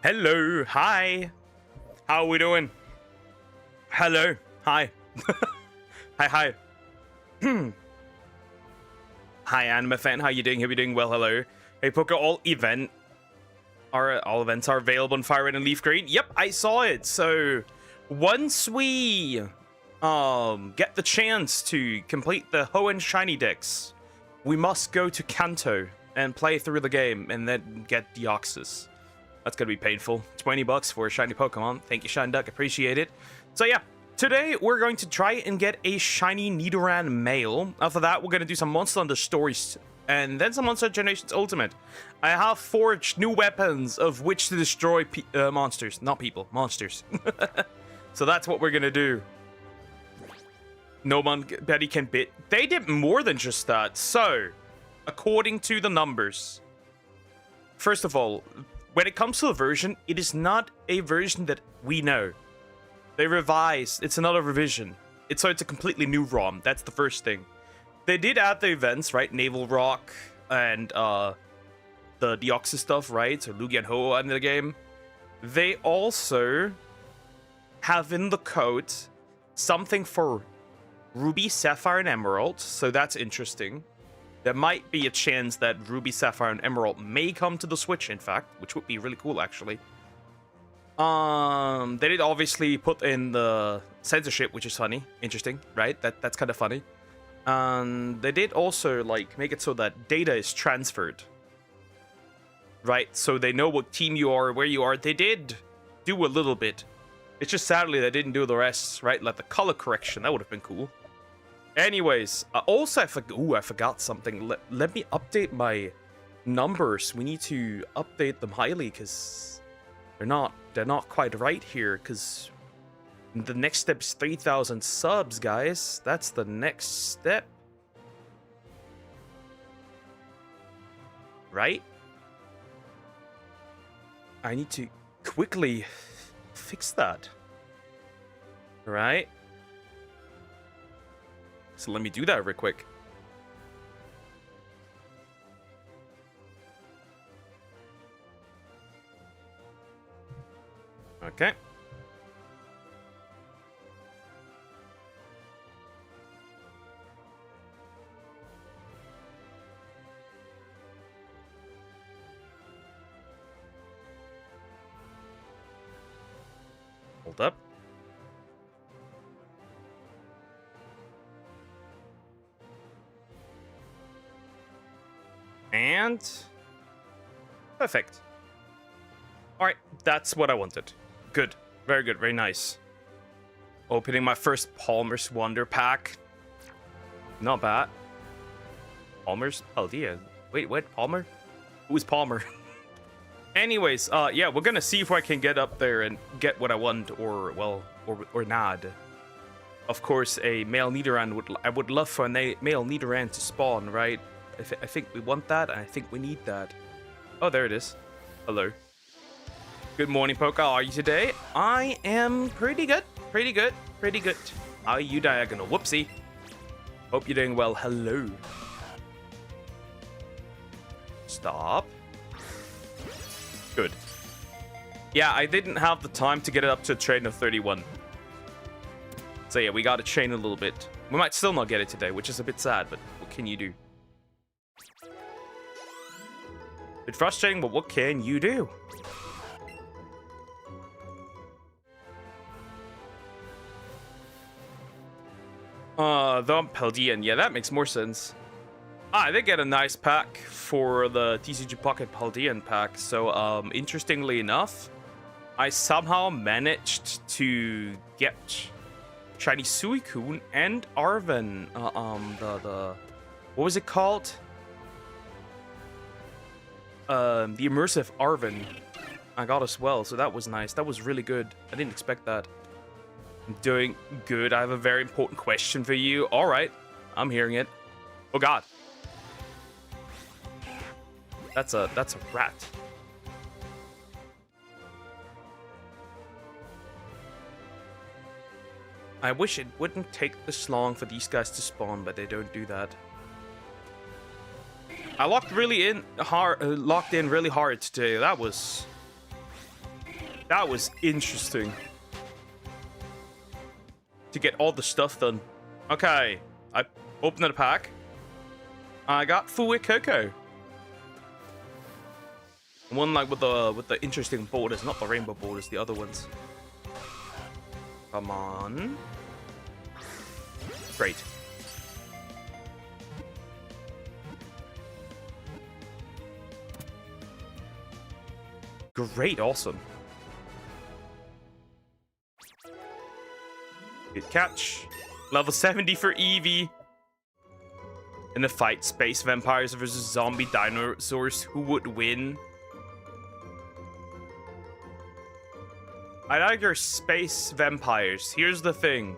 Hello, hi. How are we doing? Hello, hi. Hi. Hi, anime fan. How you doing? Hope you're doing well. Hello. Hey, Poker. All events are available on Fire Red and Leaf Green. Yep, I saw it. So once we get the chance to complete the Ho and Shiny decks, we must go to Kanto and play through the game and then get Deoxys. That's gonna be painful. 20 bucks for a shiny Pokemon. Thank you, Shine Duck. Appreciate it. So yeah, today we're going to try and get a shiny Nidoran male. After that, we're gonna do some Monster Hunter stories and then some Monster Generations Ultimate. I have forged new weapons of which to destroy monsters, not people, monsters. So that's what we're gonna do. No one Betty can bit. They did more than just that. So, according to the numbers, first of all, when it comes to a version, it is not a version that we know. They revised. It's another revision. So it's a completely new ROM. That's the first thing. They did add the events, right? Naval Rock and the Deoxys stuff, right? So Lugia and Ho in the game. They also have in the code something for Ruby, Sapphire, and Emerald. So that's interesting. There might be a chance that Ruby, Sapphire, and Emerald may come to the Switch, in fact, which would be really cool, actually. They did obviously put in the censorship, which is funny. Interesting, right? That's kind of funny. They did also, like, make it so that data is transferred. Right? So they know what team you are, where you are. They did do a little bit. It's just sadly they didn't do the rest, right? Like the color correction, that would have been cool. Anyways, also I forgot something. Let me update my numbers. We need to update them highly because they're not quite right here. Because the next step is 3,000 subs, guys. That's the next step, right? I need to quickly fix that, right? So let me do that real quick. Okay. Hold up. And perfect. All right, that's what I wanted. Good, very good, very nice. Opening my first Palmer's Wonder Pack. Not bad. Palmer's Paldea. Wait, what? Palmer? Who's Palmer? Anyways, yeah, we're gonna see if I can get up there and get what I want, or well, or not. Of course, a male Nidoran I would love for a male Nidoran to spawn, right? I think we want that, and I think we need that. Oh, there it is. Hello. Good morning, Poke. How are you today? I am pretty good. Pretty good. Pretty good. How are you, Diagonal? Whoopsie. Hope you're doing well. Hello. Stop. Good. Yeah, I didn't have the time to get it up to a train of 31. So yeah, we got to train a little bit. We might still not get it today, which is a bit sad, but what can you do? Bit frustrating, but what can you do? The Paldean. Yeah, that makes more sense. I did get a nice pack for the TCG Pocket Paldean pack. So, interestingly enough, I somehow managed to get Shiny Suicune and Arven. What was it called? The immersive Arven I got as well, so that was nice. That was really good. I didn't expect that. I'm doing good. I have a very important question for you. All right, I'm hearing it. Oh God, that's a rat. I wish it wouldn't take this long for these guys to spawn, but they don't do that. I locked in really hard today. That was That was interesting. To get all the stuff done. Okay, I opened the pack. I got Fui Coco. One like with the interesting borders, not the rainbow borders, the other ones. Come on. Great. Great, awesome. Good catch. Level 70 for Eevee. In the fight, space vampires versus zombie dinosaurs. Who would win? I like your space vampires. Here's the thing.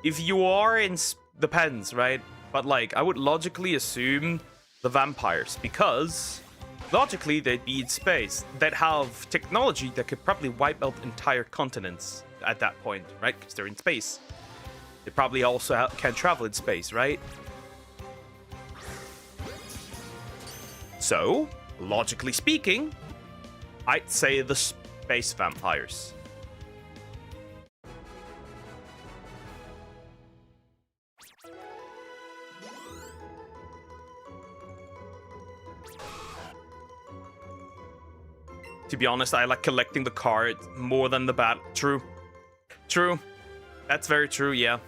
If you are in... Depends, right? But, like, I would logically assume the vampires. Because, logically, they'd be in space. They'd have technology that could probably wipe out entire continents at that point, right? Because they're in space. They probably also can travel in space, right? So, logically speaking, I'd say the space vampires. To be honest, I like collecting the cards more than the bat. True. True. That's very true, yeah.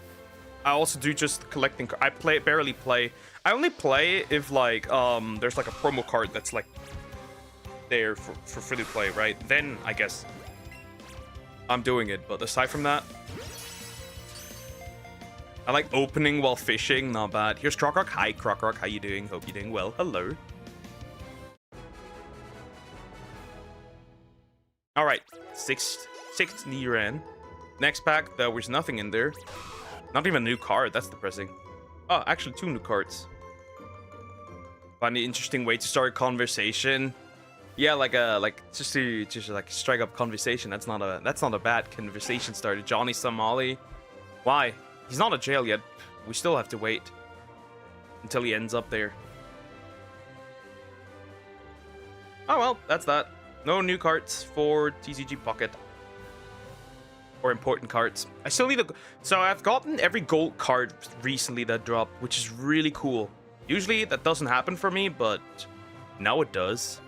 I also do just collecting. I barely play. I only play if like there's like a promo card that's like there for free to play, right? Then I guess I'm doing it. But aside from that, I like opening while fishing. Not bad. Here's Crockrock. Hi, Crockrock. How you doing? Hope you're doing well. Hello. All right, sixth Niran. Next pack, there was nothing in there. Not even a new card. That's depressing. Oh, actually, 2 new cards. Find an interesting way to start a conversation. Yeah, like just to like strike up conversation. That's not a bad conversation starter. Johnny Somali. Why? He's not in jail yet. We still have to wait until he ends up there. Oh well, that's that. No new cards for TCG Pocket. Or important cards. I still need a... So I've gotten every gold card recently that dropped, which is really cool. Usually that doesn't happen for me, but now it does.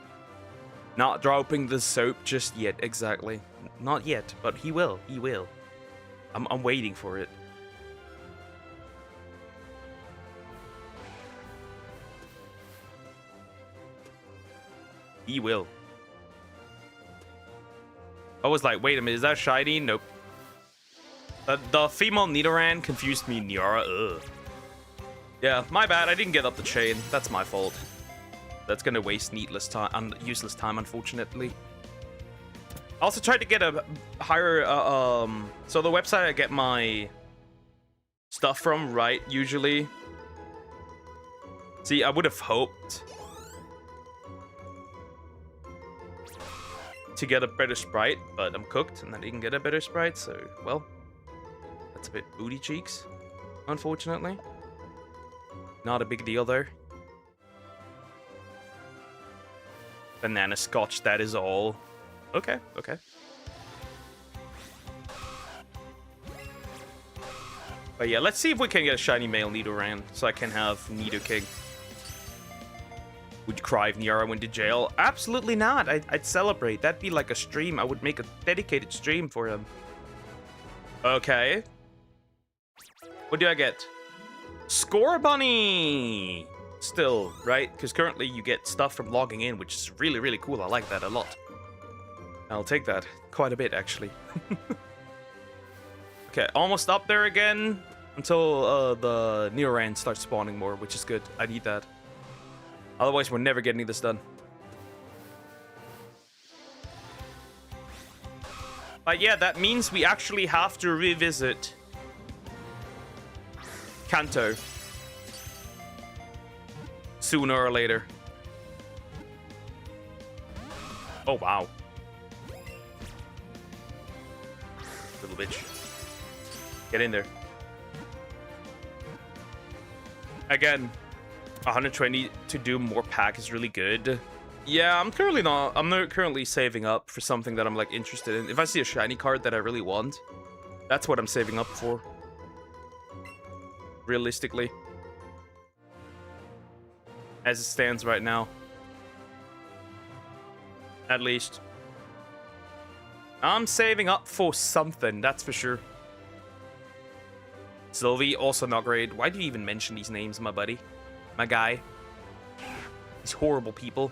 Not dropping the soap just yet, exactly. Not yet, but he will. He will. I'm waiting for it. He will. I was like, wait a minute, is that shiny? Nope. The female Nidoran confused me, Niara. Ugh. Yeah, my bad. I didn't get up the chain. That's my fault. That's gonna waste needless time, useless time, unfortunately. I also tried to get a higher. So the website I get my stuff from, right? Usually. See, I would have hoped to get a better sprite, but I'm cooked and I didn't get a better sprite, so well. That's a bit booty cheeks, unfortunately. Not a big deal though. Banana scotch, that is all. Okay, okay. But yeah, let's see if we can get a shiny male Nidoran so I can have Nidoking. Would you cry if Niara went to jail? Absolutely not. I'd celebrate. That'd be like a stream. I would make a dedicated stream for him. Okay. What do I get? Score Bunny! Still, right? Because currently you get stuff from logging in, which is really, really cool. I like that a lot. I'll take that. Quite a bit, actually. Okay, almost up there again. Until the Nidoran starts spawning more, which is good. I need that. Otherwise, we're never getting this done. But yeah, that means we actually have to revisit Kanto sooner or later. Oh, wow. Little bitch. Get in there. Again, 120 to do more pack is really good. Yeah, I'm not currently saving up for something that I'm like interested in. If I see a shiny card that I really want, that's what I'm saving up for. Realistically. As it stands right now. At least. I'm saving up for something, that's for sure. Sylvie, also not great. Why do you even mention these names, my buddy? My guy. These horrible people.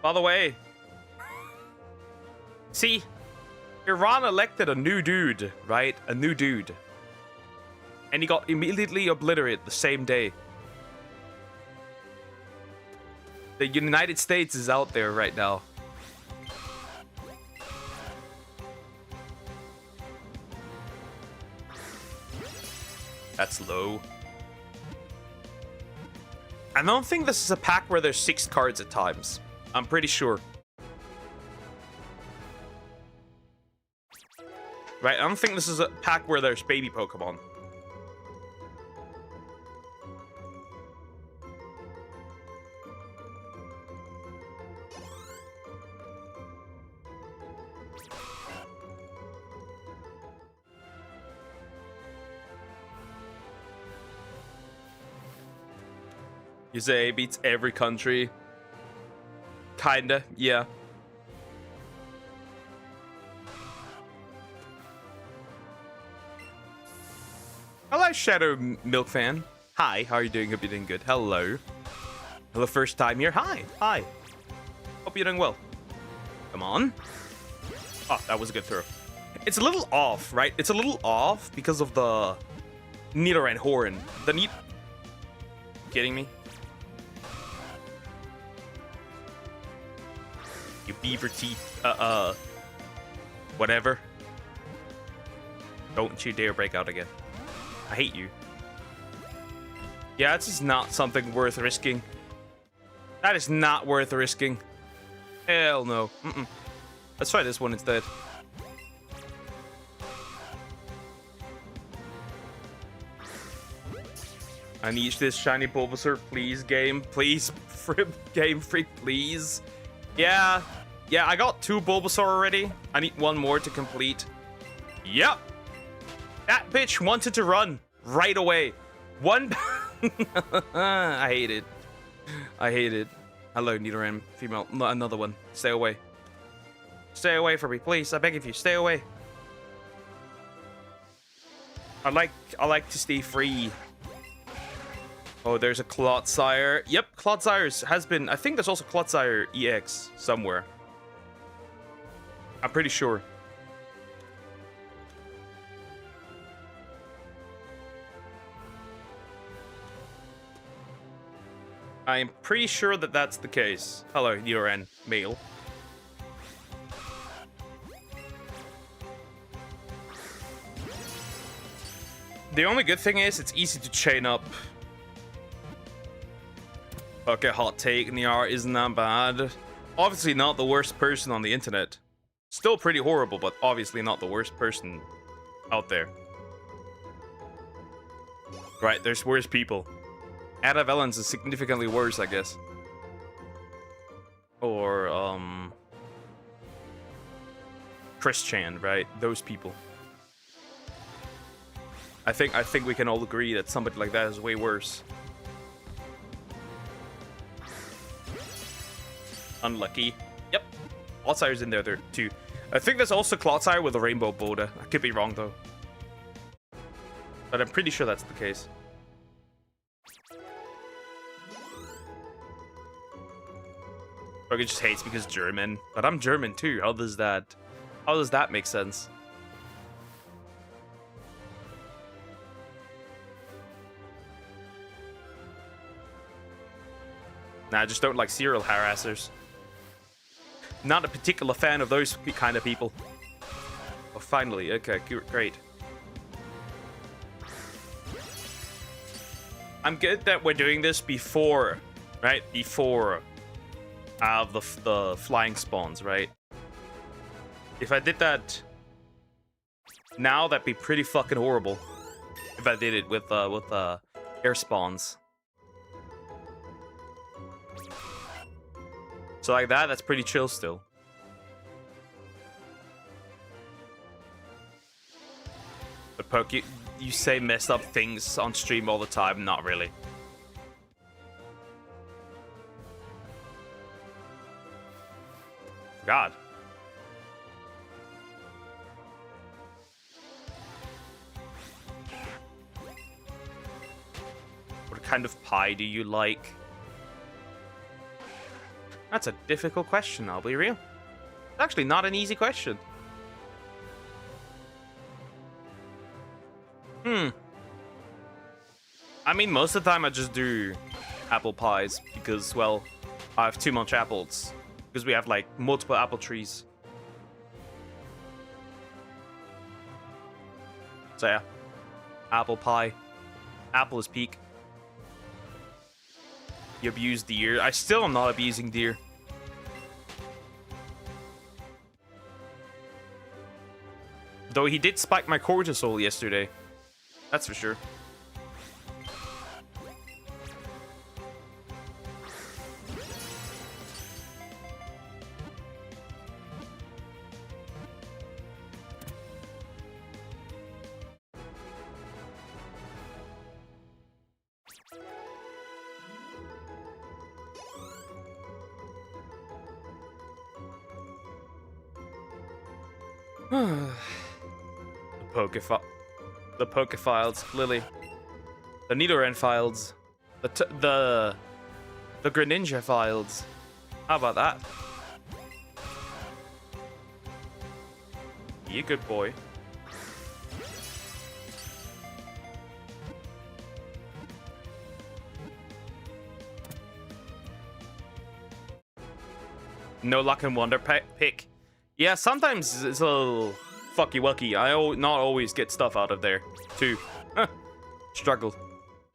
By the way, see, Iran elected a new dude, right? A new dude. And he got immediately obliterated the same day. The United States is out there right now. That's low. I don't think this is a pack where there's 6 cards at times. I'm pretty sure. Right, I don't think this is a pack where there's baby Pokemon. You say beats every country. Kinda, yeah. Hello, Shadow Milk Fan. Hi, how are you doing? Hope you're doing good. Hello. Hello, first time here. Hi, hi. Hope you're doing well. Come on. Oh, that was a good throw. It's a little off, right? It's a little off because of the Nidoran horn. Kidding me? You beaver teeth, whatever. Don't you dare break out again. I hate you. Yeah, this is not something worth risking. That is not worth risking. Hell no. Let's try this one instead. I need this shiny Bulbasaur, please, game. Please, Game Freak, please. Yeah, I got 2 Bulbasaur already. I need 1 more to complete. Yep. That bitch wanted to run right away. I hate it. I hate it. Hello, Nidoran female. No, another one. Stay away. Stay away from me, please. I beg of you, stay away. I like to stay free. Oh, there's a Clodsire. Yep, Clodsire has been... I think there's also Clodsire EX somewhere. I'm pretty sure. I am pretty sure that that's the case. Hello, Nidoran male. The only good thing is it's easy to chain up. Okay, hot take. Niar isn't that bad. Obviously not the worst person on the internet. Still pretty horrible, but obviously not the worst person out there. Right, there's worse people. Ada Valens is significantly worse, I guess. Or, Christian, right? Those people. I think we can all agree that somebody like that is way worse. Unlucky. Yep. Clotsire's in there too. I think there's also Clodsire with a Rainbow Boda. I could be wrong though. But I'm pretty sure that's the case. Rocket just hates because German. But I'm German too. How does that make sense? Nah, I just don't like serial harassers. Not a particular fan of those kind of people. Oh, finally. Okay, great. I'm good that we're doing this before, right? Before the flying spawns, right? If I did that now, that'd be pretty fucking horrible. If I did it with air spawns. So like that, that's pretty chill still. But Poke, you say messed up things on stream all the time. Not really. God. What kind of pie do you like? That's a difficult question, I'll be real. It's actually not an easy question. I mean, most of the time I just do apple pies because, well, I have too much apples. Because we have, like, multiple apple trees. So, yeah. Apple pie. Apple is peak. You abuse deer. I still am not abusing deer. Though he did spike my cortisol yesterday. That's for sure. The Pokefiles, Lily. The Nidoran files. The Greninja files. How about that? You good boy. No luck in Wonder Pick. Yeah, sometimes it's a little fucky wucky. I not always get stuff out of there, too. Struggled.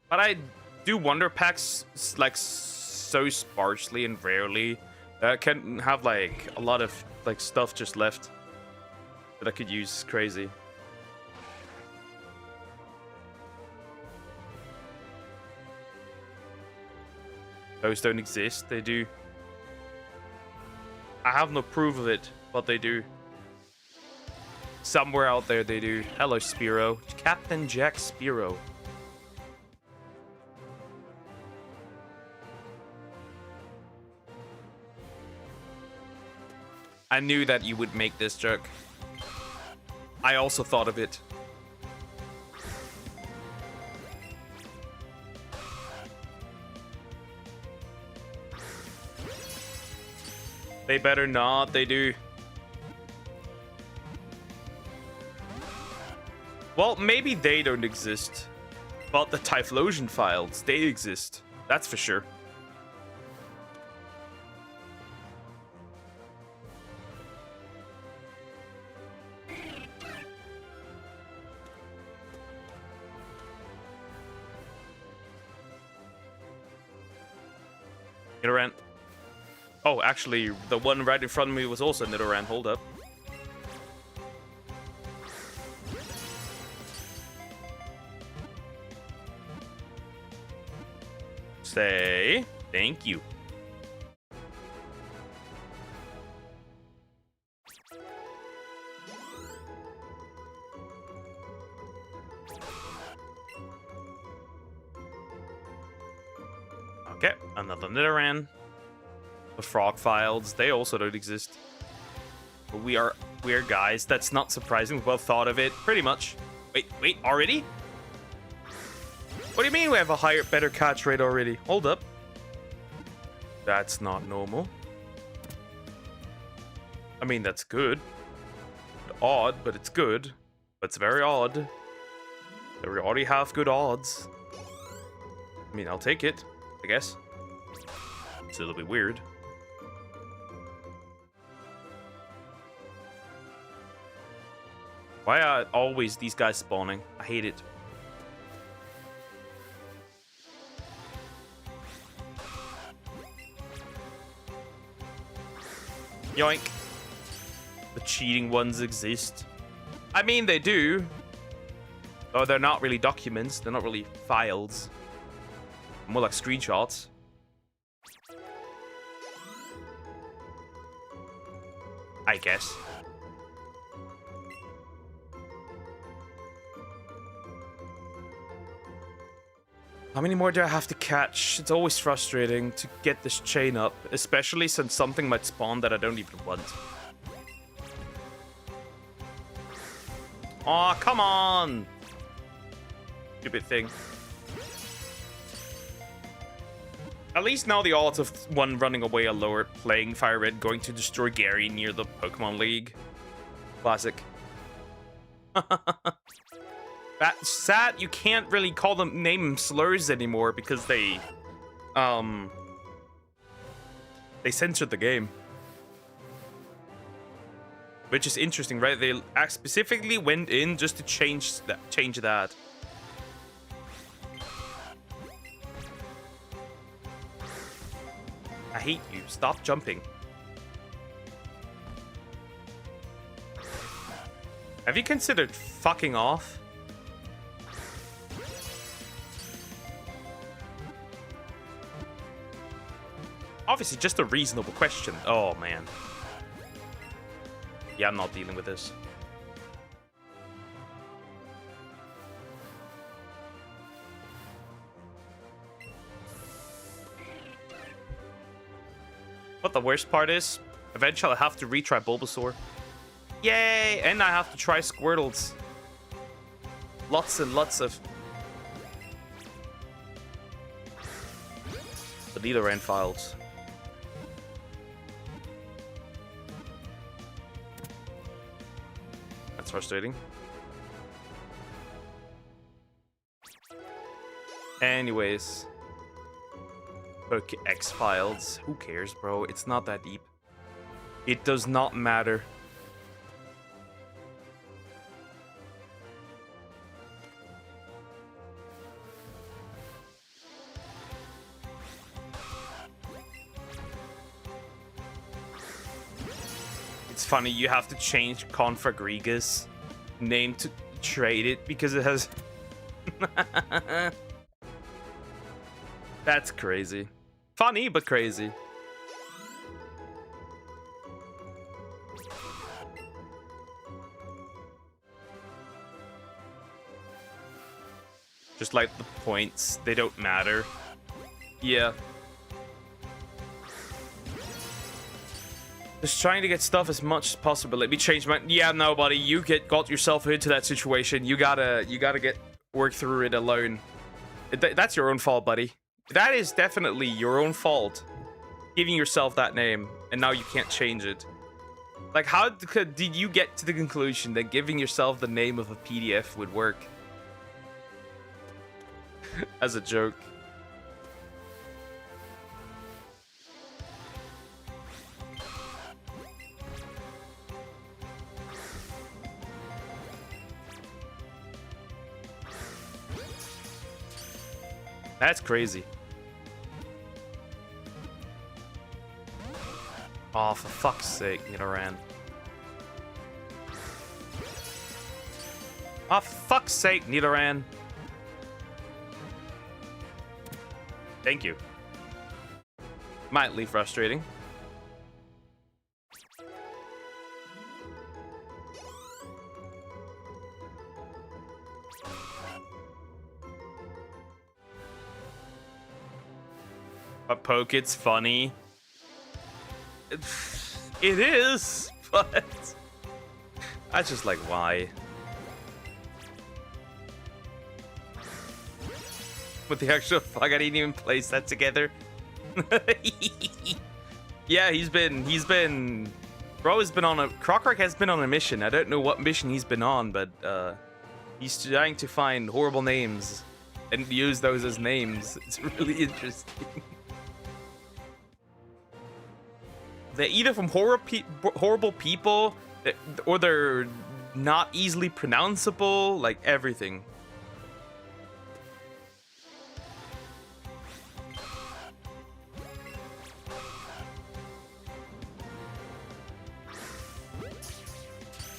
But I do Wonder Packs, like, so sparsely and rarely that I can have, like, a lot of, like, stuff just left that I could use. Crazy. Those don't exist. They do. I have no proof of it, but they do. Somewhere out there they do. Hello, Spearow. Captain Jack Spearow. I knew that you would make this joke. I also thought of it. They better not, they do. Well, maybe they don't exist. But the Typhlosion files, they exist. That's for sure. Nidoran. Oh, actually, the one right in front of me was also Nidoran. Hold up. Say thank you. Okay, another Nidoran. The frog files, they also don't exist. But we are guys. That's not surprising. Well thought of it. Pretty much. Wait, already? What do you mean we have a higher, better catch rate already? Hold up. That's not normal. I mean, that's good. Odd, but it's good. But it's very odd. That we already have good odds. I mean, I'll take it, I guess. It's a little bit weird. Why are always these guys spawning? I hate it. Yoink. The cheating ones exist. I mean, they do. Oh, they're not really documents. They're not really files. More like screenshots. I guess. How many more do I have to catch? It's always frustrating to get this chain up, especially since something might spawn that I don't even want. Aw, come on! Stupid thing. At least now the odds of one running away are lower, playing Fire Red, going to destroy Gary near the Pokemon League. Classic. That's sad. You can't really name them slurs anymore because they censored the game. Which is interesting, right? They specifically went in just to change that. I hate you. Stop jumping. Have you considered fucking off? Obviously, just a reasonable question. Oh, man. Yeah, I'm not dealing with this. What the worst part is, eventually I have to retry Bulbasaur. Yay! And I have to try Squirtles. Lots and lots of... the Nidoran files. That's frustrating. Anyways. Okay, X-Files. Who cares, bro? It's not that deep. It does not matter. It's funny, you have to change Confragrigus name to trade it because it has... That's crazy. Funny, but crazy. Just like the points, they don't matter. Yeah. Just trying to get stuff as much as possible. Let me change my... Yeah, no, buddy. You got yourself into that situation. You gotta work through it alone. That's your own fault, buddy. That is definitely your own fault. Giving yourself that name, and now you can't change it. Like, how did you get to the conclusion that giving yourself the name of a PDF would work? As a joke. That's crazy. Oh, for fuck's sake, Nidoran. Oh, for fuck's sake, Nidoran. Thank you. Mildly frustrating. But poke, it's funny. It is, but I just like, why? With the actual fuck, I didn't even place that together. Yeah, he's been bro has been on a Crockrock has been on a mission. I don't know what mission he's been on, but he's trying to find horrible names and use those as names. It's really interesting. They're either from horrible people, or they're not easily pronounceable, like everything.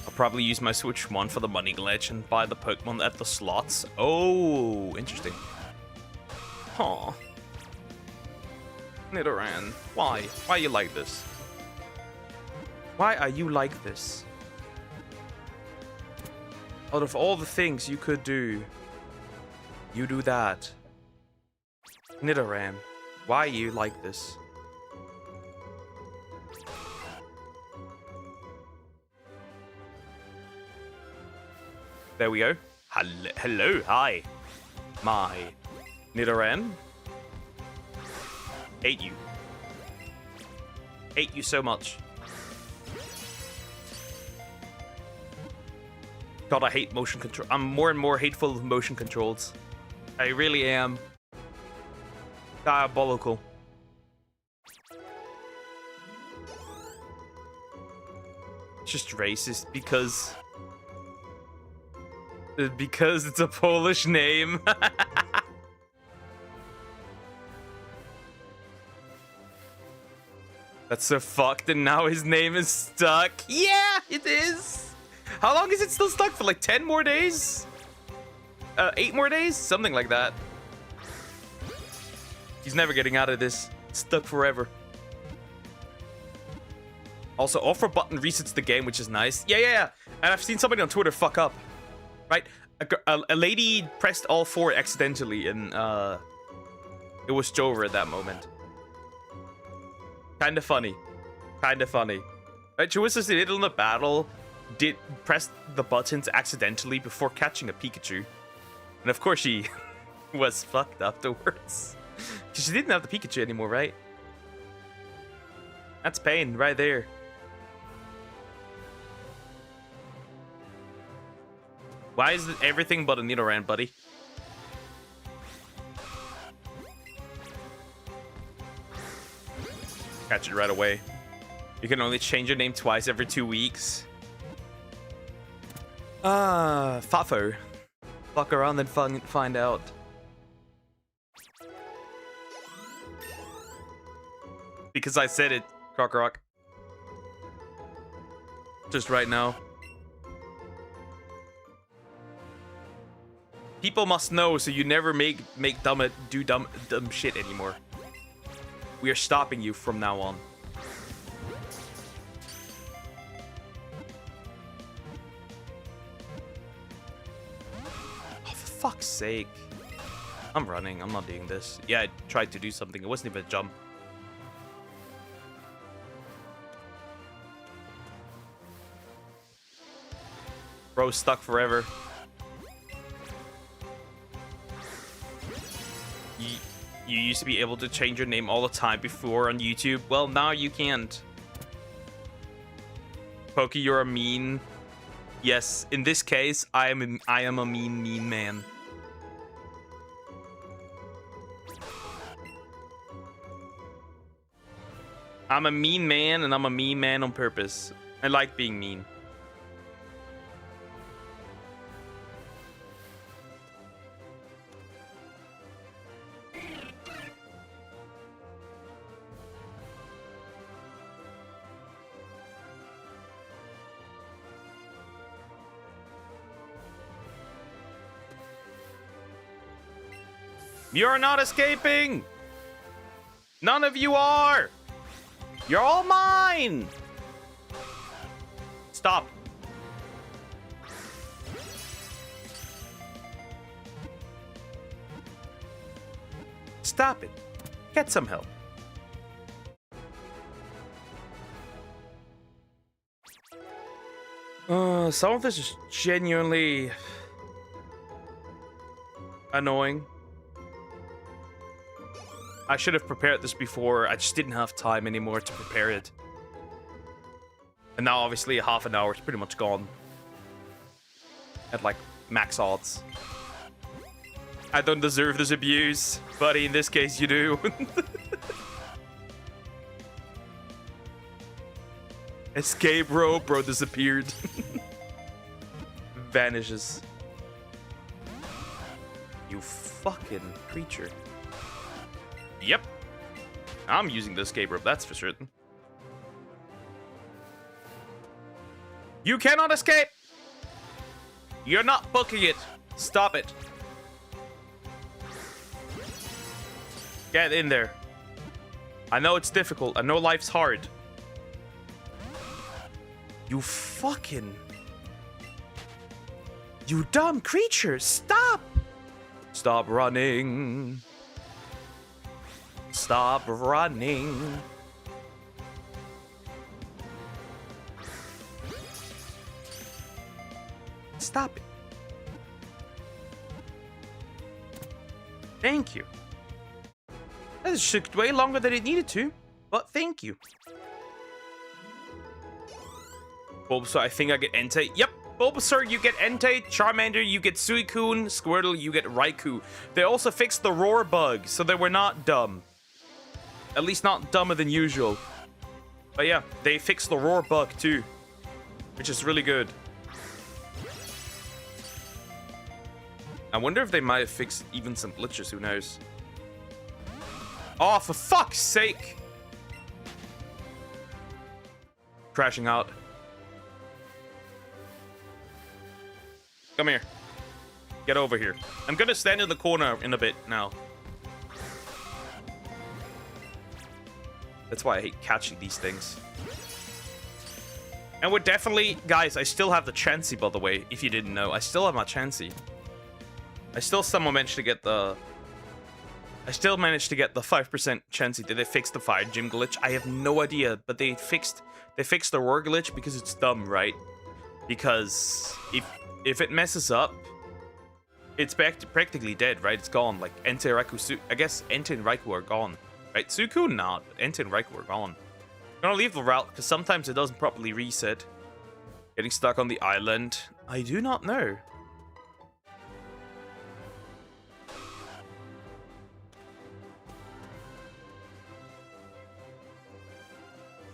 I'll probably use my Switch 1 for the money glitch and buy the Pokemon at the slots. Oh, interesting. Huh. Nidoran, why? Why you like this? Why are you like this? Out of all the things you could do, you do that. Nidoran, why are you like this? There we go. Hello, hi. My Nidoran. Hate you. Hate you so much. God, I hate motion control. I'm more and more hateful of motion controls. I really am. Diabolical. It's just racist because it's a Polish name. That's so fucked, and now his name is stuck. Yeah, it is. How long is it still stuck for? Like 10 more days? 8 more days? Something like that. He's never getting out of this. It's stuck forever. Also, offer button resets the game, which is nice. Yeah. And I've seen somebody on Twitter fuck up. Right? A lady pressed all 4 accidentally, and it was Jover at that moment. Kinda funny. Right? She was just in the battle. Did press the buttons accidentally before catching a Pikachu, and of course she was fucked afterwards because she didn't have the Pikachu anymore, right? That's pain right there. Why is it everything but a Nidoran, buddy? Catch it right away. You can only change your name twice every 2 weeks. Fafo. Fuck around and find out. Because I said it, Crocorock. Just right now. People must know, so you never do dumb shit anymore. We are stopping you from now on. Fuck's sake. I'm running. I'm not doing this. Yeah, I tried to do something. It wasn't even a jump. Bro, stuck forever. You used to be able to change your name all the time before on YouTube. Well, now you can't. Pokey, you're a mean... Yes, in this case, I am a mean man. I'm a mean man, and I'm a mean man on purpose. I like being mean. You're not escaping! None of you are! You're all mine! Stop. Stop it. Get some help. Some of this is genuinely annoying. I should have prepared this before. I just didn't have time anymore to prepare it. And now, obviously, half an hour is pretty much gone. At, like, max odds. I don't deserve this abuse, buddy. In this case, you do. Escape rope, bro, disappeared. Vanishes. You fucking creature. Yep. I'm using the escape rope, that's for certain. You cannot escape! You're not booking it. Stop it. Get in there. I know it's difficult. I know life's hard. You fucking... You dumb creature! Stop! Stop running. Stop running. Stop it. Thank you. That took way longer than it needed to, but thank you. Bulbasaur, I think I get Entei. Yep, Bulbasaur, you get Entei. Charmander, you get Suicune. Squirtle, you get Raikou. They also fixed the roar bug, so they were not dumb. At least not dumber than usual. But yeah, they fixed the roar bug too, which is really good. I wonder if they might have fixed even some glitches, who knows? Oh, for fuck's sake! Crashing out. Come here. Get over here. I'm gonna stand in the corner in a bit now. That's why I hate catching these things. And we're definitely... Guys, I still have the Chansey, by the way, if you didn't know. I still have my Chansey. I still somehow managed to get the... I still managed to get the 5% Chansey. Did they fix the fire gym glitch? I have no idea, but they fixed the roar glitch because it's dumb, right? Because if it messes up, it's practically dead, right? It's gone. Like Entei, Raikou, I guess Entei and Raikou are gone. Right, Suicune not, but Entei and Raikou are gone. I'm gonna leave the route because sometimes it doesn't properly reset. Getting stuck on the island. I do not know.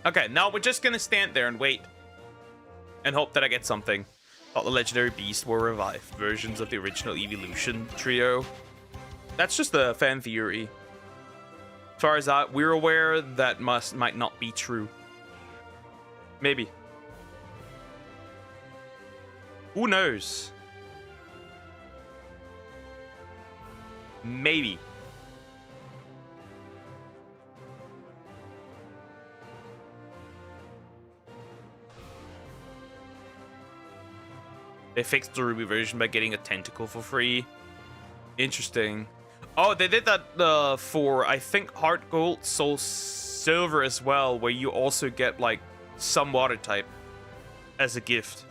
Okay, now we're just gonna stand there and wait. And hope that I get something. Thought the legendary beasts were revived versions of the original Evolution trio. That's just a fan theory. As far as we're aware, that might not be true. Maybe. Who knows? Maybe. They fixed the Ruby version by getting a tentacle for free. Interesting. Oh, they did that for, I think, Heart Gold, Soul Silver as well, where you also get, like, some water type as a gift.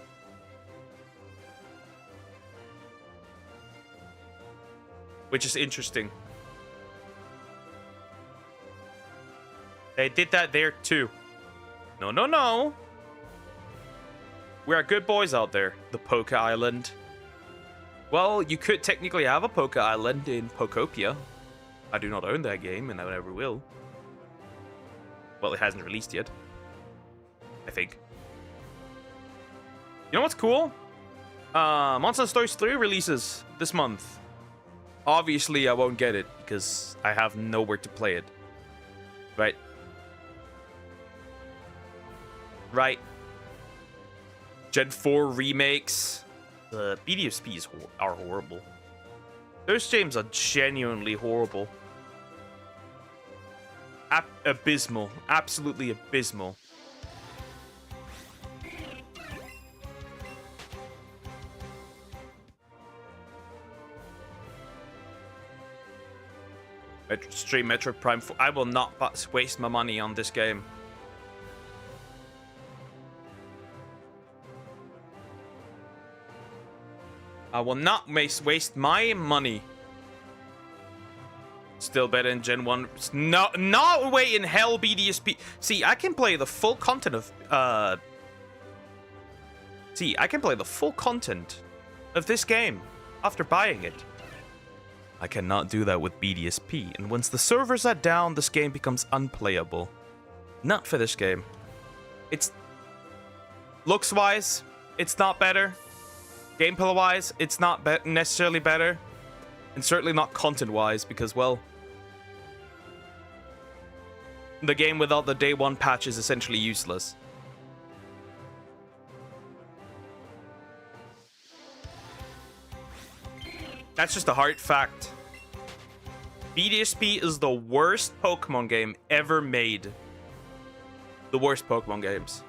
Which is interesting. They did that there, too. No, no, no. We are good boys out there. The Poké Island. Well, you could technically have a Poké Island in Pokopia. I do not own that game, and I never will. Well, it hasn't released yet. I think. You know what's cool? Monster Stories 3 releases this month. Obviously, I won't get it, because I have nowhere to play it. Right. Right. Gen 4 remakes. The BDSPs are horrible. Those games are genuinely horrible. Abysmal. Absolutely abysmal. Stream Metro Prime 4. I will not waste my money on this game. I will not waste my money. Still better in Gen 1. No way in hell, BDSP. See, I can play the full content of... I can play the full content of this game after buying it. I cannot do that with BDSP. And once the servers are down, this game becomes unplayable. Not for this game. It's... Looks-wise, it's not better. Gameplay-wise, it's not necessarily better. And certainly not content-wise, because, well... the game without the day one patch is essentially useless. That's just a hard fact. BDSP is the worst Pokemon game ever made. The worst Pokemon games.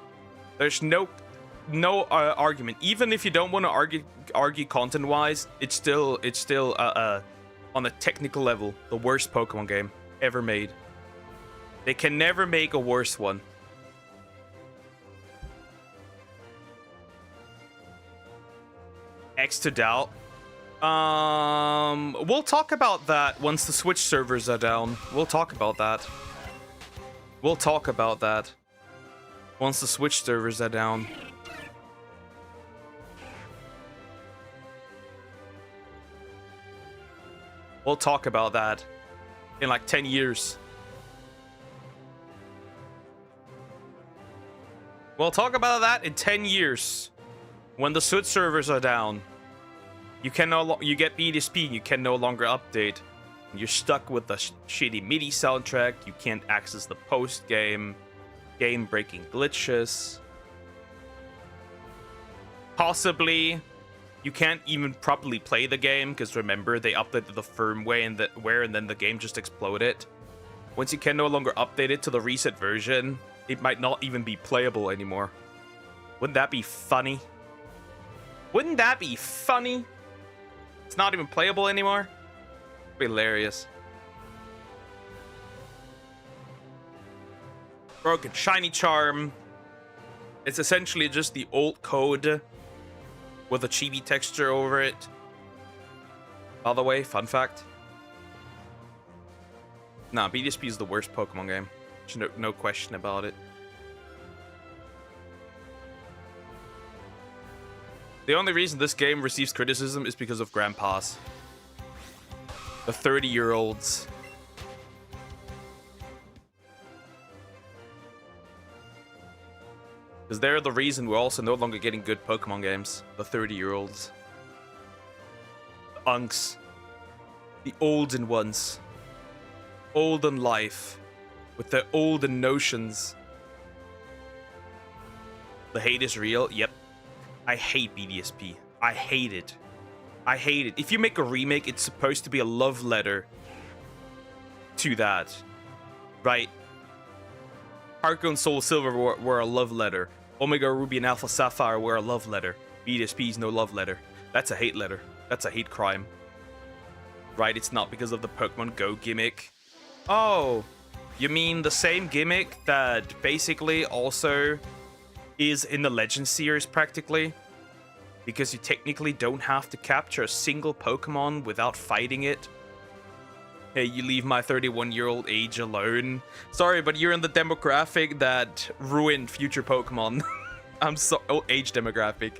There's no... no argument. Even if you don't want to argue content-wise, it's still on a technical level the worst Pokemon game ever made. They can never make a worse one. X to doubt. We'll talk about that once the Switch servers are down. We'll talk about that. We'll talk about that once the Switch servers are down. We'll talk about that in like 10 years. We'll talk about that in 10 years when the Switch servers are down. You get BDSP, you can no longer update. You're stuck with the shitty MIDI soundtrack. You can't access the post-game, game-breaking glitches. Possibly, you can't even properly play the game because remember they updated the firmware and then the game just exploded. Once you can no longer update it to the reset version, it might not even be playable anymore. Wouldn't that be funny? Wouldn't that be funny? It's not even playable anymore. It'd be hilarious. Broken Shiny Charm. It's essentially just the old code with a chibi texture over it. By the way, fun fact. Nah, BDSP is the worst Pokemon game. No question about it. The only reason this game receives criticism is because of grandpas. The 30-year-olds. Because they're the reason we're also no longer getting good Pokemon games. The 30-year-olds. The unks. The olden ones. Olden life. With their olden notions. The hate is real. Yep. I hate BDSP. I hate it. I hate it. If you make a remake, it's supposed to be a love letter to that. Right? Heart Gold and Soul Silver were a love letter. Omega Ruby and Alpha Sapphire were a love letter. BDSP is no love letter. That's a hate letter. That's a hate crime. Right? It's not because of the Pokemon Go gimmick. Oh, you mean the same gimmick that basically also is in the Legends series practically? Because you technically don't have to capture a single Pokemon without fighting it. Hey, you leave my 31-year-old age alone. Sorry, but you're in the demographic that ruined future Pokemon. I'm so age demographic.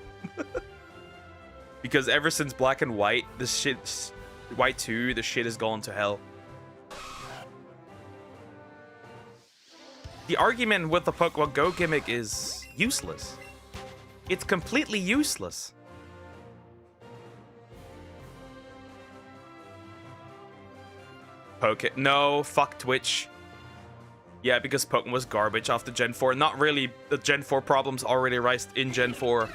Because ever since Black and White, this shit, White 2, the shit has gone to hell. The argument with the Pokemon Go gimmick is useless. It's completely useless. No, fuck Twitch. Yeah, because Pokemon was garbage after Gen 4. Not really. The Gen 4 problems already arised in Gen 4.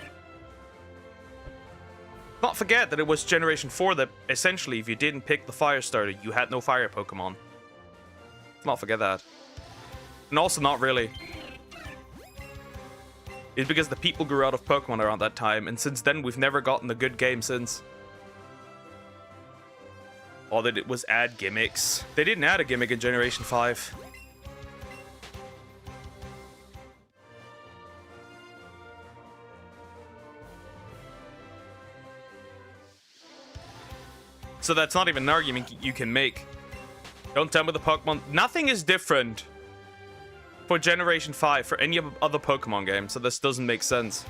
Not forget that it was Generation 4 that essentially, if you didn't pick the Fire Starter, you had no Fire Pokemon. Not forget that. And also not really. It's because the people grew out of Pokemon around that time, and since then we've never gotten a good game since. All they did was add gimmicks. They didn't add a gimmick in Generation 5. So that's not even an argument you can make. Don't tell me the Pokemon... Nothing is different for Generation 5 for any other Pokemon game, so this doesn't make sense.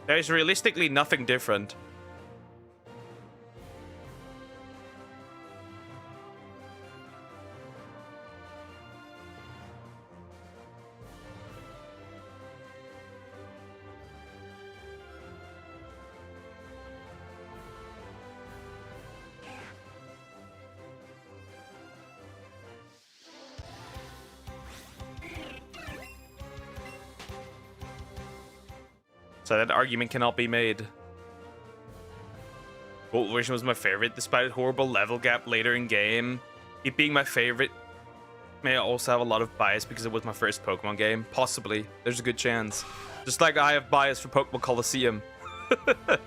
There's realistically nothing different. So that argument cannot be made. Gold version was my favorite, despite a horrible level gap later in game. It being my favorite may also have a lot of bias because it was my first Pokemon game. Possibly. There's a good chance. Just like I have bias for Pokemon Colosseum. But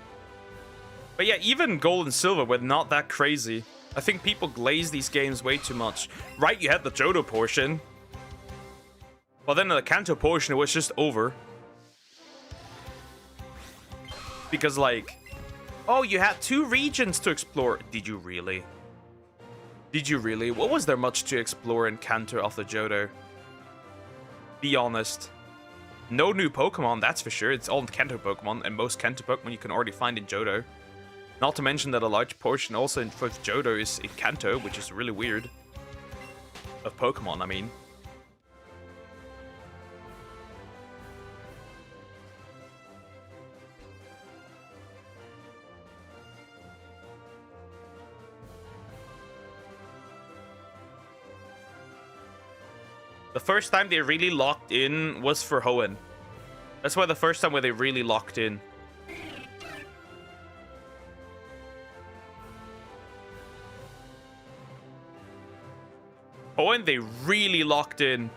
yeah, even Gold and Silver were not that crazy. I think people glaze these games way too much. Right, you had the Johto portion. Well, then the Kanto portion, it was just over. Because, like... Oh, you had 2 regions to explore. Did you really? Did you really? What was there much to explore in Kanto of the Johto? Be honest. No new Pokemon, that's for sure. It's all Kanto Pokemon, and most Kanto Pokemon you can already find in Johto. Not to mention that a large portion also in Johto is in Kanto, which is really weird. Of Pokemon, I mean. The first time they really locked in was for Hoenn. That's why the first time where they really locked in. Hoenn, they really locked in.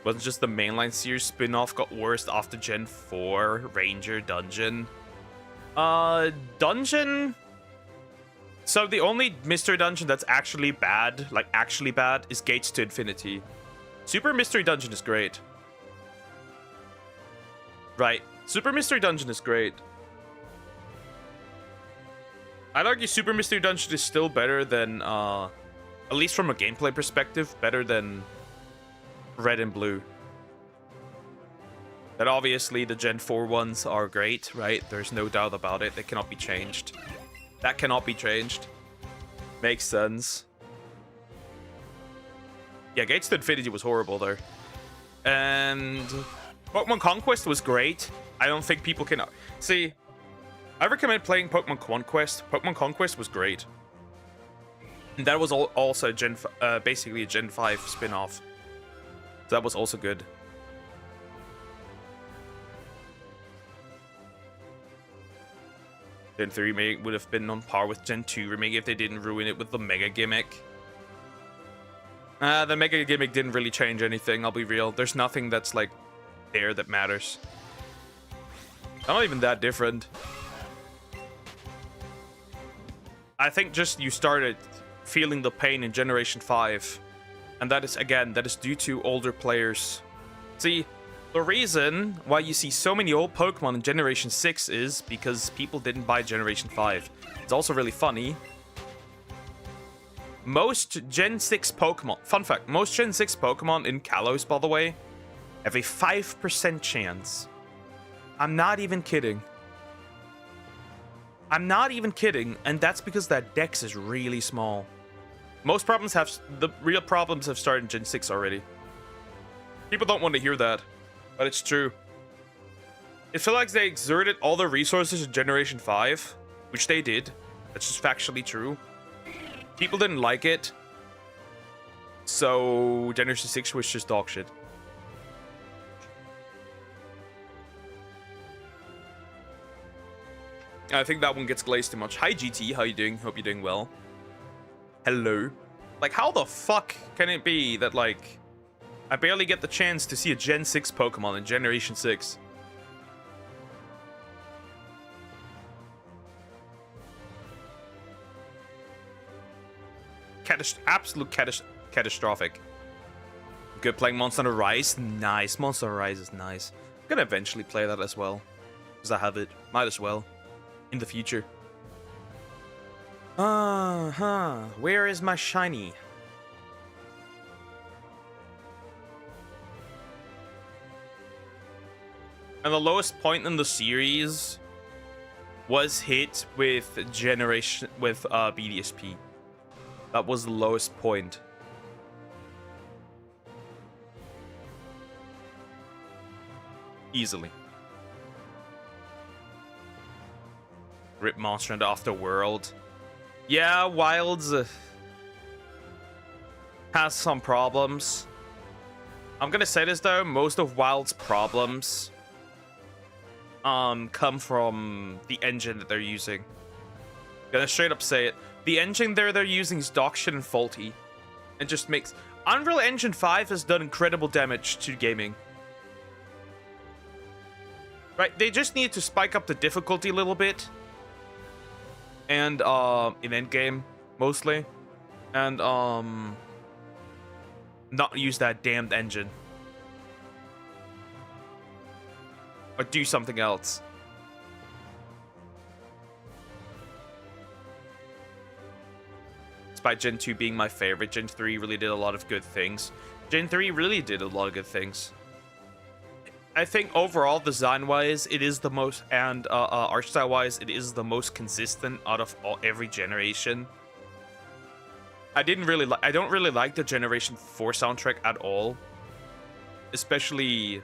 Wasn't just the mainline series spin-off got worse after Gen 4 Ranger Dungeon? Dungeon? So the only Mystery Dungeon that's actually bad, like actually bad, is Gates to Infinity. Super Mystery Dungeon is great. Right. Super Mystery Dungeon is great. I'd argue Super Mystery Dungeon is still better than, at least from a gameplay perspective, better than Red and Blue. That obviously the Gen 4 ones are great, right? There's no doubt about it. They cannot be changed. That cannot be changed. Makes sense. Yeah, Gates to Infinity was horrible there. And Pokemon Conquest was great. I don't think people can... See, I recommend playing Pokemon Conquest. Pokemon Conquest was great. And that was also basically a Gen 5 spin-off. So that was also good. Gen 3 remake would have been on par with Gen 2 remake if they didn't ruin it with the Mega Gimmick. The Mega Gimmick didn't really change anything, I'll be real. There's nothing that's, like, there that matters. Not even that different. I think just you started feeling the pain in Generation 5. And that is, again, that is due to older players. See, the reason why you see so many old Pokemon in Generation 6 is because people didn't buy Generation 5. It's also really funny. Most Gen 6 Pokemon, fun fact, most Gen 6 Pokemon in Kalos, by the way, have a 5% chance. I'm not even kidding. I'm not even kidding, and that's because that dex is really small. Most problems have, the real problems have started in Gen 6 already. People don't want to hear that, but it's true. It feels like they exerted all their resources in Generation 5, which they did. That's just factually true. People didn't like it, so Generation 6 was just dog shit. I think that one gets glazed too much. Hi GT, how you doing? Hope you're doing well. Hello. Like, how the fuck can it be that, like, I barely get the chance to see a Gen 6 Pokemon in Generation 6? Absolute catastrophic. Good playing Monster Hunter Rise? Nice. Monster Hunter Rise is nice. I'm gonna eventually play that as well. Because I have it. Might as well. In the future. Where is my shiny? And the lowest point in the series was hit with BDSP. That was the lowest point. Easily. Rip Monster Hunter Afterworld. Yeah, Wilds. has some problems. I'm gonna say this though, most of WoW's problems come from the engine that they're using. Gonna straight up say it. The engine they're using is dog shit and faulty. It just makes... Unreal Engine 5 has done incredible damage to gaming. Right, they just need to spike up the difficulty a little bit. And, in endgame, mostly. And, not use that damned engine. Or do something else. Despite Gen 2 being my favorite, Gen 3 really did a lot of good things. Gen 3 really did a lot of good things. I think overall, design-wise, it is the most, and art style-wise, it is the most consistent out of every generation. I don't really like the Generation 4 soundtrack at all. Especially,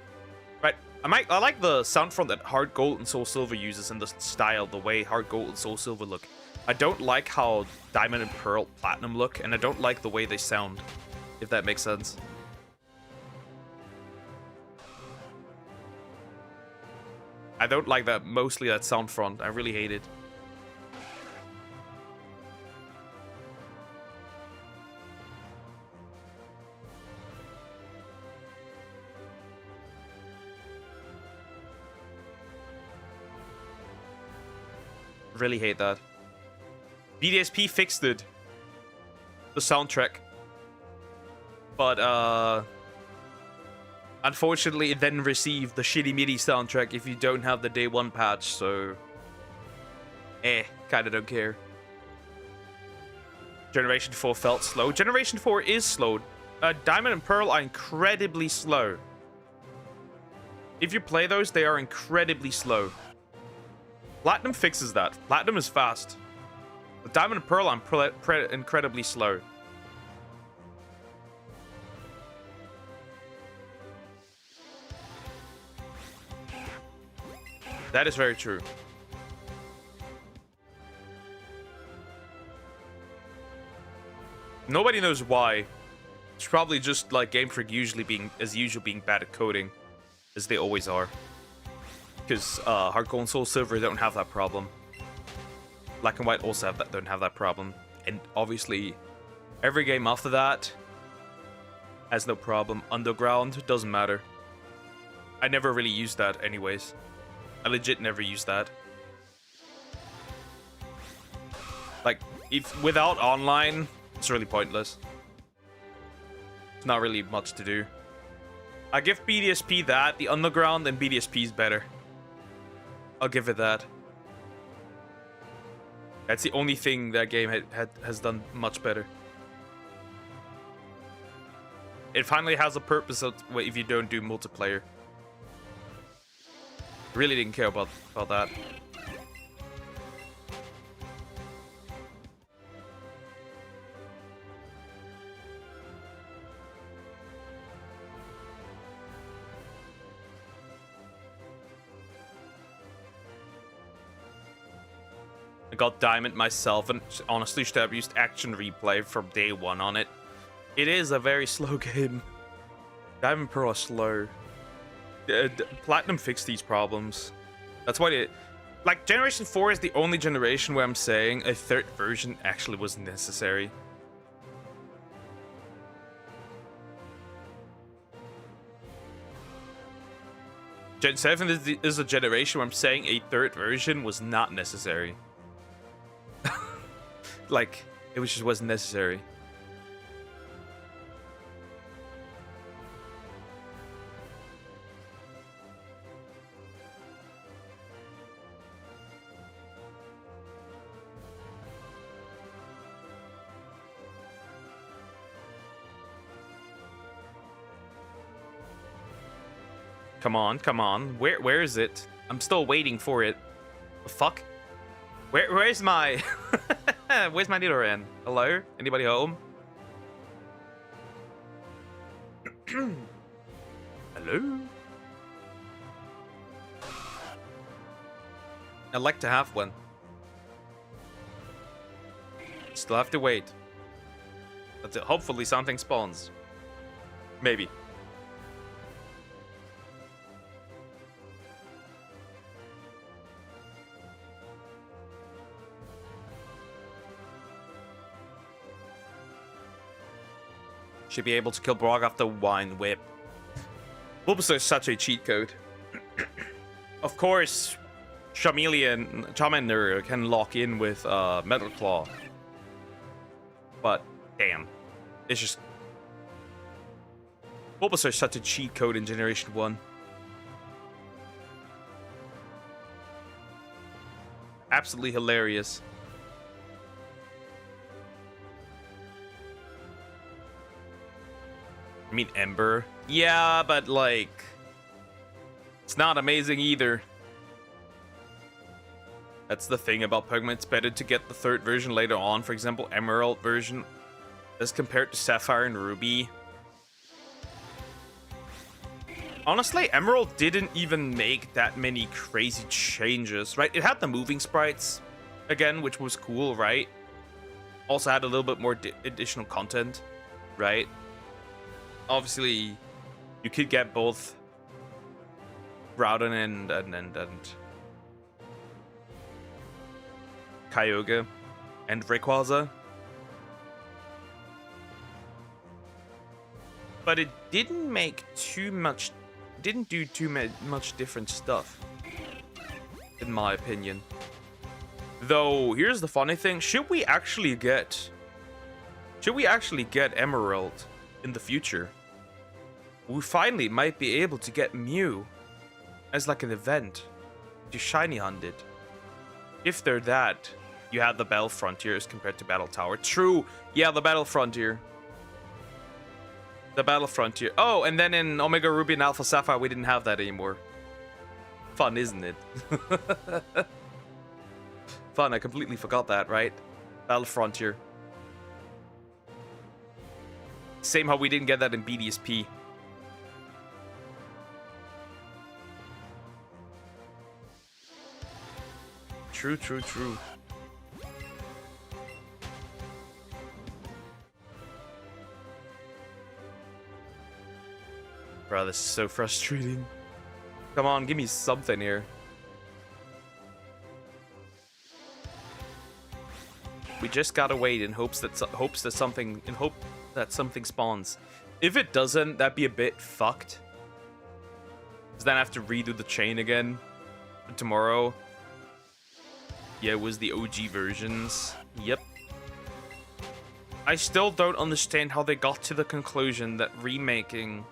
right? I like the sound from that Hard Gold and Soul Silver uses and the style, the way Hard Gold and Soul Silver look. I don't like how Diamond and Pearl Platinum look, and I don't like the way they sound, if that makes sense. I don't like that, mostly that sound front. I really hate it. Really hate that. BDSP fixed it. The soundtrack. But, unfortunately, it then received the shitty MIDI soundtrack if you don't have the day one patch, so... kinda don't care. Generation 4 felt slow. Generation 4 is slow. Diamond and Pearl are incredibly slow. If you play those, they are incredibly slow. Platinum fixes that. Platinum is fast. But Diamond and Pearl are incredibly slow. That is very true. Nobody knows why. It's probably just like Game Freak usually being bad at coding, as they always are. Because Hard Gold and Soul Silver don't have that problem. Black and White also don't have that problem. And obviously, every game after that has no problem. Underground doesn't matter. I never really used that anyways. I legit never used that. Like, if without online, it's really pointless. It's not really much to do. I give BDSP that. The Underground and BDSP is better. I'll give it that. That's the only thing that game has done much better. It finally has a purpose if you don't do multiplayer. Really didn't care about that. I got Diamond myself, and honestly should have used Action Replay from day one on it. It is a very slow game. Diamond Pearl is slow. Platinum fixed these problems. That's why it... Like, Generation 4 is the only generation where I'm saying a third version actually was necessary. Gen 7 is a generation where I'm saying a third version was not necessary. Like, it just wasn't necessary. Come on, come on. Where is it? I'm still waiting for it. The fuck? Where's my... Where's my Nidoran? Hello? Anybody home? Hello? I'd like to have one. Still have to wait. That's it. Hopefully something spawns. Maybe. Should be able to kill Brock after Wine Whip. Bulbasaur is such a cheat code. Of course, Charmander can lock in with Metal Claw. But, damn. It's just... Bulbasaur is such a cheat code in Generation 1. Absolutely hilarious. I mean, Ember. Yeah, but, like... It's not amazing either. That's the thing about Pokemon. It's better to get the third version later on. For example, Emerald version. As compared to Sapphire and Ruby. Honestly, Emerald didn't even make that many crazy changes, right? It had the moving sprites, again, which was cool, right? Also had a little bit more additional content, right? Obviously, you could get both Groudon and Kyogre and Rayquaza. But it didn't make too much, didn't do too much different stuff, in my opinion. Though, here's the funny thing, should we actually get Emerald in the future, we finally might be able to get Mew as like an event to shiny hunt it. If they're that, you have the Battle Frontiers compared to Battle Tower. True, yeah, the Battle Frontier. The Battle Frontier. Oh, and then in Omega Ruby and Alpha Sapphire, we didn't have that anymore. Fun, isn't it? Fun, I completely forgot that, right? Battle Frontier. Same how we didn't get that in BDSP. True, true, true. Bro, this is so frustrating. Come on, give me something here. We just gotta wait in hopes that something spawns. If it doesn't, that'd be a bit fucked. Cause then I have to redo the chain again tomorrow. Yeah, it was the OG versions. Yep. I still don't understand how they got to the conclusion that remaking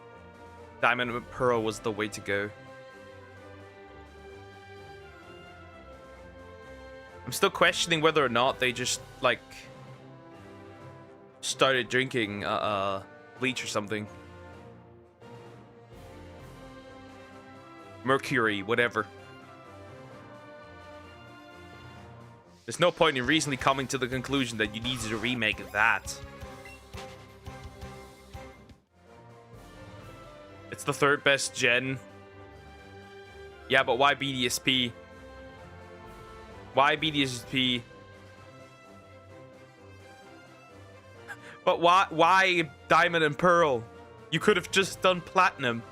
Diamond and Pearl was the way to go. I'm still questioning whether or not they just, like, started drinking bleach or something. Mercury, whatever. There's no point in recently coming to the conclusion that you needed to remake that. It's the third best gen. Yeah, but why BDSP? Why BDSP? But why Diamond and Pearl? You could have just done Platinum.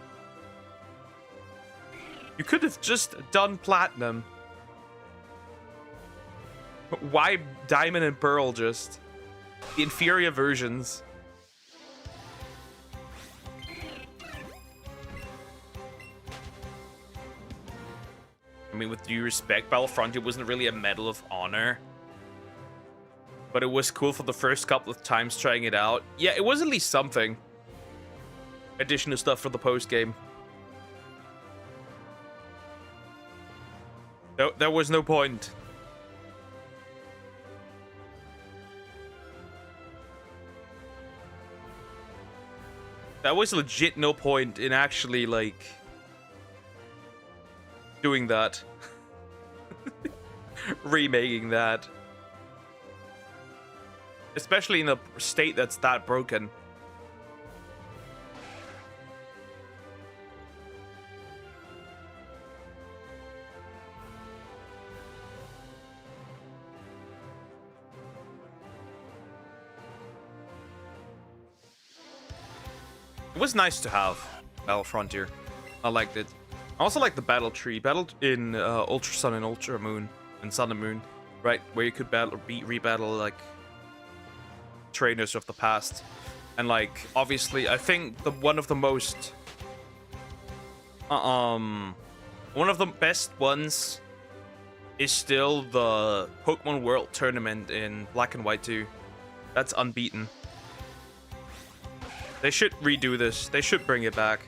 You could have just done Platinum. Why Diamond and Pearl just? The inferior versions. I mean, with due respect, Battle Frontier wasn't really a Medal of Honor. But it was cool for the first couple of times trying it out. Yeah, it was at least something. Additional stuff for the post-game. There was no point. That was legit no point in actually, like, doing that. Remaking that. Especially in a state that's that broken. It was nice to have Battle Frontier. I liked it. I also like the battle tree. Battle in Ultra Sun and Ultra Moon and Sun and Moon, right? Where you could battle, rebattle like trainers of the past. And like, obviously, I think one of the best ones is still the Pokemon World Tournament in Black and White 2. That's unbeaten. They should redo this. They should bring it back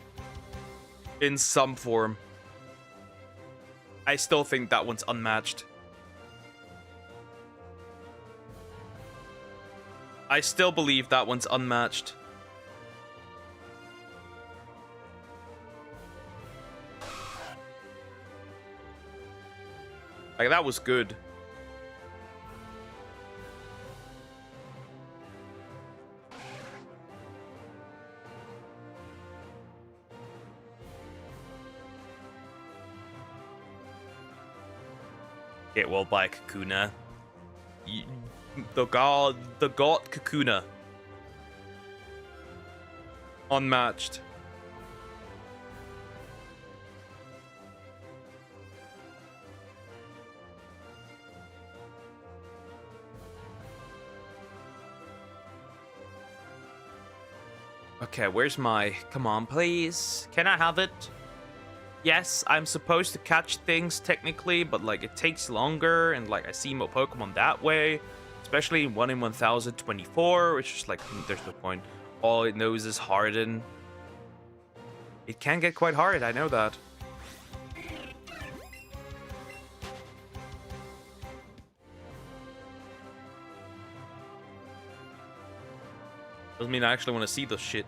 in some form. I still think that one's unmatched. I still believe that one's unmatched. Like, that was good. Get well by Kakuna. The god Kakuna. Unmatched. Okay, where's my... Come on, please. Can I have it? Yes, I'm supposed to catch things technically, but like it takes longer, and like I see more Pokemon that way. Especially in 1 in 1024, which is like, there's no point. All it knows is Harden. It can get quite hard, I know that. Doesn't mean I actually want to see this shit.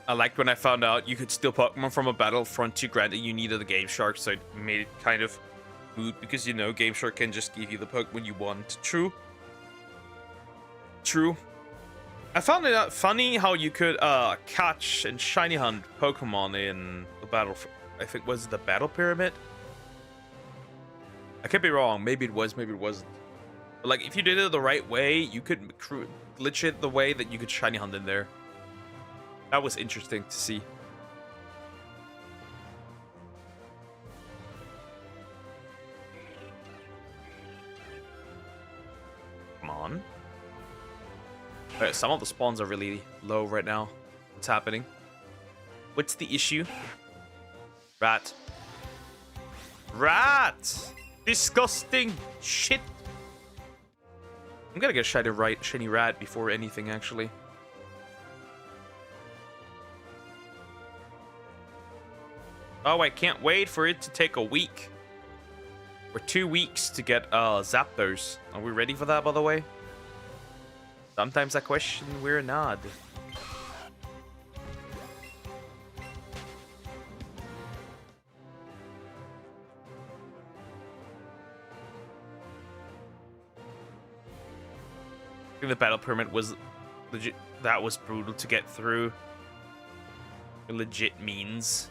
I liked when I found out you could steal Pokemon from a Battle Frontier. Granted, you needed the Game Shark, so it made it kind of moot because, you know, Game Shark can just give you the Pokemon you want. True. True. I found it funny how you could catch and shiny hunt Pokemon in the battle. I think was the Battle Pyramid. I could be wrong. Maybe it was. Maybe it wasn't. But like, if you did it the right way, you could glitch it the way that you could shiny hunt in there. That was interesting to see. Come on. Right, some of the spawns are really low right now. What's happening? What's the issue? Rat. Rat! Disgusting shit! I'm gonna get shiny rat before anything, actually. Oh, I can't wait for it to take a week. Or 2 weeks to get Zapdos. Are we ready for that, by the way? Sometimes I question we're not. I think the Battle Pyramid was legit. That was brutal to get through. Legit means.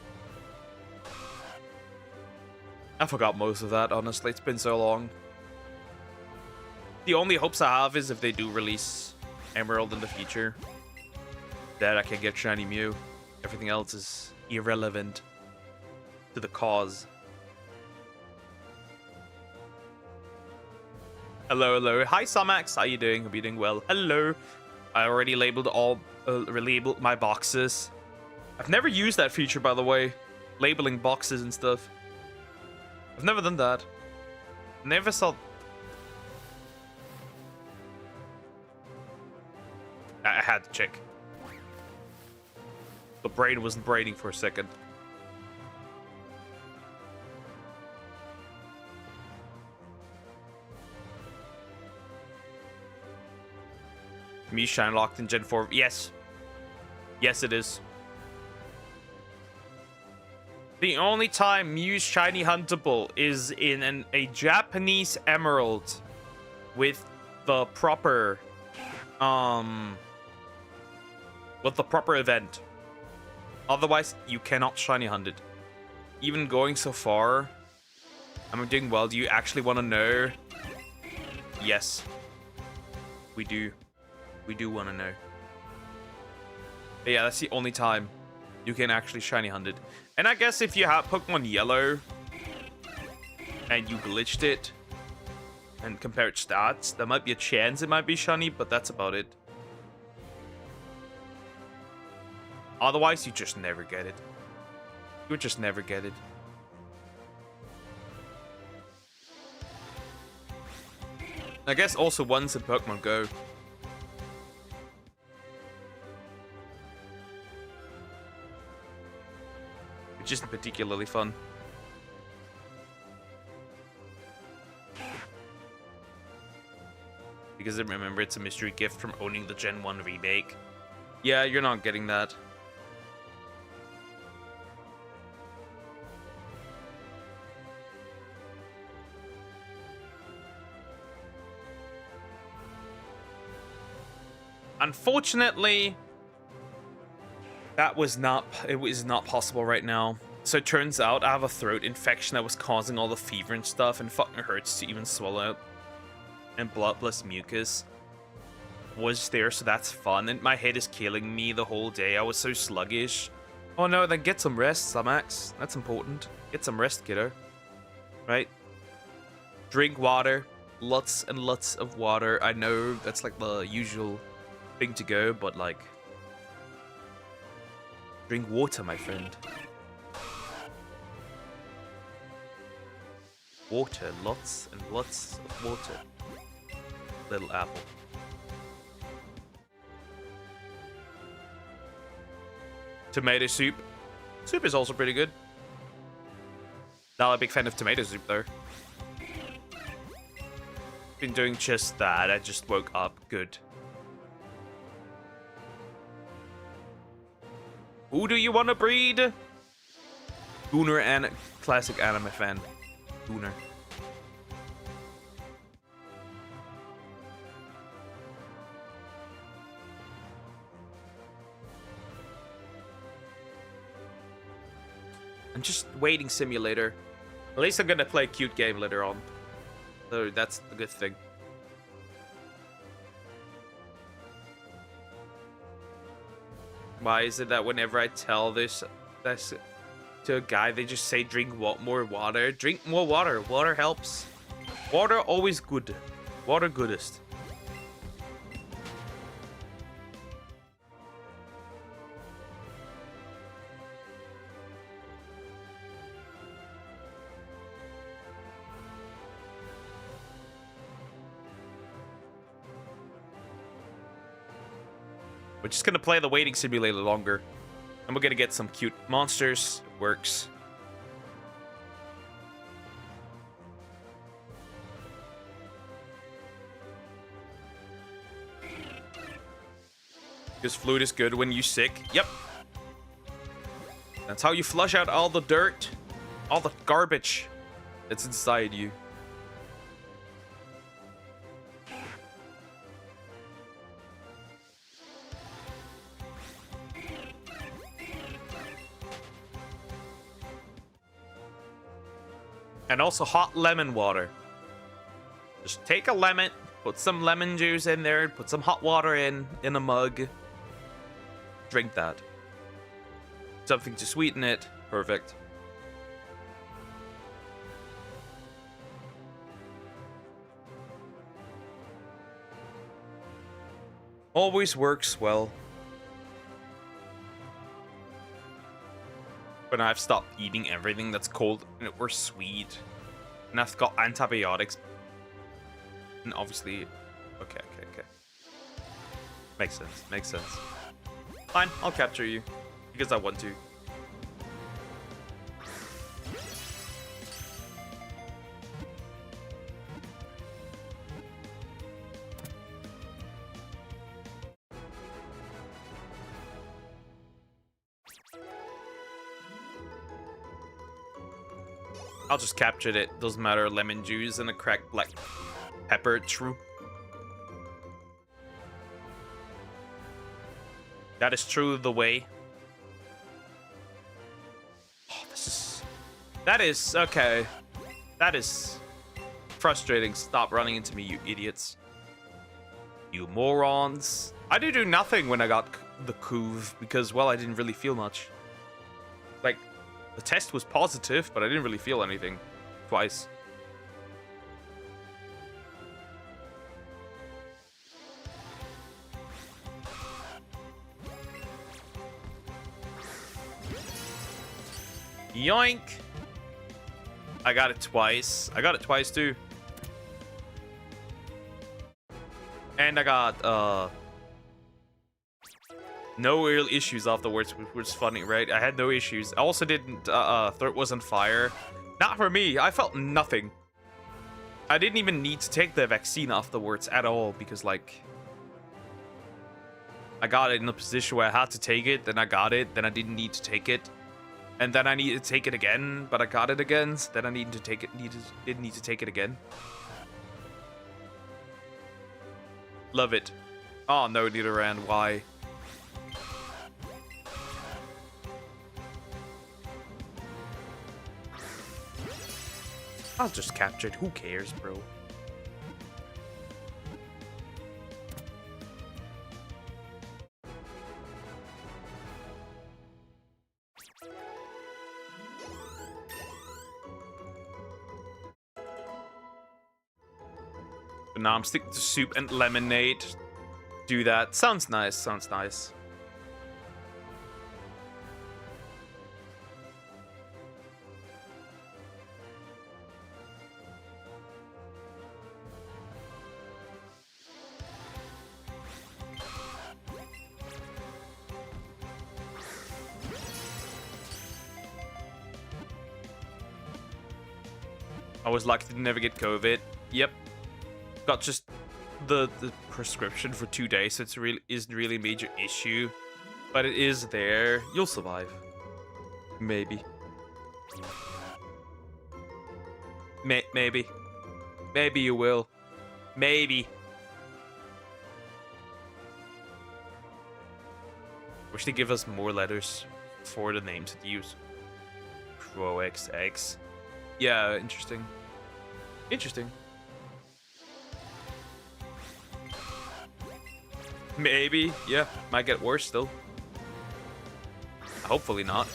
I forgot most of that, honestly. It's been so long. The only hopes I have is if they do release Emerald in the future, that I can get Shiny Mew. Everything else is irrelevant to the cause. Hello, hello. Hi, Samax. How you doing? Hope you're doing well. Hello. I already labeled relabeled my boxes. I've never used that feature, by the way. Labeling boxes and stuff. I've never done that. Never saw... I had to check. The brain wasn't braining for a second. Me shine locked in Gen 4. Yes. Yes, it is. The only time Mew's shiny huntable is in a Japanese Emerald with the proper event. Otherwise, you cannot shiny hunt it. even going so far, I'm doing well. Do you actually want to know? Yes. We do. We do want to know. But yeah, that's the only time you can actually shiny hunt it. And I guess if you have Pokemon Yellow and you glitched it and compared stats, there might be a chance it might be shiny, but that's about it. Otherwise, you just never get it. You would just never get it. I guess also once in Pokemon Go. Which isn't particularly fun. Because remember, it's a mystery gift from owning the Gen 1 remake. Yeah, you're not getting that. Unfortunately, it was not possible right now. So it turns out I have a throat infection that was causing all the fever and stuff, and fucking hurts to even swallow. And bloodless mucus was there, so that's fun. And my head is killing me the whole day. I was so sluggish. Oh no, then get some rest, Samax. That's important. Get some rest, kiddo. Right? Drink water. Lots and lots of water. I know that's like the usual thing to go, but like, drink water, my friend. Water, lots and lots of water. Little apple. Tomato soup. Soup is also pretty good. Not a big fan of tomato soup though. Been doing just that. I just woke up. Good. Who do you want to breed? Gunnar and classic anime fan. Gunnar. I'm just waiting simulator. At least I'm gonna play a cute game later on. So that's the good thing. Why is it that whenever I tell this to a guy, they just say drink more water? Drink more water. Water helps. Water always good. Water goodest. We're just gonna play the waiting simulator longer. And we're gonna get some cute monsters. It works. Because fluid is good when you're sick. Yep. That's how you flush out all the dirt. All the garbage that's inside you. And also hot lemon water. Just take a lemon, put some lemon juice in there, put some hot water in a mug. Drink that. Something to sweeten it. Perfect. Always works well. But I've stopped eating everything that's cold or sweet. And I've got antibiotics. And obviously... Okay. Makes sense. Fine, I'll capture you. Because I want to. I'll just capture it. Doesn't matter. Lemon juice and a cracked black pepper. True. That is true the way. Oh, this is That is... Okay. That is frustrating. Stop running into me, you idiots. You morons. I did do nothing when I got the Couve because, well, I didn't really feel much. Like, the test was positive, but I didn't really feel anything twice. Yoink! I got it twice. I got it twice, too. And I got, no real issues afterwards, which was funny, right? I had no issues. I also didn't, throat was on fire. Not for me. I felt nothing. I didn't even need to take the vaccine afterwards at all, because, like, I got it in a position where I had to take it, then I got it, then I didn't need to take it. And then I needed to take it again, but I got it again, so then I needed to take it, didn't need to take it again. Love it. Oh, no, neither ran. Why? I was just captured. Who cares, bro? But now I'm sticking to soup and lemonade. Do that. Sounds nice. Sounds nice. I was lucky to never get COVID. Yep. Got just the prescription for 2 days, so it's isn't really a major issue. But it is there. You'll survive. Maybe. Maybe. Maybe you will. Maybe. Wish they give us more letters for the names to use. CrowXX. Yeah, interesting. Interesting. Maybe. Yeah, might get worse still. Hopefully not.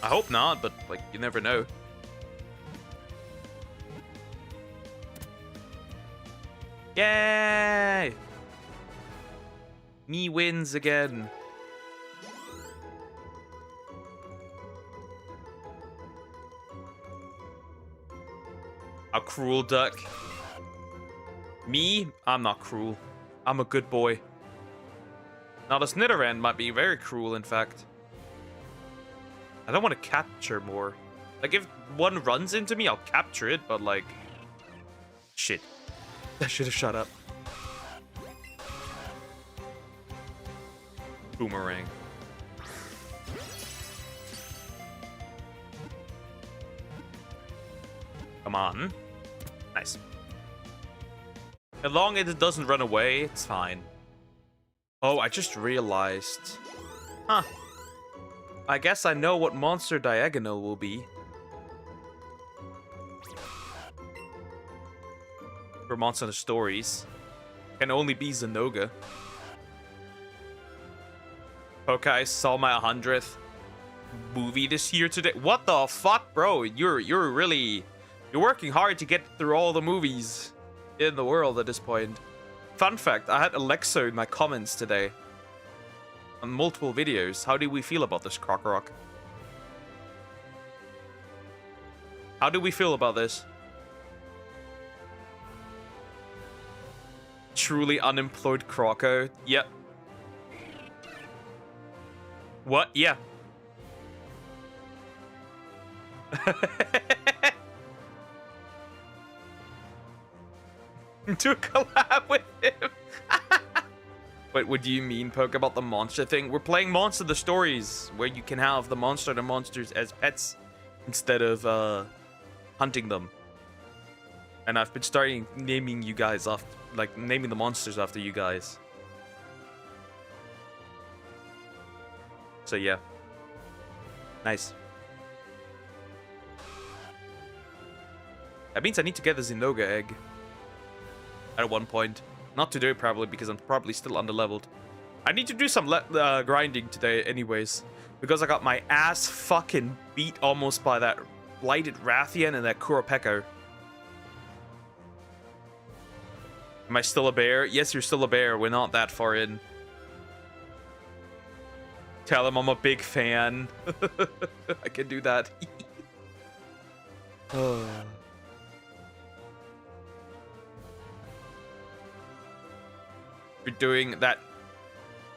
I hope not, but, like, you never know. Yay! Me wins again. A cruel duck. Me? I'm not cruel. I'm a good boy. Now this Nidoran might be very cruel, in fact. I don't want to capture more. Like, if one runs into me, I'll capture it, but, like... Shit. I should have shut up. Boomerang. Come on. Nice. As long as it doesn't run away, it's fine. Oh, I just realized. Huh. I guess I know what monster diagonal will be. For Monster Stories. Can only be Zenoga. Okay, I saw my 100th movie this year today. What the fuck, bro? You're really... You're working hard to get through all the movies in the world at this point. Fun fact, I had Alexo in my comments today. On multiple videos. How do we feel about this, Croc? How do we feel about this? Truly unemployed Croco. Yep. What? Yeah. To a collab with him. Wait, what do you mean, Poke, about the monster thing? We're playing Monster the Stories, where you can have the monsters as pets instead of hunting them. And I've been starting naming you guys off, like naming the monsters after you guys. So yeah. Nice. That means I need to get the Zinogre egg. At one point. Not today, probably, because I'm probably still underleveled. I need to do some grinding today anyways. Because I got my ass fucking beat almost by that Blighted Rathian and that Kuropeko. Am I still a bear? Yes, you're still a bear. We're not that far in. Tell him I'm a big fan. I can do that. Oh. You're doing that.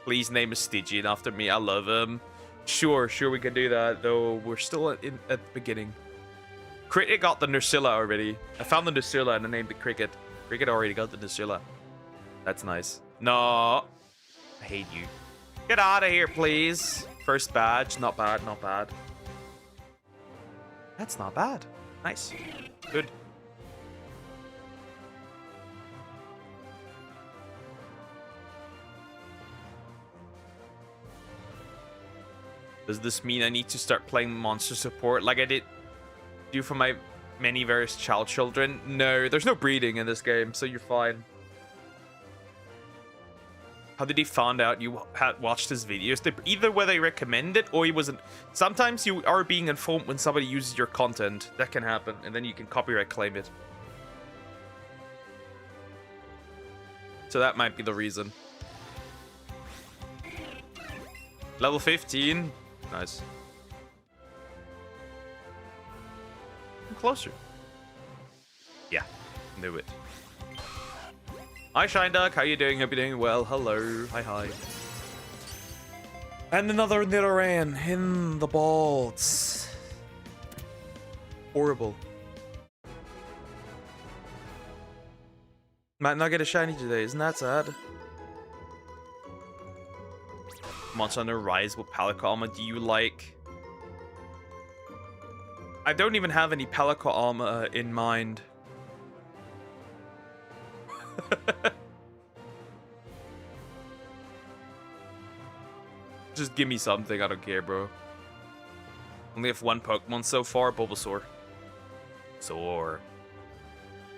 Please name a Stygian after me. I love him. Sure, we can do that, though we're still at the beginning. Cricket got the Nursilla already. I found the Nursilla and I named it Cricket. Cricket already got the Nursilla. That's nice. No. I hate you. Get out of here, please. First badge. Not bad, not bad. That's not bad. Nice. Good. Does this mean I need to start playing monster support like I did do for my many various children? No, there's no breeding in this game, so you're fine. How did he find out you had watched his videos? Either whether they recommend it or he wasn't. Sometimes you are being informed when somebody uses your content. That can happen, and then you can copyright claim it. So that might be the reason. Level 15. Nice. I'm closer. Yeah, knew it. Hi, Shine Duck. How you doing? Hope you're doing well. Hello. Hi. And another Nidoran in the balls. Horrible. Might not get a shiny today. Isn't that sad? Monster Hunter Rise, what Palico armor do you like? I don't even have any Palico armor in mind. Just give me something, I don't care, bro. Only have one Pokemon so far, Bulbasaur.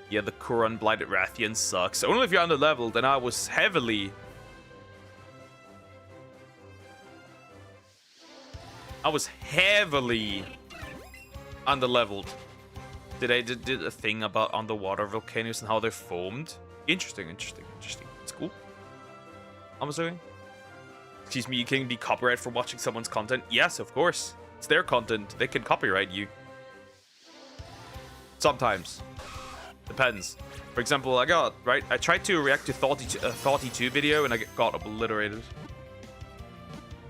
Yeah, the Kuron Blighted Rathian sucks. Only if you're underleveled, and I was heavily underleveled. Did I did a thing about underwater volcanoes and how they're formed? Interesting. It's cool. I'm assuming. Excuse me, you can be copyrighted for watching someone's content. Yes, of course. It's their content. They can copyright you. Sometimes. Depends. For example, I tried to react to Thoughty2 video and I got obliterated.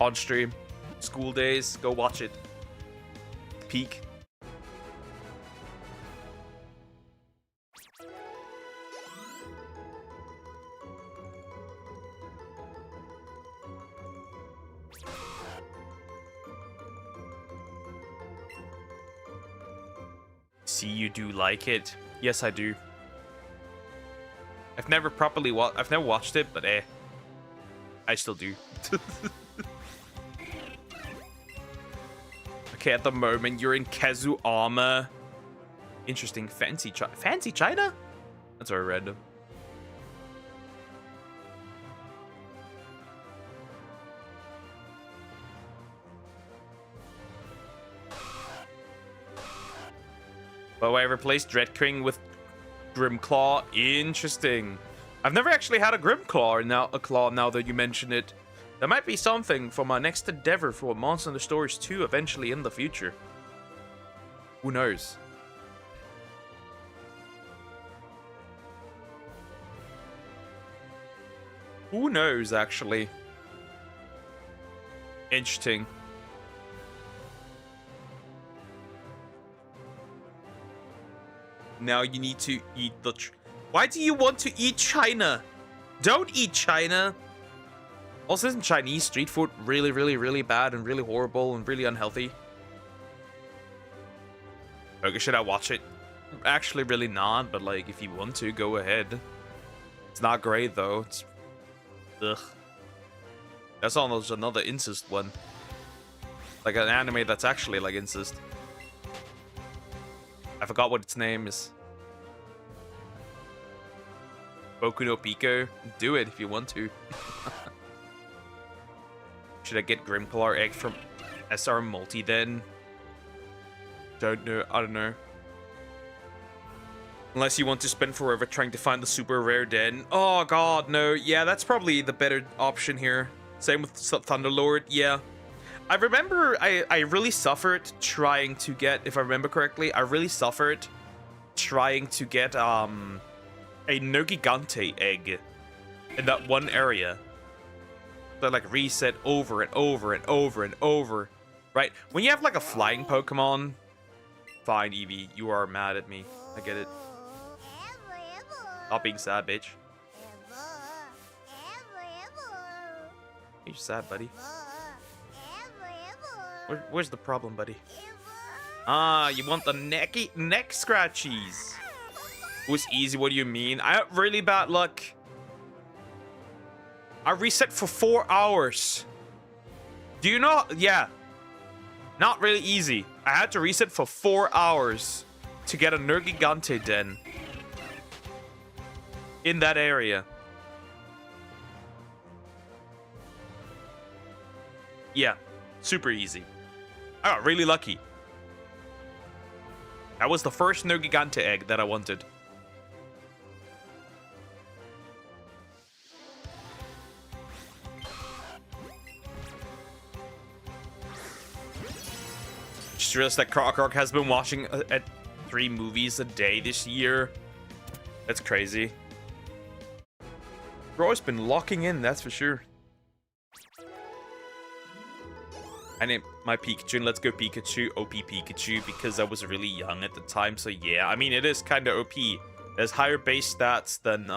On stream. School days, go watch it. Peak. See, you do like it. Yes, I do. I've never watched it, but I still do. Okay, at the moment, you're in Kazu armor. Interesting. Fancy China? That's very random. But I replaced Dreadking with Grimclaw. Interesting. I've never actually had a Grimclaw now that you mention it. There might be something for my next endeavor for Monster Hunter Stories 2 eventually in the future. Who knows? Who knows, actually? Interesting. Now you need to eat the... Why do you want to eat China? Don't eat China! Also, isn't Chinese street food really, really bad and really horrible and really unhealthy? Okay, should I watch it? Actually, really not, but like, if you want to, go ahead. It's not great, though. It's... Ugh. That's almost another incest one. Like an anime that's actually like incest. I forgot what its name is. Boku no Pico. Do it if you want to. Should I get Grimplar Egg from SR Multi then? Don't know. I don't know. Unless you want to spend forever trying to find the super rare den. Oh god, no. Yeah, that's probably the better option here. Same with Thunderlord. Yeah. I remember I really suffered trying to get, if I remember correctly, I really suffered trying to get a Nergigante egg in that one area that like reset over and over and over and over, right? When you have like a flying Pokemon, fine, Eevee, you are mad at me. I get it. Stop being sad, bitch. You're sad, buddy. Where's the problem, buddy? Ah, you want the neck scratchies. It was easy, what do you mean? I have really bad luck. I reset for 4 hours. Do you know? Yeah. Not really easy. I had to reset for 4 hours to get a Nergigante den in that area. Yeah, super easy. I got really lucky. That was the first Nergigante egg that I wanted. Just realized that Croc has been watching at 3 movies a day this year. That's crazy. Bro's been locking in, that's for sure. I named my Pikachu, and let's go Pikachu, OP Pikachu, because I was really young at the time, so yeah. I mean, it is kind of OP. It has higher base stats than,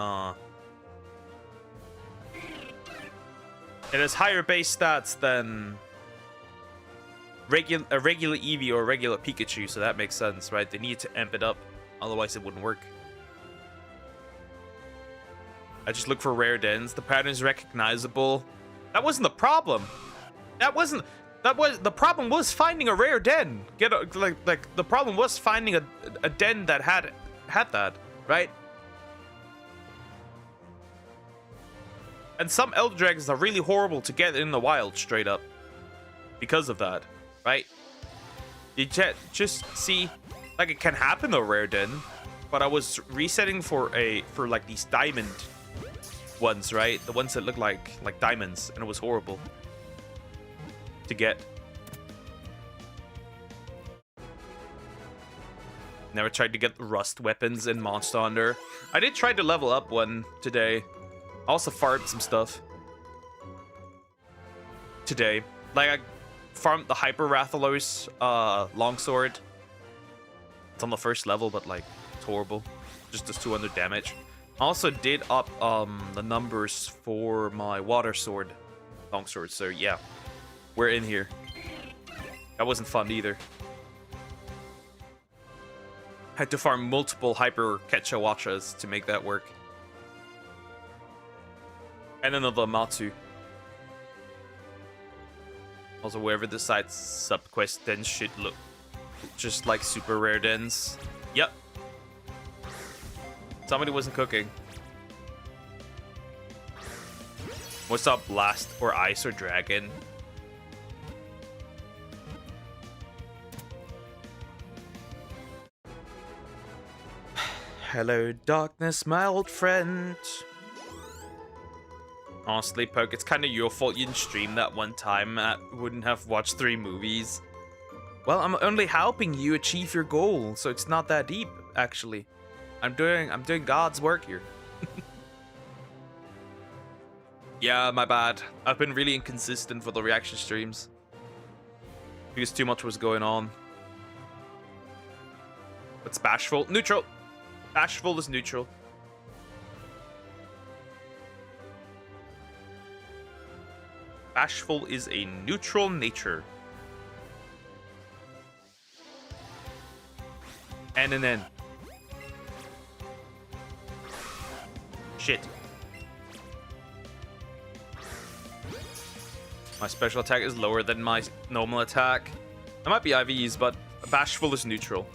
It has higher base stats than a regular Eevee or a regular Pikachu, so that makes sense, right? They need to amp it up, otherwise it wouldn't work. I just look for rare dens. The pattern is recognizable. That wasn't the problem. The problem was finding a rare den. Like the problem was finding a den that had that, right? And some Elder Dragons are really horrible to get in the wild, straight up, because of that, right? You just see, like, it can happen though, rare den, but I was resetting for like these diamond ones, right? The ones that look like diamonds, and it was horrible to get. Never tried to get rust weapons in Monster Hunter. I did try to level up one today. I also farmed some stuff today. Like, I farmed the Hyper Rathalos longsword. It's on the first level, but like, it's horrible. Just does 200 damage. I also did up the numbers for my water sword longsword, so yeah. We're in here. That wasn't fun either. Had to farm multiple Hyper Ketchawachas to make that work. And another Matsu. Also, wherever the side subquest dens should look just like super rare dens. Yep. Somebody wasn't cooking. What's up, Blast or Ice or Dragon? Hello, darkness, my old friend. Honestly, Poke, it's kind of your fault you didn't stream that one time. I wouldn't have watched 3 movies. Well, I'm only helping you achieve your goal, so it's not that deep, actually. I'm doing God's work here. Yeah, my bad. I've been really inconsistent for the reaction streams because too much was going on. What's Bashful? Neutral. Bashful is neutral. Bashful is a neutral nature. And an N. Shit. My special attack is lower than my normal attack. That might be IVs, but Bashful is neutral.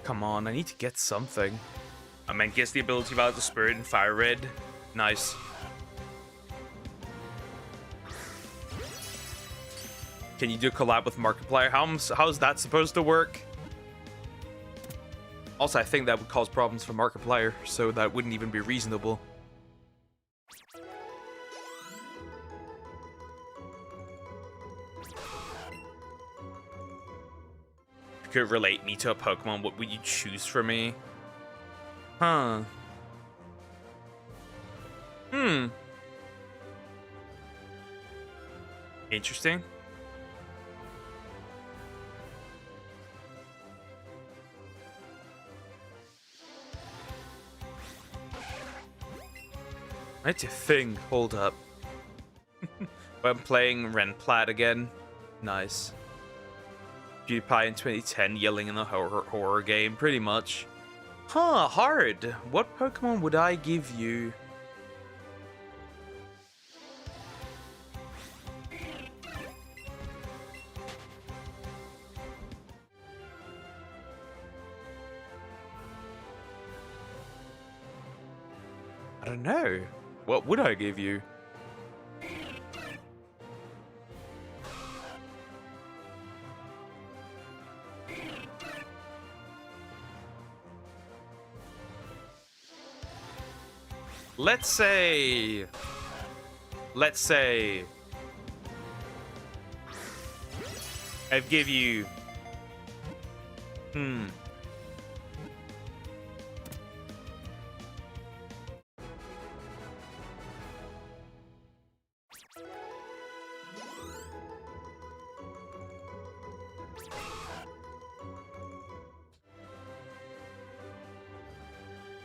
Come on, I need to get something. I mean, gets the ability of the Spirit and Fire Red. Nice. Can you do a collab with Markiplier? How's that supposed to work? Also, I think that would cause problems for Markiplier, so that wouldn't even be reasonable. If you could relate me to a Pokemon, what would you choose for me? Huh. Interesting. That's a thing. Hold up. I'm playing Renplat again. Nice. PewDiePie in 2010 yelling in a horror game, pretty much. Huh, hard. What Pokemon would I give you? I don't know. What would I give you? Let's say I'd give you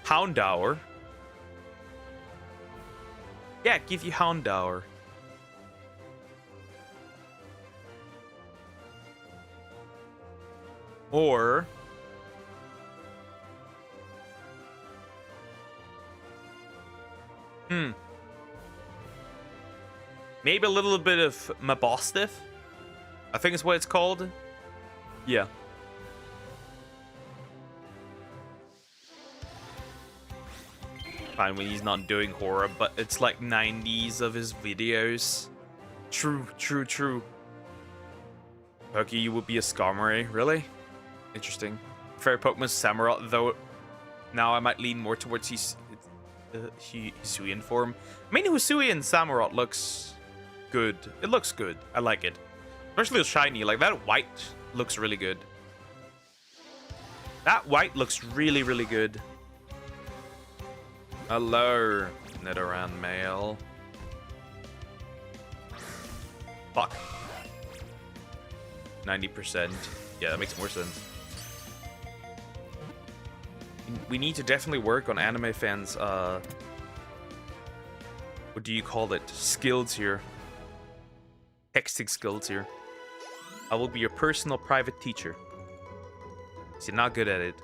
Houndour. Yeah, give you Houndour. Or maybe a little bit of Mabostiff. I think it's what it's called. Yeah. Fine when he's not doing horror, but it's like 90s of his videos. True. Okay, you would be a Skarmory, really? Interesting. Favorite Pokemon Samurott, though. Now I might lean more towards Hisuian form. I mean, Hisuian Samurott looks good. It looks good. I like it. Especially with shiny. Like, that white looks really good. That white looks really, really good. Hello, Nidoran male. Fuck. 90%. Yeah, that makes more sense. We need to definitely work on anime fans, what do you call it? Skills here. Texting skills here. I will be your personal private teacher. So you're not good at it.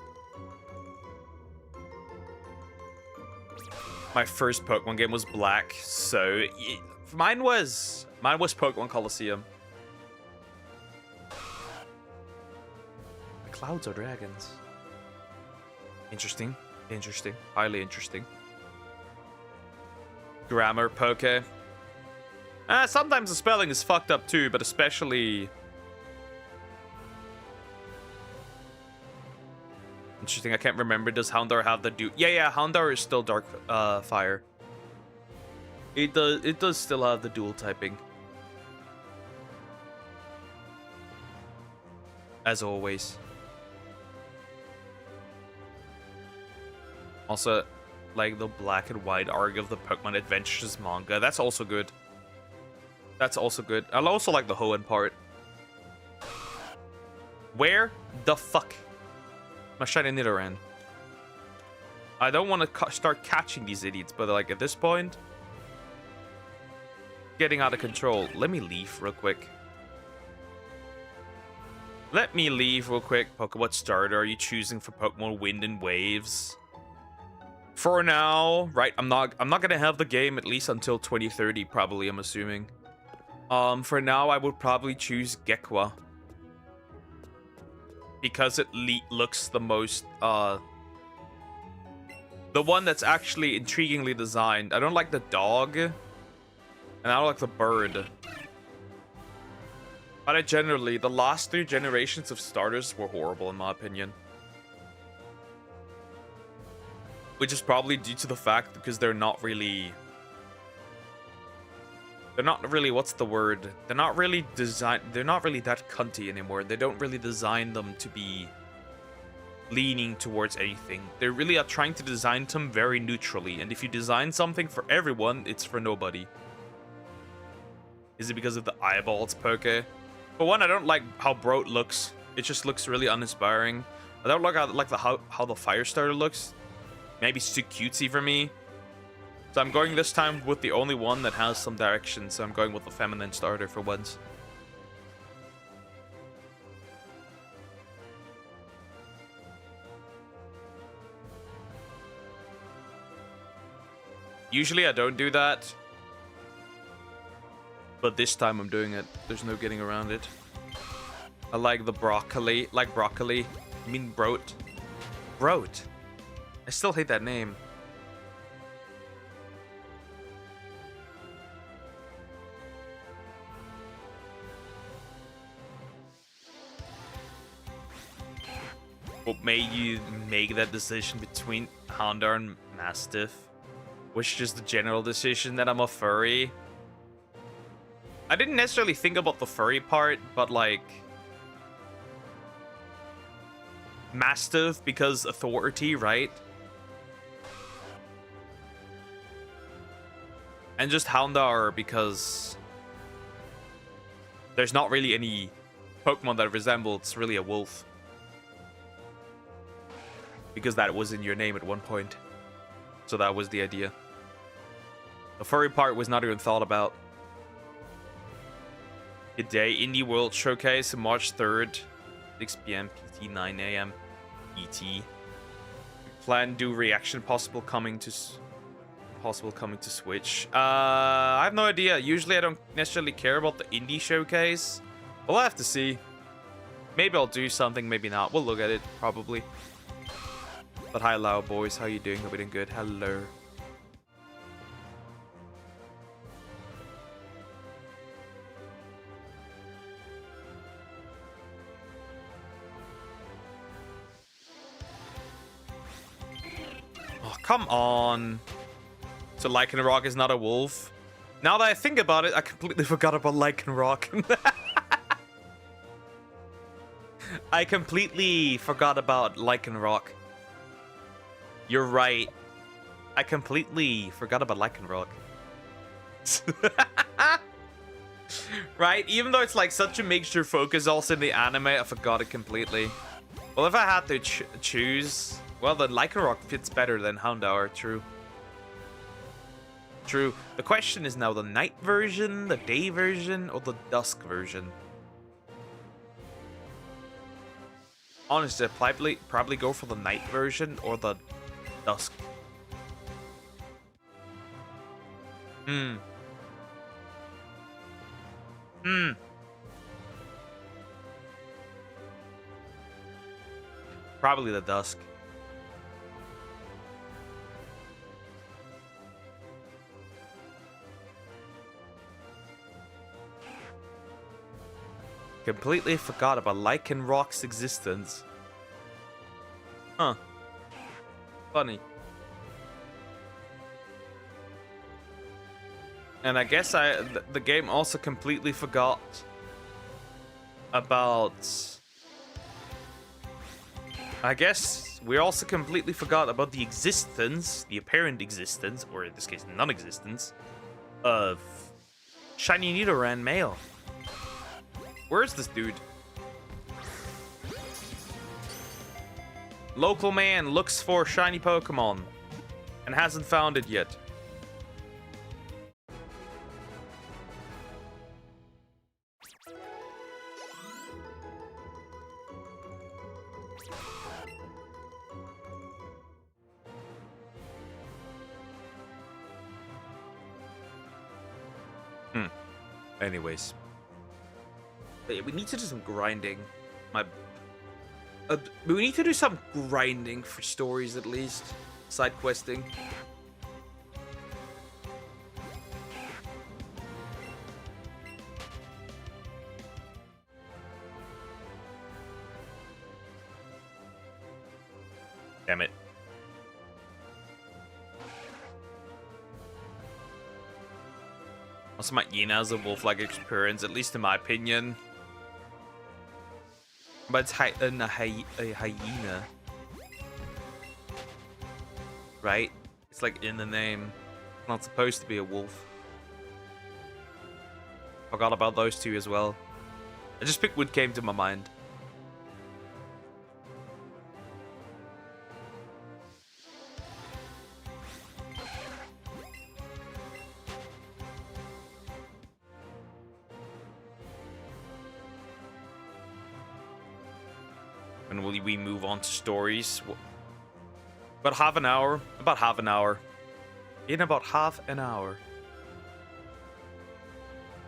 My first Pokemon game was Black, so mine was Pokemon Coliseum. The clouds are dragons. Interesting, highly interesting. Grammar Poke. Sometimes the spelling is fucked up too, but especially interesting. I can't remember. Does Houndour have the dual? Yeah. Houndour is still Dark Fire. It does still have the dual typing. As always. Also, like the black and white arc of the Pokemon Adventures manga. That's also good. I also like the Hoenn part. Where the fuck? My shiny Nidoran. I don't want to start catching these idiots, but like at this point, getting out of control. Let me leave real quick. Pokemon starter, are you choosing for Pokemon Wind and Waves? For now, right? I'm not gonna have the game at least until 2030, probably. I'm assuming. For now, I would probably choose Gekwa. because it looks the most the one that's actually intriguingly designed. I don't like the dog, and I don't like the bird. But generally, the last 3 generations of starters were horrible in my opinion. Which is probably due to the fact because they're not really, what's the word? They're not really that cunty anymore. They don't really design them to be leaning towards anything. They really are trying to design them very neutrally. And if you design something for everyone, it's for nobody. Is it because of the eyeballs poke? For one, I don't like how Broat looks. It just looks really uninspiring. I don't like how the fire starter looks. Maybe it's too cutesy for me. So I'm going this time with the only one that has some direction. So I'm going with the feminine starter for once. Usually I don't do that. But this time I'm doing it. There's no getting around it. I like the broccoli. Like broccoli. I mean Broat. Broat. I still hate that name. What made you make that decision between Houndar and Mastiff? Was just the general decision that I'm a furry? I didn't necessarily think about the furry part, but like Mastiff because authority, right? And just Houndar because there's not really any Pokemon that resembles really a wolf. Because that was in your name at one point. So that was the idea. The furry part was not even thought about. Good day, Indie World Showcase, March 3rd, 6 p.m. PT, 9 a.m. ET. Plan do reaction possible coming to Switch. I have no idea. Usually I don't necessarily care about the indie showcase. We'll have to see. Maybe I'll do something, maybe not. We'll look at it, probably. But hi, Lao boys. How you doing? Hope you're doing good. Hello. Oh, come on. So Lycanroc is not a wolf? Now that I think about it, I completely forgot about Lycanroc. I completely forgot about Lycanroc. You're right. I completely forgot about Lycanroc. Right? Even though it's like such a major focus also in the anime, I forgot it completely. Well, if I had to choose... Well, then Lycanroc fits better than Houndour, true. True. The question is now the night version, the day version, or the dusk version? Honestly, I'd probably go for the night version or the dusk. Probably the dusk. Completely forgot about Lycanroc's existence. Huh. Funny. And I guess the game also completely forgot about... I guess we also completely forgot about the existence, the apparent existence, or in this case non-existence, of Shiny Nidoran male. Where's this dude? Local man looks for shiny Pokemon and hasn't found it yet. Anyways. But yeah, we need to do some grinding. We need to do some grinding for stories at least. Side questing. Damn it. Also, my Yena has a wolf-like experience, at least in my opinion. But it's a hyena. Right? It's like in the name. It's not supposed to be a wolf. Forgot about those two as well. I just picked what came to my mind. And will we move on to stories? About half an hour. About half an hour. In about half an hour.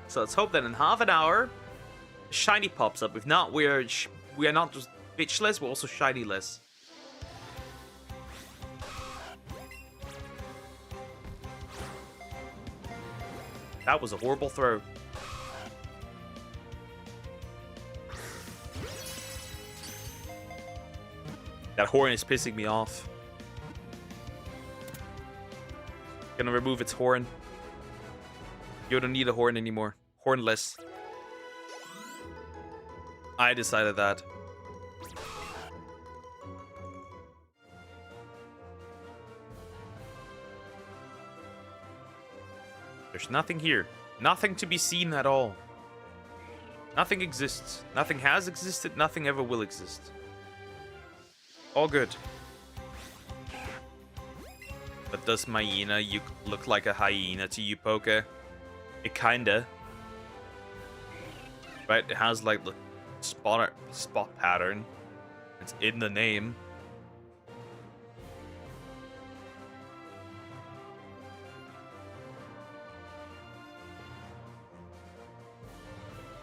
So let's hope that in half an hour, a shiny pops up. If not, we are not just bitchless, we're also shiny-less. That was a horrible throw. That horn is pissing me off. Gonna remove its horn. You don't need a horn anymore. Hornless. I decided that. There's nothing here. Nothing to be seen at all. Nothing exists. Nothing has existed. Nothing ever will exist. All good. But does my Yena look like a hyena to you, Poke? It kinda. Right? It has like the spot pattern. It's in the name.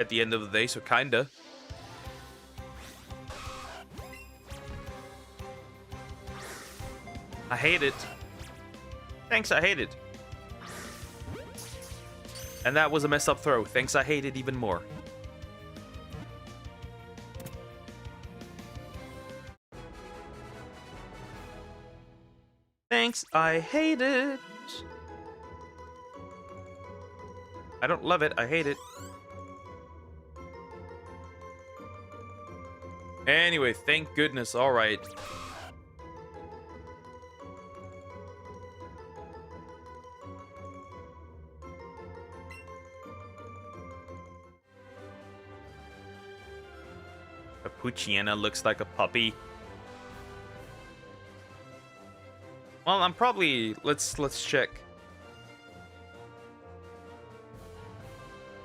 At the end of the day, so kinda. I hate it. Thanks, I hate it. And that was a messed up throw. Thanks, I hate it even more. Thanks, I hate it. I don't love it, I hate it. Anyway, thank goodness, alright. Puchiana looks like a puppy. Well, I'm probably let's check.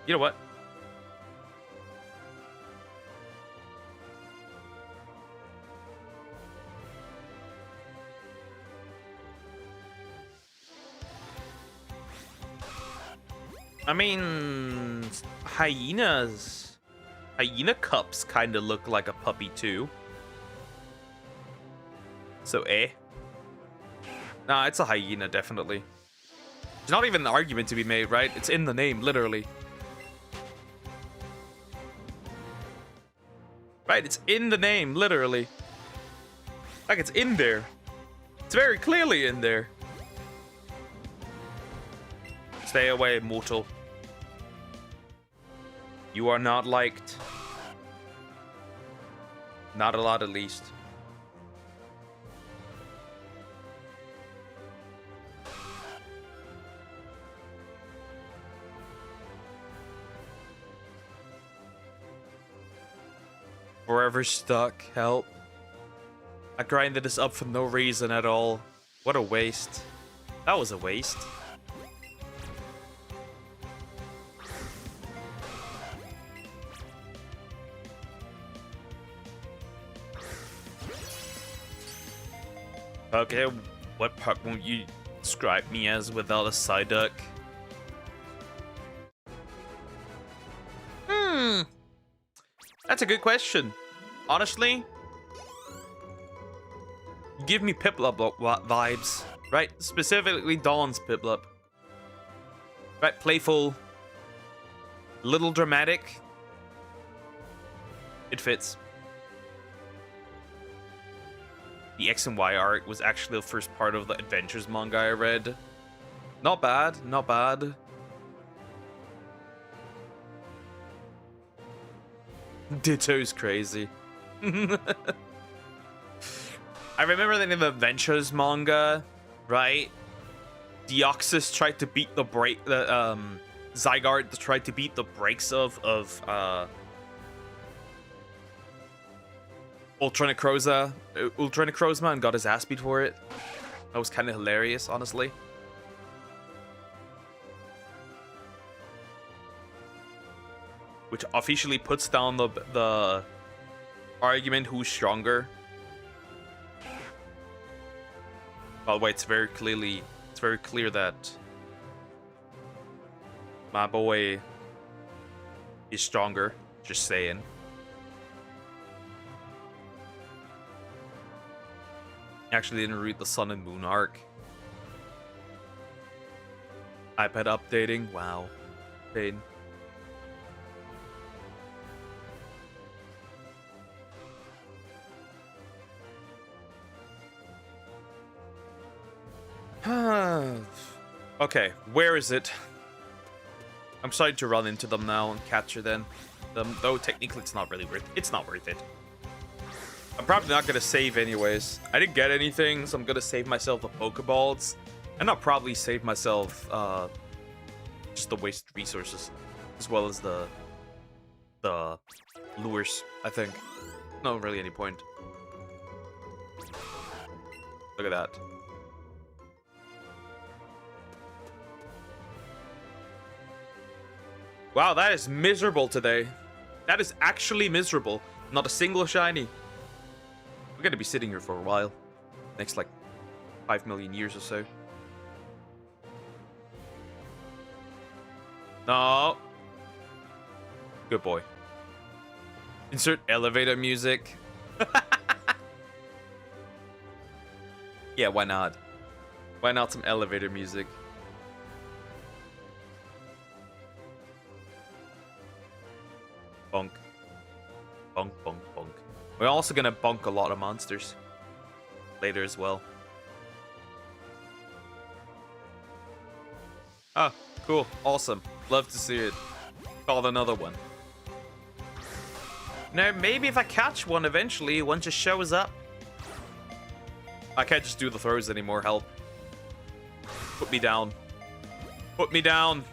You know what? I mean, Hyena cups kind of look like a puppy too. So, Nah, it's a hyena, definitely. There's not even an argument to be made, right? It's in the name, literally. Right, it's in the name, literally. Like, it's in there. It's very clearly in there. Stay away, mortal. You are not liked. Not a lot, at least. Forever stuck. Help. I grinded this up for no reason at all. What a waste. That was a waste. Okay, what part won't you describe me as without a side duck? That's a good question. Honestly, You give me Piplup vibes, right? Specifically Dawn's Piplup. Right, playful, little dramatic. It fits. The X and Y art was actually the first part of the Adventures manga I read. Not bad, not bad. Ditto's crazy. I remember that in the Adventures manga, right? Deoxys tried to beat the Zygarde tried to beat the brakes of Ultra Necrozma and got his ass beat for it. That was kind of hilarious, honestly. Which officially puts down the argument who's stronger. By the way, it's very clear that my boy is stronger. Just saying. Actually didn't read the Sun and Moon arc. iPad updating. Wow. Pain. Okay, where is it? I'm starting to run into them now and capture them. Though technically it's not really worth it. It's not worth it. I'm probably not gonna save anyways. I didn't get anything, so I'm gonna save myself the Pokeballs. And I'll probably save myself just the waste resources. As well as the lures, I think. Not really any point. Look at that. Wow, that is miserable today. That is actually miserable. Not a single shiny. We're gonna be sitting here for a while. Next, like, 5 million years or so. No. Good boy. Insert elevator music. Yeah, why not? Why not some elevator music? Bonk. Bonk, bonk, bonk. We're also gonna bonk a lot of monsters later as well. Oh, cool. Awesome. Love to see it. Called another one. Now, maybe if I catch one eventually, one just shows up. I can't just do the throws anymore. Help. Put me down. Put me down.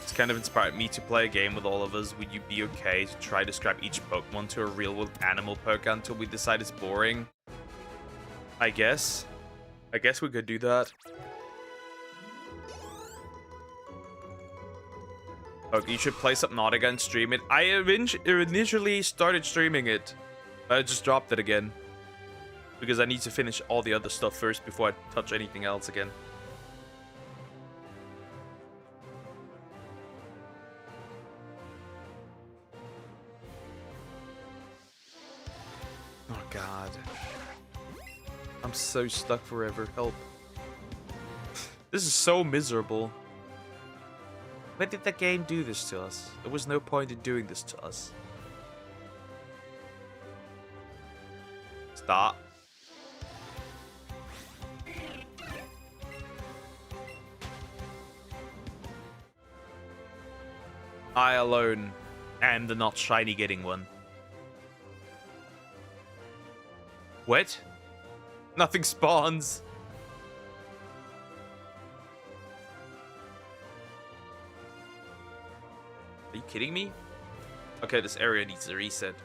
It's kind of inspired me to play a game with all of us. Would you be okay to try to scrap each Pokemon to a real animal Pokemon until we decide it's boring? I guess. I guess we could do that. Okay, you should play Subnautica and stream it. I initially started streaming it. I just dropped it again. Because I need to finish all the other stuff first before I touch anything else again. Oh god. I'm so stuck forever. Help. This is so miserable. Why did the game do this to us? There was no point in doing this to us. Stop. I alone am the not shiny getting one. What? Nothing spawns. Are you kidding me? Okay, this area needs a reset.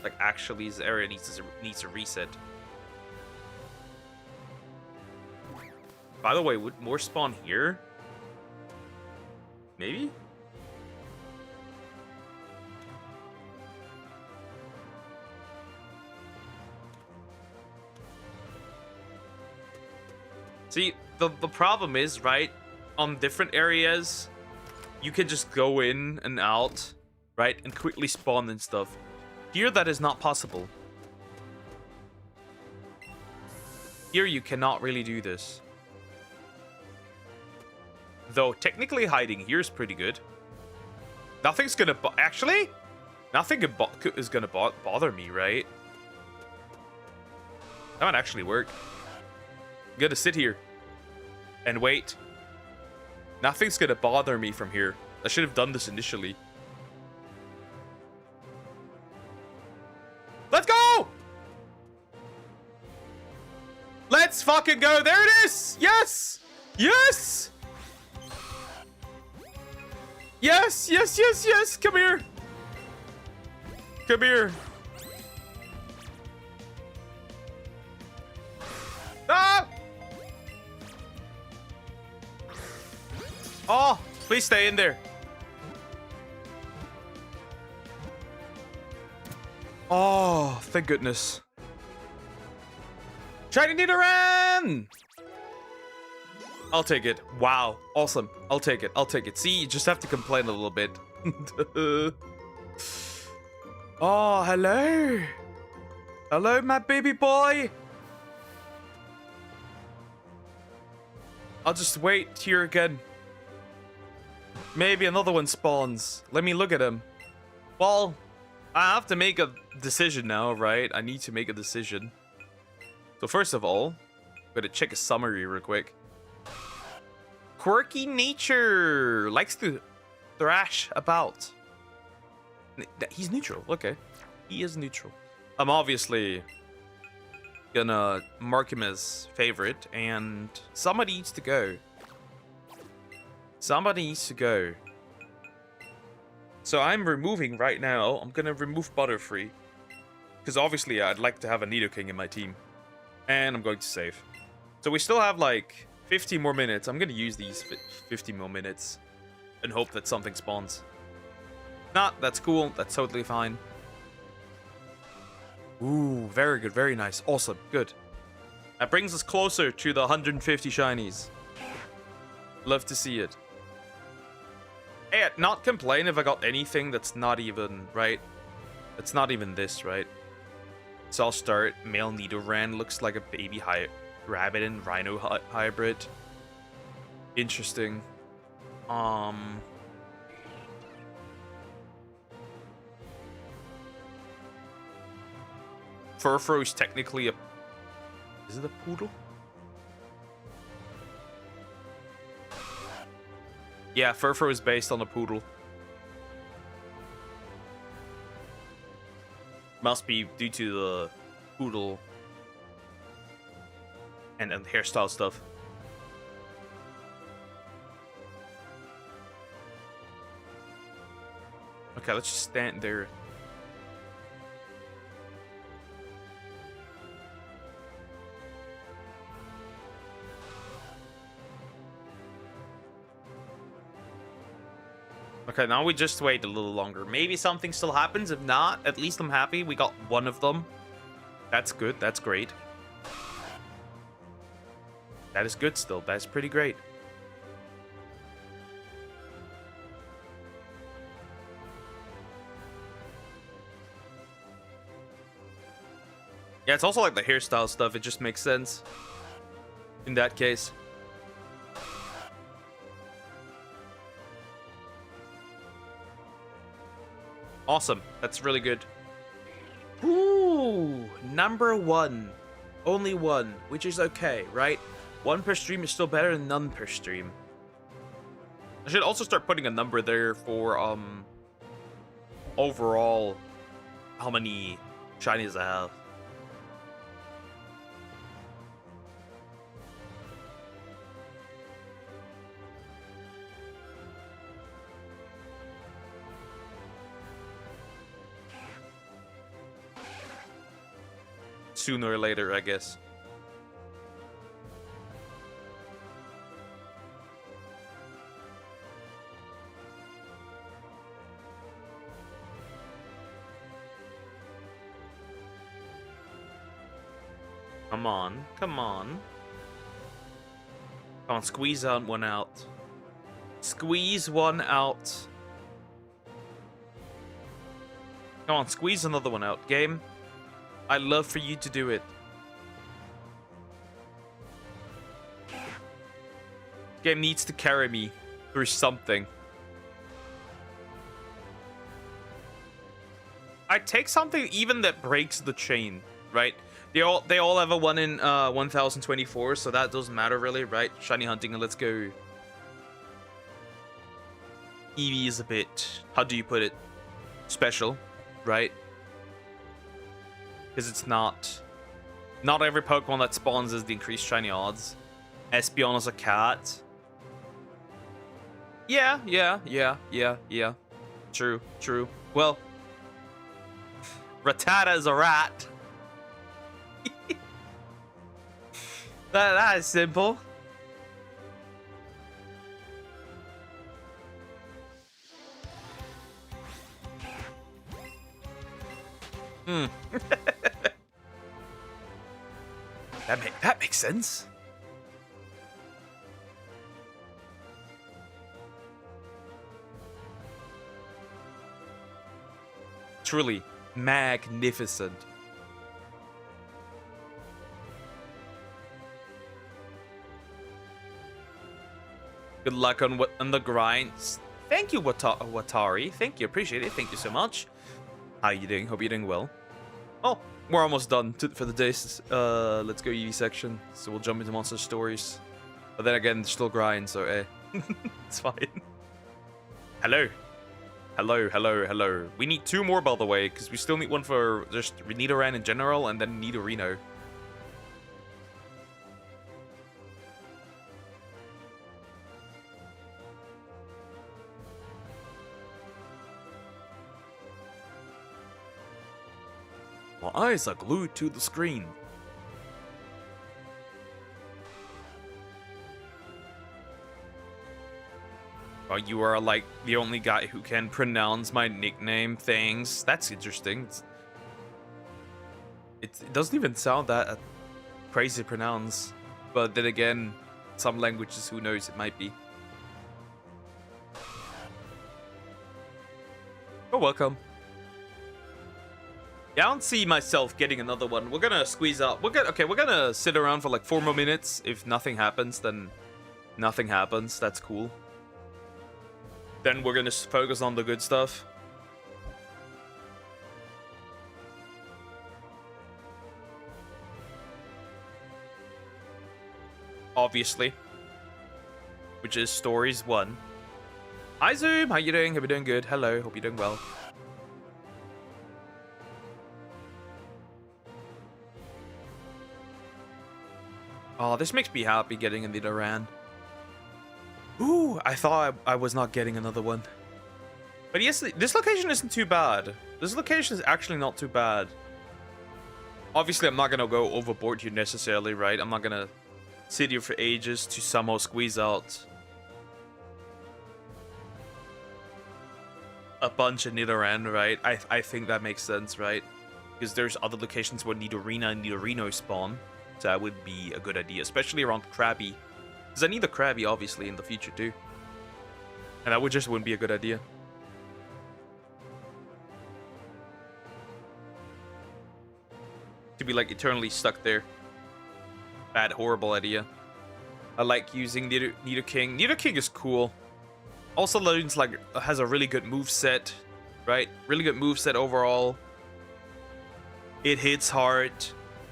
Like, actually, this area needs a reset. By the way, would more spawn here? Maybe? See, the problem is, right, on different areas, you can just go in and out, right, and quickly spawn and stuff. Here, that is not possible. Here, you cannot really do this. Though, technically hiding here is pretty good. Nothing's gonna... Actually, nothing is gonna bother me, right? That might actually work. I'm gonna sit here and wait. Nothing's gonna bother me from here. I should have done this initially. Let's go! Let's fucking go. There it is. Yes. Yes. Yes, yes, yes, yes. Come here. Come here. Ah! Oh, please stay in there. Oh, thank goodness. Shiny Nidoran! I'll take it. Wow. Awesome. I'll take it. I'll take it. See, you just have to complain a little bit. Oh, hello. Hello, my baby boy. I'll just wait here again. Maybe another one spawns. Let me look at him. Well, I have to make a decision now, right? I need to make a decision. So first of all, I'm gonna check a summary real quick. Quirky nature. Likes to thrash about. He's neutral. Okay. He is neutral. I'm obviously gonna mark him as favorite, and somebody needs to go. Somebody needs to go. So I'm removing right now. I'm gonna remove Butterfree. Because obviously I'd like to have a Nidoking in my team. And I'm going to save. So we still have like 50 more minutes. I'm gonna use these 50 more minutes. And hope that something spawns. Nah, that's cool. That's totally fine. Ooh, very good. Very nice. Awesome. Good. That brings us closer to the 150 shinies. Love to see it. Hey, I'd not complain if I got anything that's not even, right? That's not even this, right? So I'll start. Male Nidoran looks like a baby rabbit and rhino hybrid. Interesting. Furfrou is technically a... Is it a poodle? Yeah, Furfrou is based on a poodle. Must be due to the poodle and hairstyle stuff. Okay, let's just stand there. Okay, now we just wait a little longer. Maybe something still happens. If not, at least I'm happy we got one of them. That's good. That's great. That is good still. That's pretty great. Yeah, it's also like the hairstyle stuff. It just makes sense in that case. Awesome. That's really good. Ooh, number one. Only one, which is okay, right? One per stream is still better than none per stream. I should also start putting a number there for, overall, how many shinies I have. Sooner or later, I guess. Come on, come on. Come on, squeeze one out. Squeeze one out. Come on, squeeze another one out, game. I'd love for you to do it. Game needs to carry me through something. I take something even that breaks the chain, right? They all have a 1 in 1024, so that doesn't matter really, right? Shiny hunting, let's go. Eevee is a bit, how do you put it? Special, right? Because it's not every Pokemon that spawns is the increased shiny odds. Espeon is a cat. Yeah. True. Well, Rattata is a rat. that is simple. That makes sense. Truly magnificent. Good luck on the grinds. Thank you, Watari. Thank you, appreciate it. Thank you so much. How you doing? Hope you're doing well. Oh, we're almost done for the day. Let's go Eevee section. So we'll jump into monster stories. But then again, it's still grind, so it's fine. Hello. We need 2 more, by the way, because we still need one for just Nidoran in general, and then Nidorino. My eyes are glued to the screen. Oh, you are like the only guy who can pronounce my nickname. Things. That's interesting. It doesn't even sound that crazy to pronounce. But then again, some languages, who knows, it might be. Oh, welcome. Yeah, I don't see myself getting another one. We're gonna squeeze out. We're gonna sit around for like 4 more minutes. If nothing happens, then nothing happens. That's cool. Then we're gonna focus on the good stuff. Obviously. Which is Stories 1. Hi Zoom, how you doing? Hope you're doing good. Hello, hope you're doing well. Oh, this makes me happy getting a Nidoran. Ooh, I thought I was not getting another one. But yes, this location isn't too bad. This location is actually not too bad. Obviously, I'm not going to go overboard here necessarily, right? I'm not going to sit here for ages to somehow squeeze out a bunch of Nidoran, right? I think that makes sense, right? Because there's other locations where Nidorina and Nidorino spawn. So that would be a good idea, especially around Krabby. Because I need the Krabby, obviously, in the future, too. And that wouldn't be a good idea. To be, like, eternally stuck there. Bad, horrible idea. I like using Nidoking. Nidoking is cool. Also, has a really good moveset, right? Really good moveset overall. It hits hard.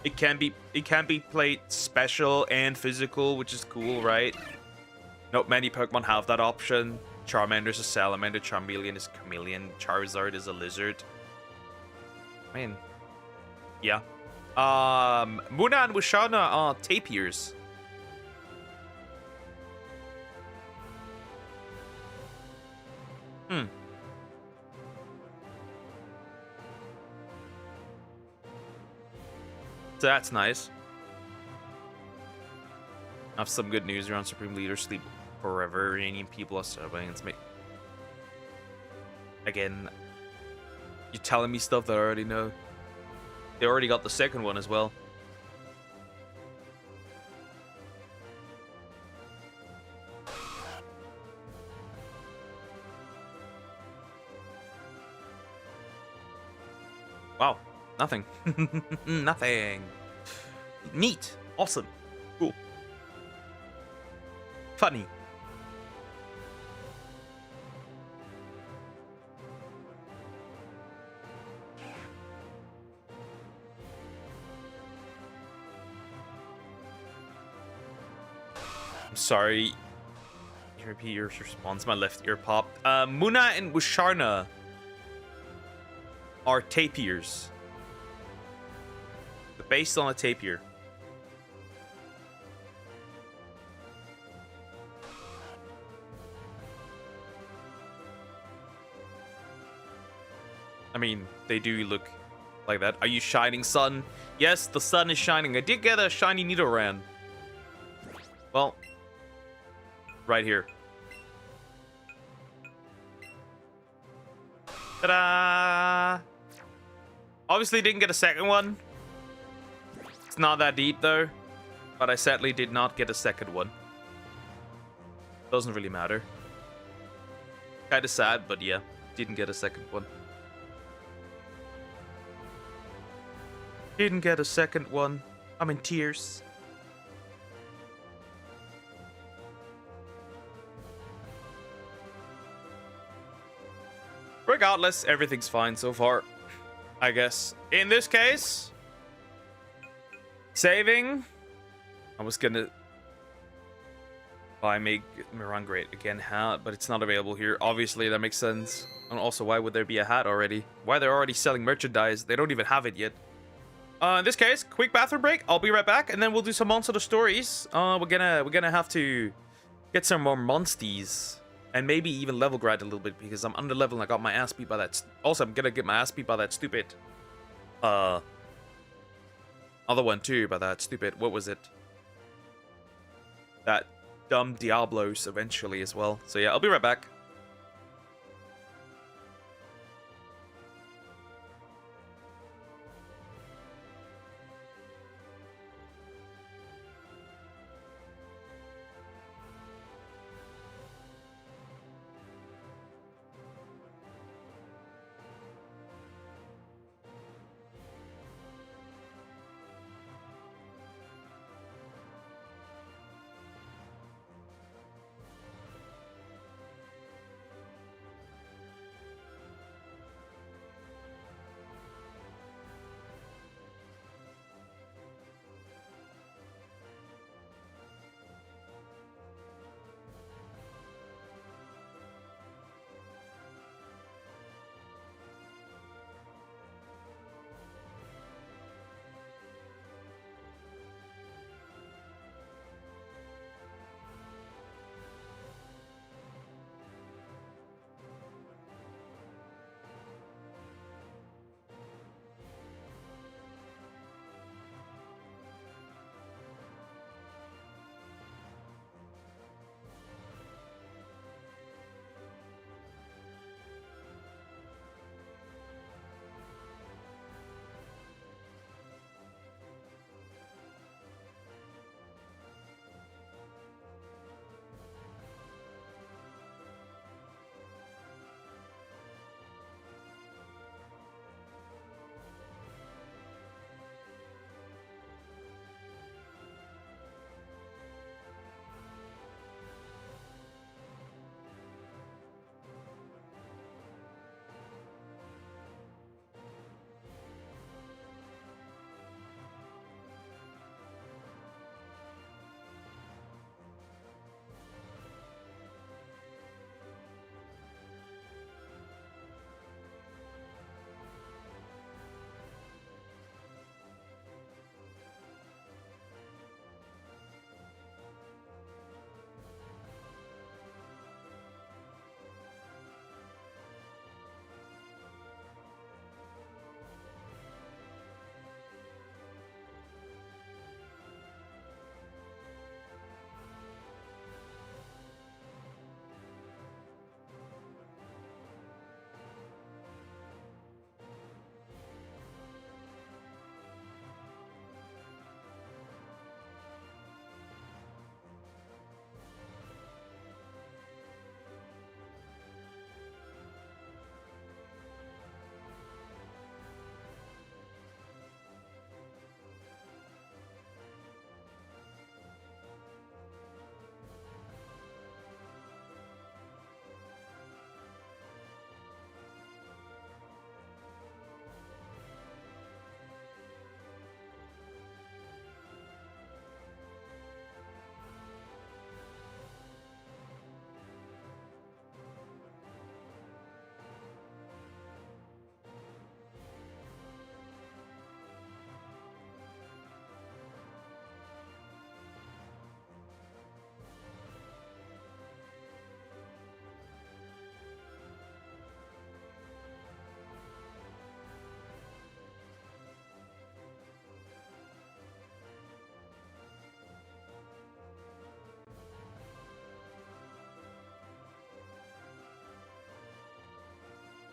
It can be played special and physical, which is cool, right? Not many Pokemon have that option. Charmander's a salamander, Charmeleon is a chameleon, Charizard is a lizard. I mean, yeah. Muna and Wishana are tapirs. So that's nice. I have some good news around Supreme Leader Sleep Forever. Iranian people are celebrating. It's me. Again, you're telling me stuff that I already know. They already got the second one as well. Wow. Nothing. Nothing. Neat. Awesome. Cool. Funny. I'm sorry. Repeat your response. My left ear popped. Muna and Wusharna are tapirs. Based on a tapir. I mean, they do look like that. Are you shining, sun? Yes, the sun is shining. I did get a shiny Nidoran. Well, right here. Ta-da! Obviously didn't get a second one. It's not that deep though. But I sadly did not get a second one. Doesn't really matter. Kinda sad, but yeah. Didn't get a second one. Didn't get a second one. I'm in tears. Regardless, everything's fine so far, I guess. In this case, saving. I was gonna buy make Miran great again hat, but it's not available here. Obviously, that makes sense. And also, why would there be a hat already? Why they're already selling merchandise? They don't even have it yet. In this case, quick bathroom break. I'll be right back, and then we'll do some monster stories. We're gonna have to get some more monsties. And maybe even level grind a little bit because I'm under level and I got my ass beat by that. Also, I'm gonna get my ass beat by that stupid other one too, by that stupid, what was it? That dumb Diablos eventually as well. So yeah, I'll be right back.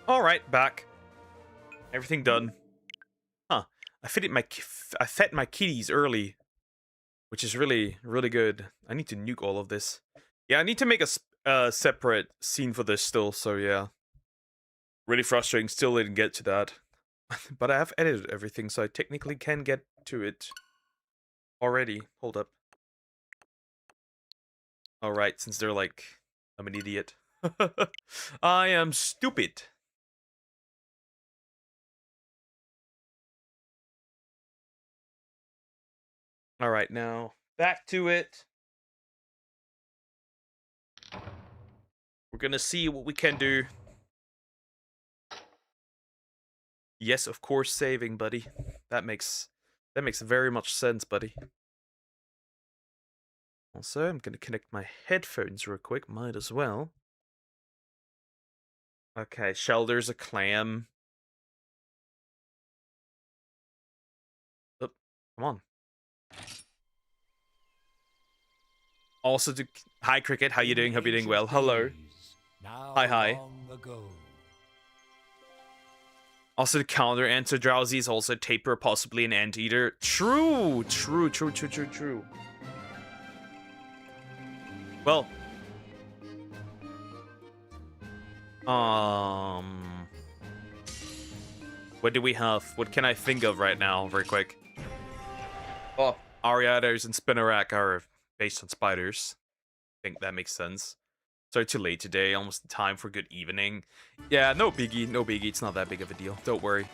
All right, back. Everything done. Huh. I fed my kitties early, which is really, really good. I need to nuke all of this. Yeah, I need to make a separate scene for this still, so yeah. Really frustrating, still didn't get to that. But I have edited everything, so I technically can get to it already. Hold up. Alright, since they're like, I'm an idiot. I am stupid. Alright, now, back to it. We're gonna see what we can do. Yes, of course, saving, buddy. That makes very much sense, buddy. Also, I'm gonna connect my headphones real quick. Might as well. Okay, Shelter's a clam. Oh, come on. Also, to hi Cricket, how you doing? Hope you're doing well. Hello. Hi. Also, the counter answer drowsy is also taper, possibly an anteater. True. Well, what do we have? What can I think of right now, very quick? Oh, Ariados and Spinarak are based on spiders. I think that makes sense. Sorry, too late today. Almost time for good evening. Yeah, no biggie. It's not that big of a deal. Don't worry.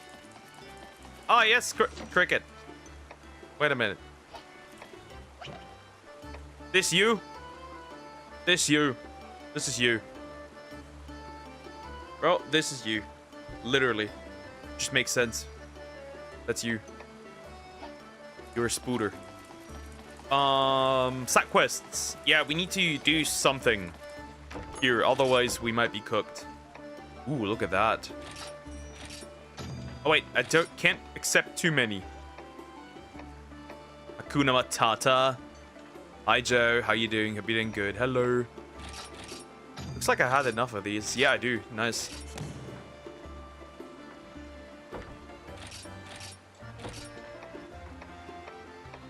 Oh, yes, Cricket. Wait a minute. This you? This is you. Bro, this is you. Literally. Just makes sense. That's you. You're a spooter. Side quests. Yeah, we need to do something here, otherwise we might be cooked. Ooh, look at that. Oh wait, I can't accept too many. Hakuna Matata. Hi Joe, how you doing? Hope you're doing good. Hello. Looks like I had enough of these. Yeah, I do. Nice.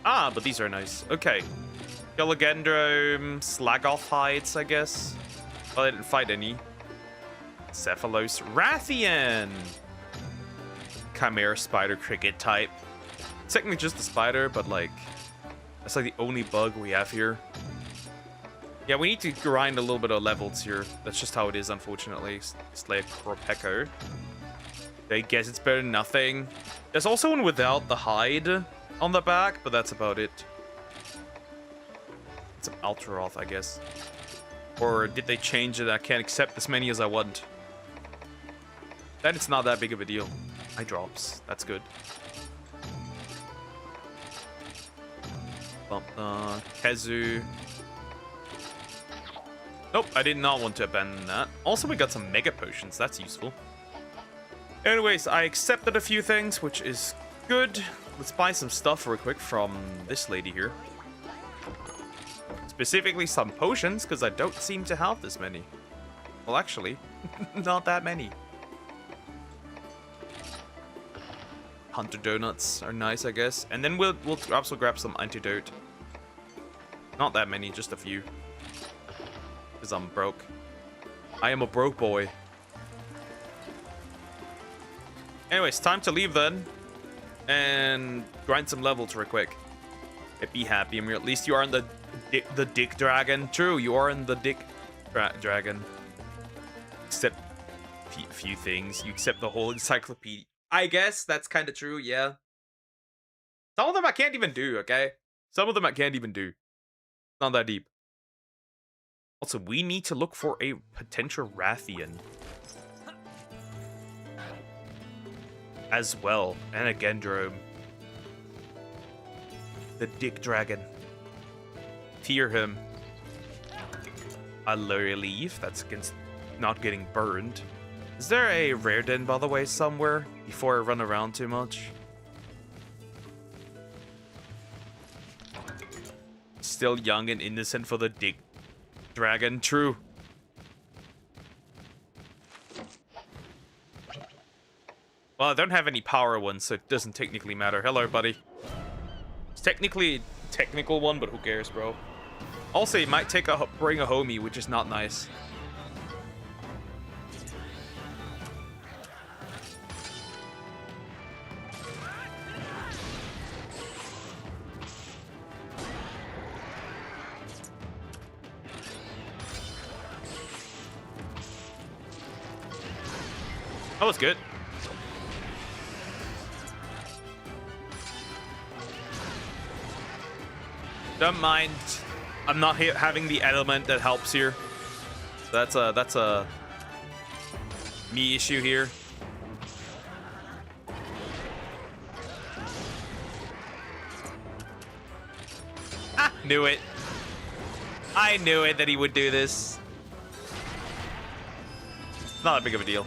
Ah, but these are nice. Okay. Gilligendrome, Slagoth hides, I guess. Well, I didn't fight any. Cephalos, Rathian. Chimera spider cricket type. It's technically just a spider, but like, that's like the only bug we have here. Yeah, we need to grind a little bit of levels here. That's just how it is, unfortunately. Slay a Corpeko. I guess it's better than nothing. There's also one without the hide on the back, but that's about it. It's an Ultraroth, I guess. Or did they change it? I can't accept as many as I want. Then it's not that big of a deal. Eye drops. That's good. Kezu. Nope, I did not want to abandon that. Also, we got some Mega Potions. That's useful. Anyways, I accepted a few things, which is good. Let's buy some stuff real quick from this lady here. Specifically some potions, because I don't seem to have this many. Well, actually, not that many. Hunter donuts are nice, I guess. And then we'll also grab some antidote. Not that many, just a few. Because I'm broke. I am a broke boy. Anyways, time to leave then. And grind some levels real quick. Be happy, Amir. At least you are in the dick dragon. True, you are in the dick dragon. Except a few things. You accept the whole encyclopedia. I guess that's kind of true, yeah. Some of them I can't even do, okay? Some of them I can't even do. Not that deep. Also, we need to look for a potential Rathian. As well. And a Gendrome. The Dick Dragon. Tear him. A Lurry Leaf. That's against not getting burned. Is there a rare den, by the way, somewhere? Before I run around too much. Still young and innocent for the Dick Dragon. True. Well, I don't have any power ones, so it doesn't technically matter. Hello, buddy. It's technically a technical one, but who cares, bro? Also, it might bring a homie, which is not nice. That was good. Don't mind. I'm not having the element that helps here. That's a me issue here. Ah, knew it. I knew it that he would do this. Not that big of a deal.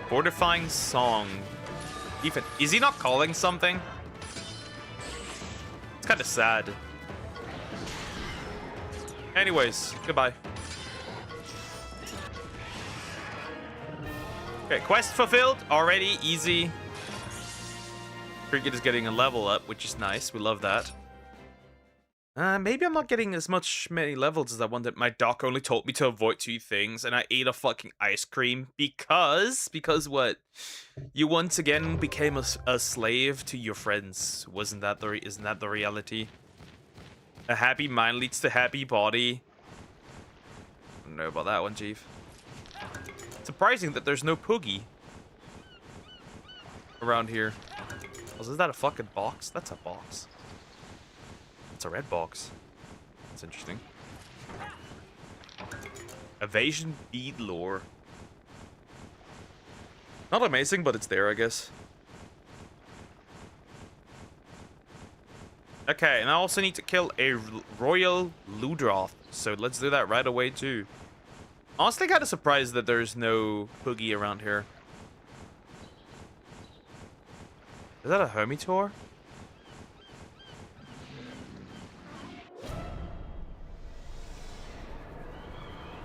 Fortifying song. Even is he not calling something? It's kind of sad. Anyways, goodbye. Okay, quest fulfilled already. Easy. Cricket is getting a level up, which is nice. We love that. Maybe I'm not getting as many levels as I wanted. My doc only told me to avoid 2 things, and I ate a fucking ice cream because what? You once again became a slave to your friends. Isn't that the reality? A happy mind leads to happy body. I don't know about that one, Chief. Surprising that there's no Poogie around here. Oh, is that a fucking box? That's a box. It's a red box. That's interesting. Evasion bead lore. Not amazing, but it's there, I guess. Okay, and I also need to kill a Royal Ludroth, so let's do that right away, too. Honestly, kind of surprised that there's no Poogie around here. Is that a Hermitor?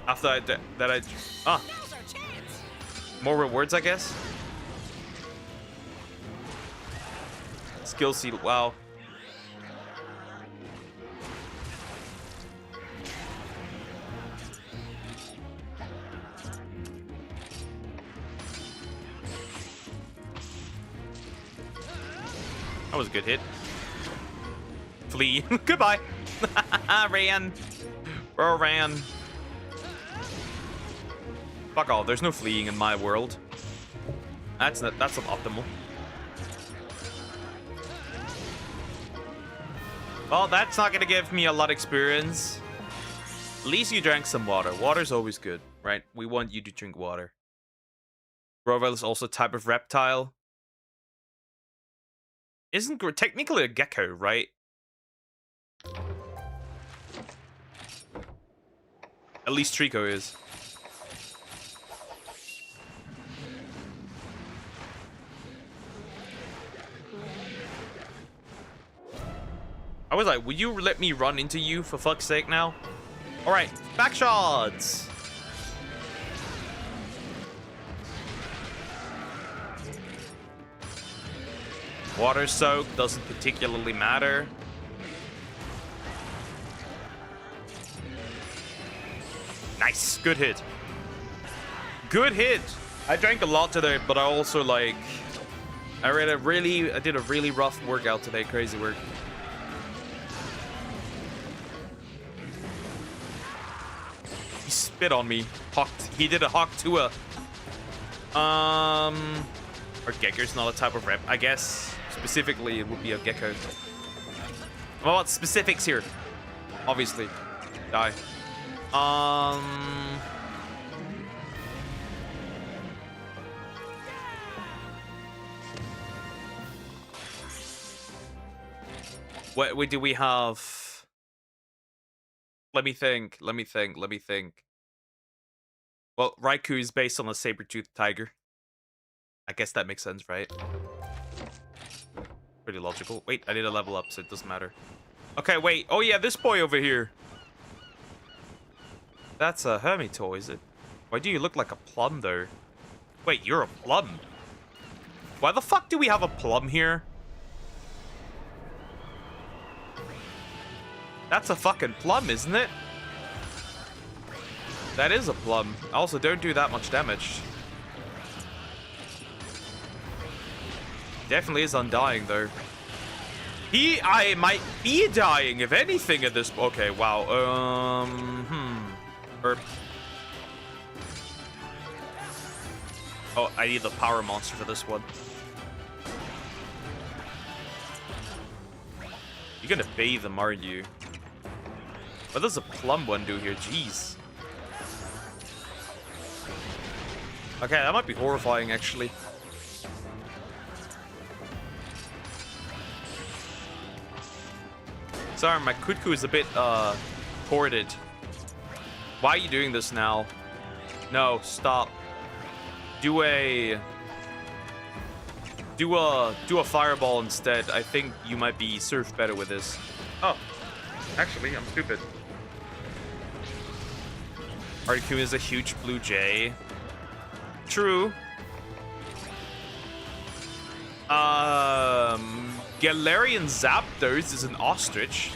After I more rewards, I guess. Skill seed. Wow. That was a good hit. Flee. Goodbye. Ran. Bro, ran. Fuck all. There's no fleeing in my world. That's not optimal. Well, that's not gonna give me a lot of experience. At least you drank some water. Water's always good, right? We want you to drink water. Roval is also a type of reptile. Isn't technically a gecko, right? At least Trico is. I was like, will you let me run into you for fuck's sake now? Alright, back shots! Water soak doesn't particularly matter. Nice, good hit. Good hit! I drank a lot today, but I also like... I did a really rough workout today, crazy work. He spit on me. He did a hawk to a... Or gecko's not a type of rep, I guess. Specifically, it would be a gecko. Well, what specifics here? Obviously. Die. What do we have? Let me think. Well, Raikou is based on a saber-toothed tiger. I guess that makes sense, right? Pretty logical. Wait, I need a level up, so it doesn't matter. Okay, wait. Oh, yeah, this boy over here. That's a Hermito, is it? Why do you look like a plum, though? Wait, you're a plum. Why the fuck do we have a plum here? That's a fucking plum, isn't it? That is a plum. Also, don't do that much damage. Definitely is undying, though. I might be dying, if anything, at this... Okay, wow. Herb. Oh, I need the power monster for this one. You're gonna bathe him, aren't you? What does a plum one do here? Jeez. Okay, that might be horrifying, actually. Sorry, my Kutku is a bit, ported. Why are you doing this now? No, stop. Do a fireball instead. I think you might be served better with this. Oh, actually, I'm stupid. Articuno is a huge blue jay. True. Galarian Zapdos is an ostrich.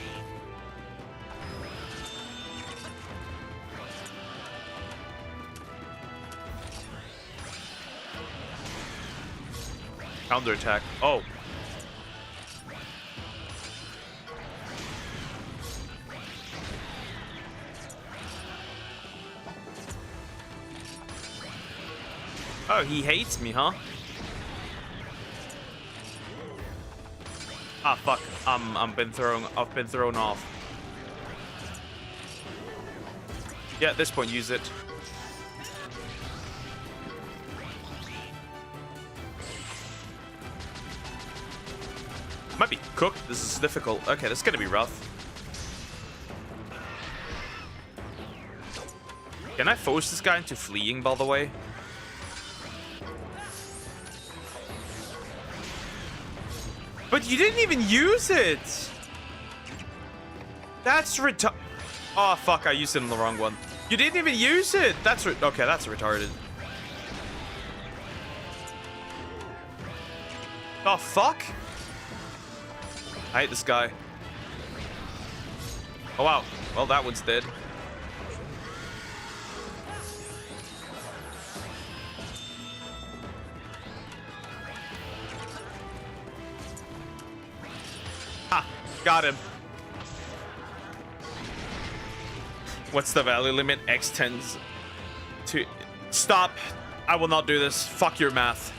Counterattack. Oh. Oh, he hates me, huh? Ah, fuck. I've been thrown off. Yeah, at this point, use it. Might be cooked. This is difficult. Okay, this is gonna be rough. Can I force this guy into fleeing, by the way? But you didn't even use it! That's oh, fuck, I used it on the wrong one. You didn't even use it! That's okay, that's retarded. Oh, fuck? I hate this guy. Oh, wow. Well, that one's dead. Ha! Got him. What's the value limit? X tends to... Stop! I will not do this. Fuck your math.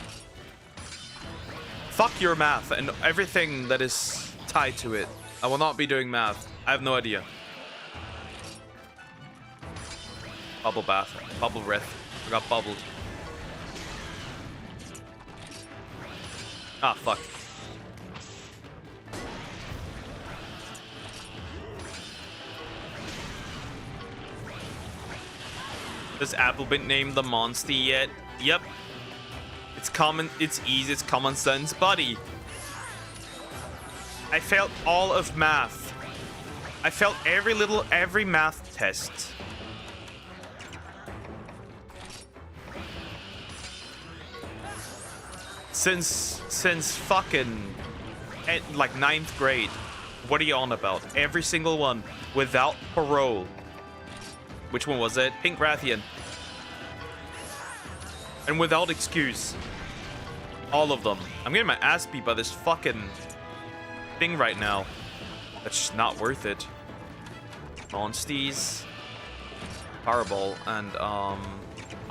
Fuck your math and everything that is tied to it. I will not be doing math. I have no idea. Bubble bath. Bubble breath. I got bubbled. Ah, fuck. Does Apple been named the monster yet? Yep. It's common, it's easy, it's common sense, buddy. I failed all of math. I failed every math test. Since fucking like 9th grade. What are you on about? Every single one without parole. Which one was it? Pink Rathian. And without excuse. All of them. I'm getting my ass beat by this fucking thing right now. That's just not worth it. Monsties. Powerball. And,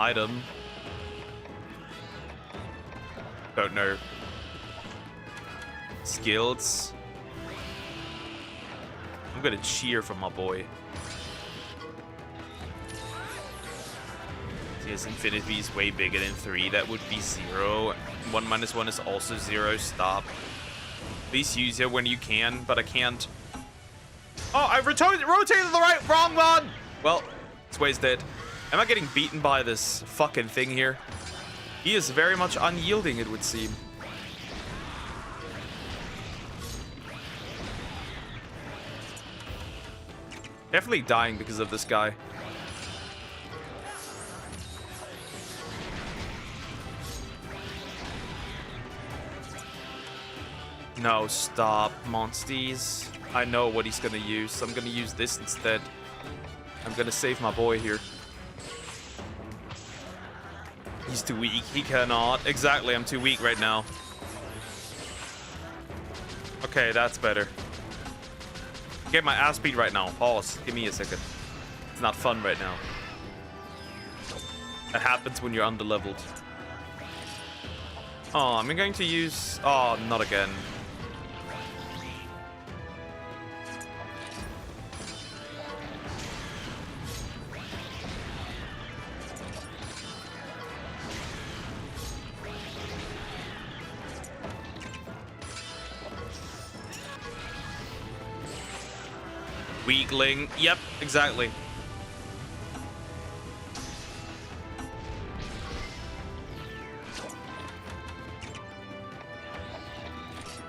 item. Don't know. Skills. I'm gonna cheer for my boy. His infinity is way bigger than 3. That would be 0. 1 minus 1 is also 0. Stop. Please use it when you can, but I can't. Oh, I rotated the wrong one! Well, Sway's dead. Am I getting beaten by this fucking thing here? He is very much unyielding, it would seem. Definitely dying because of this guy. No, stop, monsties. I know what he's gonna use. I'm gonna use this instead. I'm gonna save my boy here. He's too weak. He cannot. Exactly, I'm too weak right now. Okay, that's better. Get my ass beat right now. Pause. Give me a second. It's not fun right now. That happens when you're underleveled. Oh, I'm going to use... Oh, not again. Weakling. Yep, exactly.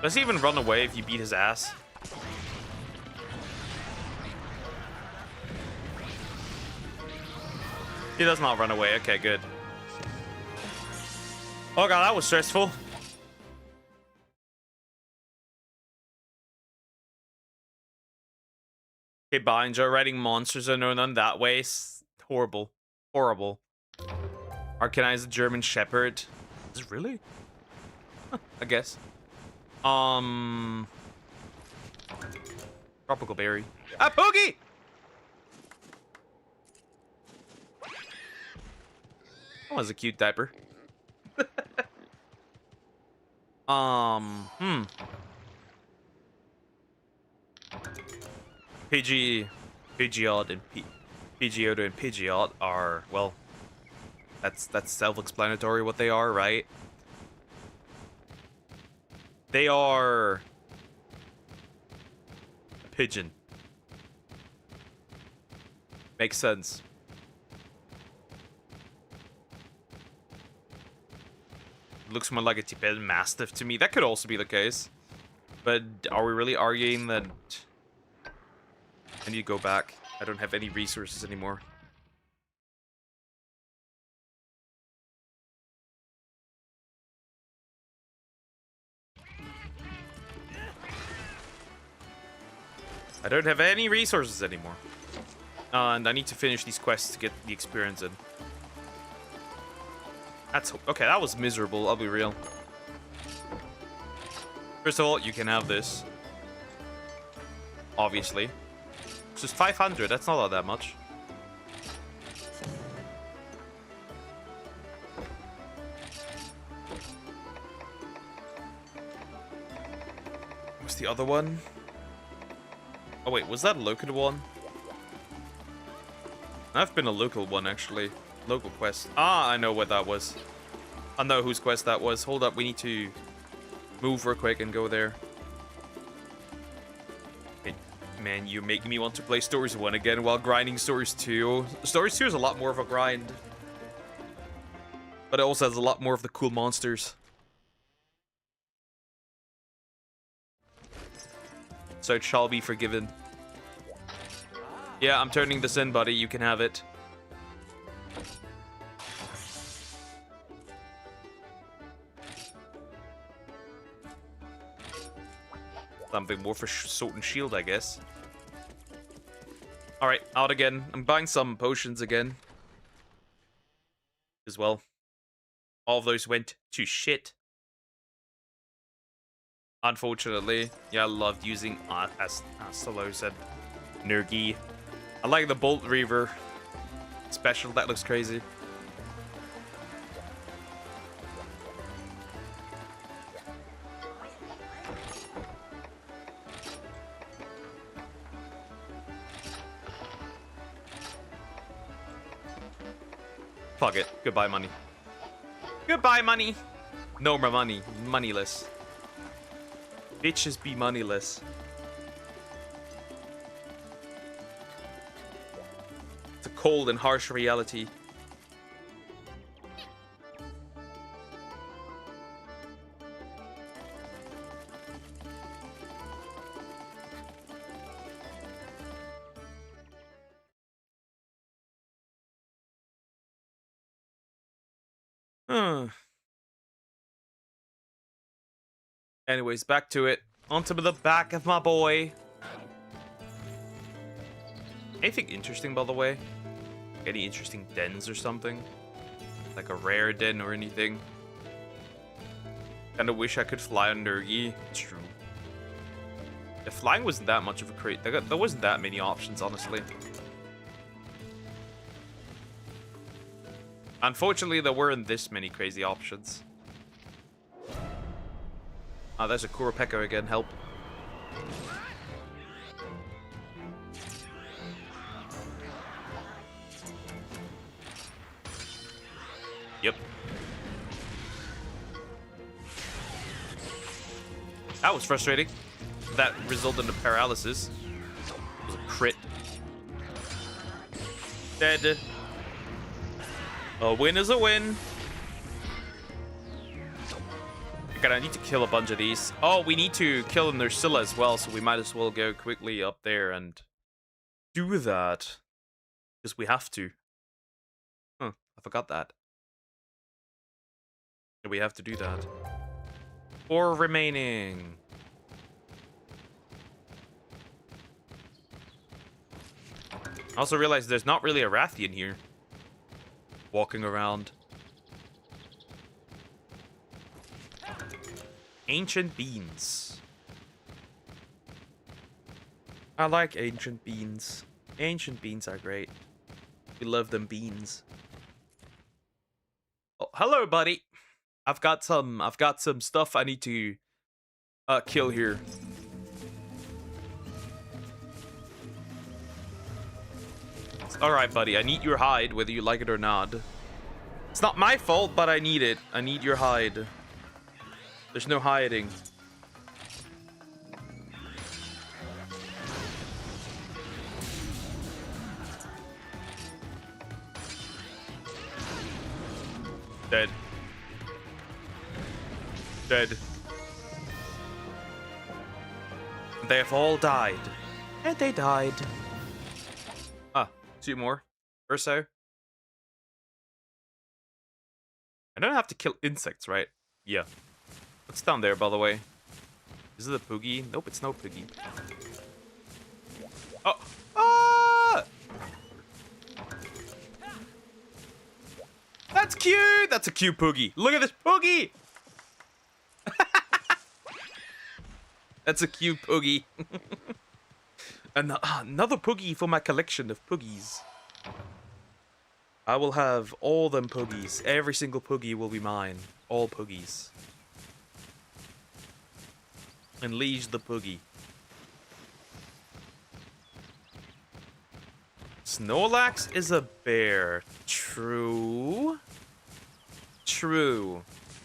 Does he even run away if you beat his ass? He does not run away. Okay, good. Oh god, that was stressful. Okay, bye. Enjoy writing monsters are known on that way. Horrible. Horrible. Arcanine is a German Shepherd. Is it really? Huh, I guess. Tropical Berry. Ah, Poogie! That was a cute diaper. Pidgeot and Pidgeotto and Pidgeot are, well, that's self-explanatory what they are, right? They are a pigeon. Makes sense. Looks more like a Tibetan Mastiff to me. That could also be the case. But are we really arguing that... I need to go back. I don't have any resources anymore. I don't have any resources anymore. And I need to finish these quests to get the experience in. That's... Okay, that was miserable, I'll be real. First of all, you can have this. Obviously. It's just 500, that's not all that much. What's the other one? Oh wait, was that a local one? I've been a local one, actually. Local quest. Ah, I know what that was. I know whose quest that was. Hold up, we need to move real quick and go there. Hey, man, you're making me want to play Stories 1 again while grinding Stories 2. Stories 2 is a lot more of a grind. But it also has a lot more of the cool monsters. So it shall be forgiven. Yeah, I'm turning this in, buddy. You can have it. Something more for Sword and Shield, I guess. Alright, out again. I'm buying some potions again. As well. All of those went to shit. Unfortunately. Yeah, I loved using, as Solo said, Nergi. I like the Bolt Reaver special. That looks crazy. Fuck it. Goodbye, money. Goodbye, money. No more money. Moneyless. Bitches be moneyless. It's a cold and harsh reality. Huh. Anyways, back to it. Onto the back of my boy. Anything interesting, by the way? Any interesting dens or something? Like a rare den or anything? Kinda wish I could fly under Eevee. It's true. If flying wasn't that much of a crate, there wasn't that many options, honestly. Unfortunately, there weren't this many crazy options. Ah, there's a Kurapeka again. Help. Yep. That was frustrating. That resulted in paralysis. It was a crit. Dead. A win is a win. God, I need to kill a bunch of these. Oh, we need to kill Nursilla as well, so we might as well go quickly up there and do that. Because we have to. Huh, I forgot that. We have to do that. 4 remaining. I also realized there's not really a Rathian here. Walking around. Ancient beans. I like ancient beans. Ancient beans are great. We love them beans. Oh, hello, buddy. I've got some stuff I need to kill here. All right, buddy. I need your hide, whether you like it or not. It's not my fault, but I need it. I need your hide. There's no hiding. Dead. Dead. They have all died. And they died. Ah, 2 more or so. I don't have to kill insects, right? Yeah. What's down there, by the way? Is it a Poogie? Nope, it's no Poogie. Oh! Ah! That's cute! That's a cute Poogie. Look at this Poogie! That's a cute Poogie. And another Poogie for my collection of Poogies. I will have all them Poogies. Every single Poogie will be mine. All Poogies. Unleash the Poogie. Snorlax is a bear. True. True.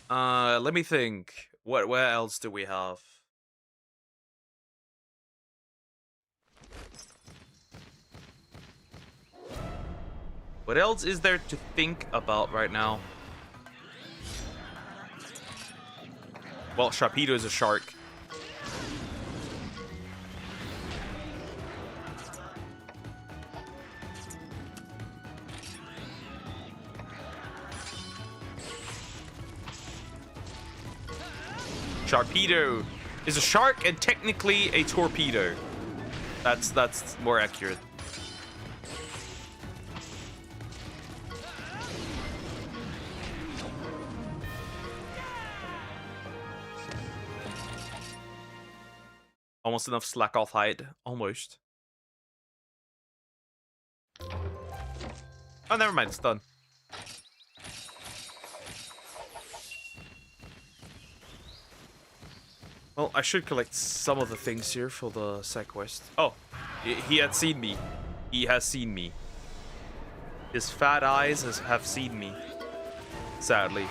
Let me think. Where else do we have? What else is there to think about right now? Well, Sharpedo is a shark. Sharpedo is a shark and technically a torpedo. That's more accurate. Almost enough slack off hide. Almost. Oh, never mind. It's done. Well, I should collect some of the things here for the side quest. Oh, he had seen me. He has seen me. His fat eyes have seen me. Sadly.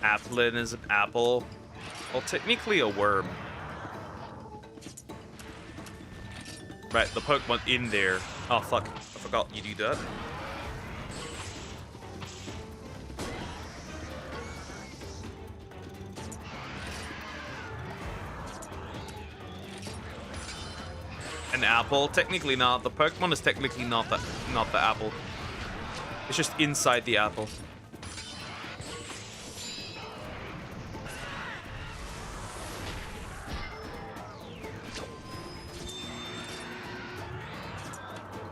Applin is an apple. Well, technically a worm. Right, the Pokemon in there. Oh, fuck. I forgot you do that. An apple? Technically not. The Pokemon is technically not the apple. It's just inside the apple.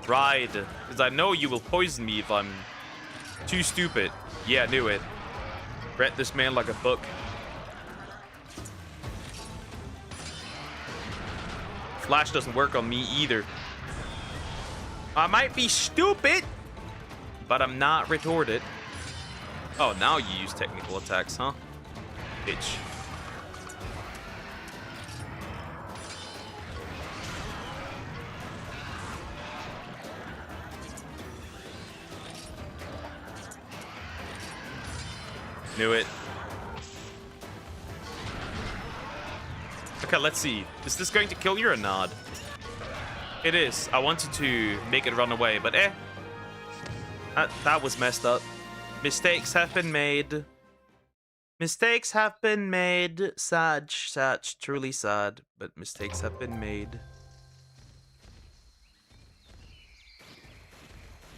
Right, because I know you will poison me if I'm too stupid. Yeah, knew it. Read this man like a book. Flash doesn't work on me either. I might be stupid, but I'm not retorted. Oh, now you use technical attacks, huh? Bitch. Knew it. Okay, let's see. Is this going to kill you or not? It is. I wanted to make it run away, but that was messed up. Mistakes have been made. Mistakes have been made. Sad, sad, truly sad, but mistakes have been made.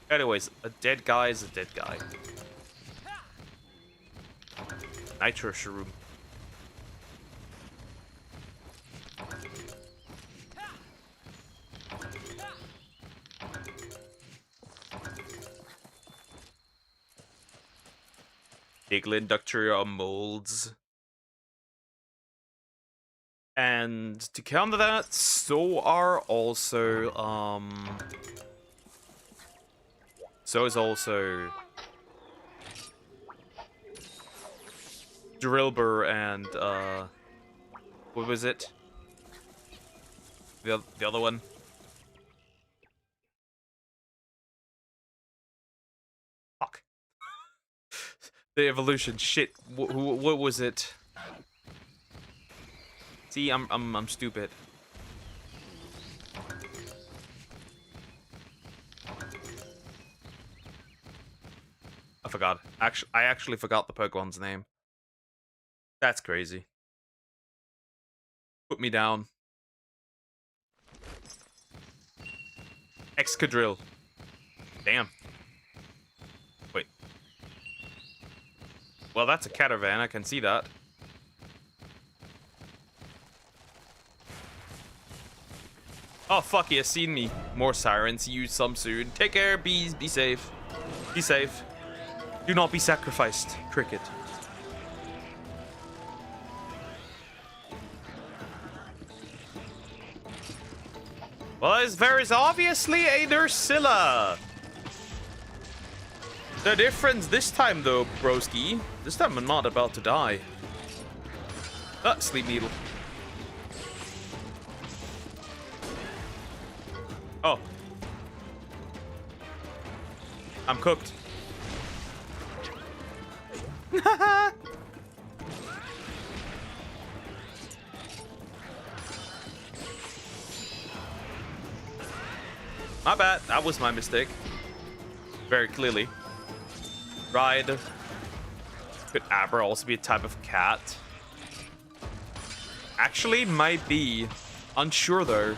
Anyways, a dead guy is a dead guy. Nitro Shroom. Diglin, Ductoria molds. And to counter that, so are also so is also Drillbur and what was it? The other one? Fuck. The evolution shit. What was it? See, I'm stupid. I forgot. I actually forgot the Pokemon's name. That's crazy. Put me down. Excadrill. Damn. Wait. Well, that's a caravan. I can see that. Oh, fuck, he has seen me. More sirens. Use some soon. Take care, bees. Be safe. Be safe. Do not be sacrificed, Cricket. Well, there is obviously a Nursilla. The difference this time, though, broski. This time I'm not about to die. Sleep needle. Oh. I'm cooked. My bad. That was my mistake. Very clearly. Ride. Could Abra also be a type of cat? Actually, might be. Unsure, though.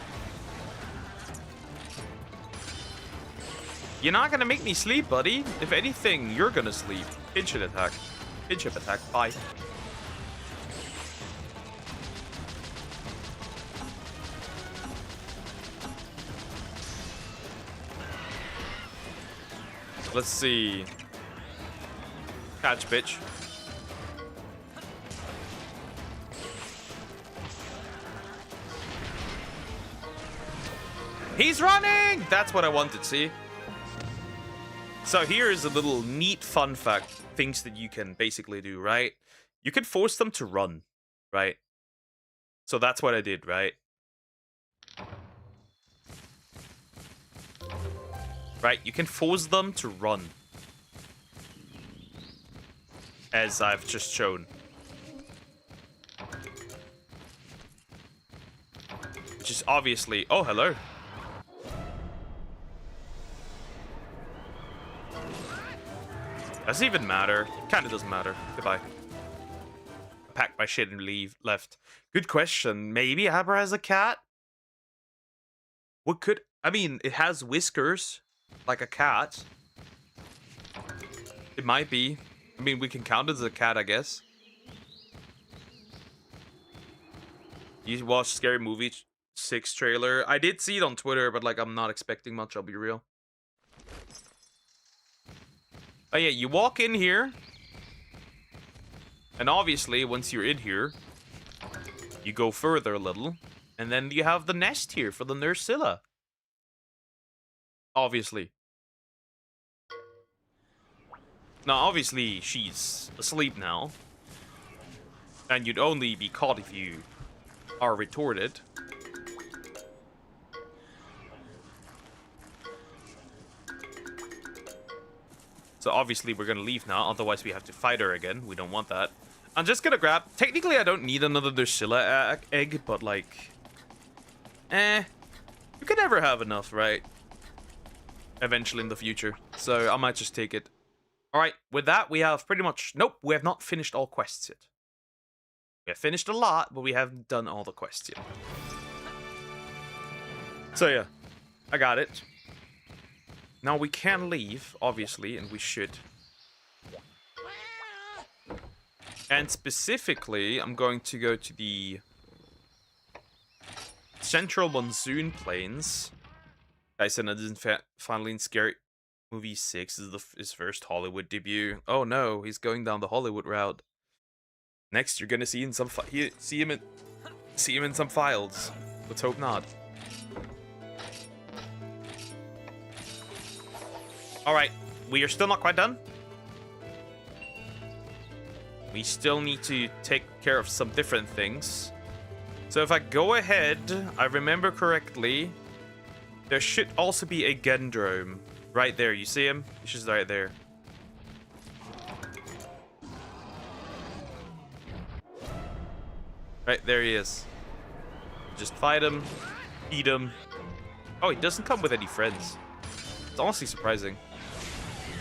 You're not gonna make me sleep, buddy. If anything, you're gonna sleep. Pinch it attack. Pinch it attack. Bye. Let's see. Catch, bitch. He's running! That's what I wanted to see. So here is a little neat fun fact. Things that you can basically do, right? You can force them to run, right? So that's what I did, right? Right, you can force them to run. As I've just shown. Which is obviously... Oh, hello. Does it even matter? Kinda doesn't matter. Goodbye. Pack my shit and leave. Left. Good question. Maybe Abra has a cat? What could... I mean, it has whiskers. Like a cat. It might be. I mean, we can count it as a cat, I guess. You watched Scary Movie 6 trailer? I did see it on Twitter, but like I'm not expecting much, I'll be real. Oh yeah, you walk in here. And obviously, once you're in here, you go further a little. And then you have the nest here for the Nursilla. Obviously. Now, obviously, she's asleep now. And you'd only be caught if you are retorted. So obviously we're gonna leave now, otherwise we have to fight her again. We don't want that. I'm just gonna grab... Technically, I don't need another Nursilla egg, but like... You can never have enough, right? Eventually in the future. So I might just take it. Alright, with that, we have pretty much... Nope, we have not finished all quests yet. We have finished a lot, but we haven't done all the quests yet. So yeah, I got it. Now we can leave, obviously, and we should. And specifically, I'm going to go to the Central Monsoon Plains. Dyson isn't finally in Scary Movie 6. This is his first Hollywood debut. Oh no, he's going down the Hollywood route. Next, you're gonna see in some see him in some files. Let's hope not. All right, we are still not quite done. We still need to take care of some different things. So if I go ahead, I remember correctly, there should also be a Gendrome right there. You see him? He's just right there. Right, there he is. Just fight him, eat him. Oh, he doesn't come with any friends. It's honestly surprising.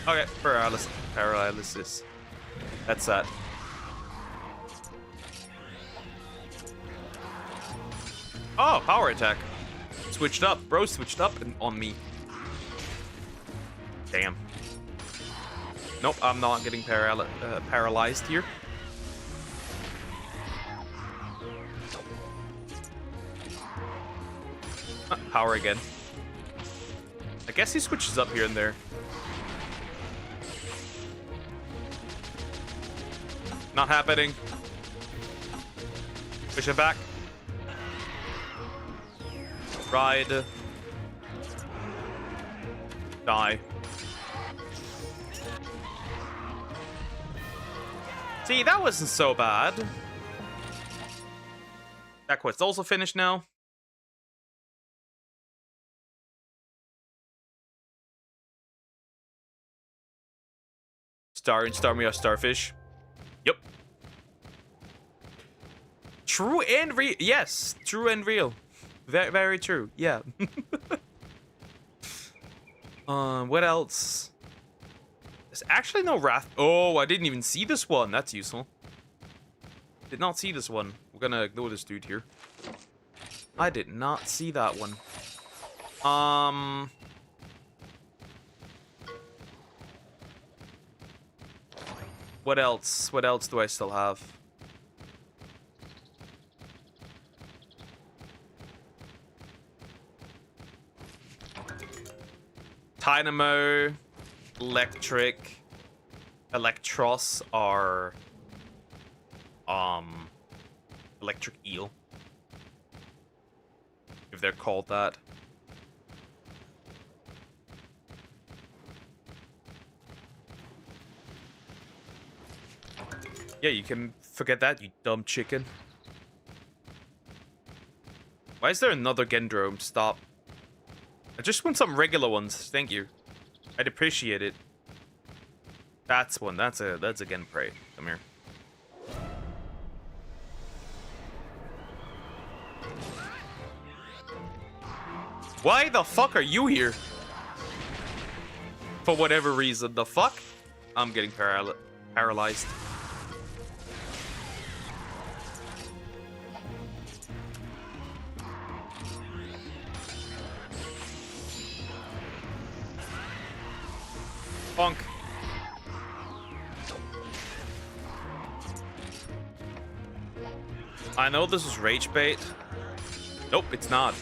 Okay, paralysis. That's that. Oh, power attack. Switched up. Bro switched up on me. Damn. Nope, I'm not getting paralyzed here. Power again. I guess he switches up here and there. Not happening. Push it back. Ride. Die. See, that wasn't so bad. That quest's also finished now. Star and Star Me are starfish. Yep. True and real. Yes, true and real. Very, very true. Yeah. What else? There's actually no Wrath. Oh, I didn't even see this one. That's useful. Did not see this one. We're gonna ignore this dude here. I did not see that one. What else? What else do I still have? Dynamo, Electric, Electros are Electric Eel, if they're called that. Yeah, you can forget that, you dumb chicken. Why is there another Gendrome? Stop. I just want some regular ones, thank you. I'd appreciate it. That's one. That's a Genprey. Come here. Why the fuck are you here? For whatever reason. The fuck? I'm getting paralyzed. Bonk. I know this is rage bait. Nope, it's not.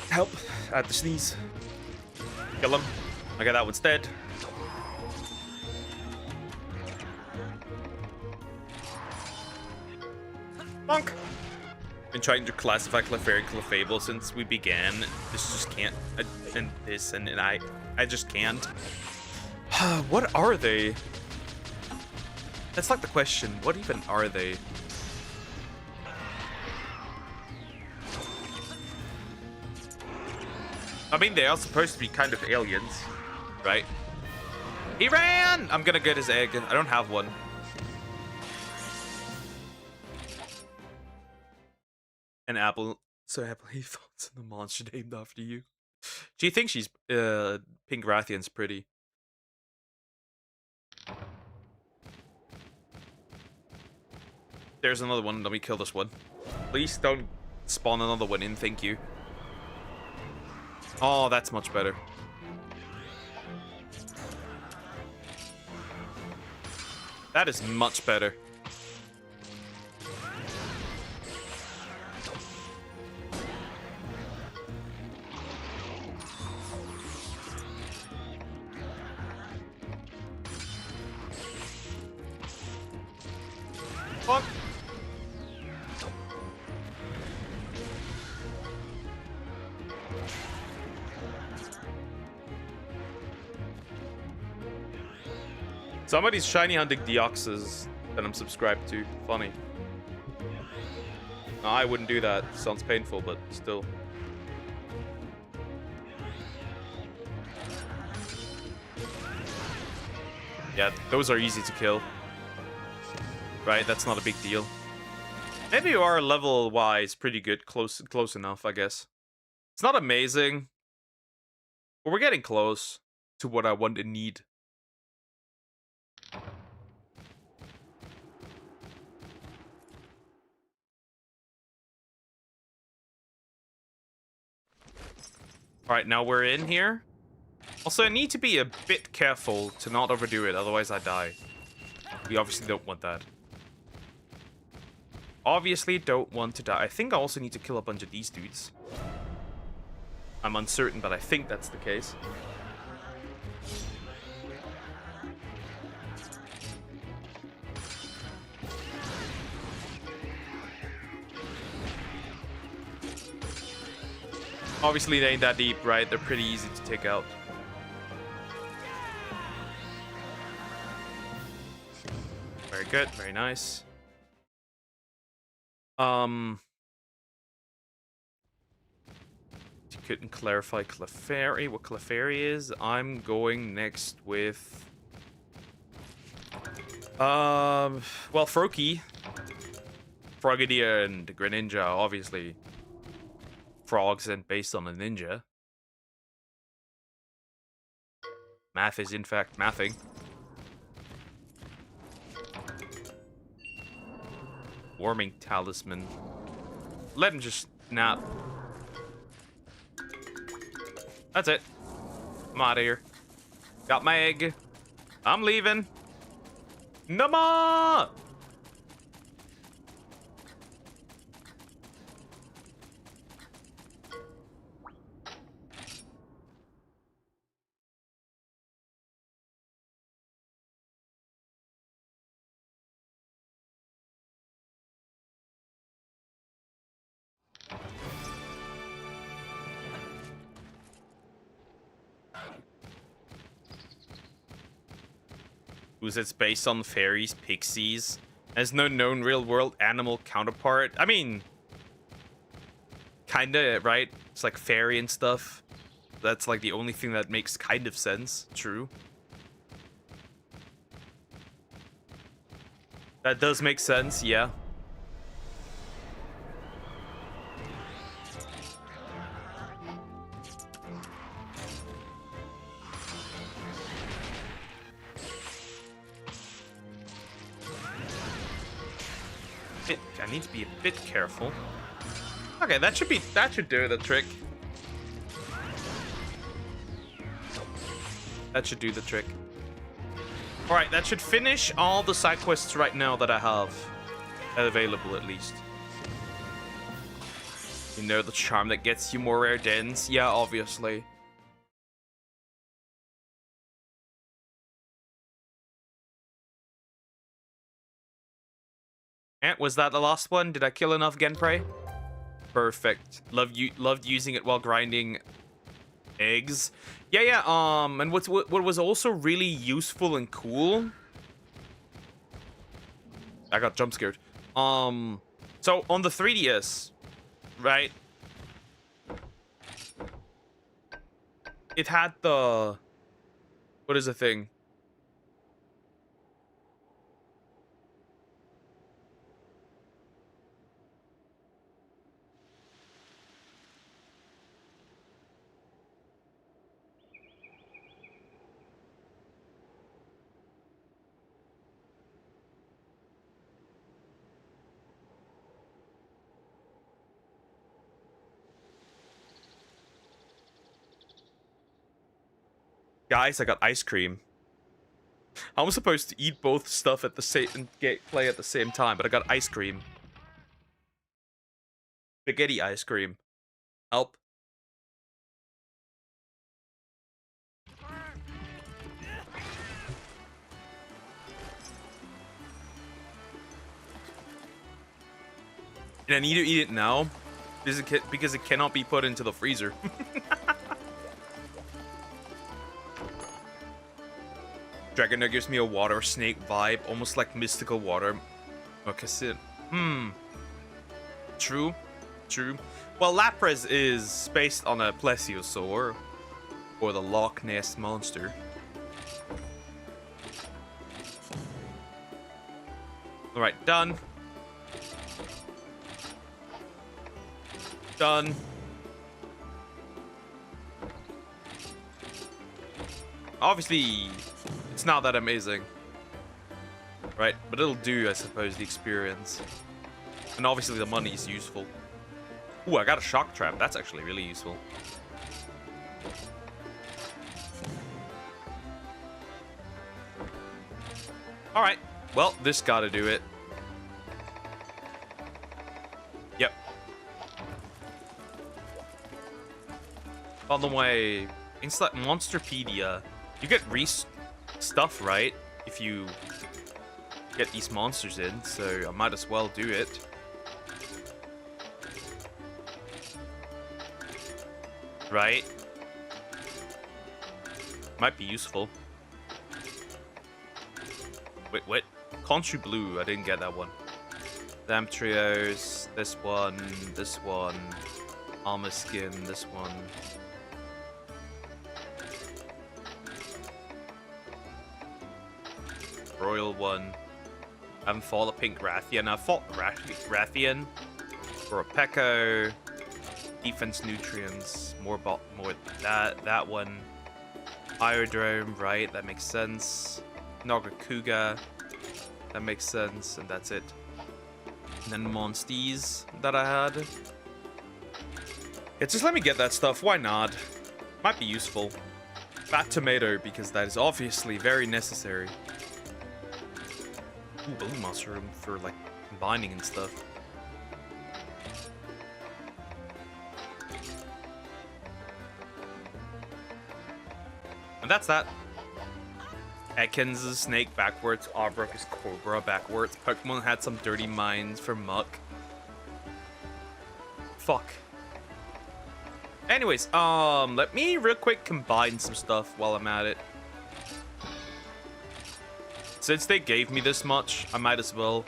Help. I had to sneeze. Kill him. Okay, that one's dead. Bonk. Been trying to classify Clefairy and Clefable since we began. This just can't. And I just can't. What are they? That's like the question. What even are they? I mean, they are supposed to be kind of aliens, right? He ran! I'm gonna get his egg. I don't have one. An apple. So Apple, he thoughts in the monster named after you. Do you think she's Pink Rathian's pretty? There's another one. Let me kill this one. Please don't spawn another one in. Thank you. Oh, that's much better. That is much better. Fuck. Somebody's shiny hunting Deoxys that I'm subscribed to. Funny. No, I wouldn't do that. Sounds painful, but still. Yeah, those are easy to kill. Right, that's not a big deal. Maybe you are level-wise pretty good. Close enough, I guess. It's not amazing. But we're getting close to what I want and need. Alright, now we're in here. Also, I need to be a bit careful to not overdo it, otherwise I die. We obviously don't want that. Obviously don't want to die. I think I also need to kill a bunch of these dudes. I'm uncertain, but I think that's the case. Obviously, they ain't that deep, right? They're pretty easy to take out. Very good, very nice. You couldn't clarify Clefairy, what Clefairy is. I'm going next with... well, Froakie. Frogadier and Greninja, obviously. Frogs and based on a ninja. Math is in fact mathing. Warming Talisman. Let him just nap. That's it. I'm out of here. Got my egg. I'm leaving. Nama! Who's it's based on fairies, pixies. There's no known real-world animal counterpart. I mean, kinda, right? It's like fairy and stuff. That's like the only thing that makes kind of sense. True. That does make sense, yeah. I need to be a bit careful. Okay, that should do the trick. That should do the trick. All right, that should finish all the side quests right now that I have available, at least. You know, the charm that gets you more rare dens. Yeah, obviously. And was that the last one? Did I kill enough Genprey? Perfect. Loved using it while grinding eggs. Yeah. And what was also really useful and cool. I got jump scared. So on the 3DS, right? It had the, what is the thing? Guys, I got ice cream. I was supposed to eat both stuff at the same and play at the same time, but I got ice cream. Spaghetti ice cream. Help. And I need to eat it now because it cannot be put into the freezer. Dragonair gives me a water snake vibe, almost like mystical water. Okay, sit. True. Well, Lapras is based on a plesiosaur, or the Loch Ness monster. All right, done. Done. Obviously, it's not that amazing. Right? But it'll do, I suppose, the experience. And obviously the money is useful. Ooh, I got a shock trap. That's actually really useful. Alright. Well, this gotta do it. Yep. By the way, inside Monsterpedia, you get stuff, right? If you get these monsters in, so I might as well do it. Right? Might be useful. Wait, what? Conchu Blue, I didn't get that one. Damn Trios, this one, Armor Skin, this one. Royal one. I haven't fought a pink Rathian. I've fought Rathian for a Pekko. Defense nutrients. More that one. Aerodrome, right? That makes sense. Nagakuga. That makes sense, and that's it. And then Monsties that I had. Yeah, just let me get that stuff. Why not? Might be useful. Fat Tomato, because that is obviously very necessary. Ooh, Blue Mushroom for, like, combining and stuff. And that's that. Ekans is Snake backwards, Arbrook is Cobra backwards. Pokemon had some dirty minds for Muck. Fuck. Anyways, let me real quick combine some stuff while I'm at it. Since they gave me this much, I might as well...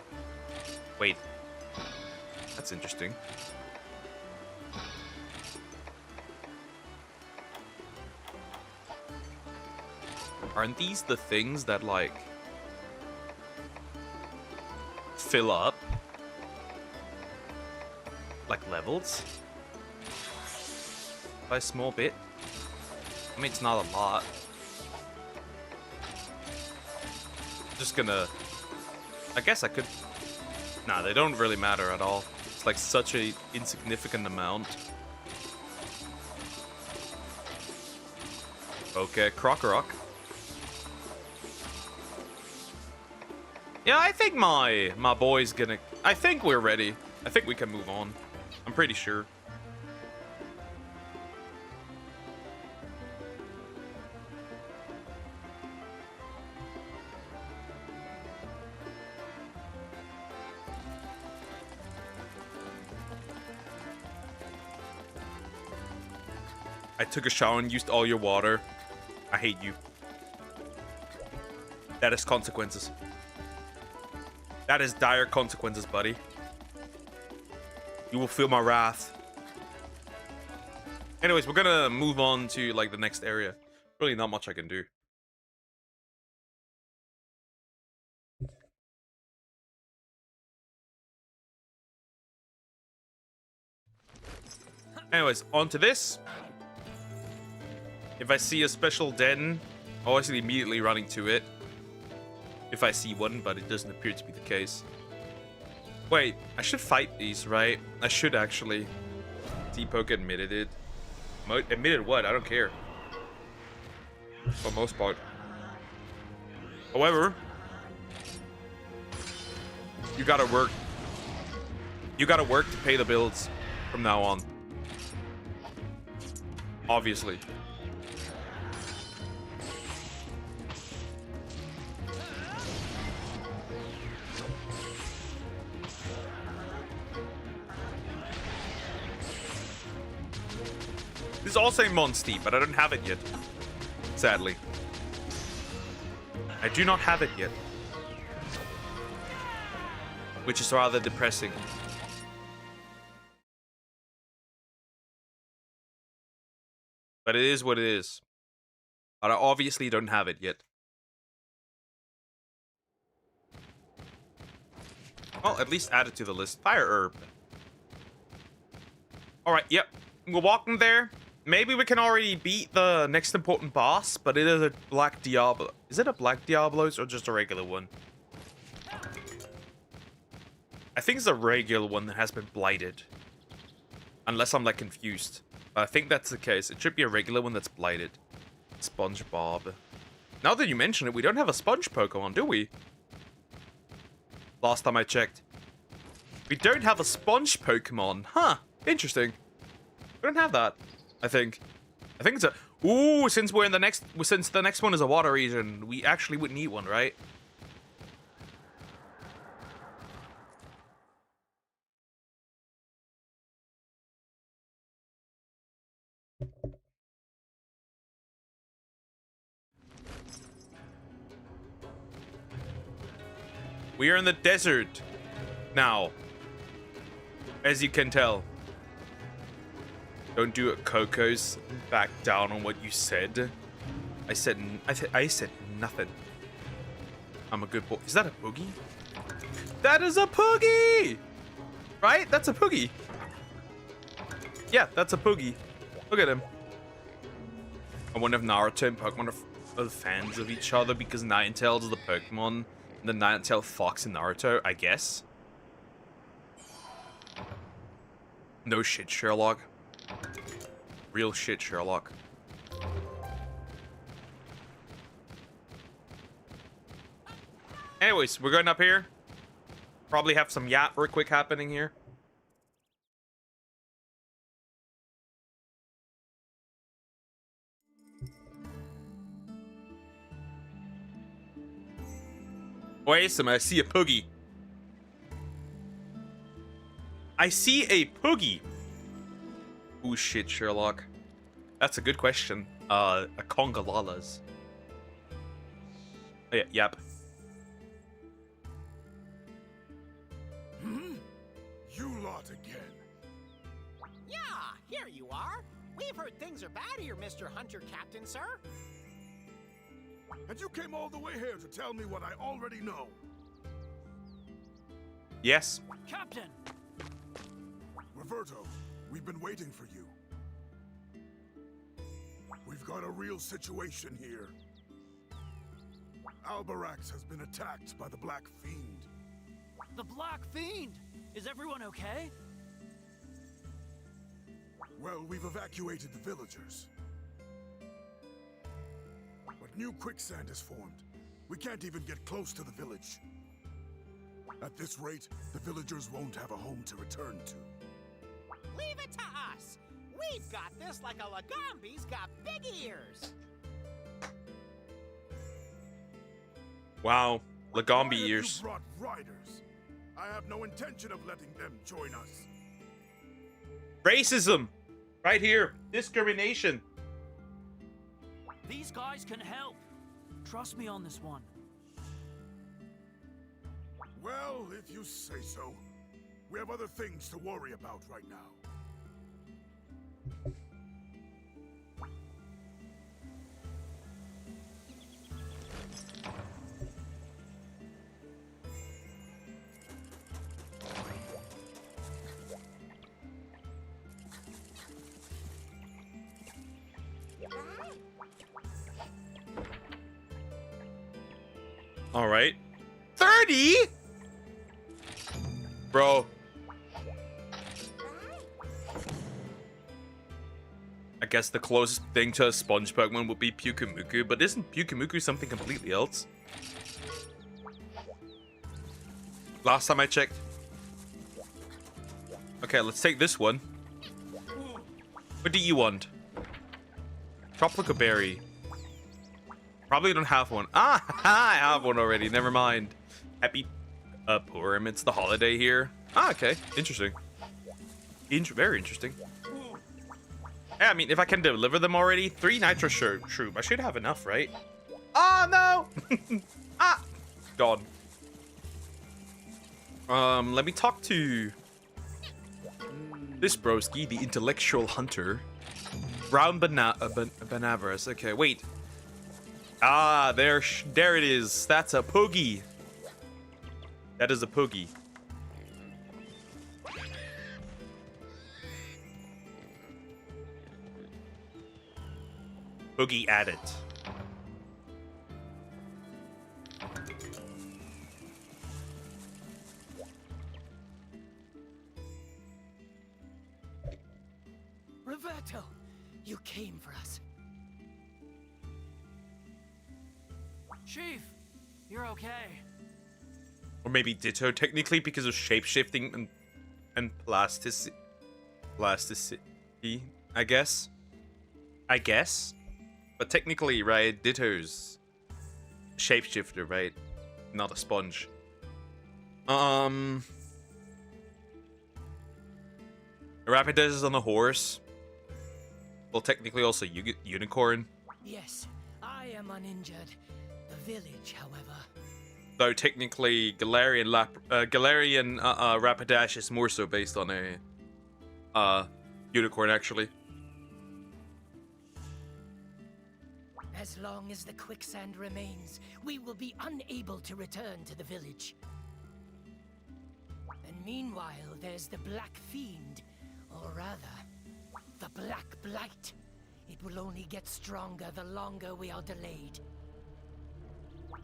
Wait. That's interesting. Aren't these the things that, like, fill up? Like, levels? By a small bit? I mean, it's not a lot. Just gonna... I guess I could Nah, they don't really matter at all. It's like such a insignificant amount. Okay, Crocorock. Yeah, I think my boy's gonna... I think we're ready. I think we can move on. I'm pretty sure. I took a shower and used all your water. I hate you. That is consequences. That is dire consequences, buddy. You will feel my wrath. Anyways, we're gonna move on to like the next area. Really not much I can do. Anyways, on to this. If I see a special den, I'll obviously immediately running to it. If I see one, but it doesn't appear to be the case. Wait, I should fight these, right? I should actually. T-Poke admitted it. Admitted what? I don't care. For the most part. However, you gotta work. You gotta work to pay the bills from now on. Obviously. This is all saying Monstie, but I don't have it yet. Sadly. I do not have it yet. Which is rather depressing. But it is what it is. But I obviously don't have it yet. Well, at least add it to the list. Fire Herb. Alright, yep. We're walking there. Maybe we can already beat the next important boss, but it is a Black Diablo. Is it a Black Diablos or just a regular one? I think it's a regular one that has been blighted. Unless I'm like confused. But I think that's the case. It should be a regular one that's blighted. SpongeBob. Now that you mention it, we don't have a sponge Pokemon, do we? Last time I checked. We don't have a sponge Pokemon. Huh. Interesting. We don't have that. I think it's a... Ooh, since we're in the next... Since the next one is a water region, we actually would need one, right? We are in the desert now. As you can tell. Don't do it, Cocos. Back down on what you said. I said nothing. I'm a good boy. Is that a boogie? That is a Poogie! Right? That's a Poogie. Yeah, that's a Poogie. Look at him. I wonder if Naruto and Pokemon are fans of each other because Ninetales is the Pokemon and the Ninetale Fox in Naruto, I guess. No shit, Sherlock. Real shit, Sherlock. Anyways, we're going up here. Probably have some yap real quick happening here. Wait some, I see a Poogie. I see a Poogie. Oh shit, Sherlock. That's a good question. A Congolalas. Oh, yeah, yep. You lot again. Yeah, here you are. We've heard things are bad here, Mr. Hunter Captain, sir. And you came all the way here to tell me what I already know. Yes. Captain! Roberto, we've been waiting for you. We've got a real situation here. Alberax has been attacked by the Black Fiend. The Black Fiend! Is everyone okay? Well, we've evacuated the villagers. But new quicksand has formed. We can't even get close to the village. At this rate, the villagers won't have a home to return to. Leave it to us. We've got this like a Lagambi's got big ears. Wow, Lagambi Why have ears. you brought riders? I have no intention of letting them join us. Racism, right here. Discrimination. These guys can help. Trust me on this one. Well, if you say so. We have other things to worry about right now. All right. 30? Bro. I guess the closest thing to a sponge Pokemon would be Pyukumuku, but isn't Pyukumuku something completely else? Last time I checked. Okay, let's take this one. What do you want? Tropical Berry. Probably don't have one. Ah, I have one already. Never mind. Happy Purim. It's the holiday here. Ah, okay. Interesting. Very interesting. Yeah, I mean, if I can deliver them already, 3 Nitro Shroom. I should have enough, right? Oh, no! Ah! Gone. Let me talk to this broski, the intellectual hunter. Brown Benavarus. Okay, wait. Ah, there it is. That's a Poogie. That is a Poogie. Poogie at it. Roberto, you came for us. Chief, you're okay. Or maybe Ditto, technically, because of shape-shifting and plasticity, I guess. But technically, right, Ditto's shapeshifter, right? Not a sponge. Rapidash is on a horse. Well, technically also unicorn. Yes, I am uninjured. The village, however. Though technically, Galarian Rapidash is more so based on a unicorn, actually. As long as the quicksand remains, we will be unable to return to the village. And meanwhile, there's the Black Fiend, or rather, the Black Blight. It will only get stronger the longer we are delayed.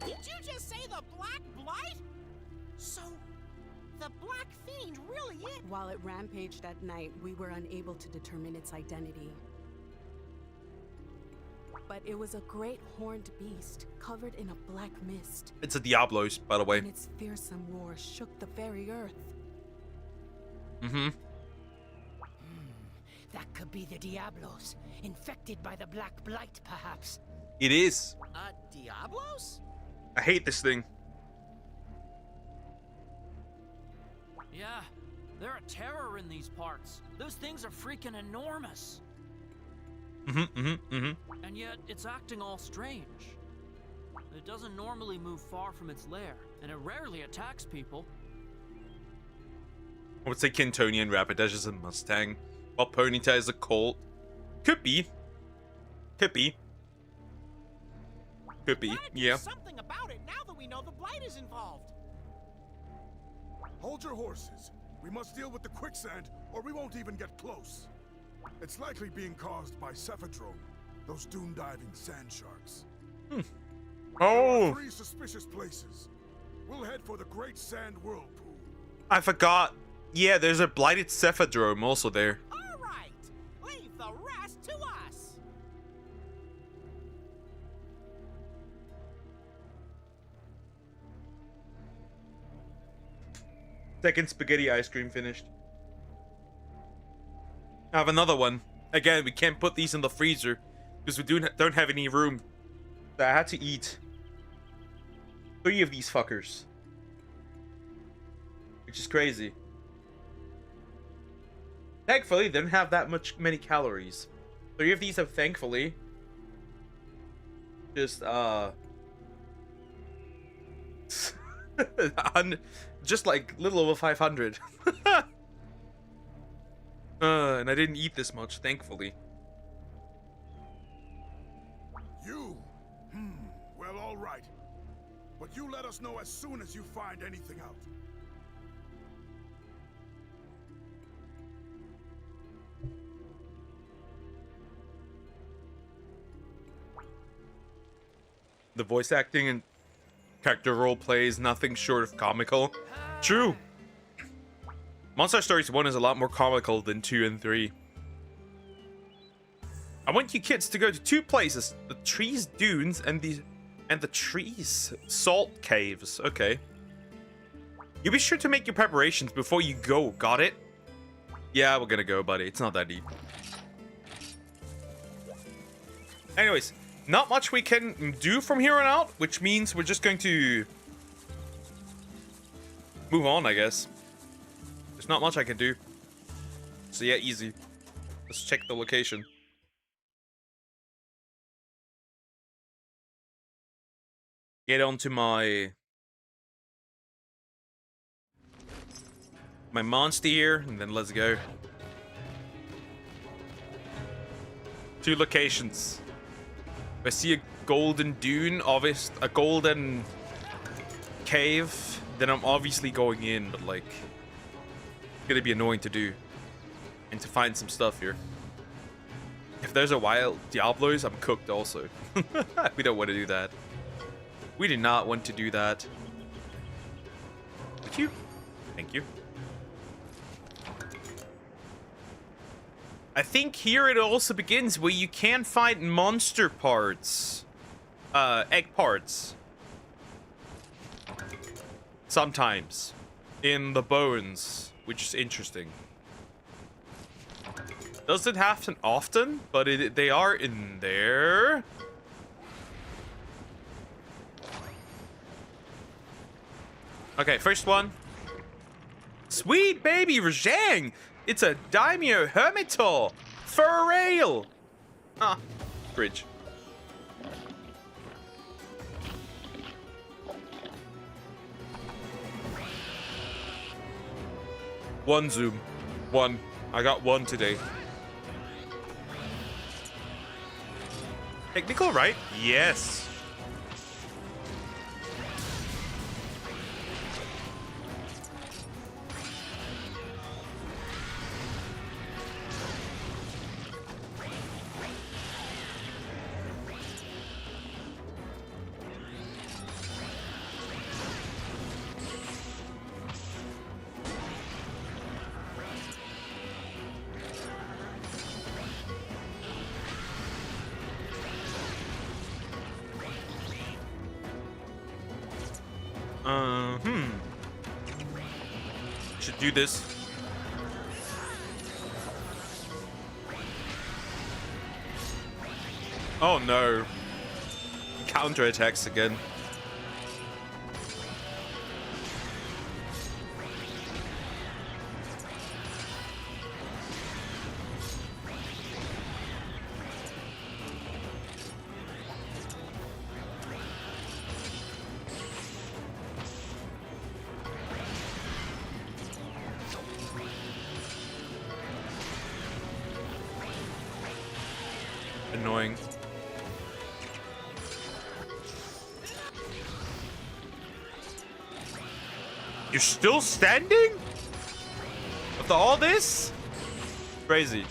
Did you just say the Black Blight? So, the Black Fiend really is... While it rampaged at night, we were unable to determine its identity. But it was a great horned beast, covered in a black mist. It's a Diablos, by the way. And its fearsome roar shook the very earth. Mm-hmm. That could be the Diablos, infected by the Black Blight, perhaps. It is. Diablos? I hate this thing. Yeah, they're a terror in these parts. Those things are freaking enormous. And yet, it's acting all strange. It doesn't normally move far from its lair, and it rarely attacks people. I would say Kintonian Rapidash is a Mustang, while Ponyta is a Colt. Could be. Could be. Could be, Gotta do yeah. something about it now that we know the Blight is involved. Hold your horses. We must deal with the quicksand, or we won't even get close. It's likely being caused by Cephadrome, those dune-diving sand sharks. There are Oh! 3 suspicious places. We'll head for the Great Sand Whirlpool. I forgot. Yeah, there's a blighted Cephadrome also there. All right, leave the rest to us. Second spaghetti ice cream finished. I have another one. Again, we can't put these in the freezer because we don't have any room. So I had to eat 3 of these fuckers, which is crazy. Thankfully, they didn't have that many calories. 3 of these have thankfully just just like little over 500. And I didn't eat this much, thankfully. You? Well, all right. But you let us know as soon as you find anything out. The voice acting and character role play is nothing short of comical. True. Monster Stories 1 is a lot more comical than 2 and 3. I want you kids to go to 2 places: the Trees Dunes and the Trees Salt Caves. Okay. You be sure to make your preparations before you go. Got it? Yeah, we're gonna go, buddy. It's not that deep. Anyways, not much we can do from here on out, which means we're just going to move on, I guess. There's not much I can do. So yeah, easy. Let's check the location. Get onto my monster here, and then let's go. 2 locations. If I see a golden dune, a golden cave, then I'm obviously going in, but like, it's gonna be annoying to do and to find some stuff here. If there's a wild Diablos, I'm cooked also. We don't want to do that. We do not want to do that. Thank you. Thank you. I think here it also begins where you can find monster parts. Egg parts. Sometimes. In the bones, which is interesting. Doesn't happen often, but they are in there. Okay, first one. Sweet baby Rajang! It's a Daimyo Hermitaur! For real! Ah, bridge. One zoom. 1. I got 1 today. Technical, right? Yes. Should do this. Oh no. Counterattacks again. Annoying. You're still standing? After all this? Crazy.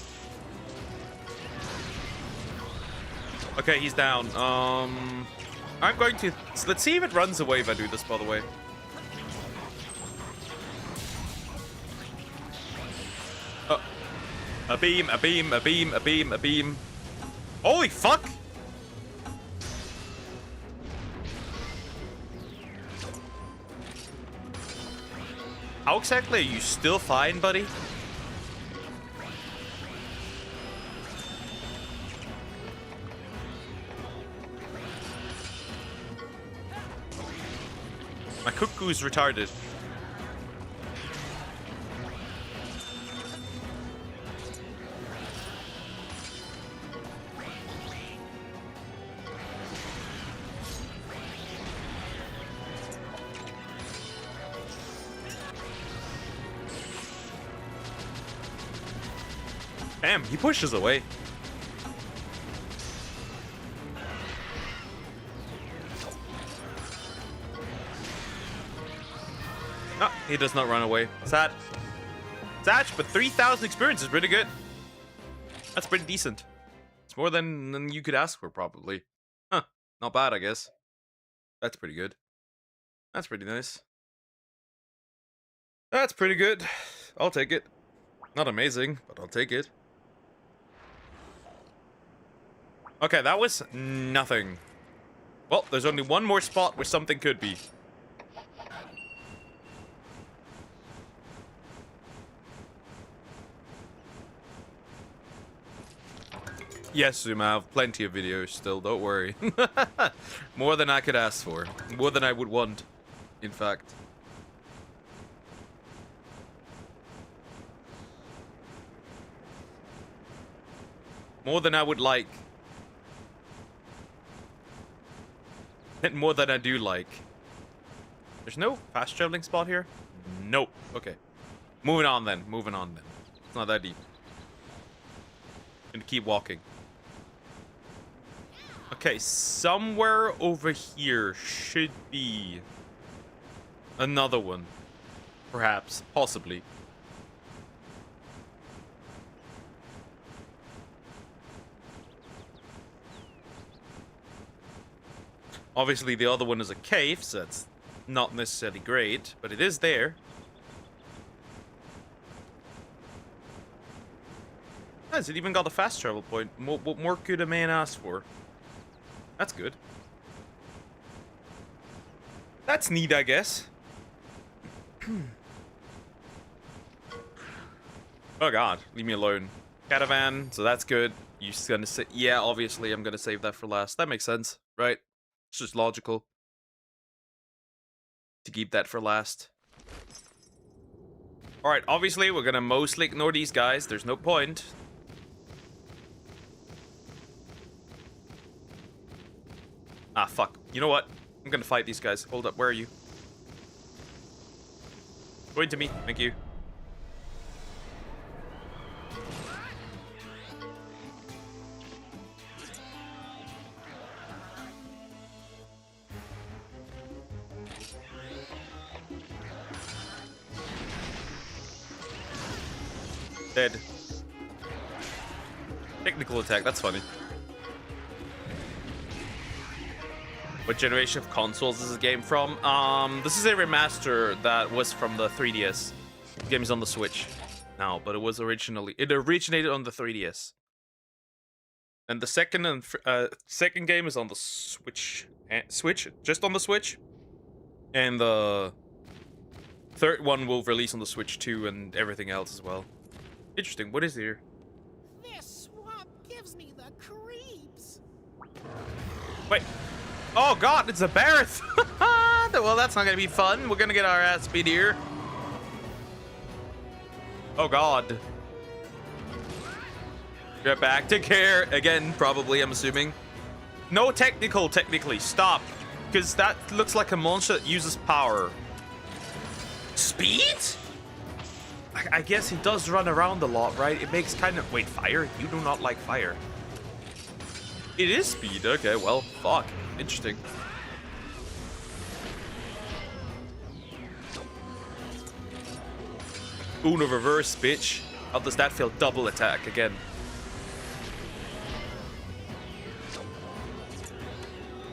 Okay, he's down. I'm going to... Let's see if it runs away if I do this, by the way. A beam, a beam, a beam, a beam, a beam. Holy fuck! How exactly are you still fine, buddy? My cuckoo's retarded. Damn, he pushes away. No, he does not run away. Sad. Sad, but 3,000 experience is pretty good. That's pretty decent. It's more than you could ask for, probably. Huh. Not bad, I guess. That's pretty good. That's pretty nice. That's pretty good. I'll take it. Not amazing, but I'll take it. Okay, that was nothing. Well, there's only one more spot where something could be. Yes, Zoom, I have plenty of videos still, don't worry. More than I could ask for. More than I would want, in fact. More than I would like. And more than I do like. There's no fast traveling spot here? Nope. Okay. Moving on then. Moving on then. It's not that deep. Gonna keep walking. Okay, somewhere over here should be another one. Perhaps. Possibly. Obviously, the other one is a cave, so it's not necessarily great, but it is there. Has it even got a fast travel point? What more could a man ask for? That's good. That's neat, I guess. Oh god, leave me alone. Caravan, so that's good. You're just gonna say, yeah, obviously I'm gonna save that for last. That makes sense, right? It's just logical to keep that for last. Alright, obviously we're gonna mostly ignore these guys. There's no point. Ah, fuck. You know what? I'm gonna fight these guys. Hold up, where are you? Go into me. Thank you. Dead. Technical attack, that's funny. What generation of consoles is this game from? This is a remaster that was from the 3DS. The game is on the Switch now, but it originated on the 3DS. And the second game is on the Switch, just on the Switch. And the third one will release on the Switch too, and everything else as well. Interesting. What is here? This swamp gives me the creeps. Wait. Oh god, it's a Barrett! Well, that's not gonna be fun. We're gonna get our ass beat here. Oh god. Get back to care again, probably, I'm assuming. No technically. Stop. Because that looks like a monster that uses power. Speed? I guess he does run around a lot, right? It makes kind of... Wait, fire? You do not like fire. It is speed. Okay, well, fuck. Interesting. Uno reverse, bitch. How does that feel? Double attack again.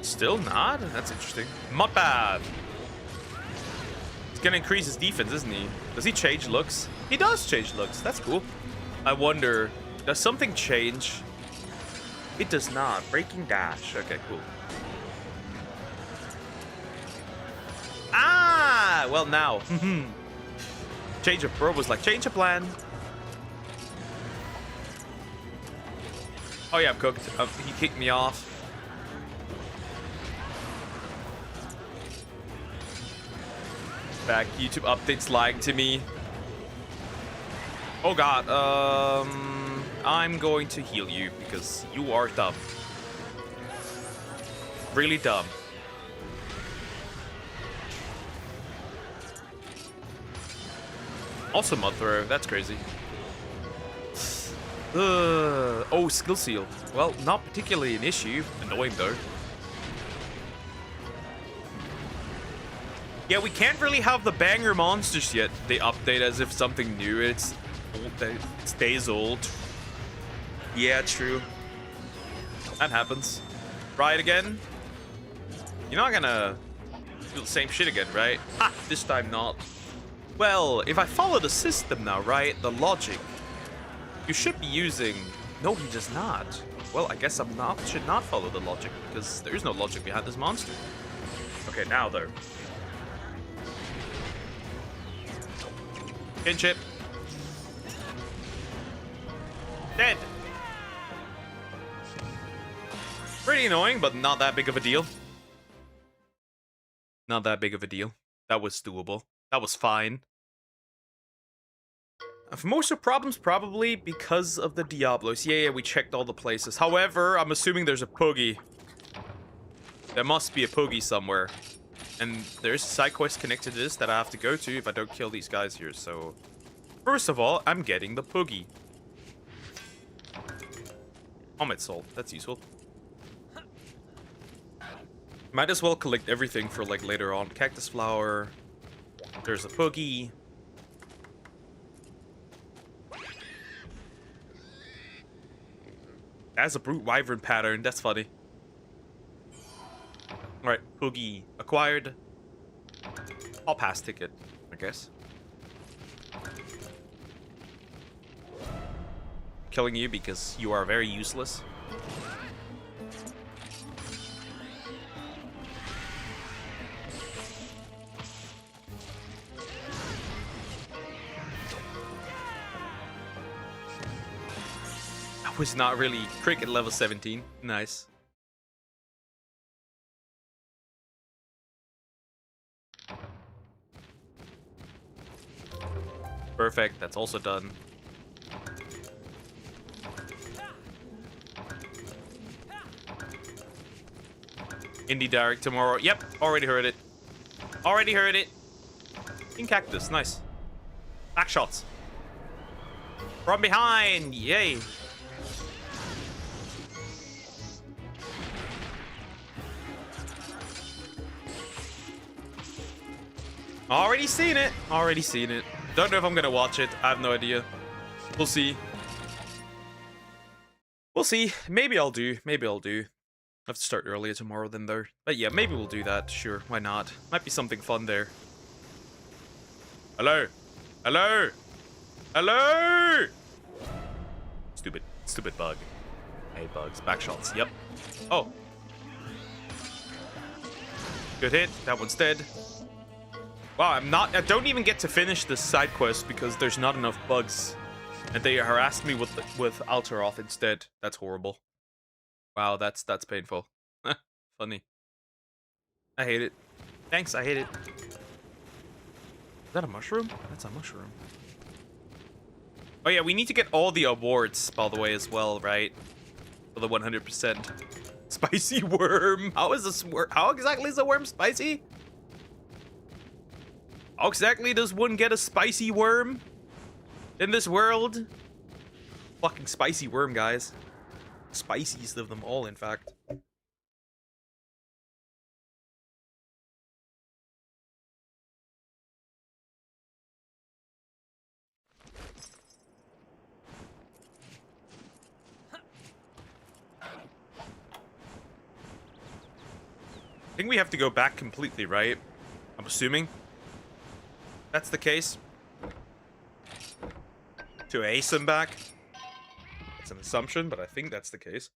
Still not? That's interesting. Not bad. He's gonna increase his defense, isn't he? Does he change looks? He does change looks. That's cool. I wonder, does something change? It does not. Breaking dash. Okay, cool. Ah! Well, now. Change of bro was like, change of plan. Oh yeah, I'm cooked. He kicked me off. Back. YouTube updates lying to me. Oh god. I'm going to heal you because you are dumb. Really dumb. Also mud throw. That's crazy. Oh, skill seal. Well, not particularly an issue. Annoying though. Yeah, we can't really have the banger monsters yet. They update as if something new. It's old. It's days old. Yeah, true. That happens. Try it again. You're not gonna do the same shit again, right? Ha! This time not. Well, if I follow the system now, right? The logic. You should be using... No, he does not. Well, I guess should not follow the logic because there is no logic behind this monster. Okay, now though. Kinship. Dead. Pretty annoying, but not that big of a deal. Not that big of a deal. That was doable. That was fine. For most of the problems, probably because of the Diablos. Yeah, we checked all the places. However, I'm assuming there's a Poogie. There must be a Poogie somewhere. And there's a side quest connected to this that I have to go to if I don't kill these guys here. So, first of all, I'm getting the Poogie. Helmet Soul. That's useful. Might as well collect everything for, like, later on. Cactus Flower. There's a Poogie. That's a Brute Wyvern pattern. That's funny. Alright, Poogie acquired. I'll pass ticket, I guess. Killing you because you are very useless. Was not really cricket level 17. Nice. Perfect. That's also done. Indie Direct tomorrow. Yep. Already heard it. Already heard it. In Cactus. Nice. Back shots. From behind. Yay. Already seen it. Already seen it. Don't know if I'm gonna watch it. I have no idea. We'll see. We'll see. Maybe I'll do. Maybe I'll do. I have to start earlier tomorrow than though. But yeah, maybe we'll do that. Sure, why not? Might be something fun there. Hello? Hello? Hello? Stupid. Stupid bug. Hey, bugs. Back shots. Yep. Oh. Good hit. That one's dead. Wow, I don't even get to finish this side quest because there's not enough bugs. And they harassed me with Alteroth instead. That's horrible. Wow, that's painful. Funny. I hate it. Thanks, I hate it. Is that a mushroom? That's a mushroom. Oh yeah, we need to get all the awards, by the way, as well, right? For the 100%. Spicy worm. How is this worm? How exactly is a worm spicy? How exactly does one get a spicy worm in this world? Fucking spicy worm, guys. Spiciest of them all, in fact. I think we have to go back completely, right? I'm assuming. That's the case. To ace him back. That's an assumption, but I think that's the case.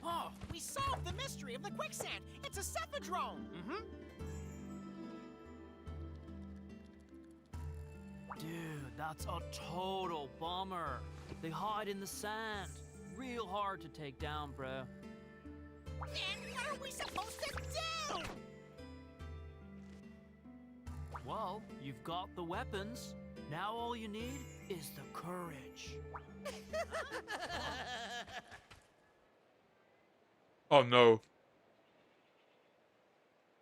Oh, we solved the mystery of the quicksand. It's a cephadrome. Dude, that's a total bummer. They hide in the sand. Real hard to take down, bro. Then what are we supposed to do? Well, you've got the weapons. Now all you need is the courage. Oh no.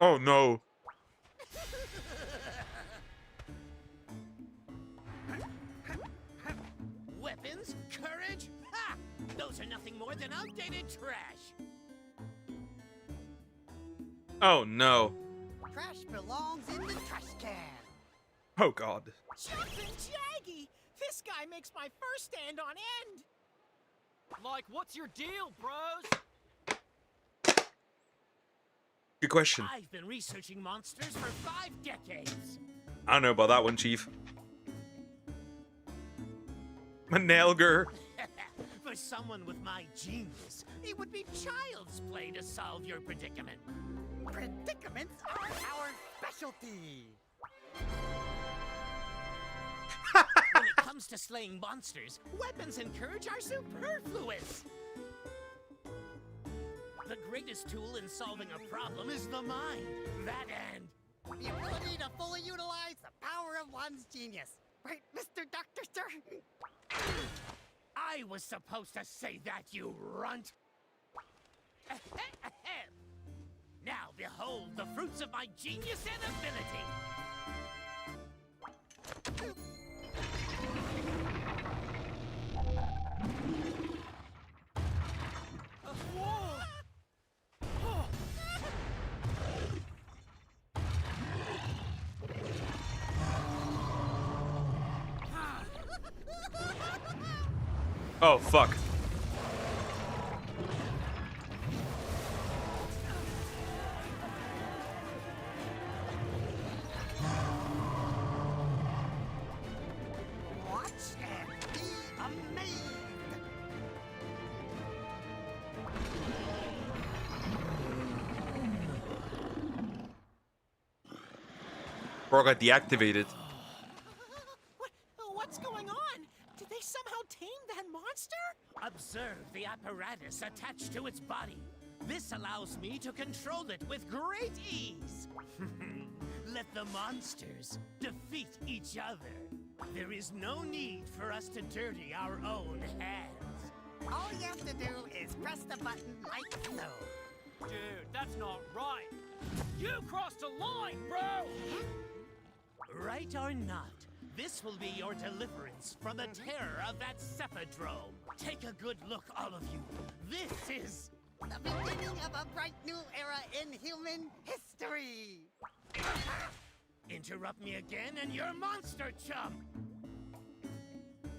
Oh no. Weapons? Courage? Ha! Those are nothing more than outdated trash. Oh no. Trash belongs in the trash can. Oh god. Jumpin' Jaggy! This guy makes my first stand on end. Like, what's your deal, bros? Good question. I've been researching monsters for 5 decades. I don't know about that one, Chief. Manelger. For someone with my genius, it would be child's play to solve your predicament. Predicaments are our specialty. When it comes to slaying monsters, weapons and courage are superfluous. The greatest tool in solving a problem is the mind. That and the ability to fully utilize the power of one's genius. Right, Mr. Doctor, sir? I was supposed to say that, you runt. Now behold the fruits of my genius and ability. Oh fuck. Watch and be amazed. Bro got deactivated. What's going on? Did they somehow tame that monster? Observe the apparatus attached to its body. This allows me to control it with great ease. Let the monsters defeat each other. There is no need for us to dirty our own hands. All you have to do is press the button like so. Dude, that's not right. You crossed a line, bro! Right or not, this will be your deliverance from the terror of that cephadrome. Take a good look, all of you. This is the beginning of a bright new era in human history. Interrupt me again and you're monster chump.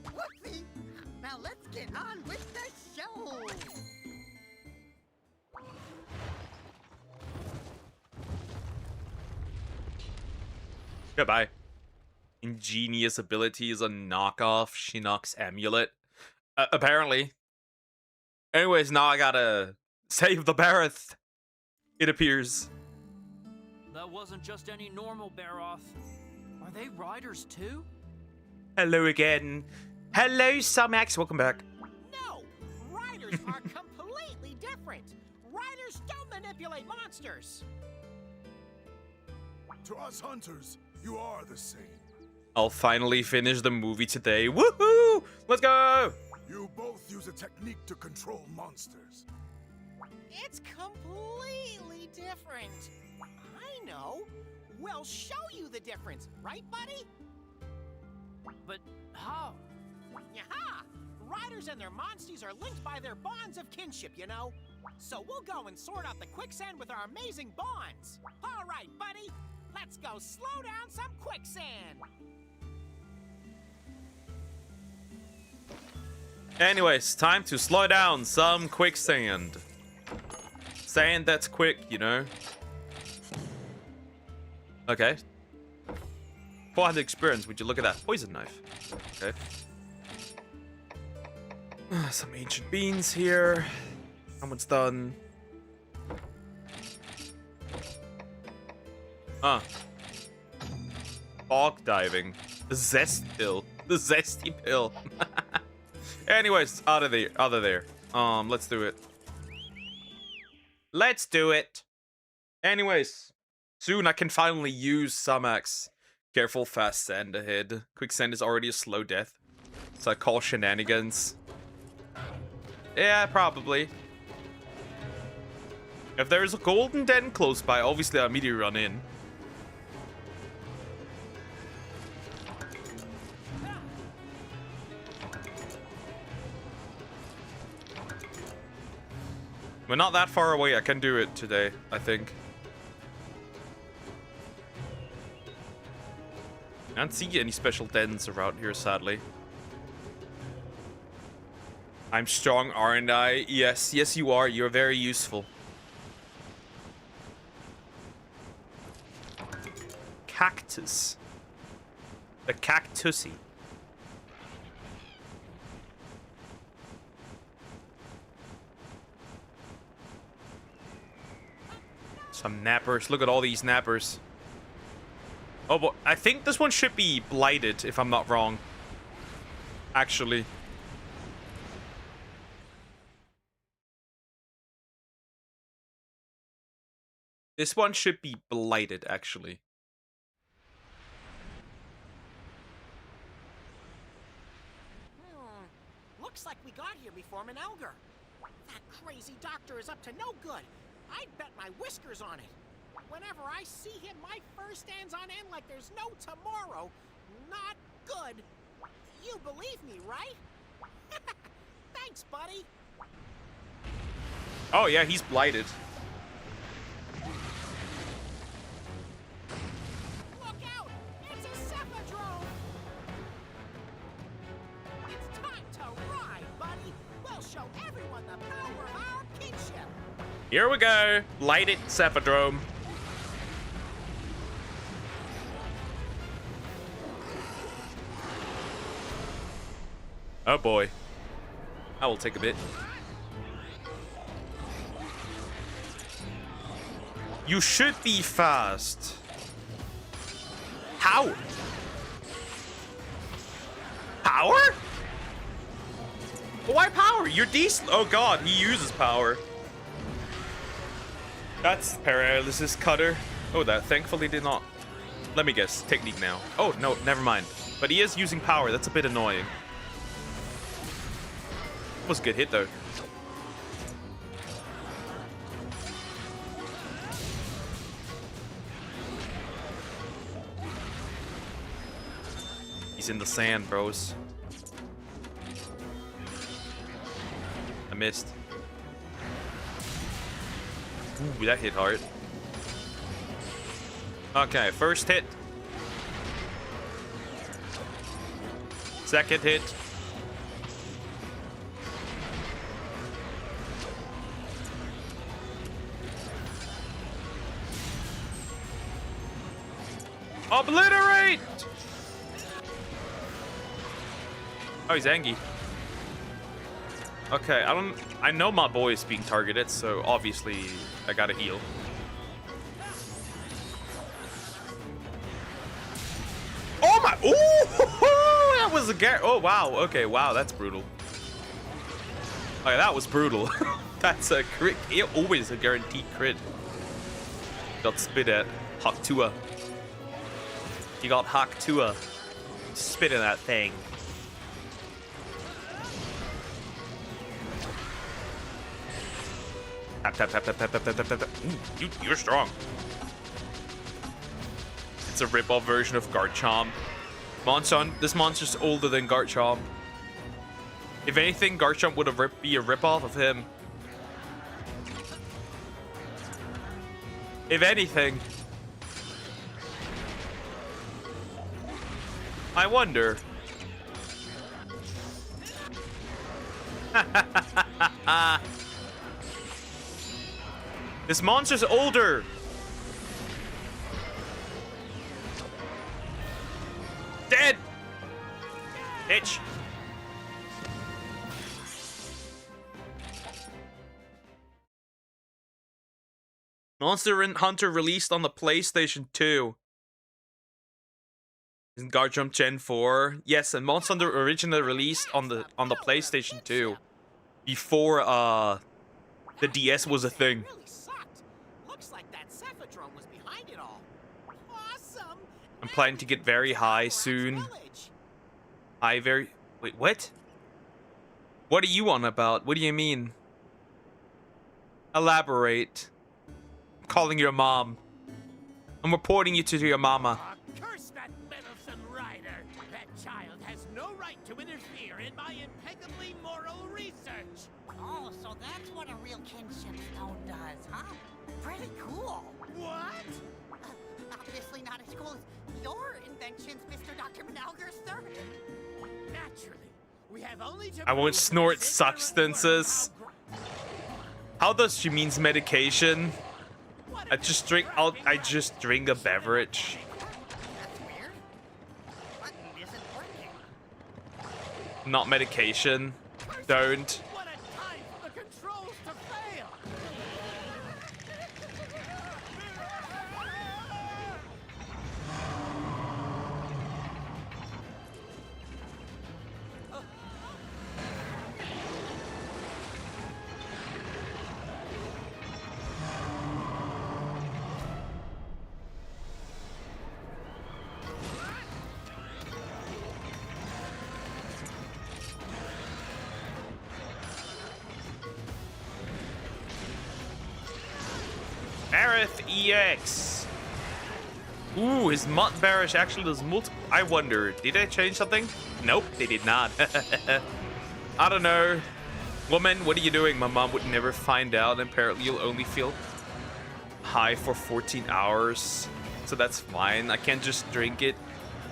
Whoopsie! Now let's get on with the show. Goodbye. Ingenious ability is a knockoff Shinnok's amulet. Apparently. Anyways, now I gotta save the Barroth. It appears. That wasn't just any normal Barroth. Are they riders too? Hello again. Hello, Sumax. Welcome back. No! Riders are completely different. Riders don't manipulate monsters. To us hunters, you are the same. I'll finally finish the movie today. Woohoo! Let's go! You both use a technique to control monsters. It's completely different. I know. We'll show you the difference, right, buddy? But how? Yaha! Riders and their monsties are linked by their bonds of kinship, you know? So we'll go and sort out the quicksand with our amazing bonds. All right, buddy. Let's go slow down some quicksand. Anyways, time to slow down some quicksand. Sand that's quick, you know. Okay. 400 experience. Would you look at that? Poison knife. Okay. Some ancient beans here. Someone's done. Fog diving. The zest pill. The zesty pill. Anyways, out of there. Let's do it. Let's do it. Anyways, soon I can finally use Sumax. Careful, fast sand ahead. Quicksand is already a slow death. So I call shenanigans. Yeah, probably. If there's a golden den close by, obviously I'll immediately run in. We're not that far away. I can do it today, I think. I don't see any special dens around here, sadly. I'm strong, aren't I? Yes, yes you are. You're very useful. Cactus. The cactusy. Some nappers. Look at all these nappers. Oh, but I think this one should be blighted, if I'm not wrong. Actually. This one should be blighted, actually. Looks like we got here before Menelger. That crazy doctor is up to no good. I'd bet my whiskers on it. Whenever I see him, my fur stands on end like there's no tomorrow. Not good. You believe me, right? Thanks, buddy. Oh, yeah, he's blighted. Look out! It's a Cephadrome! It's time to ride, buddy. We'll show everyone the power of our kinship. Here we go. Blighted Cephadrome. Oh boy. I will take a bit. You should be fast. How? Power? Why power? You're decent. Oh god, he uses power. That's paralysis cutter. Oh, that thankfully did not. Let me guess. Technique now. Oh, no, never mind. But he is using power. That's a bit annoying. Was a good hit, though. He's in the sand, bros. I missed. Ooh, that hit hard. Okay, first hit. Second hit. Obliterate! Oh, he's angry. Okay, I know my boy is being targeted, so obviously I gotta heal. Oh my! Ooh! That was a oh wow. Okay, wow, that's brutal. Okay, that was brutal. That's a crit. Always a guaranteed crit. Got spit at. Haktua. You got Haktua. Spit in that thing. Tap, tap, tap, tap, tap, tap, tap, tap, tap. Ooh, you're strong. It's a rip-off version of Garchomp. Monson, this monster's older than Garchomp. If anything, Garchomp would have be a rip-off of him. If anything. I wonder. This monster's older. Monster Hunter released on the PlayStation 2. Isn't Guard Jump Gen 4? Yes, and Monster Hunter originally released on the PlayStation 2 before the DS was a thing. Really sucked. Looks like that Cephadrome was behind it all. Awesome. I'm planning to get very high soon. Wait, what? What are you on about? What do you mean? Elaborate. I'm calling your mom. I'm reporting you to your mama. Curse that meddlesome rider. That child has no right to interfere in my impeccably moral research. Oh, so that's what a real kinship stone does, huh? Pretty cool. What? Obviously not as cool as your inventions, Mr. Dr. Manalgerster. Naturally. We have only to I won't prove snort that this errand substances. worked. How does she means medication? What I if just it's drink. perfect? I just drink a beverage. That's weird. Button isn't working. Not medication. Don't. What a time for the controls to fail! Bareth EX. Ooh, his Mutt Barish actually does multiple. I wonder, did they change something? Nope, they did not. I don't know. Woman, what are you doing? My mom would never find out. Apparently, you'll only feel high for 14 hours. So that's fine. I can't just drink it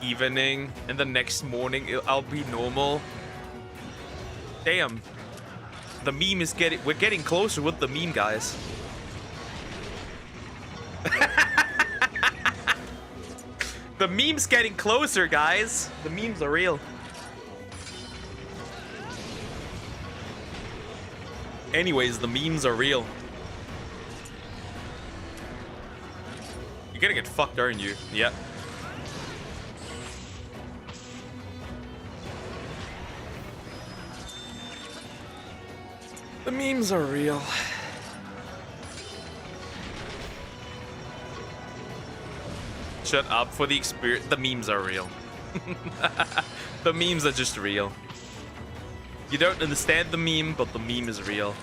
evening and the next morning I'll be normal. Damn. The meme is we're getting closer with the meme, guys. The meme's getting closer, guys. The memes are real. Anyways, the memes are real. You're gonna get fucked, aren't you? Yep. The memes are real. Shut up for the experience. The memes are real. The memes are just real. You don't understand the meme, but the meme is real.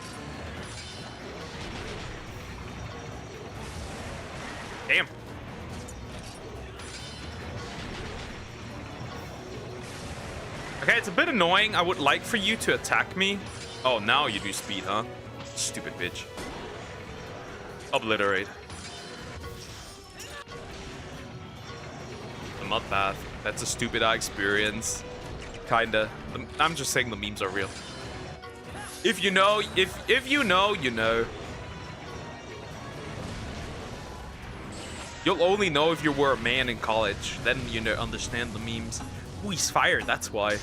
Damn. Okay, it's a bit annoying. I would like for you to attack me. Oh, now you do speed, huh? Stupid bitch. Obliterate. The mud bath. That's a stupid experience. Kinda. I'm just saying the memes are real. If you know, if you know, you know. You'll only know if you were a man in college. Then you know, understand the memes. Ooh, he's fired, that's why.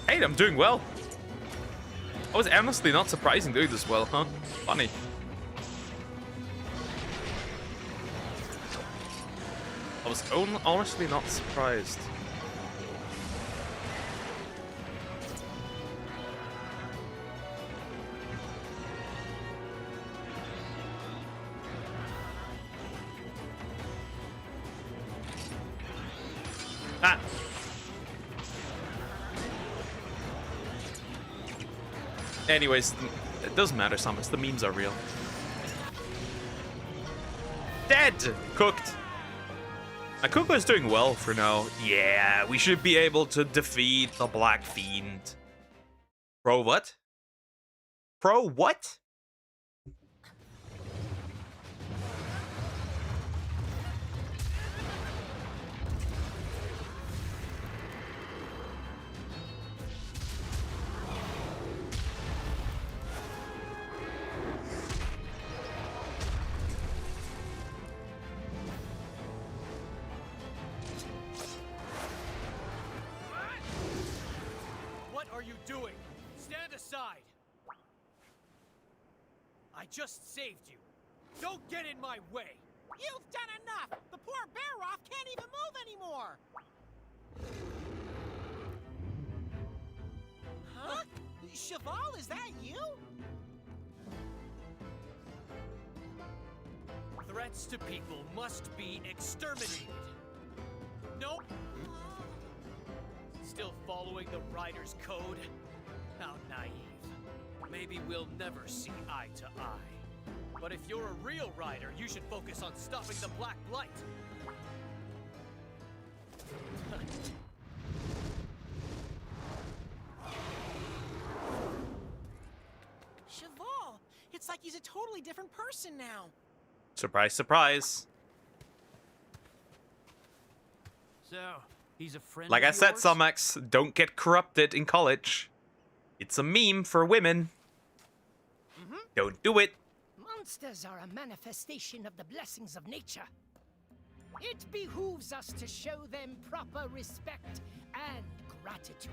Hey, I'm doing well. I was honestly not surprised in doing this well, huh? Funny. I was honestly not surprised. Ah. Anyways, it doesn't matter, Samus. The memes are real. Dead! Cooked. Akuko is doing well for now. Yeah, we should be able to defeat the Black Fiend. Pro what? Pro what? doing? Stand aside. I just saved you. Don't get in my way. You've done enough! The poor Bear-Off can't even move anymore! Huh? Cheval, is that you? Threats to people must be exterminated. Nope. Still following the Rider's code? How naive. Maybe we'll never see eye to eye. But if you're a real Rider, you should focus on stopping the Black Blight. Cheval! It's like he's a totally different person now. Surprise, surprise. So, he's a friend Like of I said, yours? Somax, don't get corrupted in college. It's a meme for women. Don't do it. Monsters are a manifestation of the blessings of nature. It behooves us to show them proper respect and gratitude.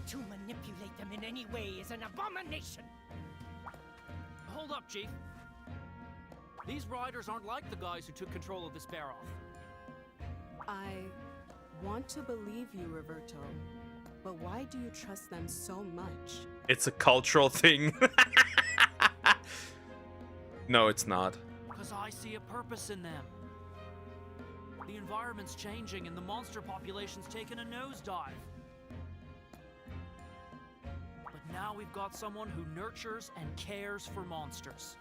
To manipulate them in any way is an abomination. Hold up, Chief. These riders aren't like the guys who took control of this Bear-Off. I want to believe you, Roberto. But why do you trust them so much? It's a cultural thing. No, it's not. Because I see a purpose in them. The environment's changing and the monster population's taken a nosedive. But now we've got someone who nurtures and cares for monsters.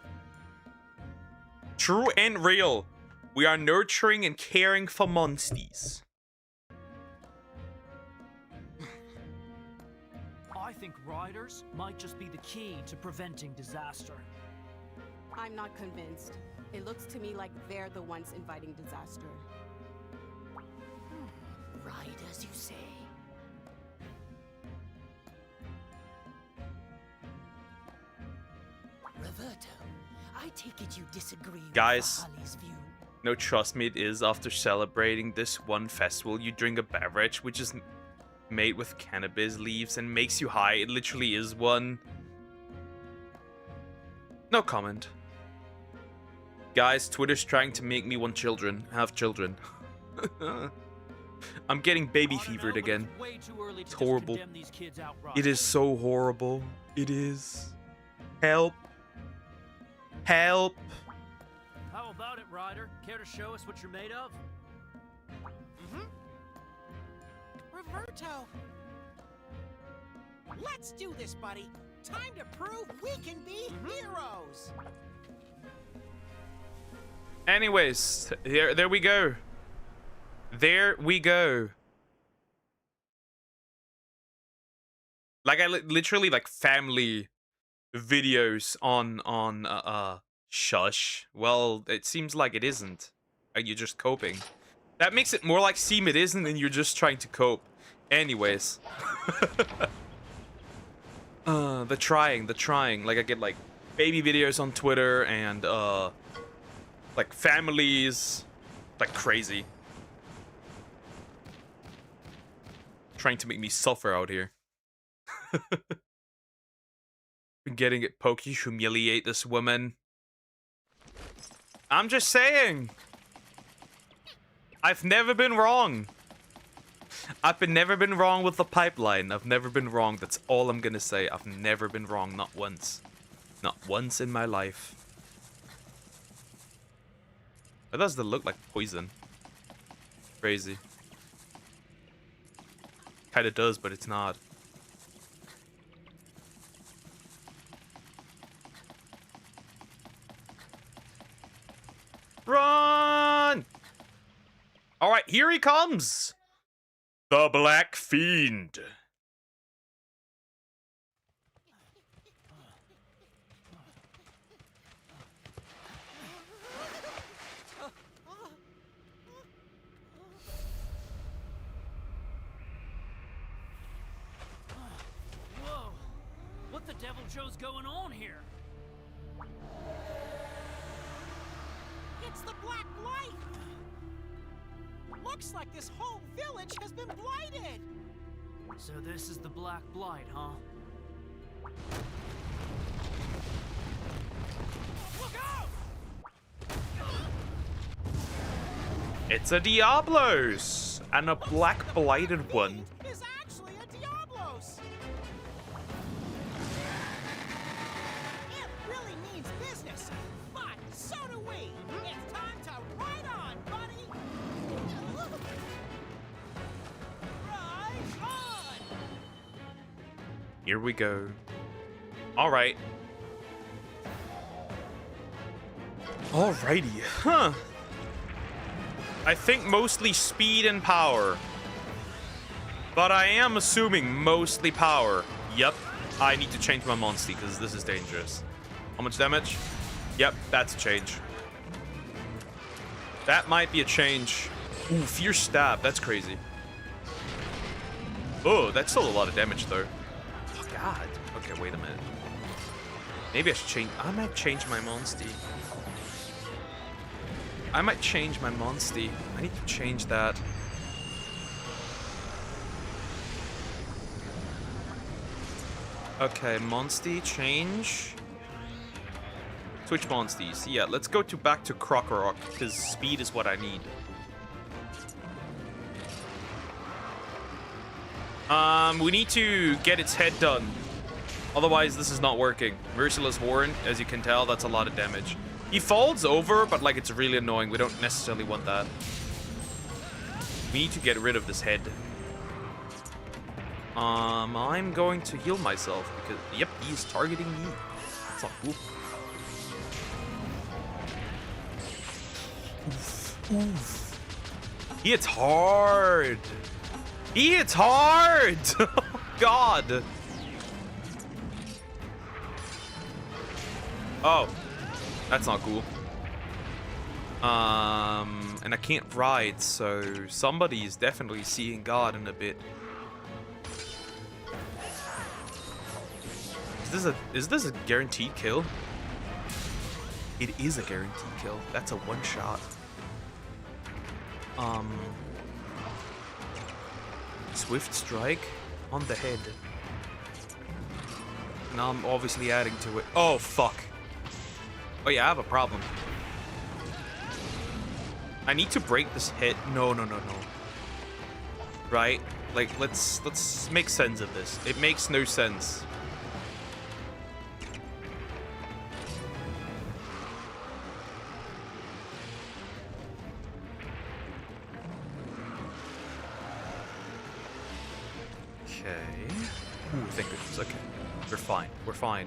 True and real. We are nurturing and caring for monsties. I think riders might just be the key to preventing disaster. I'm not convinced. It looks to me like they're the ones inviting disaster. Right as you say. Roberto, I take it you disagree Guys. with Holly's view. No, trust me, it is after celebrating this one festival. You drink a beverage which is made with cannabis leaves and makes you high. It literally is one. No comment. Guys, Twitter's trying to make me want children. Have children. I'm getting baby I don't know, fevered but again. It's way too early to It's just horrible. condemn these kids outright. It is so horrible. It is. Help. Help. How about it, Ryder? Care to show us what you're made of? Roberto! Let's do this, buddy! Time to prove we can be heroes! Anyways, there we go. There we go. Like I literally like family videos on shush. Well, it seems like it isn't. Are you just coping? That makes it more like seem it isn't and you're just trying to cope. Anyways. The trying. Like I get like baby videos on Twitter and like families like crazy. Trying to make me suffer out here. Been getting it pokey, humiliate this woman. I'm just saying. I've never been wrong. I've never been wrong with the pipeline. I've never been wrong. That's all I'm gonna say. I've never been wrong. Not once. Not once in my life. It does look like poison. Crazy. Kinda does, but it's not. Run! Alright, here he comes! The Black Fiend. Whoa! What the devil Joe's going on here? It's the Black Blight! Looks like this whole village has been blighted! So this is the Black Blight, huh? Look out! It's a Diablos and a black blighted one. Is actually a Diablos. It really means business, but so do we. It's time to ride on, buddy. Ride on. Here we go. All right. Alrighty, huh? I think mostly speed and power. But I am assuming mostly power. Yep. I need to change my monster because this is dangerous. How much damage? Yep, that's a change. That might be a change. Ooh, fierce stab. That's crazy. Oh, that's still a lot of damage though. Oh, God. Okay, wait a minute. Maybe I should change. I might change my monster. I might change my monster. I need to change that. Okay, monster change. Switch monsters. Yeah, let's go back to Krokorok because speed is what I need. We need to get its head done. Otherwise, this is not working. Merciless Warren, as you can tell, that's a lot of damage. He falls over, but like it's really annoying. We don't necessarily want that. We need to get rid of this head. I'm going to heal myself because, yep, he's targeting me. That's not cool. Oof. Oof. He hits hard. He hits hard. God. Oh. That's not cool. And I can't ride, so somebody is definitely seeing God in a bit. Is this a guaranteed kill? It is a guaranteed kill. That's a one shot. Swift strike on the head. Now I'm obviously adding to it. Oh fuck. Oh yeah, I have a problem. I need to break this hit. No. Right? Like, let's make sense of this. It makes no sense. Okay. Ooh, thank goodness. Okay. We're fine. We're fine.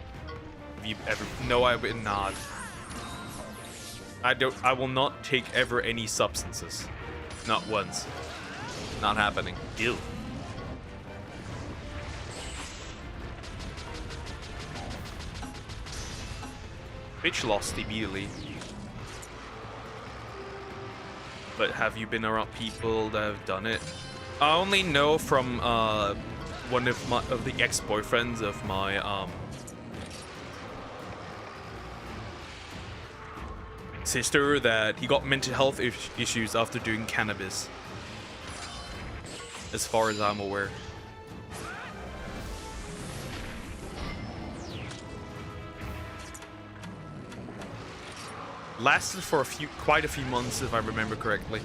Have you ever... No, I would not. I will not take ever any substances. Not once. Not happening. Ew. Bitch lost immediately. But have you been around people that have done it? I only know from one of the ex-boyfriends of my sister that he got mental health issues after doing cannabis. As far as I'm aware. Lasted for quite a few months if I remember correctly.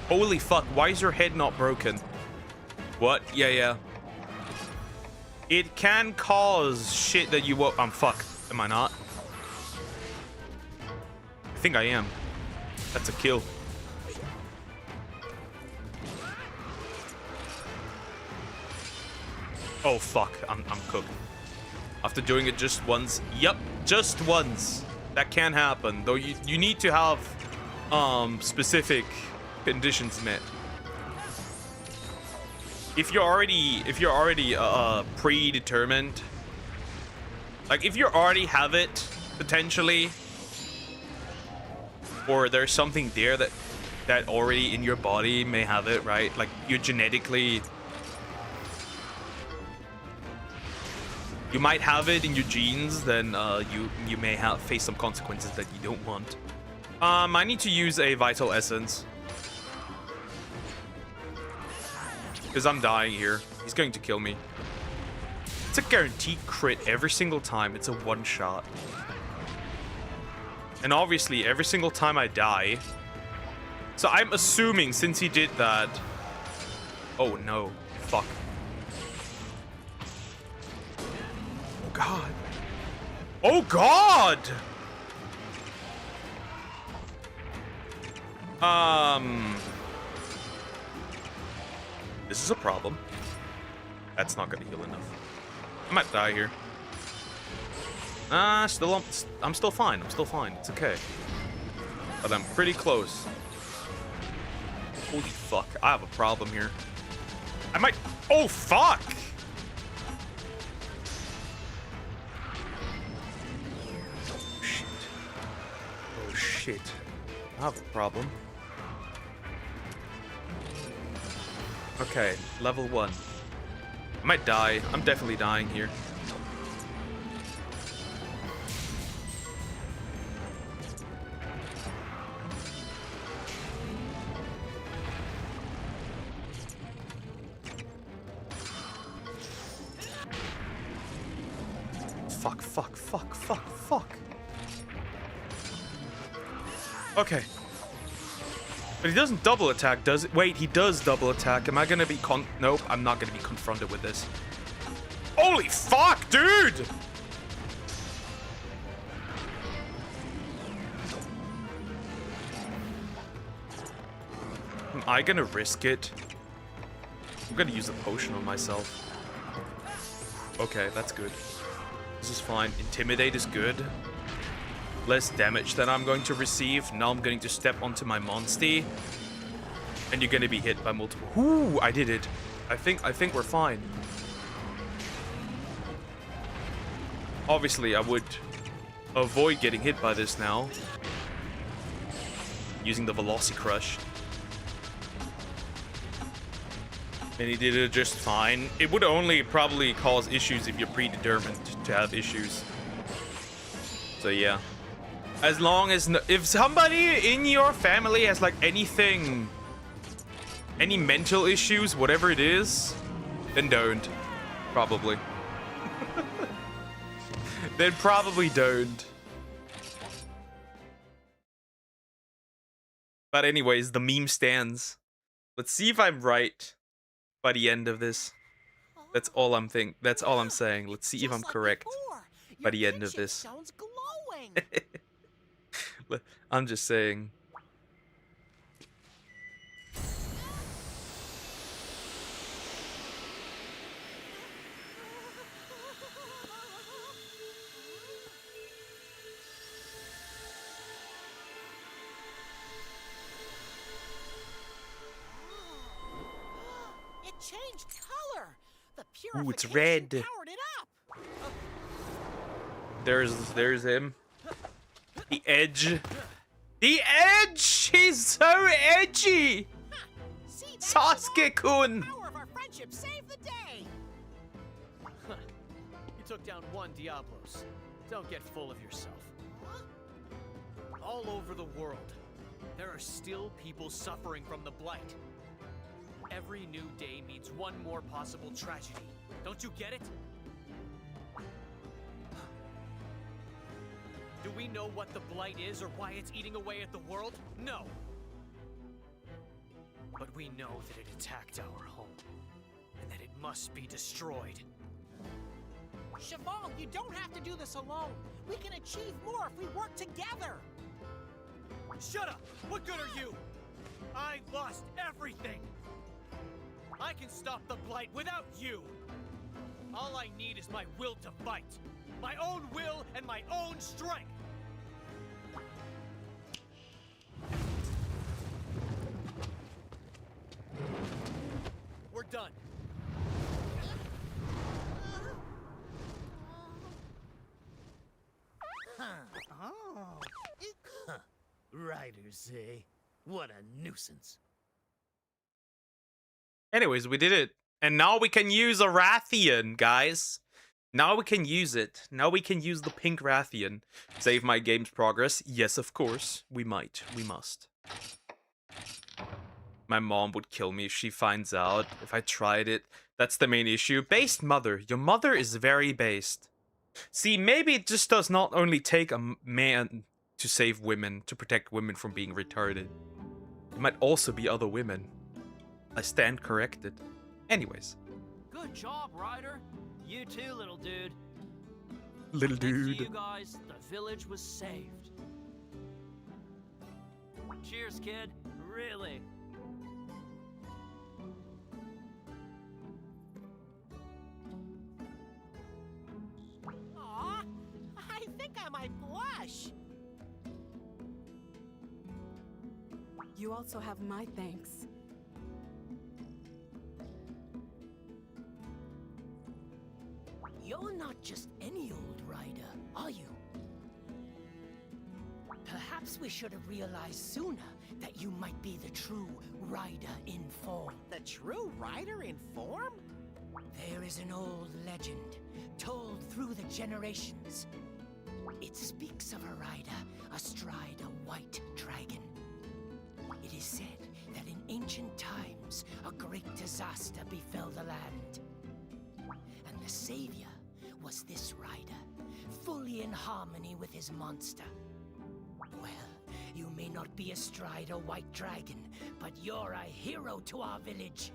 Holy fuck, why is your head not broken? What? Yeah. It can cause shit that you won't... I'm fucked. Am I not? I think I am. That's a kill. Oh fuck, I'm cooked. After doing it just once. Yep, just once. That can happen. Though you need to have specific conditions met. If you're already predetermined, like if you already have it potentially, or there's something there that already in your body may have it, right? Like you're genetically, you might have it in your genes, then you may face some consequences that you don't want. I need to use a vital essence. Because I'm dying here. He's going to kill me. It's a guaranteed crit every single time. It's a one-shot. And obviously, every single time I die... So I'm assuming since he did that... Oh, no. Fuck. Oh, God. Oh, God! This is a problem. That's not gonna heal enough. I might die here. I'm still fine. I'm still fine. It's okay. But I'm pretty close. Holy fuck. I have a problem here. I might... Oh, fuck! Oh, shit. Oh, shit. I have a problem. Okay, level 1. I might die. I'm definitely dying here. Fuck, fuck, fuck, fuck, fuck. Okay. But he doesn't double attack, does it? Wait, he does double attack. Am I gonna be Nope, I'm not gonna be confronted with this. Holy fuck, dude! Am I gonna risk it? I'm gonna use a potion on myself. Okay, that's good. This is fine. Intimidate is good. Less damage that I'm going to receive. Now I'm going to step onto my Monstie. And you're going to be hit by multiple... Ooh, I did it. I think we're fine. Obviously, I would avoid getting hit by this now. Using the Velocicrush. And he did it just fine. It would only probably cause issues if you're predetermined to have issues. So yeah. As long as... if somebody in your family has like anything... any mental issues, whatever it is, then don't. Probably. Then probably don't. But anyways, the meme stands. Let's see if I'm right by the end of this. That's all I'm saying. Let's see if I'm correct by the end of this. Sounds glowing. I'm just saying. It changed color. The Ooh, it's purification red. powered it up. There's him. The edge. The edge! He's so edgy! See, Sasuke-kun! the power of our friendship saved the day. You took down one Diablos. Don't get full of yourself. All over the world, there are still people suffering from the Blight. Every new day means one more possible tragedy. Don't you get it? Do we know what the Blight is or why it's eating away at the world? No. But we know that it attacked our home, and that it must be destroyed. Cheval, you don't have to do this alone. We can achieve more if we work together. Shut up! What good are you? I lost everything! I can stop the Blight without you! All I need is my will to fight. My own will and my own strength! We're done. Oh. Riders, eh? What a nuisance. Anyways, we did it. And now we can use a Rathian, guys. Now we can use it. Now we can use the pink Rathian. Save my game's progress? Yes, of course. We might. We must. My mom would kill me if she finds out if I tried it. That's the main issue. Based mother. Your mother is very based. See, maybe it just does not only take a man to save women, to protect women from being retarded. It might also be other women. I stand corrected. Anyways. Good job, Ryder. You too, little dude. Little Thanks dude. to you guys, the village was saved. Cheers, kid. Really. Aw, I think I might blush. You also have my thanks. You're not just any old rider, are you? Perhaps we should have realized sooner that you might be the true rider in form. The true rider in form? There is an old legend, told through the generations. It speaks of a rider astride a white dragon. It is said that in ancient times, a great disaster befell the land. And the savior was this rider, fully in harmony with his monster. Well, you may not be astride a white dragon, but you're a hero to our village.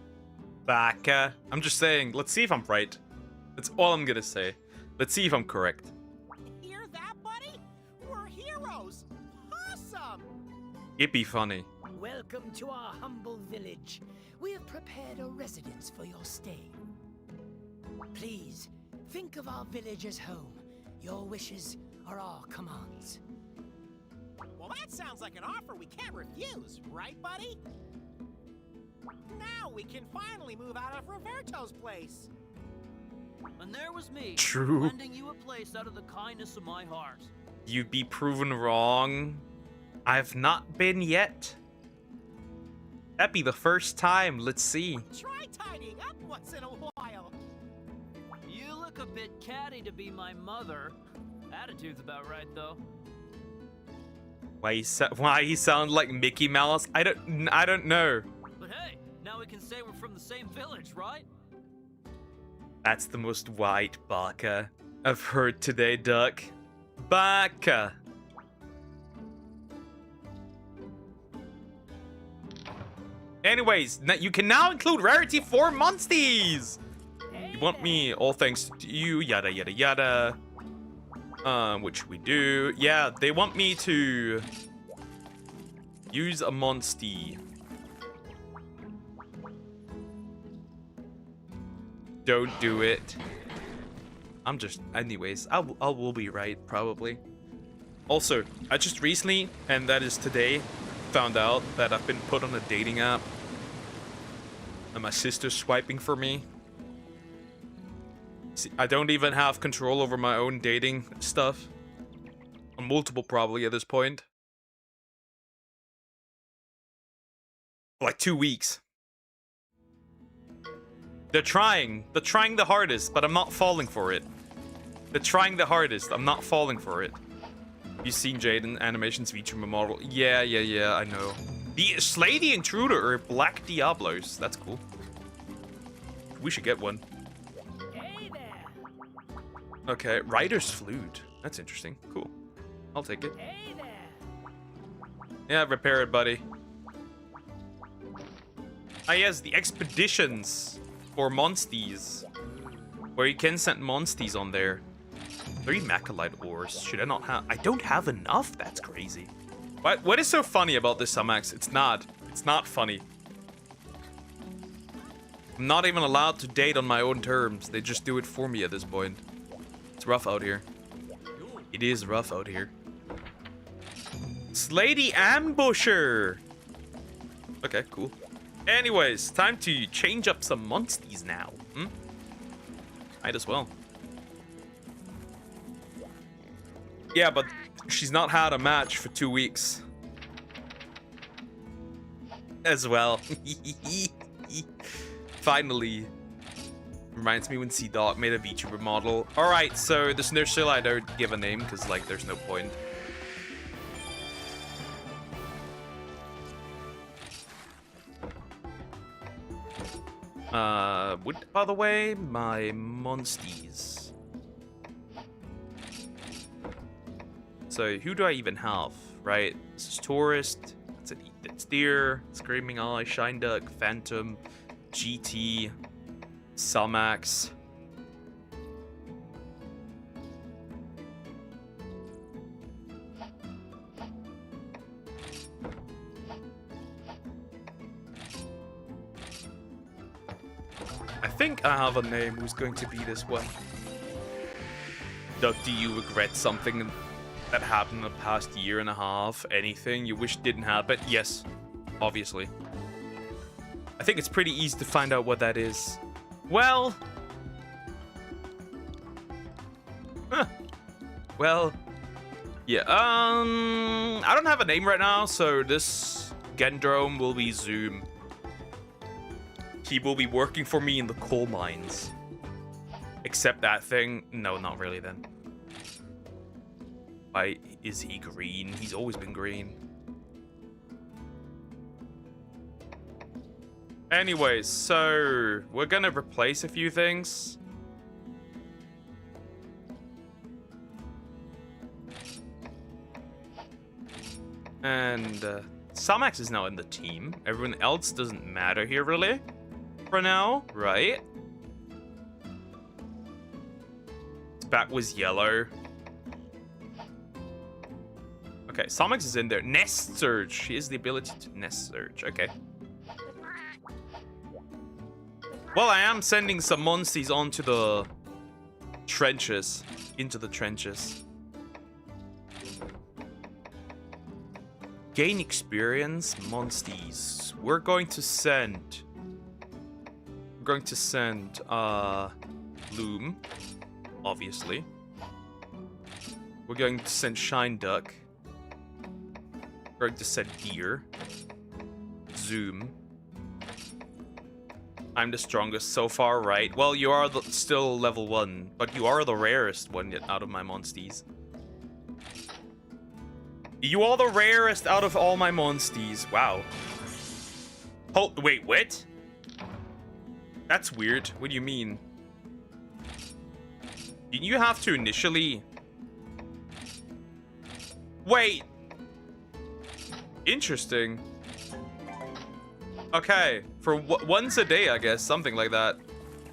Baka. I'm just saying, let's see if I'm right. That's all I'm gonna say. Let's see if I'm correct. Hear that, buddy? We're heroes. Awesome. It'd be funny. Welcome to our humble village. We have prepared a residence for your stay. Please, think of our village as home. Your wishes are our commands. Well, that sounds like an offer we can't refuse, right, buddy? Now we can finally move out of Roberto's place. And there was me, True. lending you a place out of the kindness of my heart. You'd be proven wrong. I've not been yet. That'd be the first time. Let's see. Try tidying up once in a while. You look a bit catty to be my mother. Attitude's about right, though. Why he sound like Mickey Mouse? I don't know. But hey, now we can say we're from the same village, right? That's the most white baka I've heard today, Duck. Baka. Anyways, you can now include rarity for Monsties. You want me, all thanks to you, yada yada yada. Which we do. Yeah, they want me to use a Monstie. Don't do it. I'm just, anyways, I will be right, probably. Also, I just recently, and that is today, found out that I've been put on a dating app. And my sister's swiping for me. See, I don't even have control over my own dating stuff. On multiple, probably, at this point. For like 2 weeks. They're trying the hardest, but I'm not falling for it. They're trying the hardest, I'm not falling for it. You seen Jaden Animations VTuber model? Yeah, I know. The Slay the Intruder or Black Diablos. That's cool. We should get one. Hey there! Okay, Rider's Flute. That's interesting. Cool. I'll take it. Hey there! Yeah, repair it, buddy. Ah, yes, the expeditions for Monsties. Where you can send Monsties on there. 3 Macalite ores. Should I not have? I don't have enough? That's crazy. What is so funny about this, Sumax? It's not. It's not funny. I'm not even allowed to date on my own terms. They just do it for me at this point. It's rough out here. It is rough out here. Slay the Ambusher! Okay, cool. Anyways, time to change up some Monsties now. Might as well. Yeah, but she's not had a match for 2 weeks. As well. Finally. Reminds me when C-Dog made a VTuber model. Alright, so this Nursery I don't give a name because, like, there's no point. By the way, my monsties. So who do I even have? Right, this is Tourist. It's Deer, Screaming Eye, Shine Duck, Phantom, GT, Sumax. I think I have a name who's going to be this one. Doug, do you regret something that happened in the past year and a half? Anything you wish didn't happen? Yes, obviously. I think it's pretty easy to find out what that is. Well... Huh. Well... Yeah, I don't have a name right now, so this Gendrome will be Zoom. He will be working for me in the coal mines. Except that thing. No, not really then. Why is he green? He's always been green. Anyways, so we're gonna replace a few things. And Samax is now in the team. Everyone else doesn't matter here, really. For now, right? His back was yellow. Okay, Samax is in there. Nest Surge. He has the ability to Nest Surge. Okay. Well, I am sending some monsties onto the trenches. Into the trenches. Gain experience, monsties. We're going to send... Loom, obviously. We're going to send Shine Duck. We're going to send Deer. Zoom. I'm the strongest so far, right? Well, you are still level 1, but you are the rarest one out of my monsties. You are the rarest out of all my monsties. Wow. Oh, wait, what? That's weird. What do you mean? Didn't you have to initially... Wait. Interesting. Okay. For once a day, I guess. Something like that.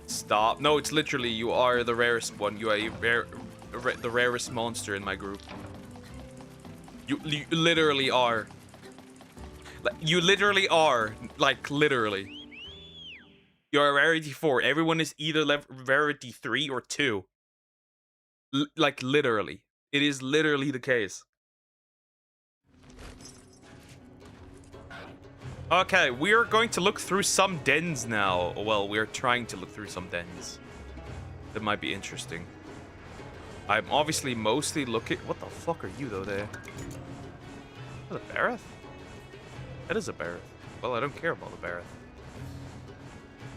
Stop. No, it's literally you are the rarest one. You are the rarest monster in my group. You literally are. You literally are. Like, literally. You're a rarity 4. Everyone is either rarity 3 or 2. Like, literally. It is literally the case. Okay, we are going to look through some dens now. Well, we're trying to look through some dens. That might be interesting. I'm obviously mostly looking... What the fuck are you, though, there? Is that a Barrett? That is a Barrett. Well, I don't care about the Barrett.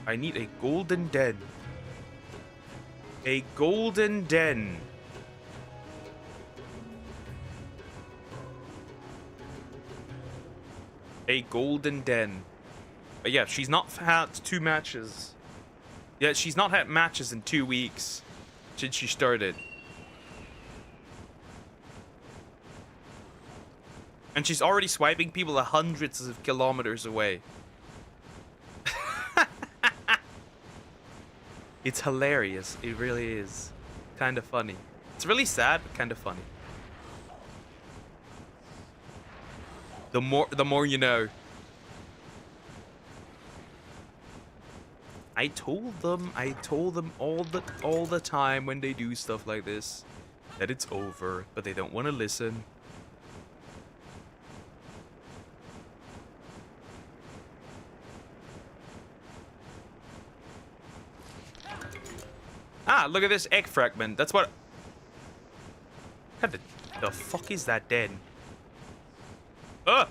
I need a golden den. A golden den. A golden den. But yeah, she's not had 2 matches. Yeah, she's not had matches in 2 weeks since she started. And she's already swiping people hundreds of kilometers away. It's hilarious. It really is. Kind of funny. It's really sad, but kind of funny. The more you know. I told them all the time when they do stuff like this that it's over, but they don't want to listen. Ah, look at this egg fragment. That's what... What the fuck is that den? Ugh!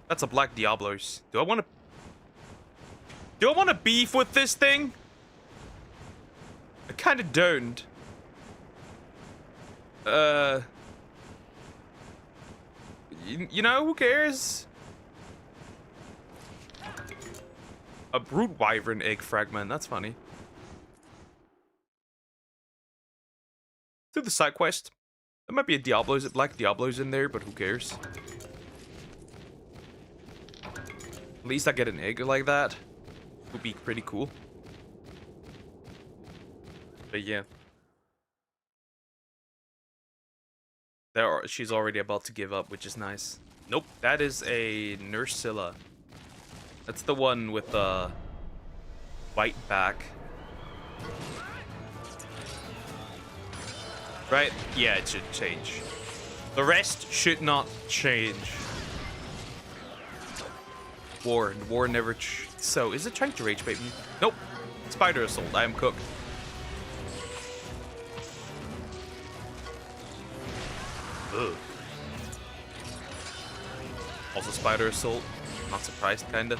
That's a Black Diablos. Do I want to beef with this thing? I kind of don't. You know, who cares? A brood wyvern egg fragment. That's funny. Do the side quest. There might be a Diablo's, Black Diablo's in there, but who cares? At least I get an egg like that. Would be pretty cool. But yeah. She's already about to give up, which is nice. Nope, that is a Nursilla. That's the one with the white back. Right? Yeah, it should change. The rest should not change. War never. So, is it trying to rage bait me? Nope. Spider assault. I am cooked. Ugh. Also, spider assault. Not surprised, kinda.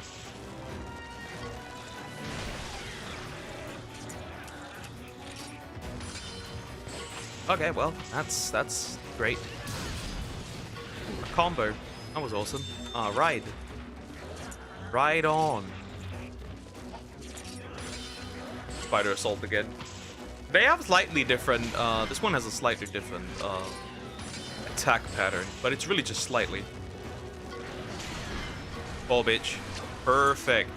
Okay, well, that's great. A combo. That was awesome. Ride. Ride on. Spider assault again. They have slightly different, this one has a slightly different, attack pattern, but it's really just slightly. Ball bitch. Perfect.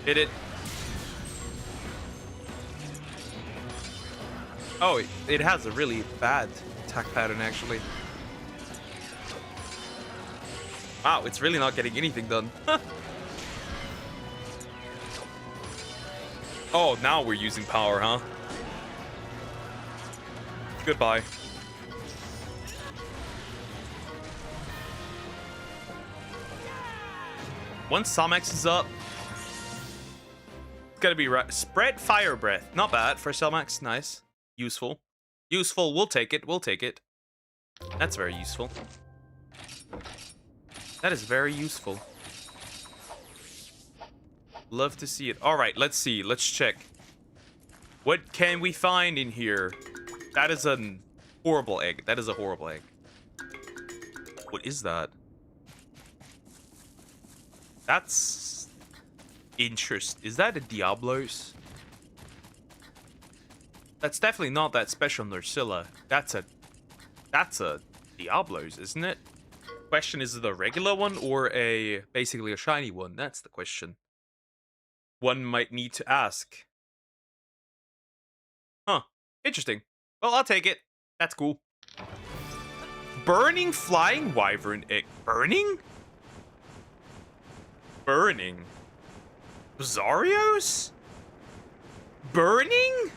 Hit it. Oh, it has a really bad attack pattern, actually. Wow, it's really not getting anything done. Oh, now we're using power, huh? Goodbye. Once Somax is up, it's gonna be right. Spread fire breath. Not bad for Somax. Nice. Useful. Useful. We'll take it. We'll take it. That's very useful. That is very useful. Love to see it. Alright, let's see. Let's check. What can we find in here? That is a horrible egg. That is a horrible egg. What is that? That's interesting. Is that a Diablos? That's definitely not that special Nursilla. That's a Diablos, isn't it? Question is it a regular one or basically a shiny one? That's the question. One might need to ask. Huh. Interesting. Well, I'll take it. That's cool. Burning flying wyvern egg. Burning? Burning. Bizarrios? Burning?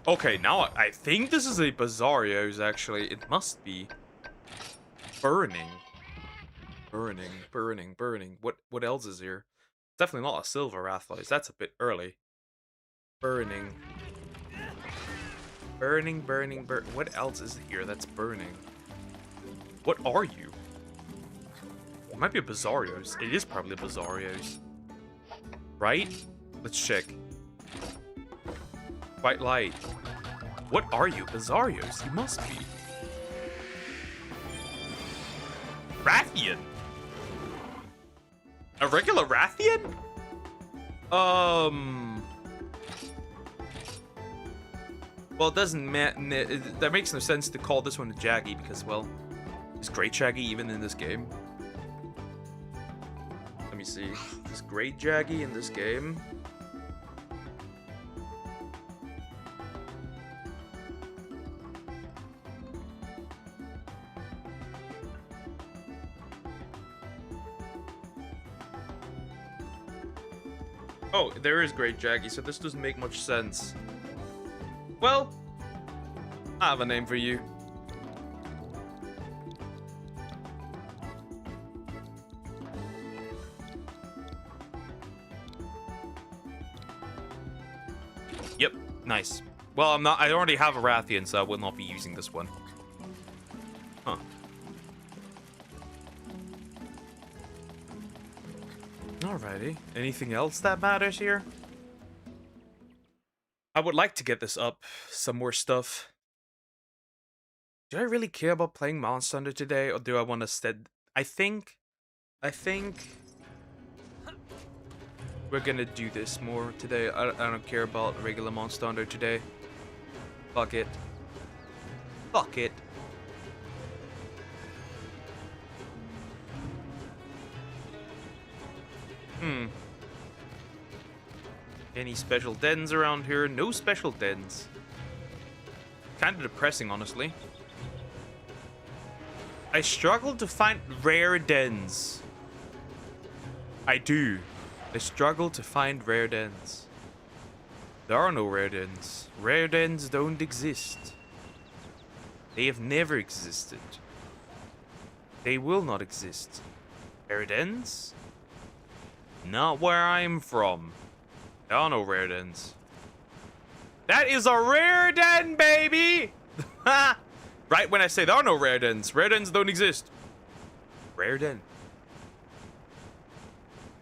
Okay, now I think this is a Bizarrios, actually. It must be. Burning. Burning, burning, burning. What else is here? Definitely not a Silver Rathlois. That's a bit early. Burning. Burning, burning, what else is here that's burning? What are you? It might be a Bizarrios. It is probably a Bizarrios. Right? Let's check. White light. What are you? Bizarrios? You must be. Rathian? A regular Rathian? Well, it doesn't that makes no sense to call this one a Jaggy because, well, is Great Jaggy even in this game? Let me see. Is Great Jaggy in this game? Oh, there is Great Jaggy, so this doesn't make much sense. Well, I have a name for you. Yep, nice. Well, I already have a Rathian, so I will not be using this one. Huh. Alrighty. Anything else that matters here? I would like to get this up. Some more stuff. Do I really care about playing Monster Hunter today, or do I want to I think We're gonna do this more today. I don't care about a regular monster hunter today. Fuck it. Fuck it. Any special dens around here? No special dens. Kind of depressing, honestly. I struggle to find rare dens. I do. I struggle to find rare dens. There are no rare dens. Rare dens don't exist. They have never existed. They will not exist. Rare dens? Not where I'm from. There are no rare dens. That is a rare den, baby! Right when I say there are no rare dens don't exist. Rare den.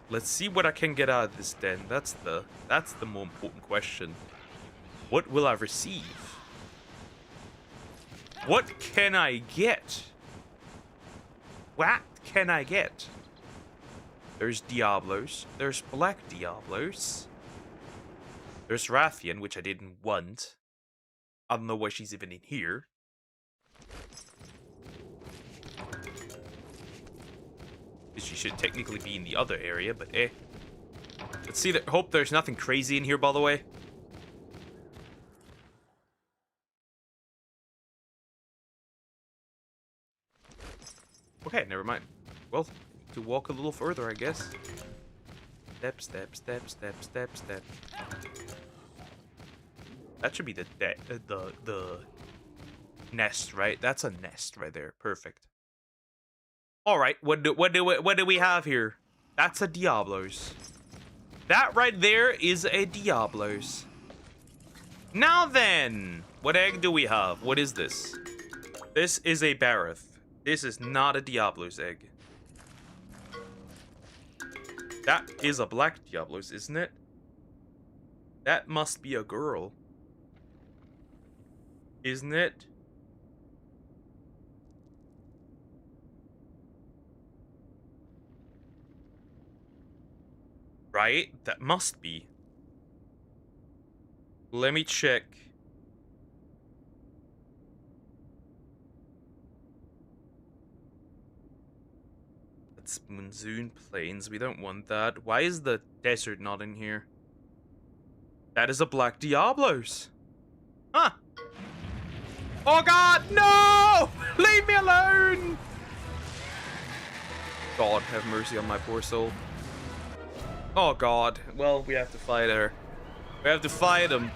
Let's see what I can get out of this den. That's the more important question. What will I receive? What can I get? What can I get? There's Diablos. There's Black Diablos. There's Rathian, which I didn't want. I don't know why she's even in here. She should technically be in the other area, but eh. Let's see. Hope there's nothing crazy in here, by the way. Okay, never mind. Well, to walk a little further, I guess. Step, step, step, step, step, step. That should be the nest, right? That's a nest right there. Perfect. All right, what do we have here? That's a Diablos. That right there is a Diablos. Now then, what egg do we have? What is this? This is a Barroth. This is not a Diablos egg. That is a Black Diablos, isn't it? That must be a girl. Isn't it? Right? That must be. Let me check. That's Monsoon Plains. We don't want that. Why is the desert not in here? That is a Black Diablos. Huh. Oh god, no! Leave me alone! God, have mercy on my poor soul. Oh god. Well, we have to fight her. We have to fight him.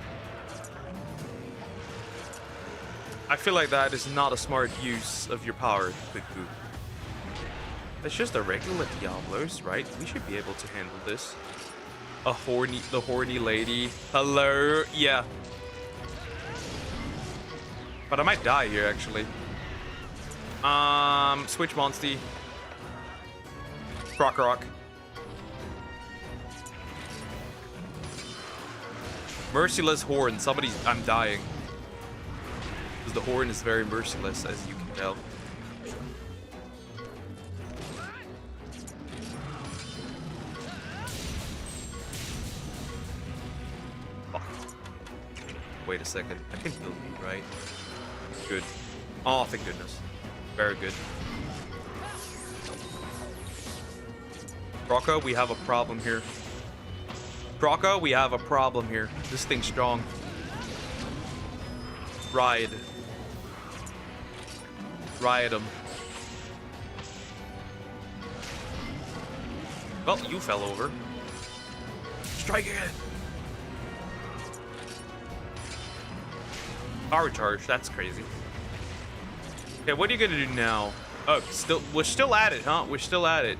I feel like that is not a smart use of your power, Quick Boo. That's just a regular Diablos, right? We should be able to handle this. The horny lady. Hello? Yeah. But I might die here, actually. Switch Monsty. Rock. Merciless Horn. I'm dying. Because the Horn is very merciless, as you can tell. Fuck. Wait a second. I can heal you, right? Good. Oh, thank goodness. Very good. Rocco, we have a problem here. Rocco, we have a problem here. This thing's strong. Ride him. Well, you fell over. Strike again. Power charge, that's crazy. Okay, what are you gonna do now? Oh, we're still at it, huh? We're still at it.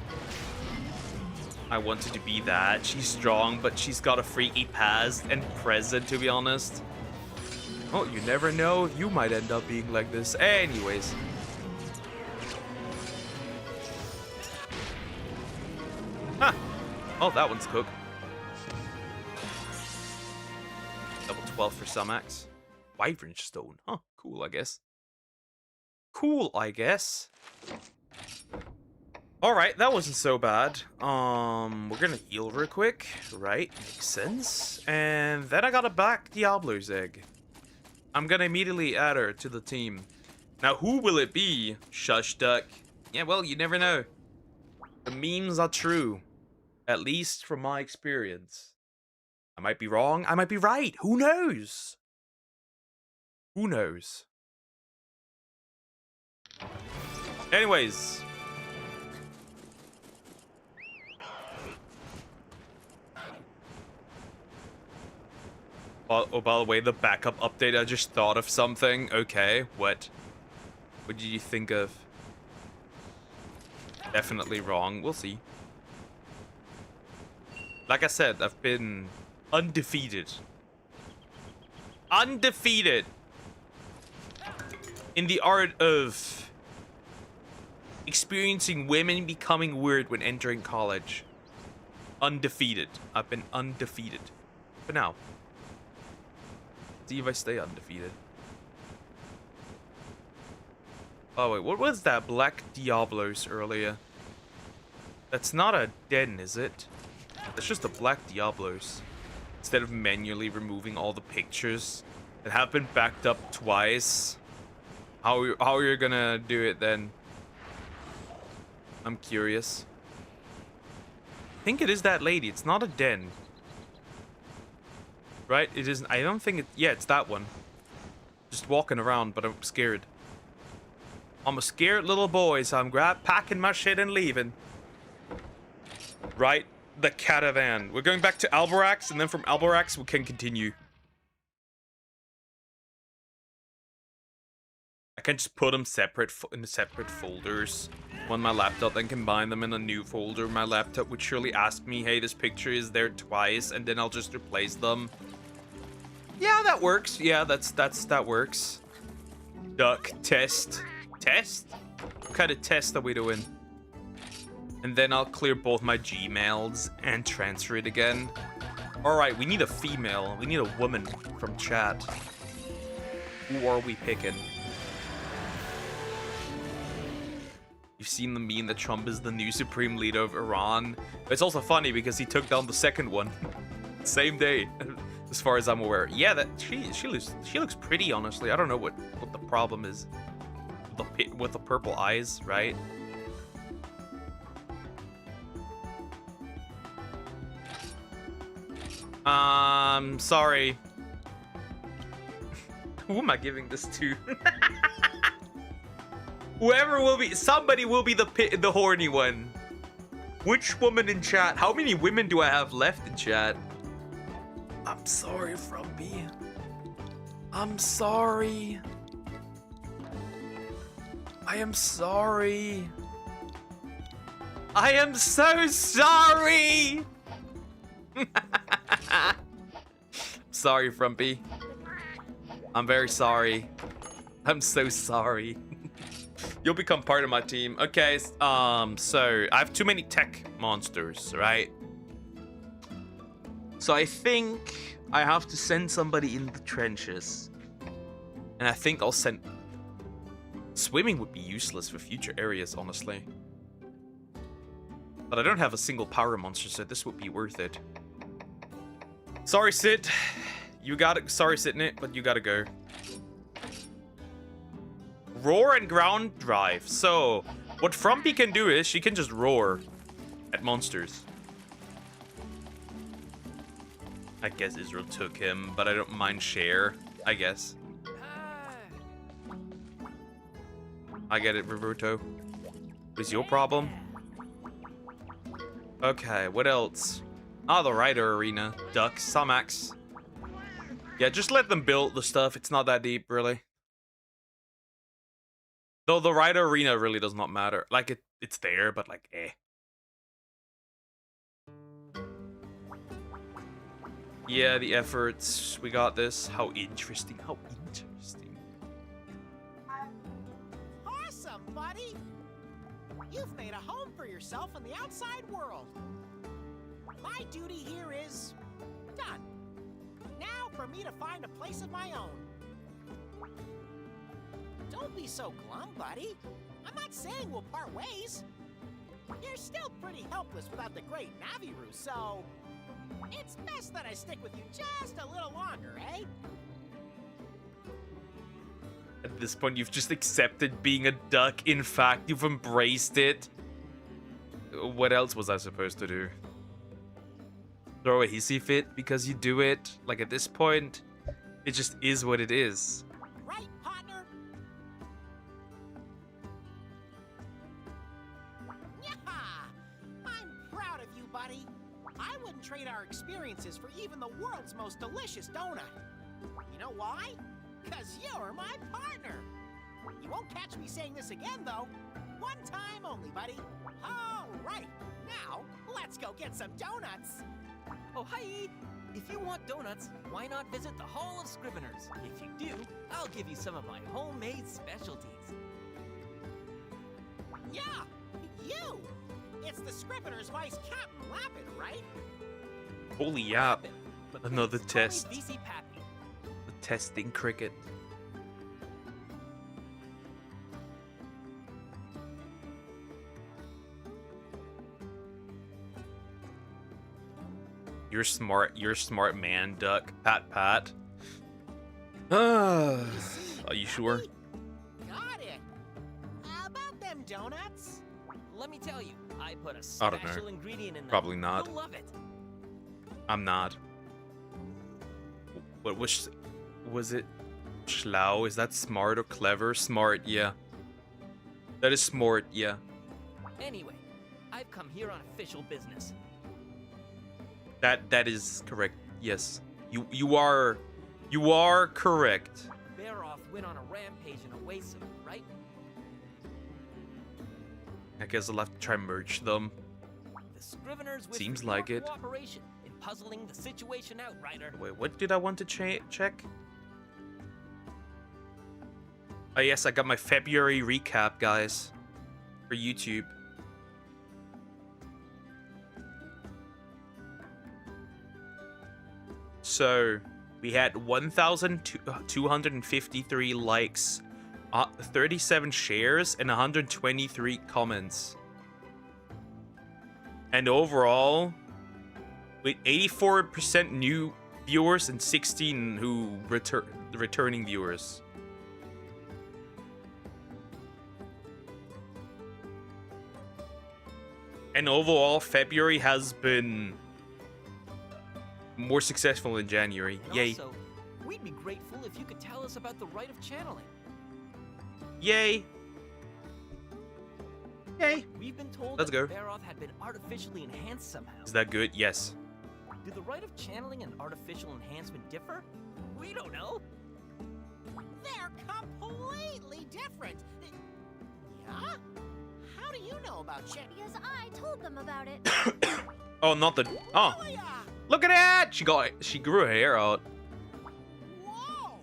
I wanted to be that. She's strong, but she's got a freaky past and present, to be honest. Oh, you never know. You might end up being like this. Anyways. Huh. Oh, that one's cooked. Level 12 for Sumax. Wyvern Stone. Huh. Cool, I guess. Cool, I guess. Alright, that wasn't so bad. We're gonna heal real quick. Right, makes sense. And then I got a Black Diablo's egg. I'm gonna immediately add her to the team. Now, who will it be? Shush duck. Yeah, well, you never know. The memes are true. At least from my experience. I might be wrong, I might be right. Who knows? Who knows? Anyways. Oh, by the way, the backup update, I just thought of something. Okay, what? What did you think of? Definitely wrong. We'll see. Like I said, I've been undefeated. Undefeated! In the art of experiencing women becoming weird when entering college. Undefeated. I've been undefeated. For now. See if I stay undefeated. Oh wait, what was that Black Diablos earlier? That's not a den, is it? That's just a Black Diablos. Instead of manually removing all the pictures that have been backed up twice. How you're gonna do it then? I'm curious. I think it is that lady. It's not a den. Right? It isn't. I don't think it. Yeah, it's that one. Just walking around, but I'm scared. I'm a scared little boy, so I'm packing my shit and leaving. Right? The caravan. We're going back to Alberax, and then from Alberax we can continue. I can just put them separate in separate folders on my laptop, then combine them in a new folder. My laptop would surely ask me, hey, this picture is there twice, and then I'll just replace them. Yeah, that works. Yeah, that works. Duck test. Test? What kind of test are we doing? And then I'll clear both my Gmails and transfer it again. Alright, we need a female. We need a woman from chat. Who are we picking? You've seen the meme that Trump is the new supreme leader of Iran. But it's also funny because he took down the second one. Same day, as far as I'm aware. Yeah, that she looks pretty, honestly. I don't know what the problem is. With the purple eyes, right? Sorry. Who am I giving this to? Whoever will be, somebody will be the horny one. Which woman in chat? How many women do I have left in chat? I'm sorry, Frumpy. I'm sorry. I am sorry. I am so sorry. Sorry, Frumpy. I'm very sorry. I'm so sorry. You'll become part of my team. Okay, so I have too many tech monsters, right? So I think I have to send somebody in the trenches. And I think I'll send... Swimming would be useless for future areas, honestly. But I don't have a single power monster, so this would be worth it. Sorry, Sid. You gotta... Sorry, Sidney, but you gotta go. Roar and ground drive. So, what Frumpy can do is she can just roar at monsters. I guess Israel took him, but I don't mind share, I guess. I get it, Roberto. What is your problem? Okay, what else? Ah, the Rider Arena. Ducks, Sumax. Yeah, just let them build the stuff. It's not that deep, really. Though the Rider Arena really does not matter. Like, it's there, but like, eh. Yeah, the efforts. We got this. How interesting. How interesting. Awesome, buddy! You've made a home for yourself in the outside world. My duty here is done. Now for me to find a place of my own. Don't be so glum, buddy. I'm not saying we'll part ways. You're still pretty helpless without the great Naviru, so it's best that I stick with you just a little longer, eh? At this point, you've just accepted being a duck. In fact, you've embraced it. What else was I supposed to do? Throw a hissy fit because you do it? Like, at this point, it just is what it is. Right, partner? Yeah! I'm proud of you, buddy. I wouldn't trade our experiences for even the world's most delicious donut. You know why? 'Cause you're my partner. You won't catch me saying this again, though. One time only, buddy. All right. Now, let's go get some donuts. Oh, hi! If you want donuts, why not visit the Hall of Scriveners? If you do, I'll give you some of my homemade specialties. Yeah, you! It's the Scrivener's Vice Captain Lapid, right? Holy yeah. But Another please call me test. VC Pappy. The testing cricket. You're smart man, duck. Pat pat. Are you sure? Got it. About them donuts? Let me tell you, I put a I don't know. special ingredient in them. Probably not. You'll love it. I'm not. What was it? Schlau? Is that smart or clever? Smart, yeah. That is smart, yeah. Anyway, I've come here on official business. That is correct. Yes. You are correct. Bearoff went on a rampage in Oasis, right? I guess I'll have to try and merge them. The Scriveners wish Seems for like your it. cooperation in puzzling the situation out, Ryder. Wait, what did I want to check? Oh yes, I got my February recap, guys, for YouTube. So, we had 1,253 likes, 37 shares, and 123 comments. And overall, with 84% new viewers and 16 who returning viewers. And overall, February has been more successful than January. And Yay. Also, we'd be grateful if you could tell us about the rite of channeling. Yay. Yay. We've been told Let's that go. Bearoff had been artificially enhanced somehow. Is that good? Yes. Do the rite of channeling and artificial enhancement differ? We don't know. They're completely different. Yeah? How do you know about Shen? Because I told them about it. Oh, not the... Oh. Really? Look at that! She grew her hair out. Whoa!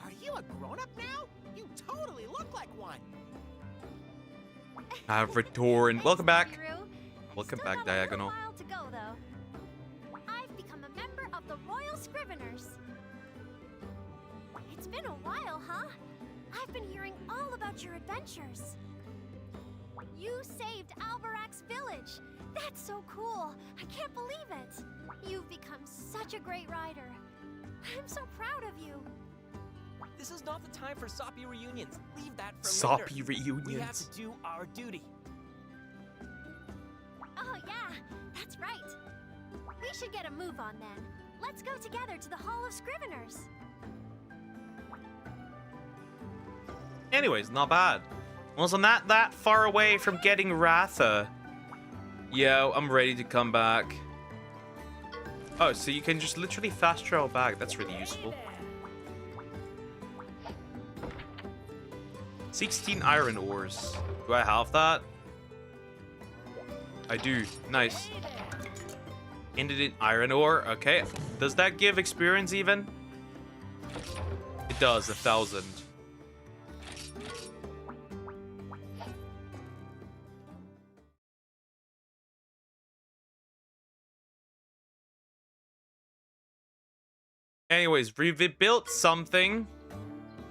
Are you a grown-up now? You totally look like one. Retorn. Welcome back. Sabiru. Welcome Still back, have Diagonal. A little while to go, though. I've become a member of the Royal Scriveners. It's been a while, huh? I've been hearing all about your adventures. You saved Albarak's village. That's so cool. I can't believe it. You've become such a great rider. I'm so proud of you. This is not the time for soppy reunions. Leave that for Soppy later. reunions. We have to do our duty. Oh, yeah, that's right. We should get a move on then. Let's go together to the Hall of Scriveners. Anyways, not bad. Wasn't that far away from getting Ratha. Yo, I'm ready to come back. Oh, so you can just literally fast travel back. That's really useful. 16 iron ores. Do I have that? I do. Nice. Ended in iron ore. Okay. Does that give experience even? It does. 1,000. Anyways, we've built something.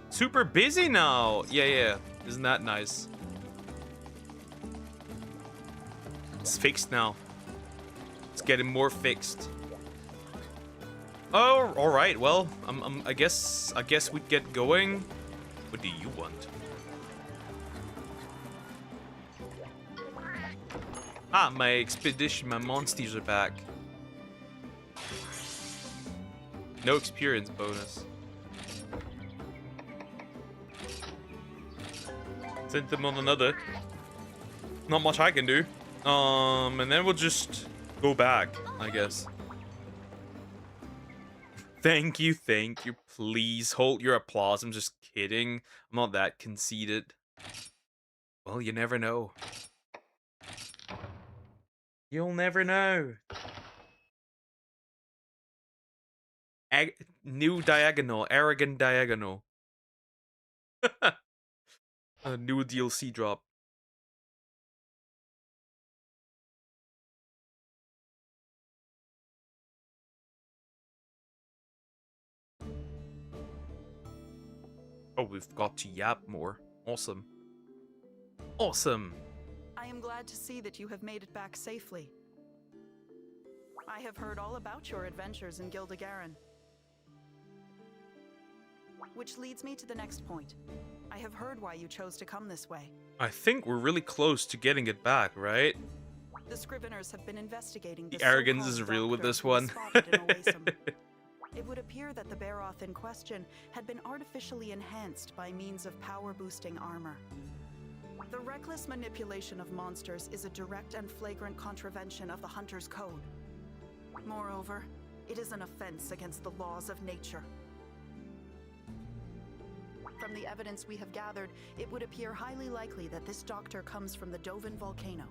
Super busy now. Yeah. Isn't that nice? It's fixed now. It's getting more fixed. Oh, all right. Well, I guess we'd get going. What do you want? Ah, my expedition, my monsters are back. No experience bonus. Sent them on another. Not much I can do. And then we'll just go back, I guess. Thank you. Please hold your applause. I'm just kidding. I'm not that conceited. Well, you never know. You'll never know. New diagonal. Arrogant diagonal. A new DLC drop. Oh, we've got to yap more. Awesome. Awesome. I am glad to see that you have made it back safely. I have heard all about your adventures in Gilda-Garen. Which leads me to the next point. I have heard why you chose to come this way. I think we're really close to getting it back, right? The Scriveners have been investigating the arrogance is real with this one. It would appear that the Baroth in question had been artificially enhanced by means of power-boosting armor. The reckless manipulation of monsters is a direct and flagrant contravention of the Hunter's Code. Moreover, it is an offense against the laws of nature. From the evidence we have gathered, it would appear highly likely that this doctor comes from the Dovin volcano.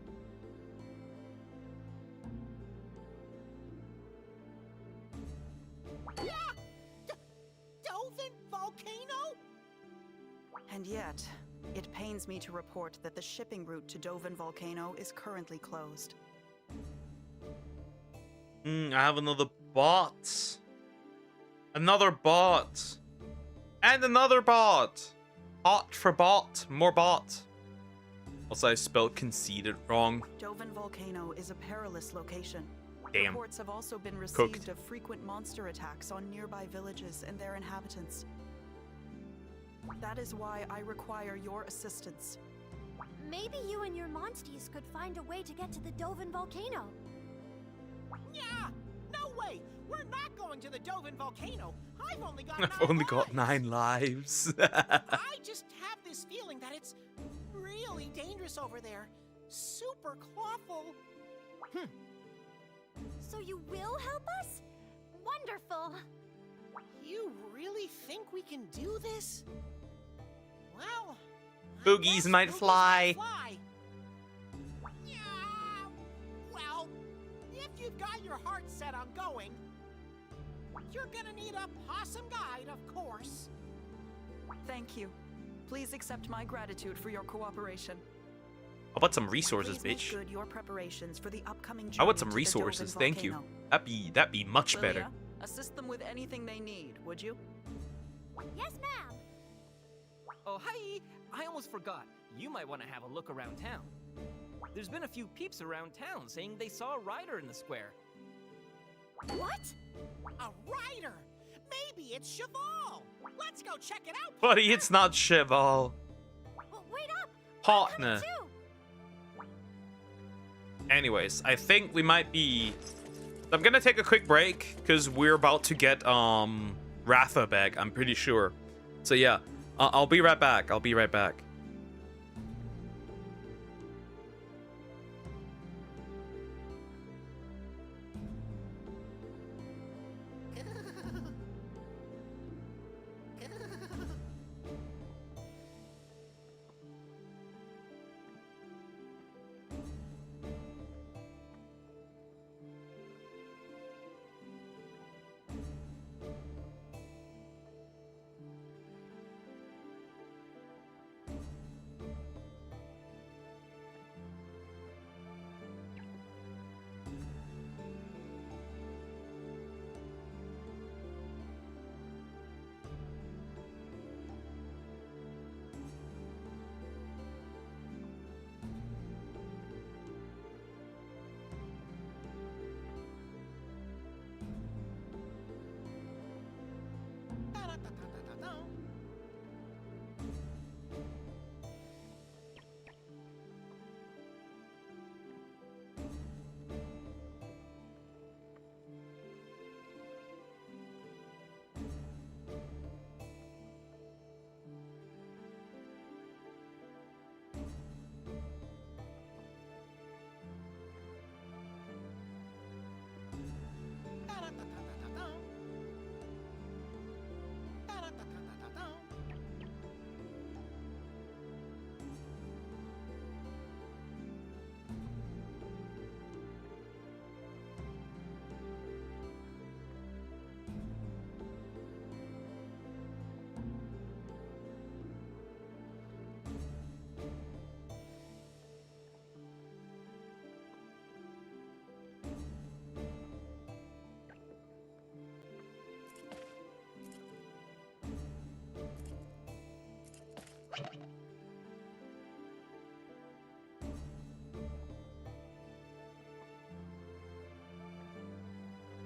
Dovin volcano? And yet, it pains me to report that the shipping route to Dovin volcano is currently closed. I have another bot. Another bot. And another bot. Bot for bot. More bot. Also, I spelled conceited wrong. Dovin volcano is a perilous location. Damn. Reports have also been received Cooked. of frequent monster attacks on nearby villages and their inhabitants. That is why I require your assistance. Maybe you and your monsties could find a way to get to the Dovin volcano. Yeah, no way. We're not going to the Dovin volcano. I've only got I've only got 9 lives. I just have this feeling that it's really dangerous over there. Super clawful. So you will help us? Wonderful. You really think we can do this? Well, Boogies might fly. Yeah. Well, if you've got your heart set on going, you're gonna need a possum guide, of course. Thank you. Please accept my gratitude for your cooperation. How about some resources, Please bitch? make good your preparations for the upcoming I want journey some to the resources, Dovin thank you. volcano. That'd be much better. Lilia, assist them with anything they need, would you? Yes, ma'am. Oh, hi! I almost forgot. You might want to have a look around town. There's been a few peeps around town saying they saw a rider in the square. What? A rider? Maybe it's Cheval. Let's go check it out. Buddy, it's not Cheval. Wait up. Partner. Anyways, I think we might be... I'm gonna take a quick break, because we're about to get, Ratha back, I'm pretty sure. So yeah, I'll be right back. I'll be right back.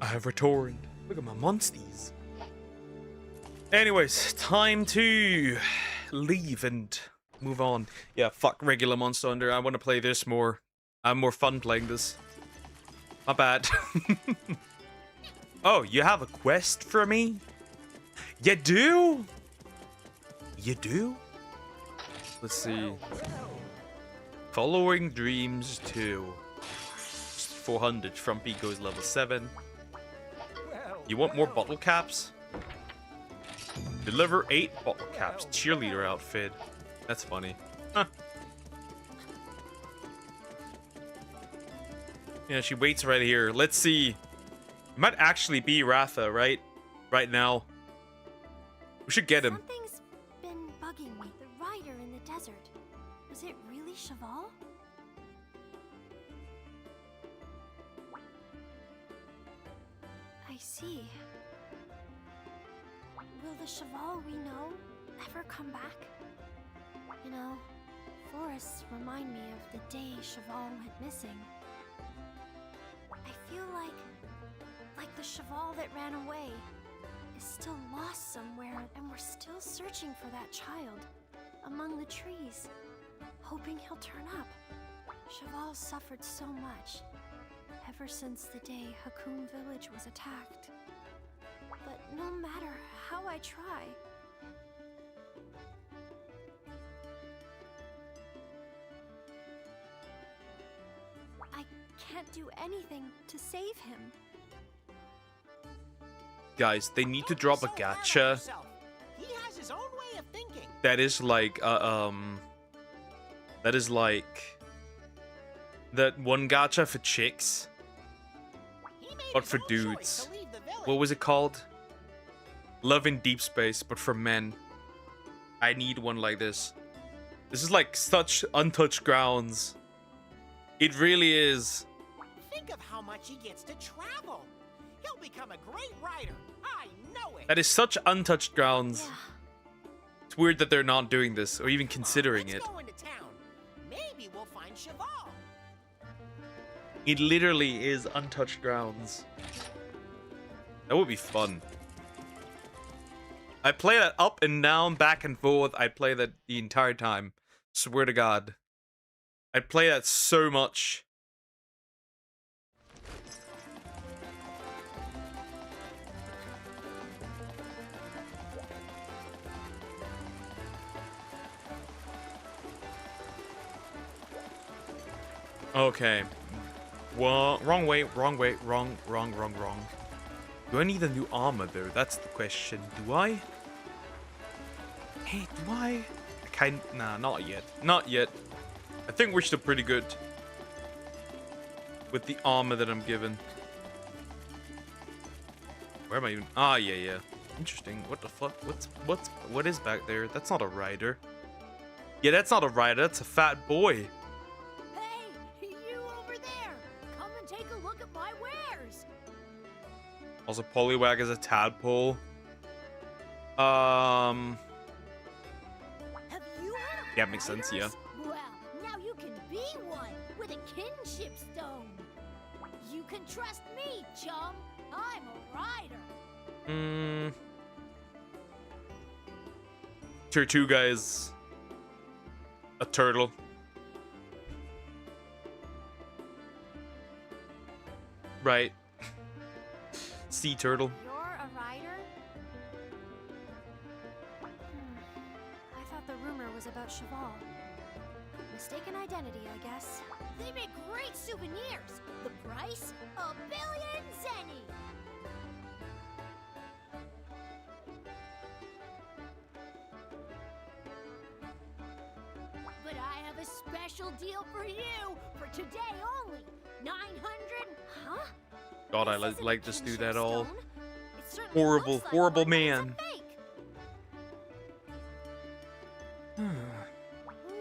I have returned. Look at my monsties. Anyways, time to leave and move on. Yeah, fuck regular Monster Hunter. I want to play this more. I'm more fun playing this. My bad. Oh, you have a quest for me? You do? You do? Let's see. Following Dreams 2. 400. Frumpy goes level 7. You want more bottle caps? Deliver 8 bottle caps. Cheerleader outfit. That's funny. Huh. Yeah, she waits right here. Let's see. It might actually be Ratha, right? Right now. We should get him. Something's been bugging me. The rider in the desert. Was it really Cheval? I see. Will the Cheval we know ever come back? You know, forests remind me of the day Cheval went missing. I feel like the Cheval that ran away is still lost somewhere, and we're still searching for that child among the trees, hoping he'll turn up. Cheval suffered so much ever since the day Hakun Village was attacked. But no matter how I try, I can't do anything to save him. Guys, they need to drop a gacha. He has his own way of thinking. That is like that is like that one gacha for chicks, but for dudes. What was it called? Love in Deep Space, but for men. I need one like this. This is like such untouched grounds. It really is. Think of how much he gets to travel. He'll become a great rider. I know it. That is such untouched grounds. Yeah. It's weird that they're not doing this or even considering it. Let's go into town. Maybe we'll find Cheval. It literally is untouched grounds. That would be fun. I play that up and down, back and forth. I play that the entire time. Swear to God. I play that so much. Okay. Well, wrong way, wrong. Do I need a new armor though? That's the question. Do I? Hey, do I? Nah, not yet. Not yet. I think we're still pretty good with the armor that I'm given. Where am I even? Ah, yeah. Interesting. What the fuck? What is back there? That's not a rider. Yeah, that's not a rider. That's a fat boy. Also, Poliwag is a tadpole. Yeah, makes sense, yeah. Well, now you can be one with a kinship stone. You can trust me, chum. I'm a rider. Tortuga is a turtle. Right. Sea turtle. You're a rider? I thought the rumor was about Cheval. Mistaken identity, I guess. They make great souvenirs. The price? 1 billion zenny. But I have a special deal for you for today only. 900. Huh? God, I like just do that all. Horrible, horrible man.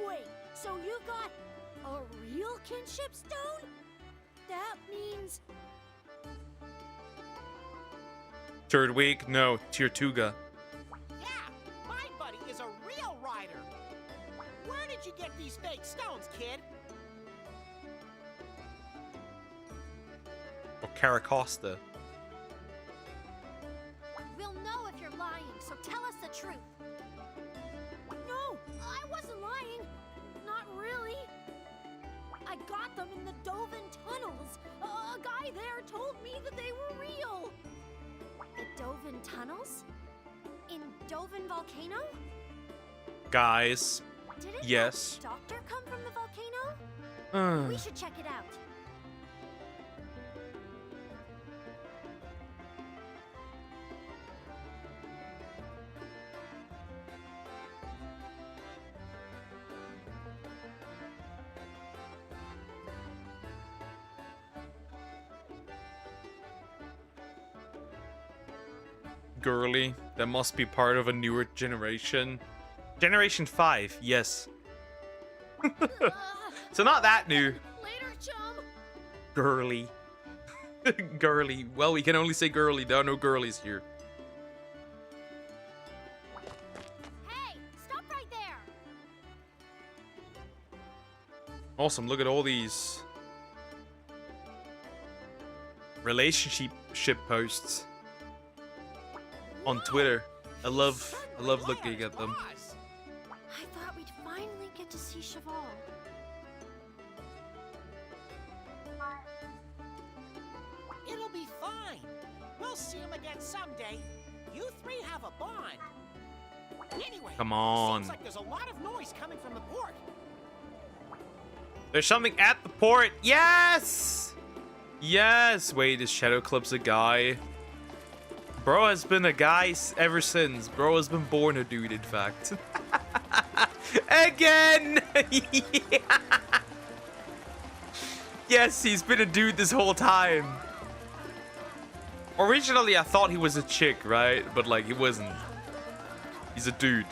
Wait, so you got a real kinship stone? That means... Third week? No, Tortuga. Yeah, my buddy is a real rider. Where did you get these fake stones, kid? Or Caracosta. in the Dovin tunnels. A guy there told me that they were real. The Dovin tunnels? In Dovin Volcano? Guys, Didn't yes. that doctor come from the volcano? We should check it out. Girly, that must be part of a newer generation. Generation 5, yes. So not that new. Later, chum. Girly. Girly. Well, we can only say girly. There are no girlies here. Hey, stop right there. Awesome. Look at all these relationship posts on Twitter. I love looking at them. I thought we'd finally get to see Cheval. It'll be fine. We'll see him again someday. You three have a bond. Anyway, Come on. seems like there's a lot of noise coming from the port. There's something at the port. Yes! Yes! Wait, is Shadow Club's a guy? Bro has been a guy ever since. Bro has been born a dude, in fact. Again! Yeah. Yes, he's been a dude this whole time. Originally, I thought he was a chick, right? But, like, he wasn't. He's a dude.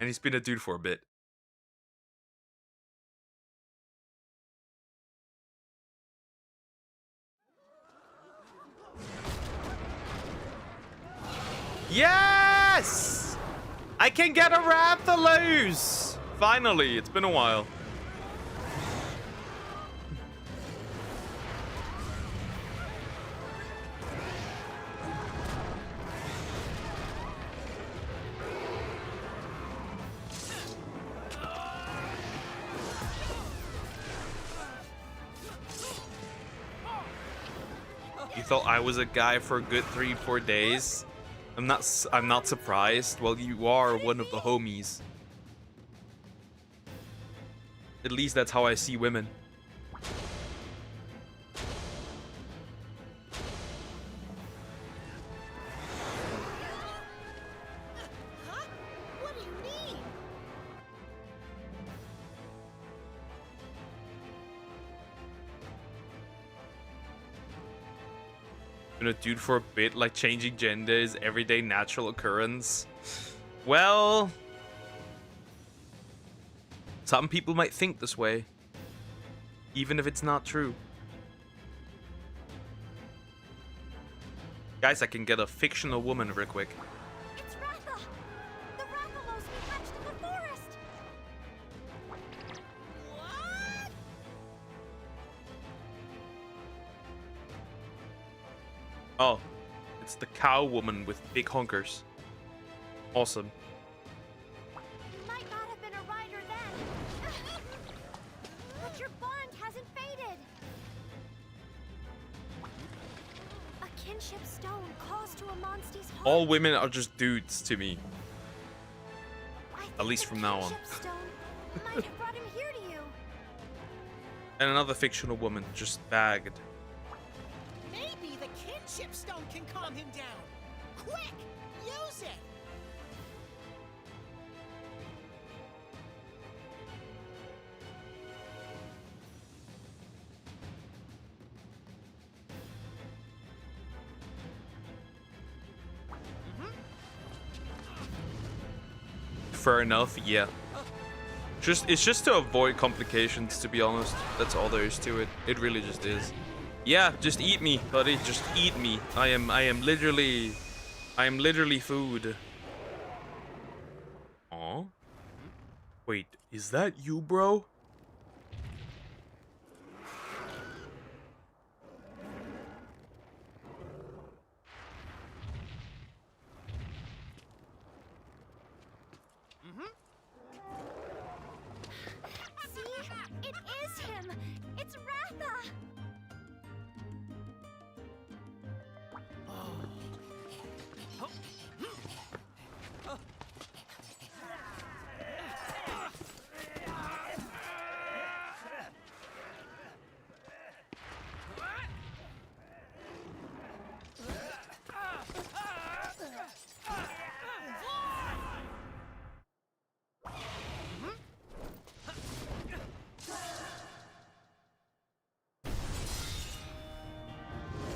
And he's been a dude for a bit. Yes! I can get a Rathalos! Finally, it's been a while. You thought I was a guy for a good 3-4 days? I'm not surprised. Well, you are one of the homies. At least that's how I see women. Huh? What do you mean? Been a dude for a bit, like changing gender is everyday natural occurrence. Well, some people might think this way, even if it's not true. Guys, I can get a fictional woman real quick. It's Ratha! The Rathalos we hatched in the forest! What? Oh, it's the cow woman with big honkers. Awesome. You might not have been a rider then. But your bond hasn't faded. A kinship stone calls to a monster's heart. All women are just dudes to me. I think At least the from now on. kinship stone might have brought him here to you. And another fictional woman just bagged. Maybe the kinship stone can calm him down. Quick, use it. Fair enough, yeah. It's just to avoid complications, to be honest. That's all there is to it. It really just is. Yeah, just eat me, buddy. Just eat me. I am literally food. Aw. Wait, is that you, bro? See? It is him.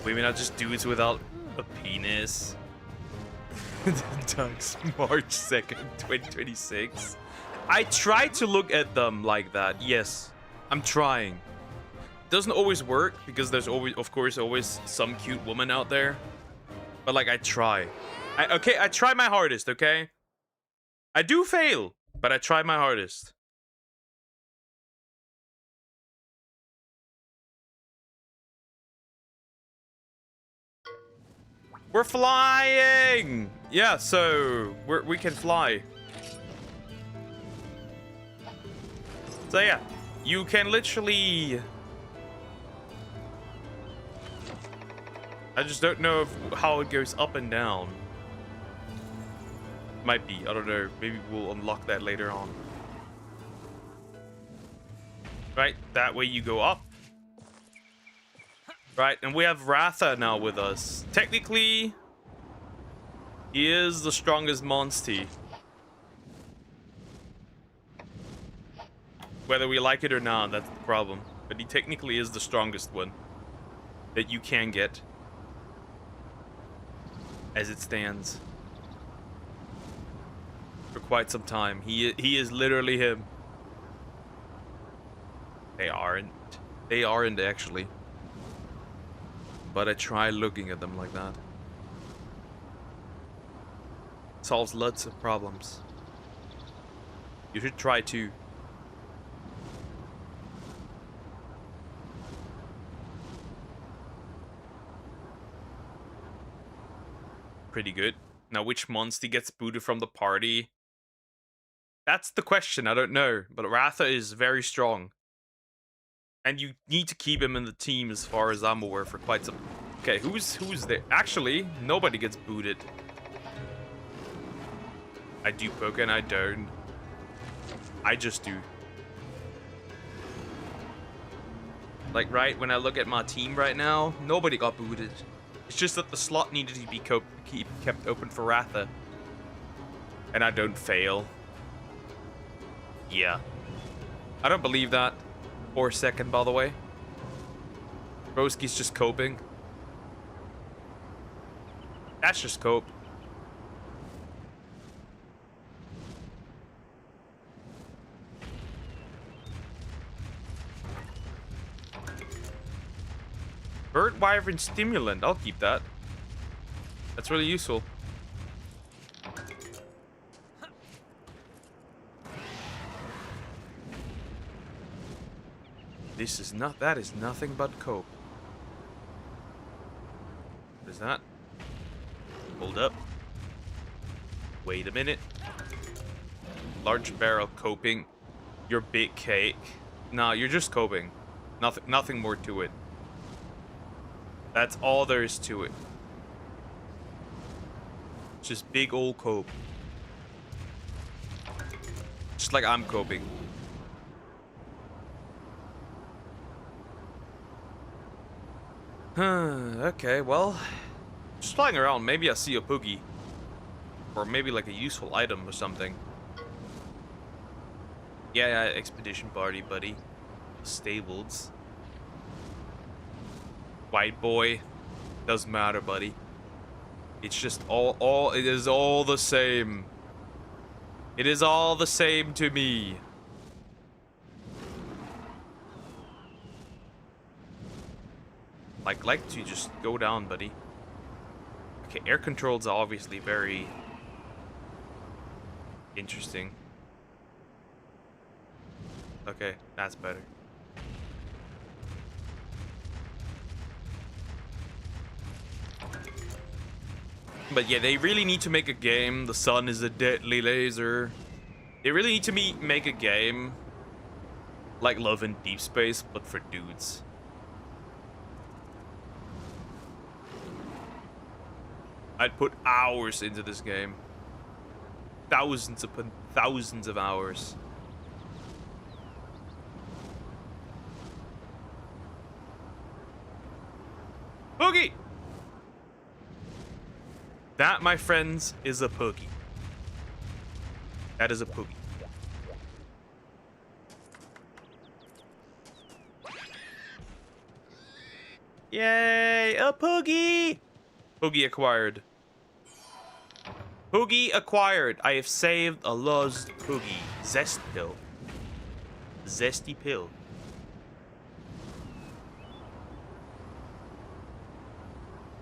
Women are just dudes without a penis. Ducks, March 2nd, 2026. I try to look at them like that. Yes, I'm trying. Doesn't always work because there's always, of course, always some cute woman out there. But like, I try. I try my hardest, okay? I do fail, but I try my hardest. We're flying! Yeah, so we can fly. So yeah, you can literally... I just don't know how it goes up and down. Might be, I don't know. Maybe we'll unlock that later on. Right, that way you go up. Right, and we have Ratha now with us. Technically, he is the strongest monster. Whether we like it or not, that's the problem. But he technically is the strongest one that you can get as it stands. For quite some time. He is literally him. They aren't. They aren't actually. But I try looking at them like that. Solves lots of problems. You should try too. Pretty good. Now, which monster gets booted from the party? That's the question. I don't know. But Ratha is very strong. And you need to keep him in the team as far as I'm aware for quite some... Okay, who's there? Actually, nobody gets booted. I do poke and I don't. I just do. Like, right, when I look at my team right now, nobody got booted. It's just that the slot needed to be kept open for Ratha. And I don't fail. Yeah. I don't believe that. For a second, by the way. Broski's just coping. That's just cope. Bird Wyvern Stimulant. I'll keep that. That's really useful. This is not... That is nothing but cope. What is that? Hold up. Wait a minute. Large barrel coping. Your big cake. Nah, you're just coping. Nothing more to it. That's all there is to it. Just big old cope. Just like I'm coping. Okay, well, just flying around, maybe I see a Poogie. Or maybe like a useful item or something. Yeah, expedition party, buddy. Stables. White boy. Doesn't matter, buddy. It's just it is all the same. It is all the same to me. Like to just go down, buddy. Okay, air controls are obviously very interesting. Okay, that's better. But yeah, they really need to make a game. The sun is a deadly laser. They really need to make a game like Love in Deep Space, but for dudes. I'd put hours into this game. Thousands upon thousands of hours. Boogie! That, my friends, is a Poogie. That is a Poogie. Yay! Yay! A Poogie! Poogie acquired. Poogie acquired. I have saved a lost Poogie. Zest pill. Zesty pill.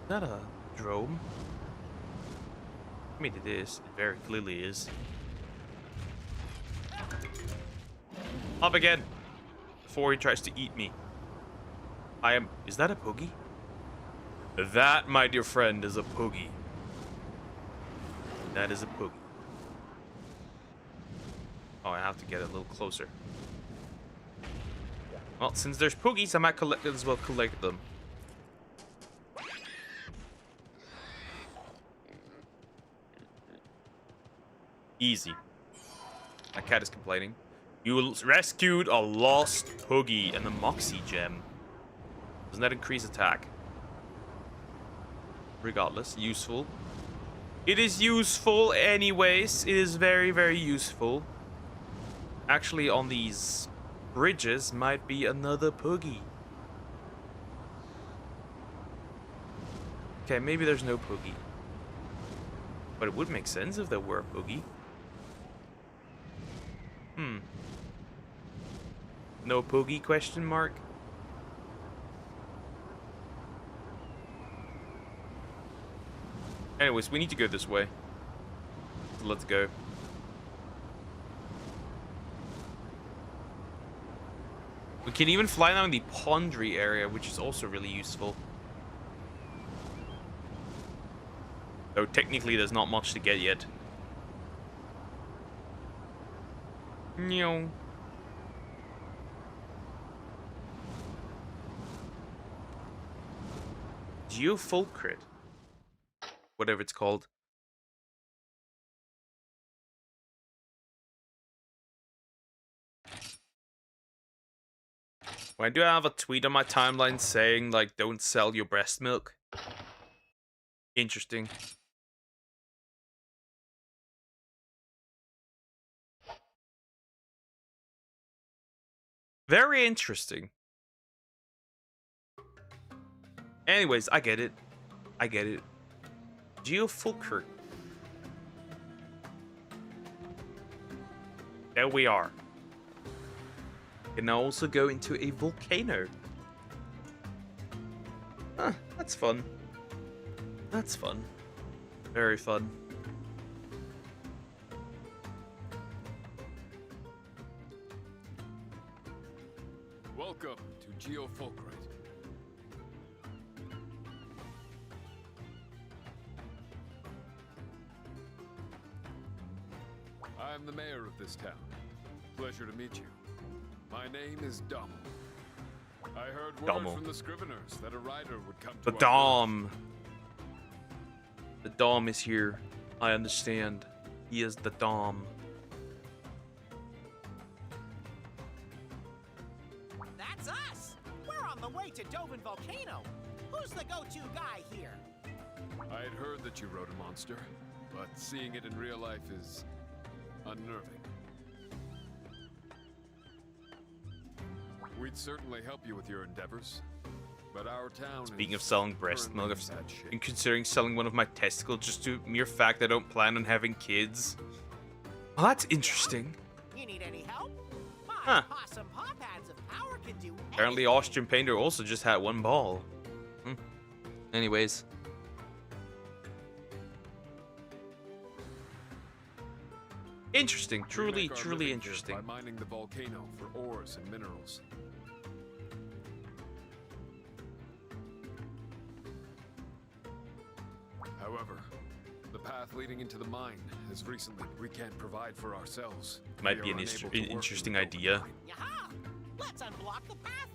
Is that a drone? I mean, it is. It very clearly is. Up again. Before he tries to eat me. I am... Is that a Poogie? That, my dear friend, is a Poogie. That is a Poogie. Oh, I have to get a little closer. Well, since there's Poogies, I might as well collect them. Easy. My cat is complaining. You rescued a lost Poogie and the Moxie gem. Doesn't that increase attack? Regardless, useful. It is useful anyways. It is very, very useful. Actually, on these bridges might be another Poogie. Okay, maybe there's no Poogie. But it would make sense if there were a Poogie. No Poogie, question mark? Anyways, we need to go this way. So let's go. We can even fly down the Pondry area, which is also really useful. Though technically there's not much to get yet. No. Geofulcrit. Whatever it's called. Why do I have a tweet on my timeline saying, like, don't sell your breast milk? Interesting. Very interesting. Anyways, I get it. I get it. Geofulcrit. There we are. Can now also go into a volcano. Huh, that's fun. That's fun. Very fun. Welcome to Geofulcrit. I'm the mayor of this town. Pleasure to meet you. My name is Dom. I heard word from the Scriveners that a rider would come to the Dom. The Dom is here. I understand. He is the Dom. That's us! We're on the way to Dovin Volcano. Who's the go-to guy here? I had heard that you rode a monster, but seeing it in real life is unnerving. We'd certainly help you with your endeavors, but our town Speaking of selling breast milk, and considering selling one of my testicles just to mere fact I don't plan on having kids. Oh, that's interesting. You need any help? My awesome paw pads of power can do Apparently anything. Austrian Painter also just had one ball. Anyways. Interesting. Truly, truly interesting. By mining the volcano for ores and minerals. However, the path leading into the mine has recently we can't provide for ourselves. Might be an interesting idea. Yaha! Let's unblock the path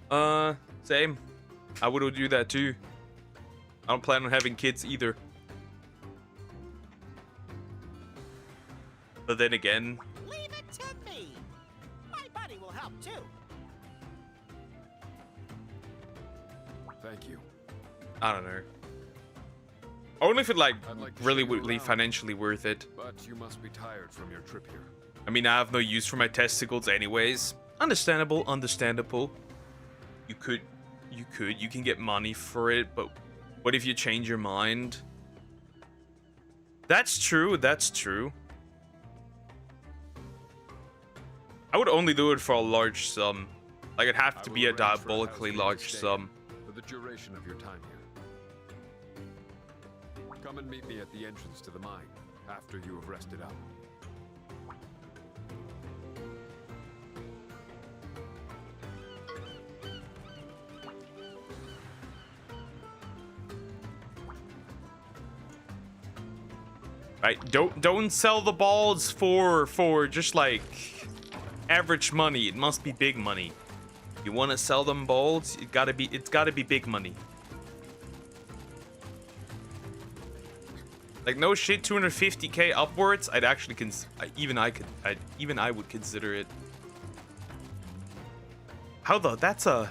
then. Same. I would do that too. I don't plan on having kids either. But then again, Leave it to me. My buddy will help too. Thank you. I don't know. Only if it like I'd like to really show you would be around, financially worth it. But you must be tired from your trip here. I mean, I have no use for my testicles anyways. Understandable, understandable. You You can get money for it, but what if you change your mind? That's true, that's true. I would only do it for a large sum. Like, it'd have to be a diabolically large sum. For the duration of your time here. Come and meet me at the entrance to the mine after you have rested up. Right, don't sell the balls for just like average money. It must be big money. You want to sell them balls? It's gotta be big money. Like, no shit, 250k upwards. I'd actually even I would consider it. How though? That's a.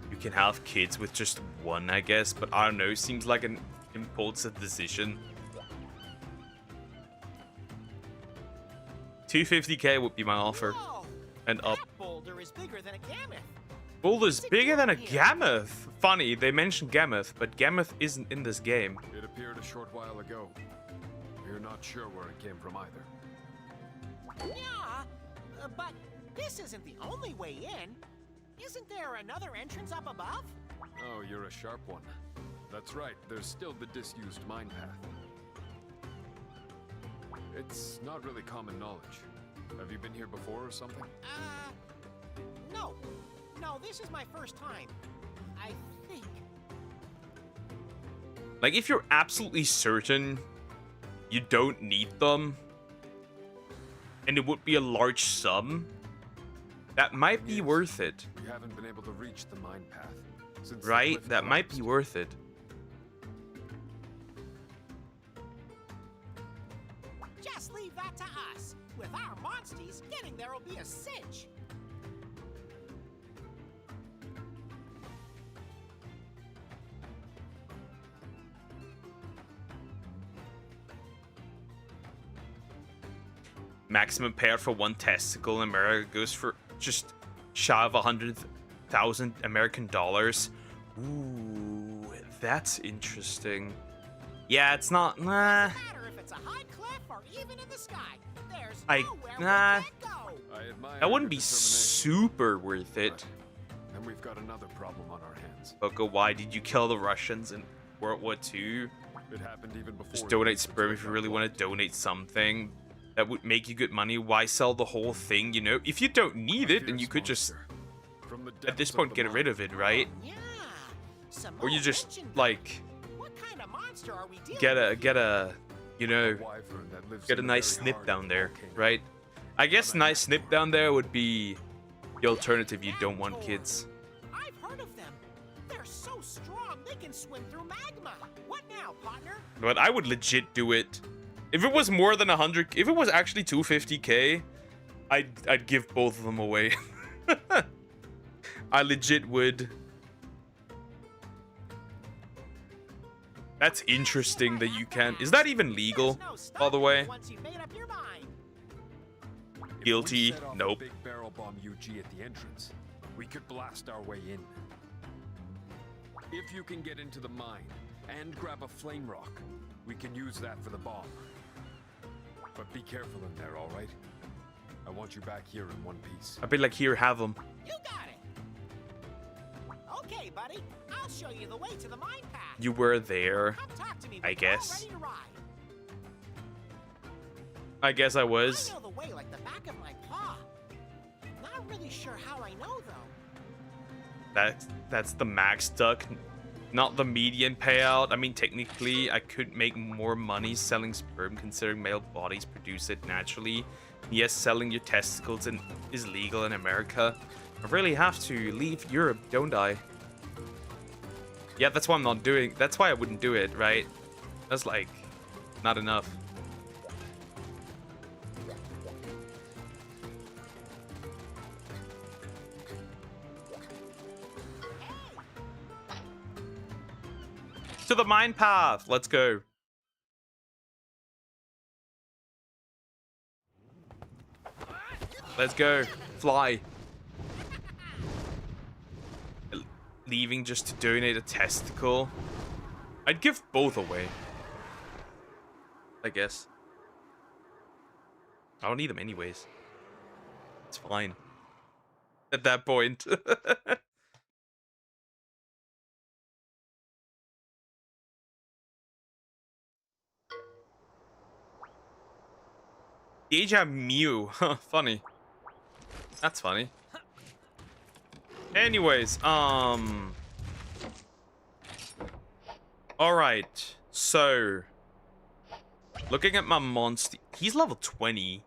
You can have kids with just one, I guess, but I don't know. Seems like an impulsive decision. 250k would be my offer. Whoa, and up. that boulder is bigger than a gammoth. Boulder's bigger than a gammoth. Funny, they mentioned gammoth, but gammoth isn't in this game. It appeared a short while ago. We're not sure where it came from either. Yeah, but this isn't the only way in. Isn't there another entrance up above? Oh, you're a sharp one. That's right, there's still the disused mine path. It's not really common knowledge. Have you been here before or something? No. No, this is my first time. I think. Like, if you're absolutely certain you don't need them, and it would be a large sum, that might be worth it. We haven't been able to reach the mine path since right? That might be worth it. Just leave that to us. With our monsties, getting there will be a cinch. Maximum payout for one testicle in America goes for just shy of 100,000 American dollars. Ooh, that's interesting. Yeah, it's not. Nah. Doesn't matter if it's a high cliff or even in the sky. There's nowhere we can't go. That wouldn't be super worth it. And we've got another problem on our hands. Boko, why did you kill the Russians in World War II? It happened even before. Just donate sperm if you really want to donate something that would make you good money. Why sell the whole thing, you know? If you don't need it, then you could just, at this point, get rid of it, right? Yeah. Or you just, like, what kind of monster are we get a, you know, get a nice snip down there, right? I guess nice snip down there would be the alternative. You don't want kids. I've heard of them. They're so strong they can swim through magma. What now, partner? But I would legit do it. If it was more than 100, if it was actually 250k, I'd give both of them away. I legit would. That's interesting that you can. Is that even legal, by the way? Guilty. Nope. Big barrel bomb UG at the entrance. We could blast our way in. If you can get into the mine and grab a flame rock, we can use that for the bomb. But be careful in there, all right? I want you back here in one piece. I'd be like, here, have them. You got it. Okay, buddy. I'll show you the way to the mine path. You were there, Come talk to me I when guess. you're all ready to ride. I guess I was. I know the way like the back of my paw. Not really sure how I know though. That's the max duck, not the median payout. I mean, technically, I could make more money selling sperm considering male bodies produce it naturally. Yes, selling your testicles is legal in America. I really have to leave Europe, don't I? Yeah, that's why I'm not doing. That's why I wouldn't do it, right? That's like not enough. To the mine path. Let's go. Let's go. Fly. leaving just to donate a testicle. I'd give both away. I guess. I don't need them anyways. It's fine. At that point. Deja Mew. Huh, funny. That's funny. Anyways, alright. So looking at my monster, he's level 20.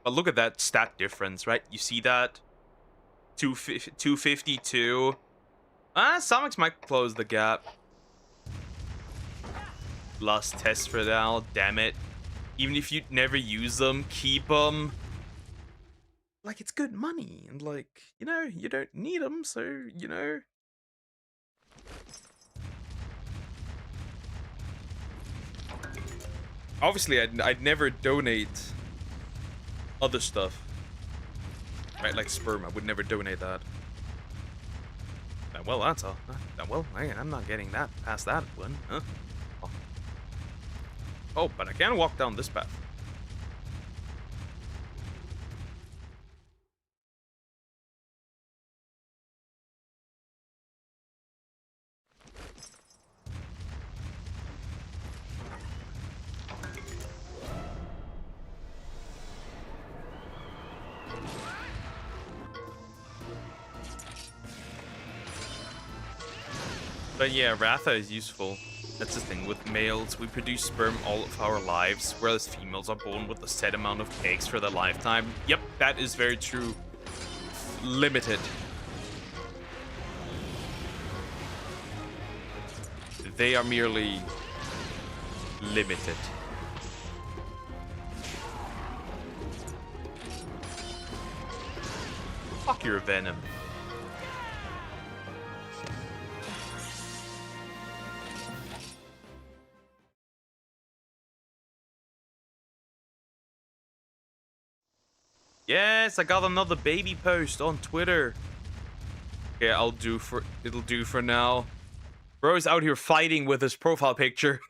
But look at that stat difference, right? You see that? 252. Sonics might close the gap. Lust test for now, damn it. Even if you never use them, keep them. Like, it's good money. And, like, you know, you don't need them, so, you know. Obviously, I'd never donate other stuff. Right, like sperm. I would never donate that. Well, that's all. Well, I'm not getting that past that one, huh? Oh, but I can walk down this path. But yeah, Ratha is useful. That's the thing with males, we produce sperm all of our lives, whereas females are born with a set amount of eggs for their lifetime. Yep, that is very true. Limited. They are merely limited. Fuck your venom. Yes, I got another baby post on Twitter. Okay, it'll do for now. Bro's out here fighting with his profile picture.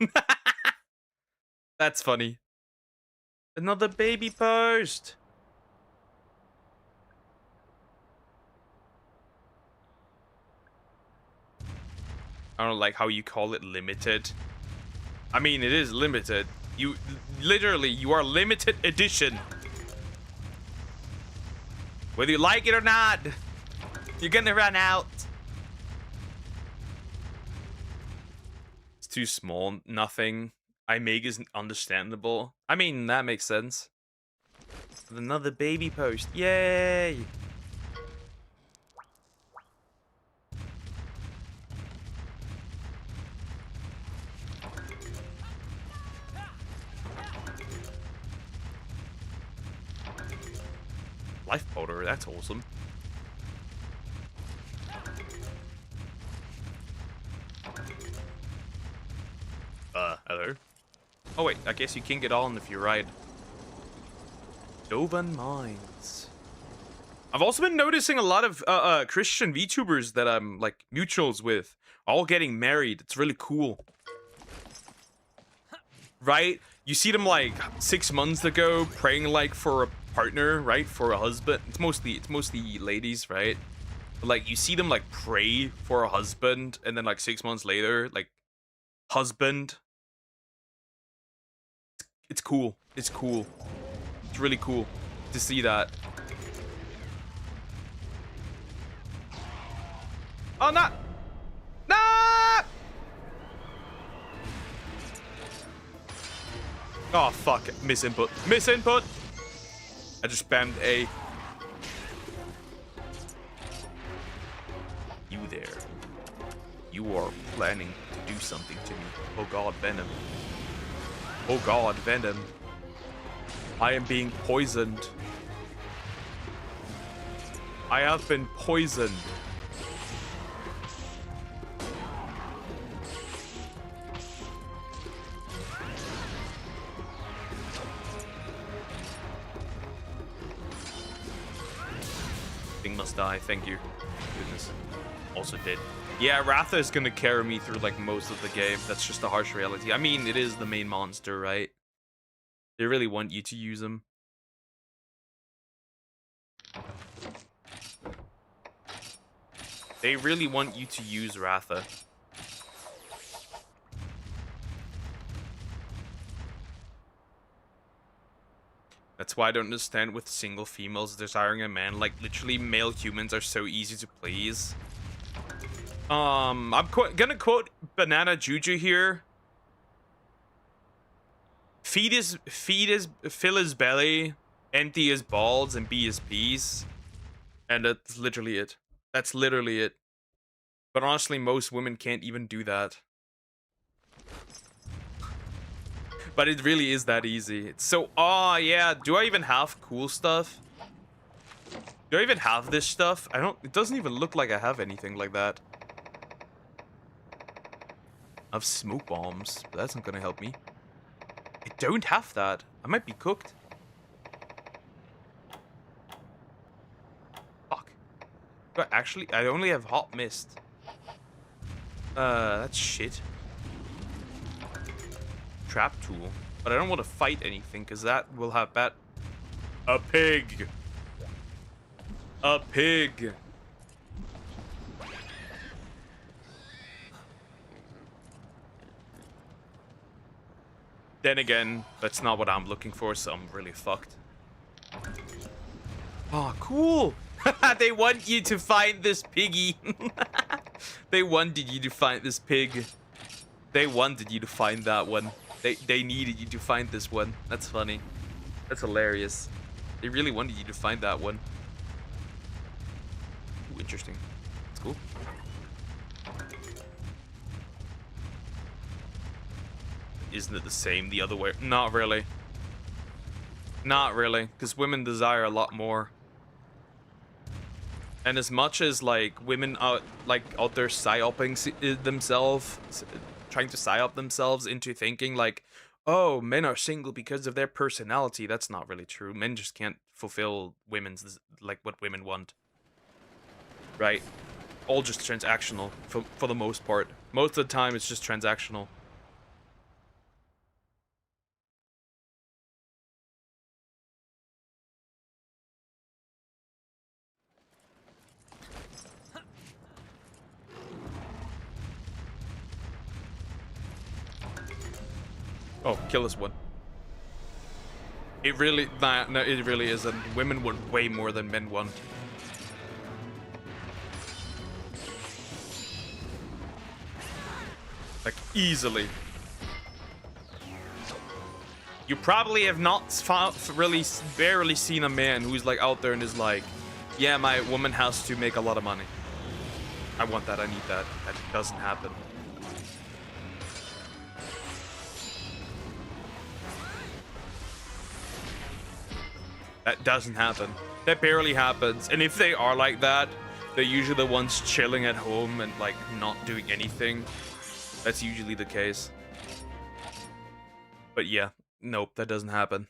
That's funny. Another baby post. I don't like how you call it limited. I mean, it is limited. You are limited edition. Whether you like it or not, you're gonna run out. It's too small, nothing. I make is understandable. I mean, that makes sense. Another baby post, yay! Life powder, that's awesome. Hello? Oh wait, I guess you can get on if you ride. Dovan Mines. I've also been noticing a lot of Christian VTubers that I'm like mutuals with, all getting married. It's really cool. Right? You see them like 6 months ago praying like for a partner, right? For a husband. It's mostly ladies, right? But like you see them like pray for a husband and then like 6 months later, like husband. It's cool. It's cool. It's really cool to see that. Oh, no! No! Oh, fuck. Misinput. Misinput! I just spammed A. You there. You are planning to do something to me. Oh god, Venom. Oh god, Venom. I am being poisoned. I have been poisoned. Thing must die, thank you. Goodness. also did. Yeah, Ratha is gonna carry me through like most of the game. That's just the harsh reality. I mean, it is the main monster, right? They really want you to use him. They really want you to use Ratha. That's why I don't understand with single females desiring a man. Like, literally, male humans are so easy to please. I'm gonna quote Banana Juju here. Fill his belly, empty his balls, and be his peace. And that's literally it. That's literally it. But honestly, most women can't even do that. But it really is that easy. It's so, oh yeah, do I even have cool stuff? Do I even have this stuff? I don't, it doesn't even look like I have anything like that. I have smoke bombs, but that's not gonna help me. I don't have that. I might be cooked. Fuck. But actually, I only have hot mist. That's shit. Trap tool. But I don't want to fight anything, because that will have bad... A pig! A pig! Then again, that's not what I'm looking for, so I'm really fucked. Oh, cool! They want you to find this piggy. They wanted you to find this pig. They wanted you to find that one. They needed you to find this one. That's funny. That's hilarious. They really wanted you to find that one. Ooh, interesting. That's cool. Isn't it the same the other way? Not really. Not really, because women desire a lot more. And as much as like women out there psyoping themselves, trying to psyop themselves into thinking like, oh, men are single because of their personality. That's not really true. Men just can't fulfill women's like what women want. Right? All just transactional for the most part. Most of the time it's just transactional. Oh, kill this one. It really, no, it really isn't. Women want way more than men want. Like, easily. You probably have not barely seen a man who's like out there and is like, yeah, my woman has to make a lot of money. I want that, I need that. That doesn't happen. That doesn't happen. That barely happens. And if they are like that, they're usually the ones chilling at home and like not doing anything. That's usually the case. But yeah, nope, that doesn't happen.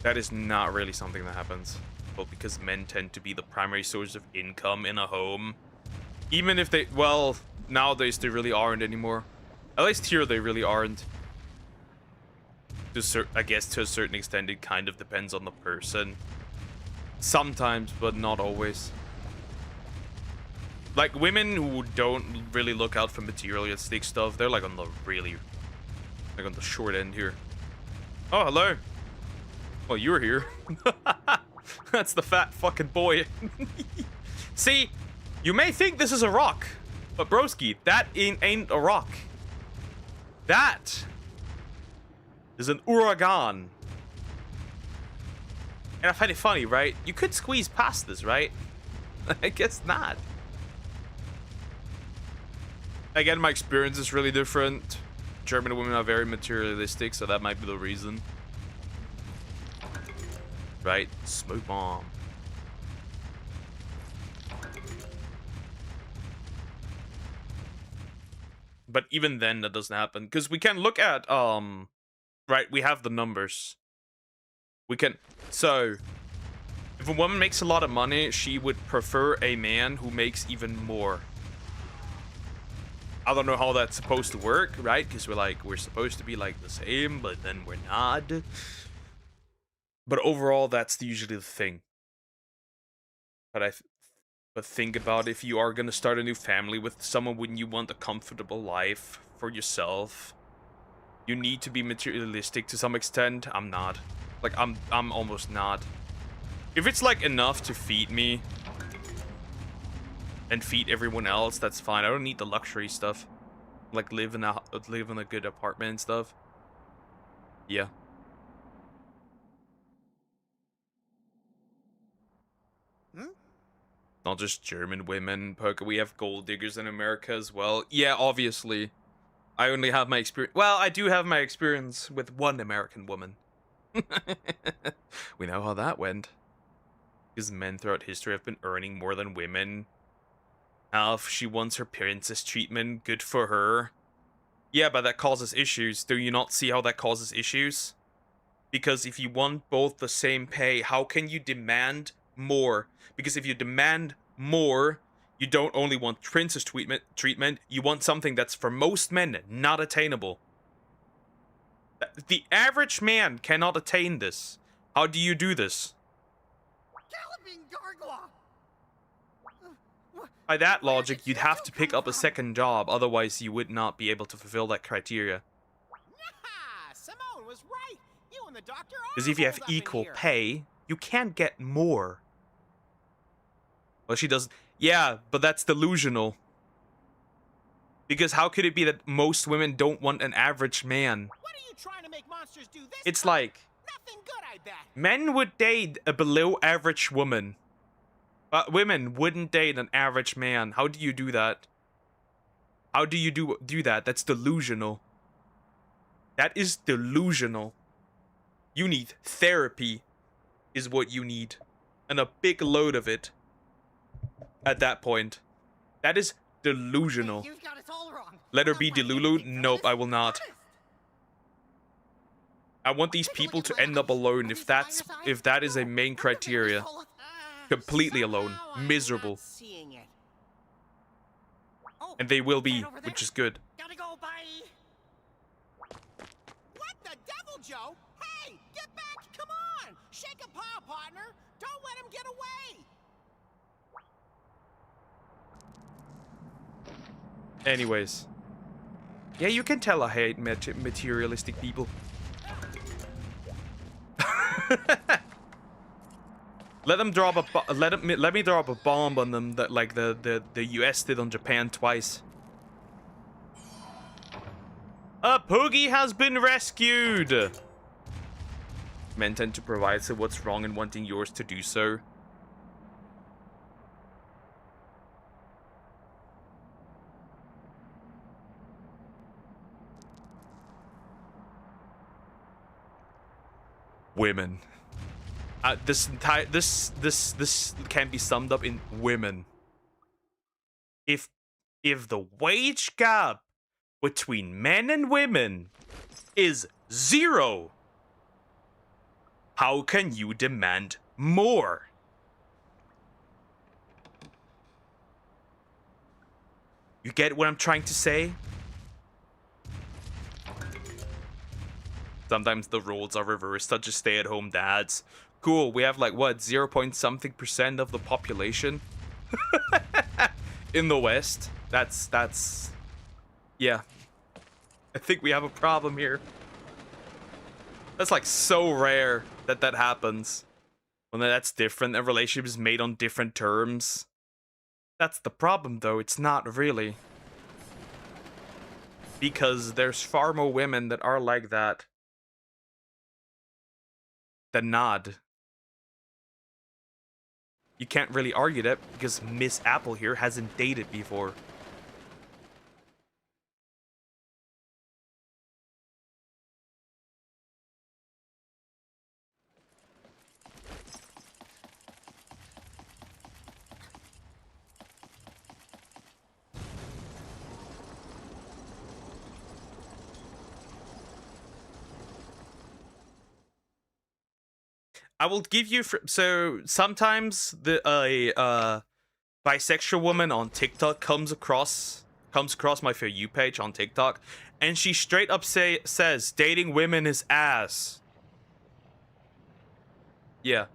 That is not really something that happens. But because men tend to be the primary source of income in a home. Even if they, well, nowadays they really aren't anymore. At least here they really aren't. I guess to a certain extent it kind of depends on the person. Sometimes, but not always. Like women who don't really look out for materialistic stuff, they're like on the really, like on the short end here. Oh, hello. Well, you're here. That's the fat fucking boy. See? You may think this is a rock, but broski, that ain't a rock. That is an uragan. And I find it funny, right? You could squeeze past this, right? I guess not. Again, my experience is really different. German women are very materialistic, so that might be the reason. Right? Smoke bomb. But even then, that doesn't happen. Because we can look at right? We have the numbers. We can... So, if a woman makes a lot of money, she would prefer a man who makes even more. I don't know how that's supposed to work, right? Because we're supposed to be like the same, but then we're not. But overall, that's usually the thing. But think about if you are gonna start a new family with someone, wouldn't you want a comfortable life for yourself? You need to be materialistic to some extent. I'm not. Like I'm almost not. If it's like enough to feed me and feed everyone else, that's fine. I don't need the luxury stuff. Like live in a good apartment and stuff. Yeah. Not just German women, Poker. We have gold diggers in America as well. Yeah, obviously. I only have my experience. Well, I do have my experience with one American woman. We know how that went. Because men throughout history have been earning more than women. Now, if she wants her princess treatment, good for her. Yeah, but that causes issues. Do you not see how that causes issues? Because if you want both the same pay, how can you demand more? Because if you demand more, you don't only want princess treatment, you want something that's for most men not attainable. The average man cannot attain this. How do you do this? By that logic, you'd have to pick up a second job, otherwise you would not be able to fulfill that criteria. Simone was right. You and the doctor are Because if you have equal pay, you can't get more. Well, she doesn't. Yeah, but that's delusional. Because how could it be that most women don't want an average man? What are you trying to make monsters do this? It's like Nothing good, I bet. men would date a below average woman. But women wouldn't date an average man. How do you do that? How do you do that? That's delusional. That is delusional. You need therapy, is what you need. And a big load of it. At that point. That is delusional. You've got us all wrong. Let her be Delulu? Nope, I will not. I want these people to end up alone if that is a main criteria. Completely alone. Miserable. And they will be, which is good. Gotta go, bye. What the devil, Joe? Hey, get back! Come on! Shake a paw, partner! Don't let him get away! Anyways. Yeah, you can tell I hate materialistic people. Let me drop a bomb on them that like the US did on Japan twice. A Poogie has been rescued. Men tend to provide, so what's wrong in wanting yours to do so? Women. This can be summed up in women. If the wage gap between men and women is 0, how can you demand more? You get what I'm trying to say? Sometimes the roles are reversed, such as stay-at-home dads. Cool, we have like, what, 0 point something% of the population? In the West. That's... Yeah. I think we have a problem here. That's like so rare that that happens. When that's different, a relationship is made on different terms. That's the problem though, it's not really. Because there's far more women that are like that. The nod. You can't really argue that because Miss Apple here hasn't dated before. I will give you so sometimes the bisexual woman on TikTok comes across my For You page on TikTok, and she straight up says dating women is ass. Yeah.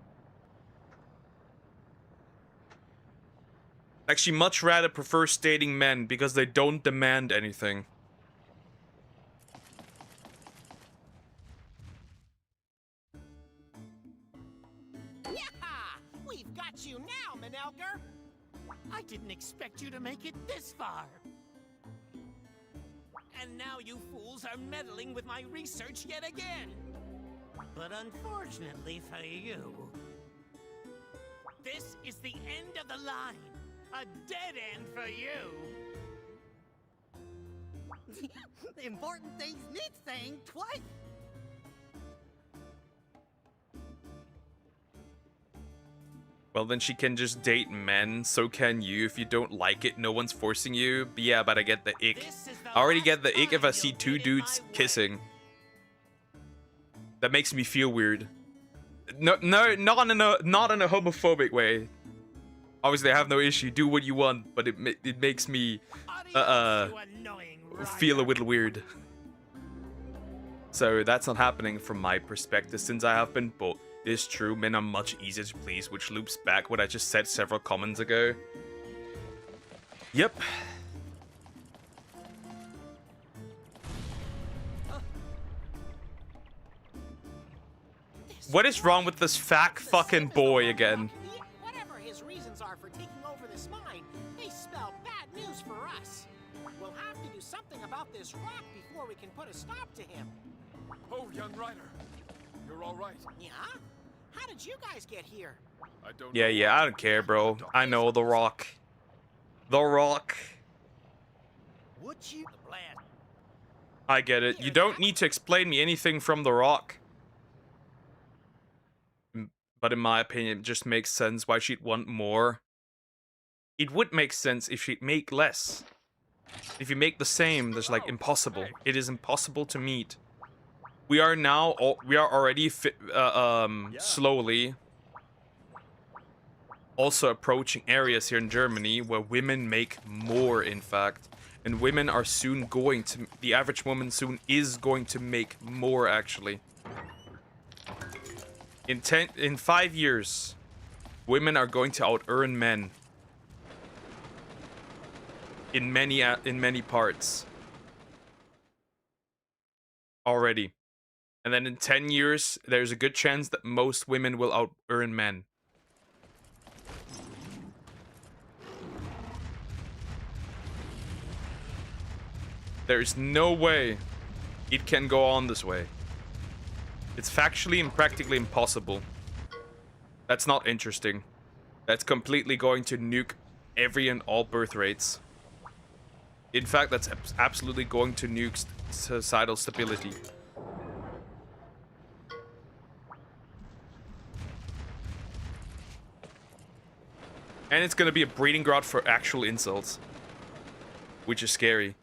Like, she much rather prefers dating men because they don't demand anything. Yeah! We've got you now, Manelger! I didn't expect you to make it this far. And now you fools are meddling with my research yet again. But unfortunately for you, this is the end of the line. A dead end for you. Important things need saying twice. Well, then she can just date men, so can you. If you don't like it, no one's forcing you. But yeah, but I get the ick. I already get the ick if I see two dudes kissing. That makes me feel weird. No, not in a homophobic way. Obviously, I have no issue. Do what you want, but it makes me feel a little weird. So that's not happening from my perspective, since I have been both. It is true, men are much easier to please, which loops back what I just said several comments ago. Yep. What is wrong with this fat fucking boy again? Whatever his reasons are for taking over this mine, they spell bad news for us. We'll have to do something about this rock before we can put a stop to him. Oh, young rider, you're all right. Yeah? How did you guys get here? I don't Yeah, yeah, I don't care, bro. I know the rock. The rock. Would you blast? I get it. You don't need to explain me anything from the rock. But in my opinion, it just makes sense why she'd want more. It would make sense if she'd make less. If you make the same, there's like impossible. It is impossible to meet. We are already slowly also approaching areas here in Germany where women make more, in fact. And women are soon going to, the average woman soon is going to make more, actually. In 5 years, women are going to out-earn men. In many parts. Already. And then in 10 years, there's a good chance that most women will out-earn men. There is no way it can go on this way. It's factually and practically impossible. That's not interesting. That's completely going to nuke every and all birth rates. In fact, that's absolutely going to nuke societal stability. And it's gonna be a breeding ground for actual insults. Which is scary.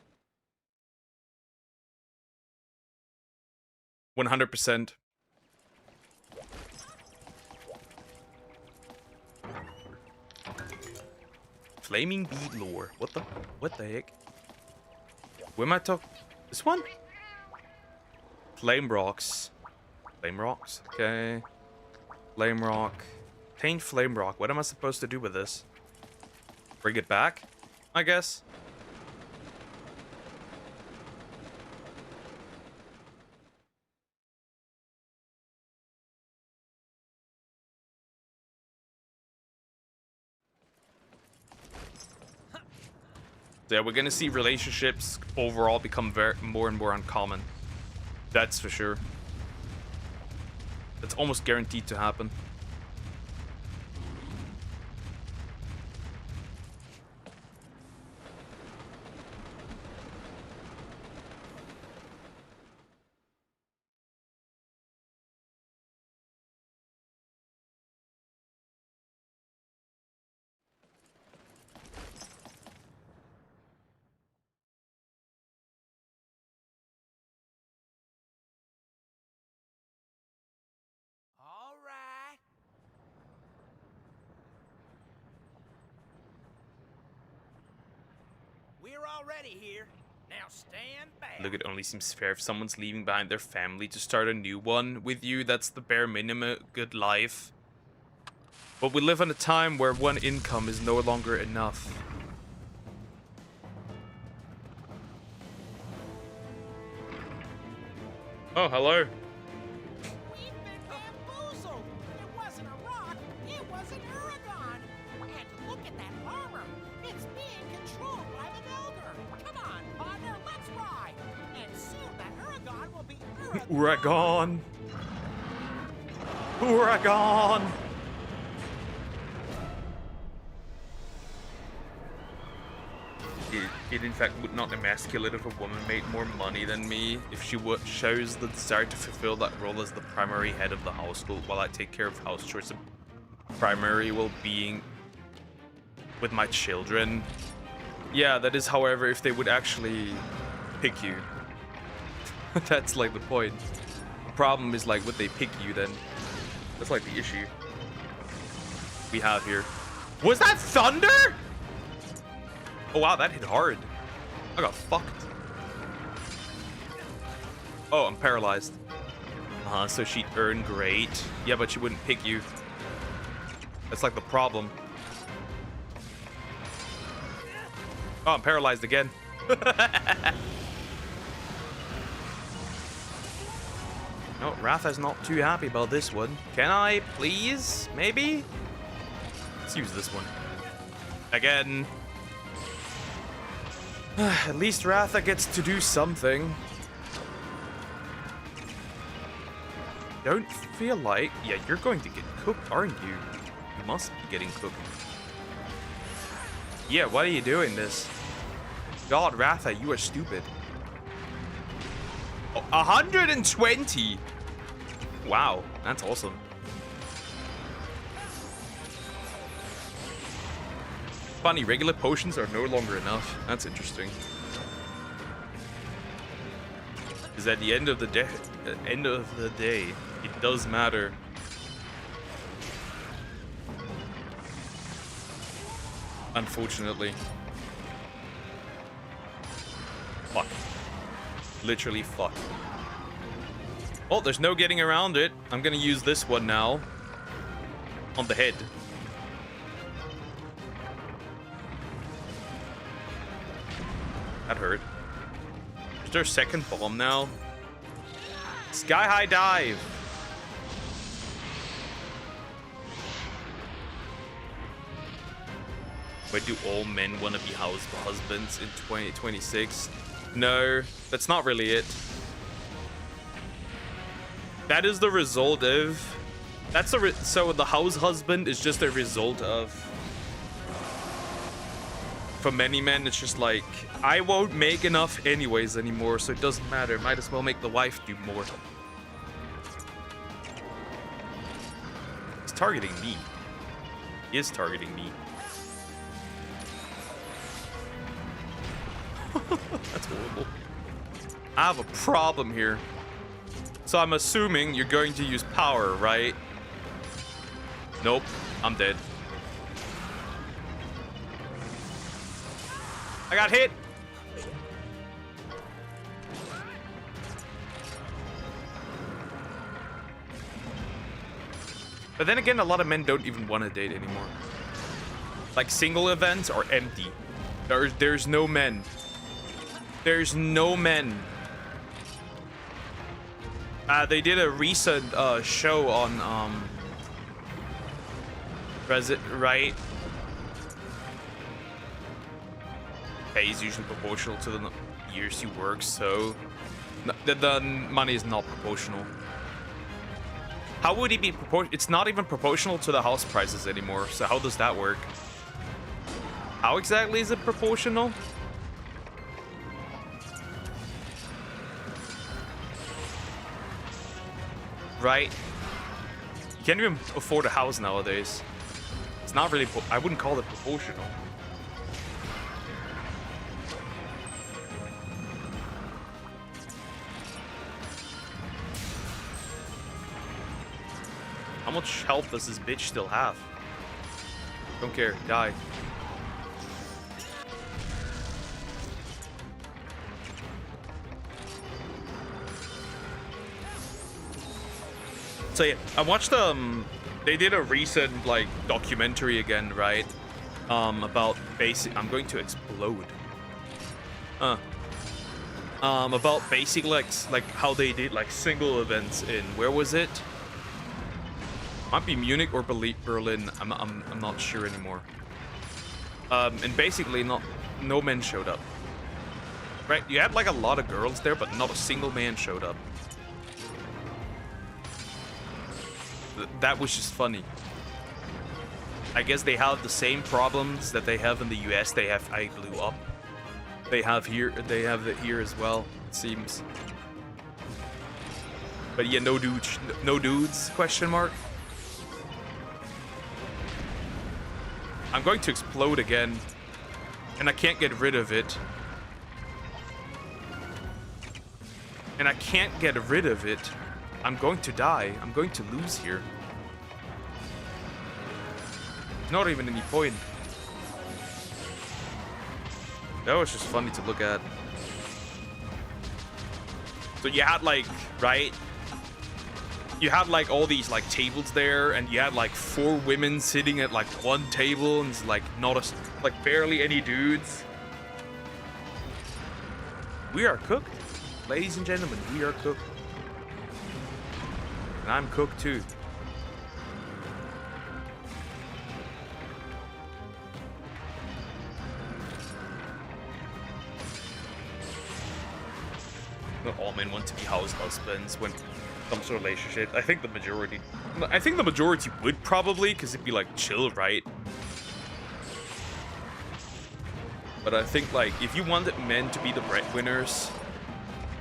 100%. Flaming bead lore. What the heck? Where am I talking? This one? Flame rocks. Flame rocks. Okay. Flame rock. Taint flame rock. What am I supposed to do with this? Bring it back, I guess. So yeah, we're gonna see relationships overall become more and more uncommon. That's for sure. That's almost guaranteed to happen. All right. you're already here. Now stand back. Look, it only seems fair if someone's leaving behind their family to start a new one with you. That's the bare minimum good life. But we live in a time where one income is no longer enough. Oh, hello. We've been bamboozled. It wasn't a rock, it was an Uragon. And look at that armor. It's being controlled by the Elder. Come on, partner, let's ride. And soon that Uragon will be Uragon. Uragon. It in fact would not emasculate if a woman made more money than me if she shows the desire to fulfill that role as the primary head of the household while I take care of house chores and primary well-being with my children. Yeah, that is, however, if they would actually pick you. That's like the point. The problem is, like, would they pick you then? That's like the issue we have here. Was that thunder? Oh wow, that hit hard. I got fucked. Oh, I'm paralyzed. So she'd earn great. Yeah, but she wouldn't pick you. That's like the problem. Oh, I'm paralyzed again. No, Ratha's not too happy about this one. Can I, please? Maybe? Let's use this one. Again. At least Ratha gets to do something. Don't feel like... Yeah, you're going to get cooked, aren't you? You must be getting cooked. Yeah, why are you doing this? God, Ratha, you are stupid. Oh, 120! Wow, that's awesome. Funny, regular potions are no longer enough. That's interesting. Because at the end of the day, it does matter. Unfortunately. Fuck. Literally fuck. Oh, there's no getting around it. I'm gonna use this one now. On the head. That hurt. Is there a second bomb now? Sky high dive. Wait, do all men want to be husbands in 2026? No, that's not really it. That is the result of... That's the so the house husband is just a result of... For many men, it's just like, I won't make enough anyways anymore, so it doesn't matter. Might as well make the wife do more. He's targeting me. He is targeting me. That's horrible. I have a problem here. So I'm assuming you're going to use power, right? Nope, I'm dead. I got hit. But then again, a lot of men don't even want to date anymore. Like, single events are empty. There's no men. There's no men. They did a recent show on right? Pay is usually proportional to the years you work, so the money is not proportional. How would it be proportional? It's not even proportional to the house prices anymore, so how does that work? How exactly is it proportional? Right? You can't even afford a house nowadays. It's not really, I wouldn't call it proportional. How much health does this bitch still have? Don't care, die. tell you, I watched they did a recent like documentary again, right? About basic. I'm going to explode. About basic like how they did like single events in where was it? Might be Munich or Berlin. I'm not sure anymore. And basically no men showed up. Right? You had like a lot of girls there, but not a single man showed up. That was just funny. I guess they have the same problems that they have in the US. They have I blew up. They have it here as well, it seems. But yeah, no dudes, question mark. I'm going to explode again, and I can't get rid of it. And I can't get rid of it. I'm going to die. I'm going to lose here. Not even any point. That was just funny to look at. So you had like, right? You had like all these like tables there, and you had like 4 women sitting at like one table, and it's like not a, like barely any dudes. We are cooked, ladies and gentlemen. We are cooked, and I'm cooked too. Not all men want to be house husbands when it comes to relationship. I think the majority would probably, because it'd be like chill, right? But I think like if you wanted men to be the breadwinners,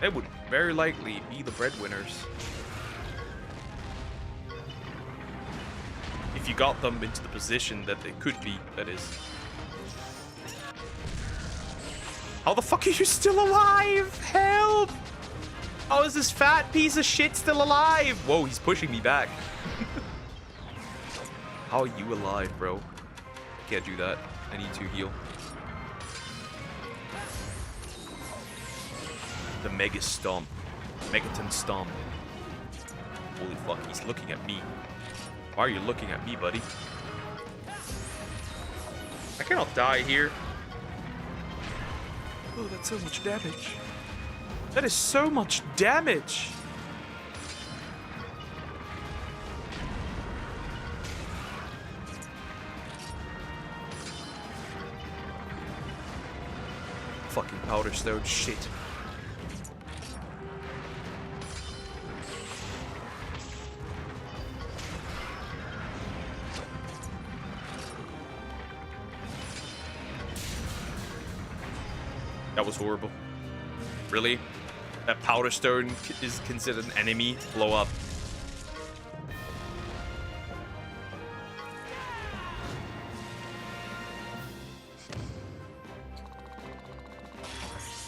they would very likely be the breadwinners. If you got them into the position that they could be, that is. How the fuck are you still alive? Help! How is this fat piece of shit still alive? Whoa, he's pushing me back. How are you alive, bro? I can't do that. I need to heal. The Mega Stomp. Megaton Stomp. Holy fuck, he's looking at me. Why are you looking at me, buddy? I cannot die here. Oh, that's so much damage. That is so much damage. Fucking powder stone shit. That was horrible. Really? That powder stone is considered an enemy? Blow up.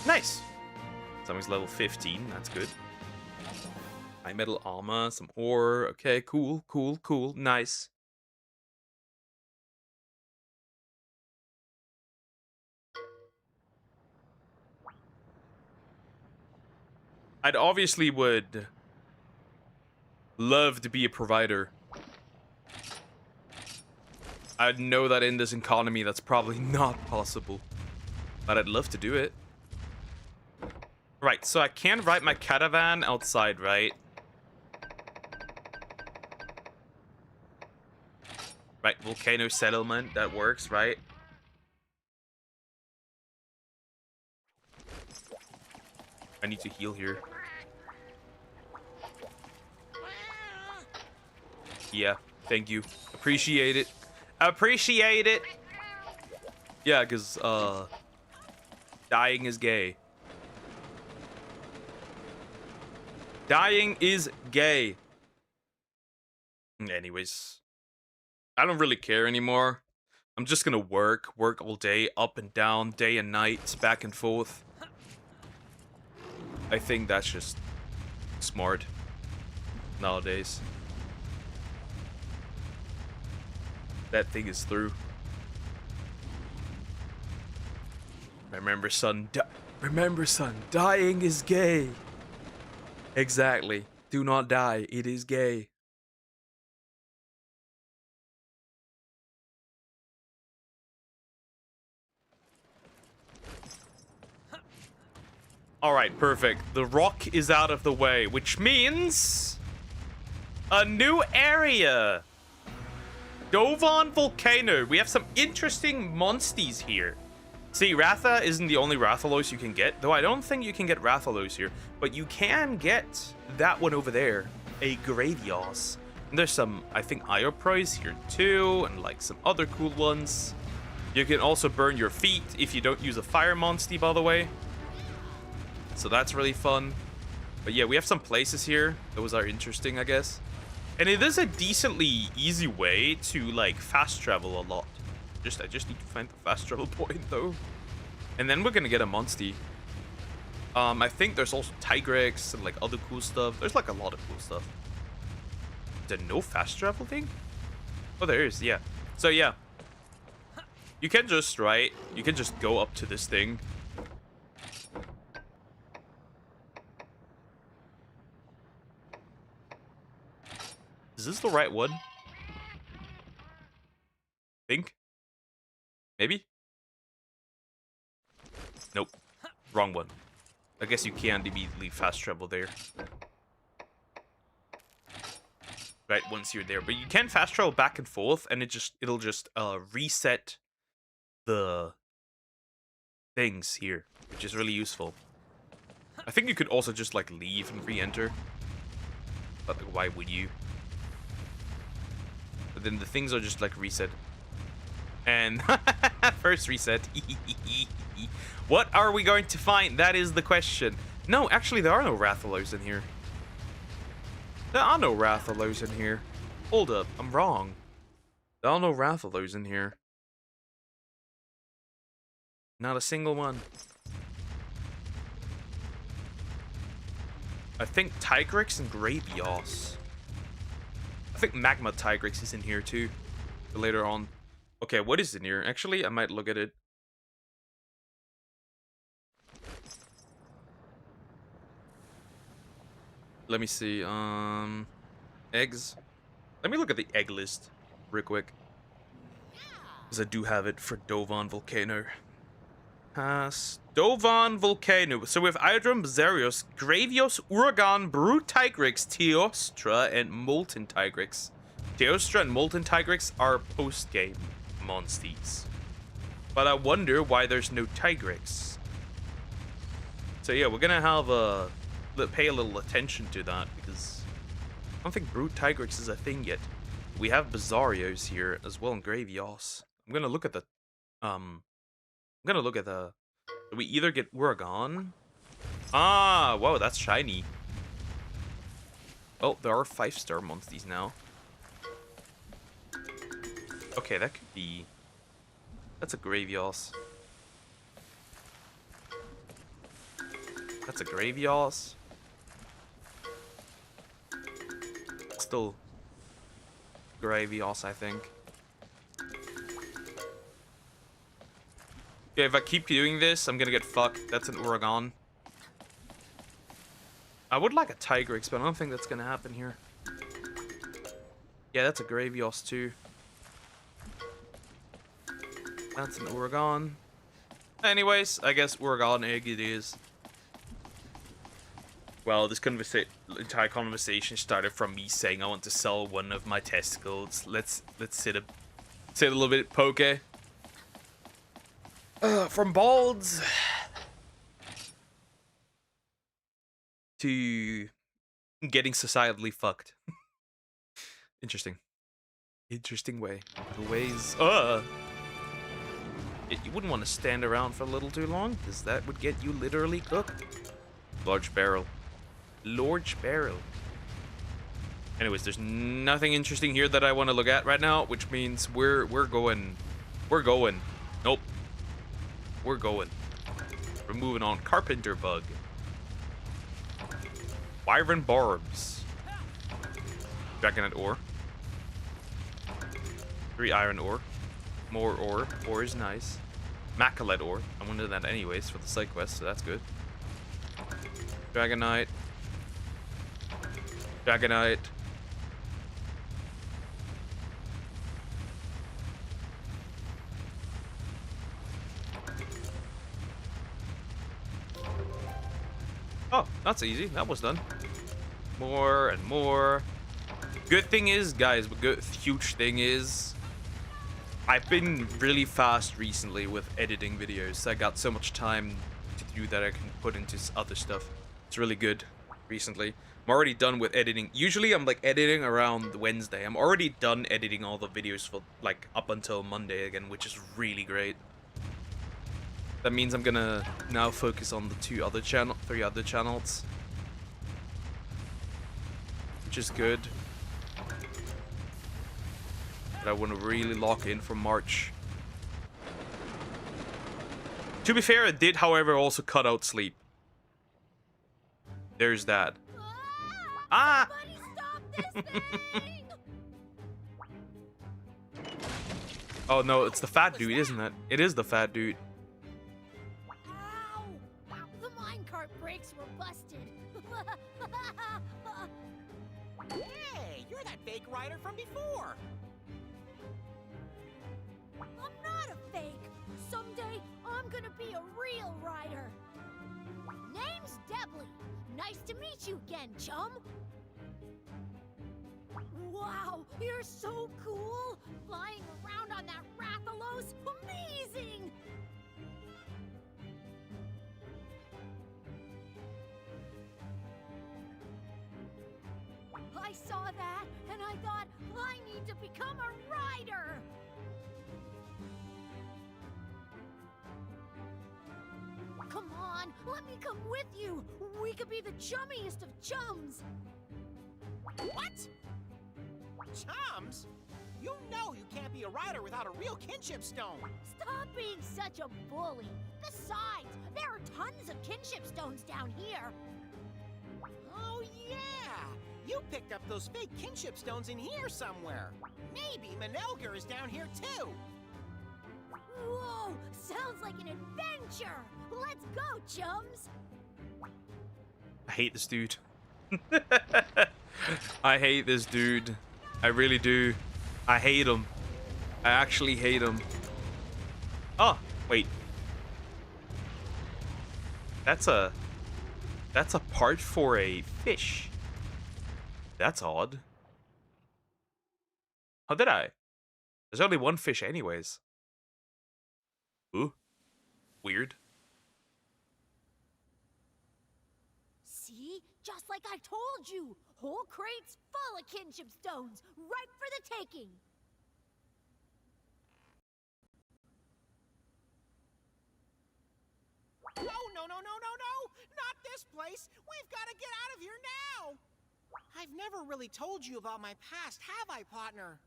Nice. Something's level 15. That's good. High metal armor, some ore. Okay, cool, cool, cool. Nice. I'd obviously would love to be a provider. I know that in this economy that's probably not possible, but I'd love to do it. Right, so I can ride my caravan outside, right? Right, volcano settlement, that works, right? I need to heal here. Yeah, thank you. Appreciate it. Appreciate it! Yeah, because, dying is gay. Dying is gay. Anyways. I don't really care anymore. I'm just gonna work all day, up and down, day and night, back and forth. I think that's just smart nowadays. That thing is through. Remember, son. Remember, son. Dying is gay. Exactly. Do not die. It is gay. All right, perfect. The rock is out of the way, which means a new area. Dovan Volcano. We have some interesting monsties here. See, Ratha isn't the only Rathalos you can get, though I don't think you can get Rathalos here, but you can get that one over there, a Gravios. And there's some, I think, Ioprois here too, and like some other cool ones. You can also burn your feet if you don't use a fire monstie, by the way. So that's really fun. But yeah, we have some places here. Those are interesting, I guess. And it is a decently easy way to like fast travel a lot. I just need to find the fast travel point though. And then we're gonna get a monstie. I think there's also Tigrex and like other cool stuff. There's like a lot of cool stuff. Is there no fast travel thing? Oh, there is, yeah. So yeah. You can just, right? You can just go up to this thing. Is this the right one? Think? Maybe? Nope. Wrong one. I guess you can't immediately fast travel there. Right, once you're there. But you can fast travel back and forth, and it'll just reset the things here, which is really useful. I think you could also just like leave and re-enter. But like, why would you? But then the things are just like reset. And first reset. What are we going to find? That is the question. No, actually, there are no Rathalos in here. There are no Rathalos in here. Hold up, I'm wrong. There are no Rathalos in here. Not a single one. I think Tigrex and Gravios. I think Magma Tigrex is in here too. Later on. Okay, what is in here? Actually, I might look at it. Let me see. Eggs. Let me look at the egg list real quick. Because I do have it for Dovan Volcano. Dovan Volcano. So we have Iodrum, Zerios, Gravios, Uragan, Brute Tigrex, Teostra, and Molten Tigrex. Teostra and Molten Tigrex are post-game monsties. But I wonder why there's no Tigrex. So yeah, we're gonna have pay a little attention to that, because I don't think Brute Tigrex is a thing yet. We have Bizarrios here as well, and Gravios. I'm gonna look at the do we either get Uragan? Ah, whoa, that's shiny. Oh, there are 5-star monsties now. Okay, that could be... That's a Gravios. That's a Gravios. Still Gravios, I think. Okay, if I keep doing this, I'm gonna get fucked. That's an Uragan. I would like a Tigrex, but I don't think that's gonna happen here. Yeah, that's a Gravios too. That's an Uragan. Anyways, I guess Uragan egg it is. Well, this entire conversation started from me saying I want to sell one of my testicles. Let's sit a little bit poke. From balds to getting societally fucked. Interesting way. The ways. You wouldn't want to stand around for a little too long, because that would get you literally cooked. Large barrel. Anyways, there's nothing interesting here that I want to look at right now, which means we're going. Nope. We're going. We're moving on. Carpenter bug. Wyvern barbs. Dragonite ore. 3 iron ore. More ore. Ore is nice. Macalite ore. I wanted that anyways for the side quest, so that's good. Dragonite. Oh, that's easy. That was done. More and more. Good thing is, guys, huge thing is, I've been really fast recently with editing videos. I got so much time to do that I can put into other stuff. It's really good recently. I'm already done with editing. Usually I'm like editing around Wednesday. I'm already done editing all the videos for like up until Monday again, which is really great. That means I'm gonna now focus on the three other channels, which is good. But I want to really lock in for March. To be fair, it did, however, also cut out sleep. There's that. Ah! Oh no, it's the fat dude, isn't it? It is the fat dude. Ow! The minecart brakes were busted. Hey, you're that fake rider from before. I'm not a fake. Someday, I'm gonna be a real rider. Name's Debley. Nice to meet you again, chum. Wow, you're so cool. Flying around on that Rathalos, amazing. I saw that, and I thought, I need to become a rider. Come on, let me come with you. We could be the chummiest of chums. What? Chums? You know you can't be a rider without a real kinship stone. Stop being such a bully. Besides, there are tons of kinship stones down here. Oh, yeah. You picked up those fake kinship stones in here somewhere. Maybe Manelger is down here, too. Whoa, sounds like an adventure. Let's go, chums. I hate this dude. I hate this dude. I really do. I hate him. I actually hate him. Oh, wait. That's a part for a fish. That's odd. How did I? There's only one fish anyways. Ooh. Weird. See? Just like I told you. Whole crates full of kinship stones. Ripe for the taking. Oh, no, no, no, no, no! Not this place! We've got to get out of here now! I've never really told you about my past, have I, partner?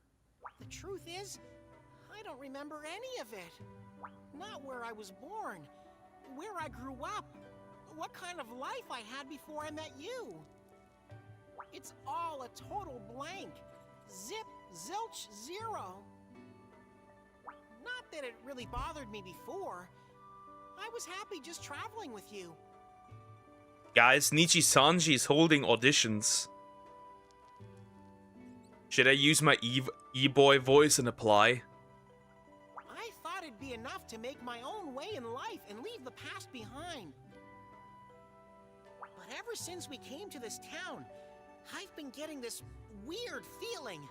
The truth is, I don't remember any of it. Not where I was born, where I grew up, what kind of life I had before I met you. It's all a total blank. Zip, zilch, zero. Not that it really bothered me before. I was happy just traveling with you. Guys, Nichi Sanji's holding auditions. Should I use my E-boy voice and apply? I thought it'd be enough to make my own way in life and leave the past behind. But ever since we came to this town, I've been getting this weird feeling.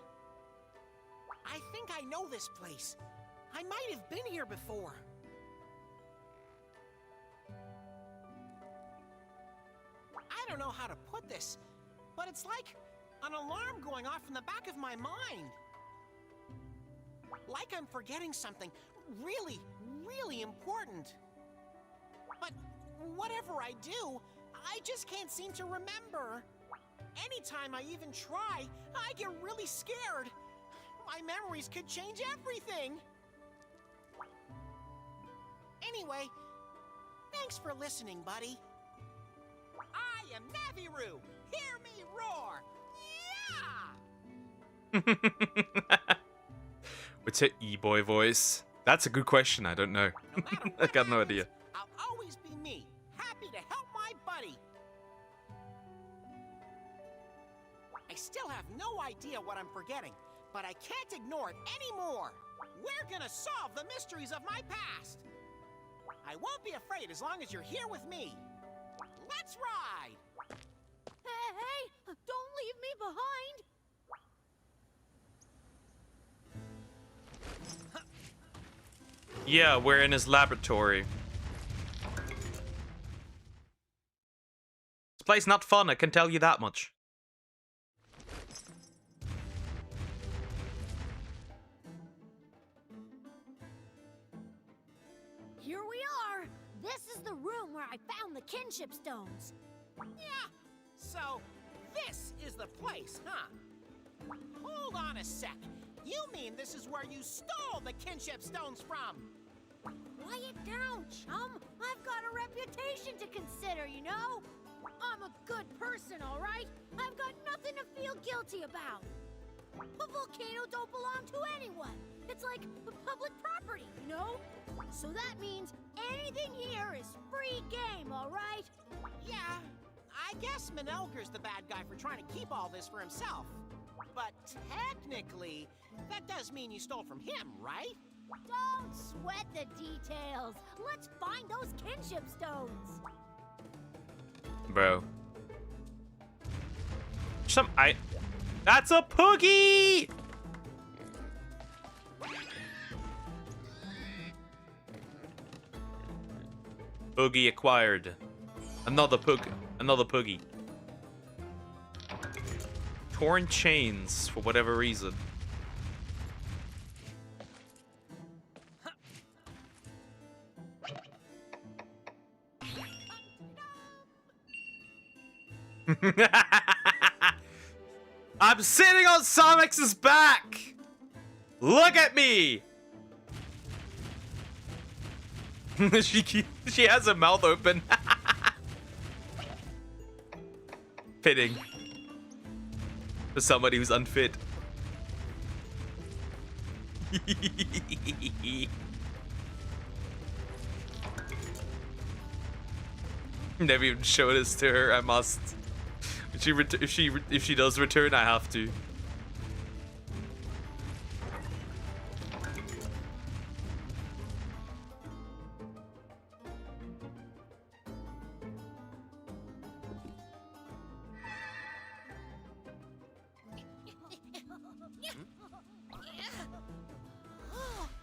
I think I know this place. I might have been here before. I don't know how to put this, but it's like an alarm going off in the back of my mind. Like I'm forgetting something really, really important. But whatever I do, I just can't seem to remember. Anytime I even try, I get really scared. My memories could change everything. Anyway, thanks for listening, buddy. I am Naviru. Hear me roar. Yeah! What's her E-boy voice? That's a good question. I don't know. I got no idea. I'll always be me, happy to help my buddy. I still have no idea what I'm forgetting, but I can't ignore it anymore. We're gonna solve the mysteries of my past. I won't be afraid as long as you're here with me. Let's ride! Hey, don't leave me behind! Yeah, we're in his laboratory. This place not fun, I can tell you that much. Here we are! This is the room where I found the kinship stones. Yeah, so this is the place, huh? Hold on a sec. You mean this is where you stole the kinship stones from? Quiet down, chum. I've got a reputation to consider, you know? I'm a good person, all right? I've got nothing to feel guilty about. A volcano don't belong to anyone. It's like public property, you know? So that means anything here is free game, all right? Yeah, I guess Manelger's the bad guy for trying to keep all this for himself. But technically, that does mean you stole from him, right? Don't sweat the details. Let's find those kinship stones. Bro. That's a Poogie! Poogie acquired. Another Poogie. Torn chains for whatever reason. I'm sitting on Sonic's back! Look at me! she has her mouth open. Fitting. For somebody who's unfit. Never even showed this to her. I must. If she does return, I have to.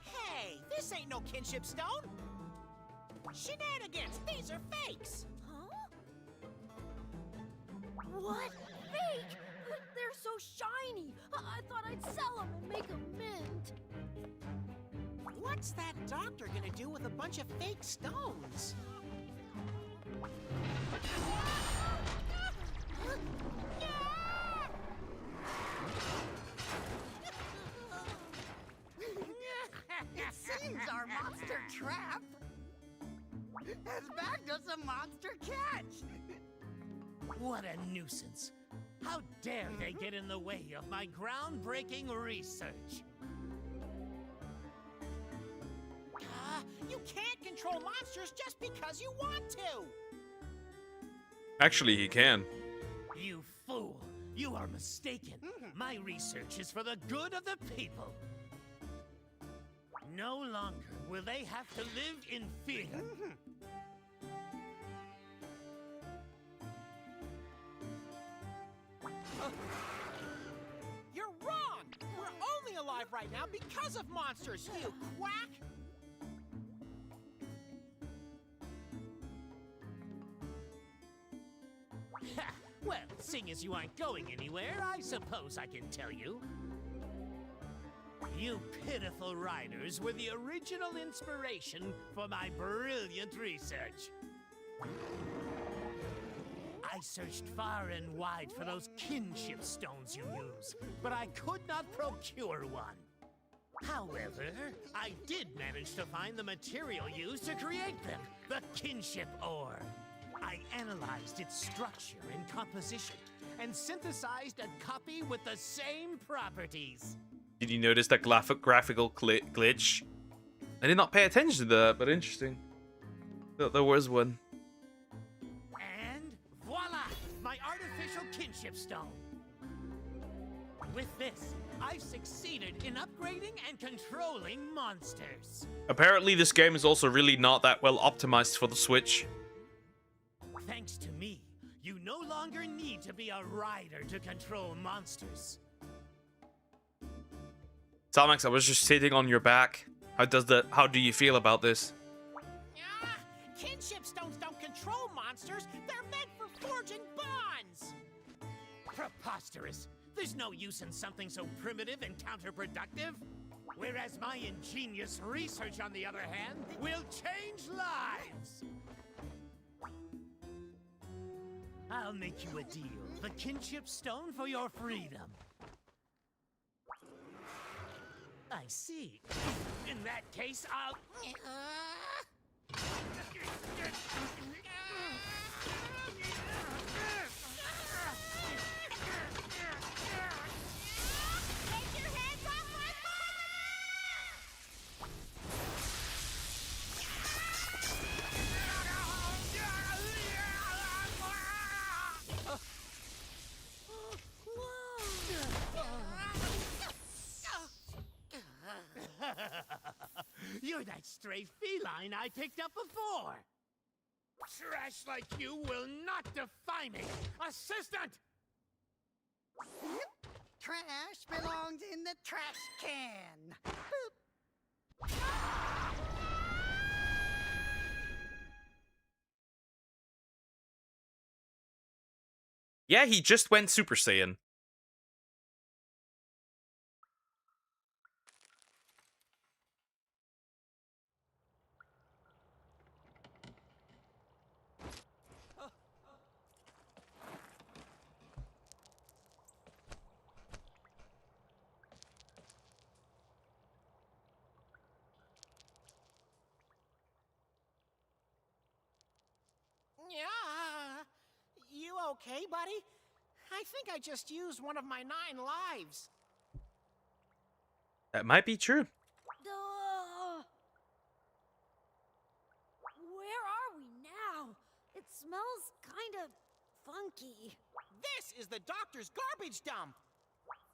Hey, this ain't no kinship stone. Shenanigans, these are fakes. What? Fake? They're so shiny. I thought I'd sell them and make a mint. What's that doctor gonna do with a bunch of fake stones? It seems our monster trap has bagged us a monster catch. What a nuisance. How dare they get in the way of my groundbreaking research? You can't control monsters just because you want to. Actually, he can. You fool. You are mistaken. My research is for the good of the people. No longer will they have to live in fear. You're wrong! We're only alive right now because of monsters, you quack! Ha! Well, seeing as you aren't going anywhere, I suppose I can tell you. You pitiful riders were the original inspiration for my brilliant research. I searched far and wide for those kinship stones you use, but I could not procure one. However, I did manage to find the material used to create them, the kinship ore. I analyzed its structure and composition, and synthesized a copy with the same properties. Did you notice that graphical glitch? I did not pay attention to that, but interesting. Thought there was one. And voila! My artificial kinship stone. With this, I've succeeded in upgrading and controlling monsters. Apparently, this game is also really not that well optimized for the Switch. Thanks to me, you no longer need to be a rider to control monsters. Salmax, I was just sitting on your back. How do you feel about this? Kinship stones don't control monsters. They're meant for forging bonds. Preposterous. There's no use in something so primitive and counterproductive. Whereas my ingenious research, on the other hand, will change lives. I'll make you a deal. The kinship stone for your freedom. I see. In that case, I'll... Take your hands off my You're that stray feline I picked up before. Trash like you will not defy me. Assistant! Trash belongs in the trash can. Boop. Yeah, he just went Super Saiyan. Yeah. You okay, buddy? I think I just used one of my 9 lives. That might be true. Where are we now? It smells kind of funky. This is the doctor's garbage dump.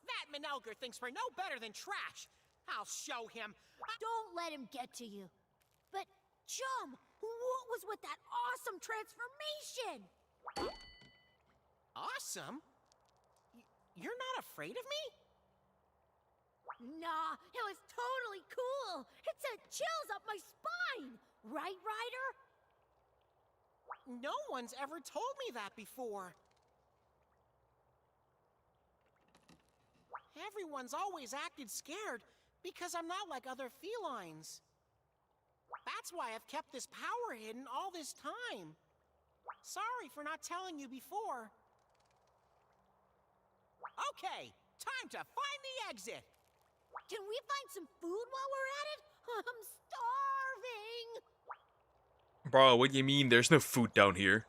That Minelger thinks we're no better than trash. I'll show him. Don't let him get to you. But, Chum, what was with that awesome transformation? Awesome? You're not afraid of me? Nah, it was totally cool. It sent chills up my spine. Right, Ryder? No one's ever told me that before. Everyone's always acted scared because I'm not like other felines. That's why I've kept this power hidden all this time. Sorry for not telling you before. Okay, time to find the exit. Can we find some food while we're at it? I'm starving. Bro, what do you mean there's no food down here?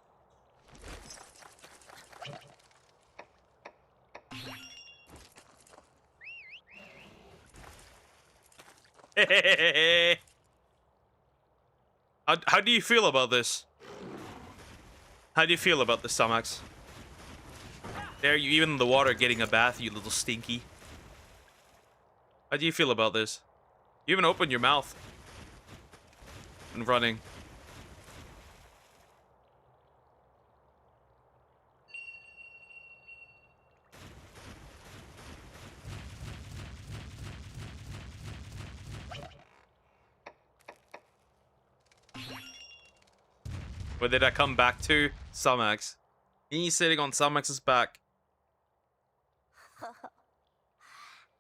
How do you feel about this? How do you feel about this, Samax? There, you even in the water getting a bath, you little stinky. How do you feel about this? You even opened your mouth. And running. Where did I come back to? Samax. He's sitting on Samax's back.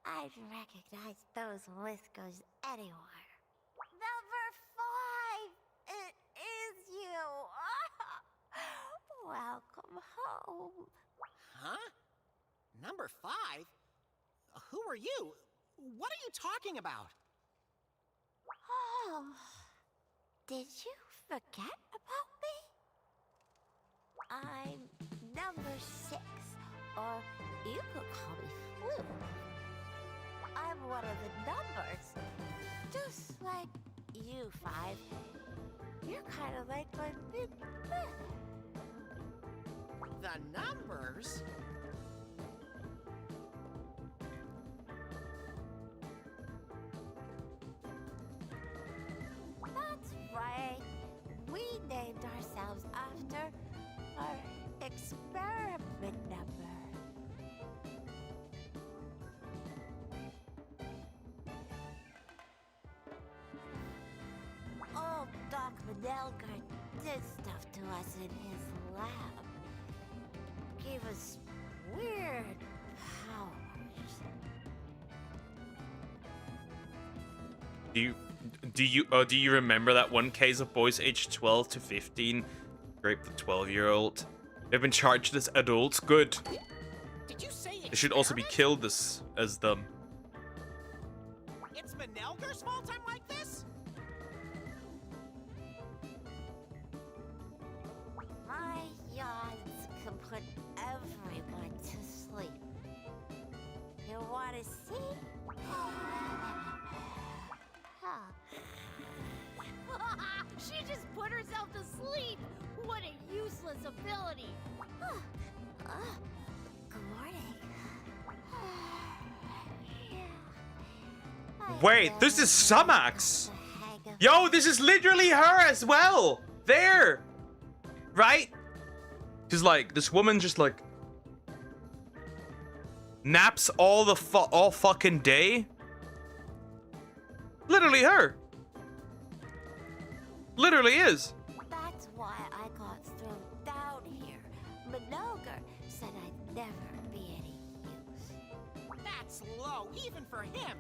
I'd recognize those whiskers anywhere. Number 5! It is you! Welcome home. Huh? Number 5? Who are you? What are you talking about? Oh, did you forget about me? I'm number 6, or you could call me Flu. I'm one of the numbers. Just like you, 5. You're kind of like my big brother. The numbers? That's right. We named ourselves after Nelgar did stuff to us in his lab. Gave us weird powers. Do you remember that one case of boys aged 12 to 15 raped the 12-year-old? They've been charged as adults. Good. Did you say They should also be killed as them. It's Menelgar's fault I'm like this? My yawns can put everyone to sleep. You want to see? She just put herself to sleep. What a useless ability. Good morning. Wait, this is Sumax. Yo, this is literally her as well. There. Right? She's like, this woman just like naps all fucking day. Literally her. Literally is. That's why I got thrown down here. Menelgar said I'd never be any use. That's low, even for him.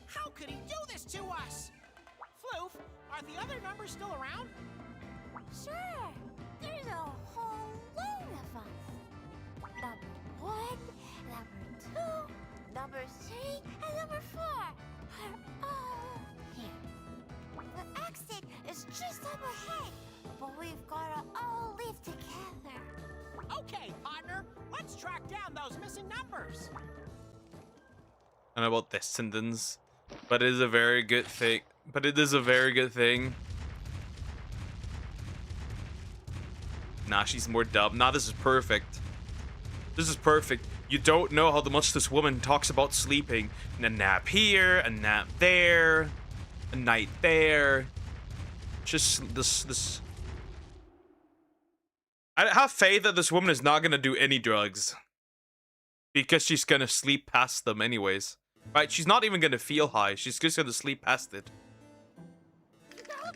How could he do this to us? Floof, are the other numbers still around? Sure, there's a whole load of us. Number 1, number 2, number 3, and number 4 are all here. The exit is just up ahead, but we've gotta all live together. Okay, partner, let's track down those missing numbers. I don't know about descendants, but it is a very good thing. Nah, she's more dumb. Nah, this is perfect. This is perfect. You don't know how much this woman talks about sleeping. A nap here, a nap there, a night there. Just this. I have faith that this woman is not gonna do any drugs. Because she's gonna sleep past them anyways. Right, she's not even gonna feel high. She's just gonna sleep past it. How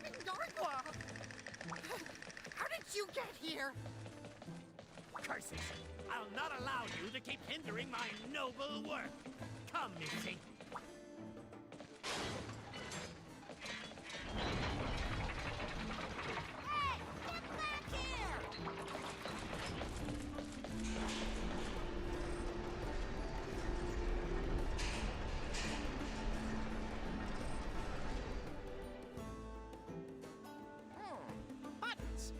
did you get here? Curses! I'll not allow you to keep hindering my noble work. Come, Missy. Buttons.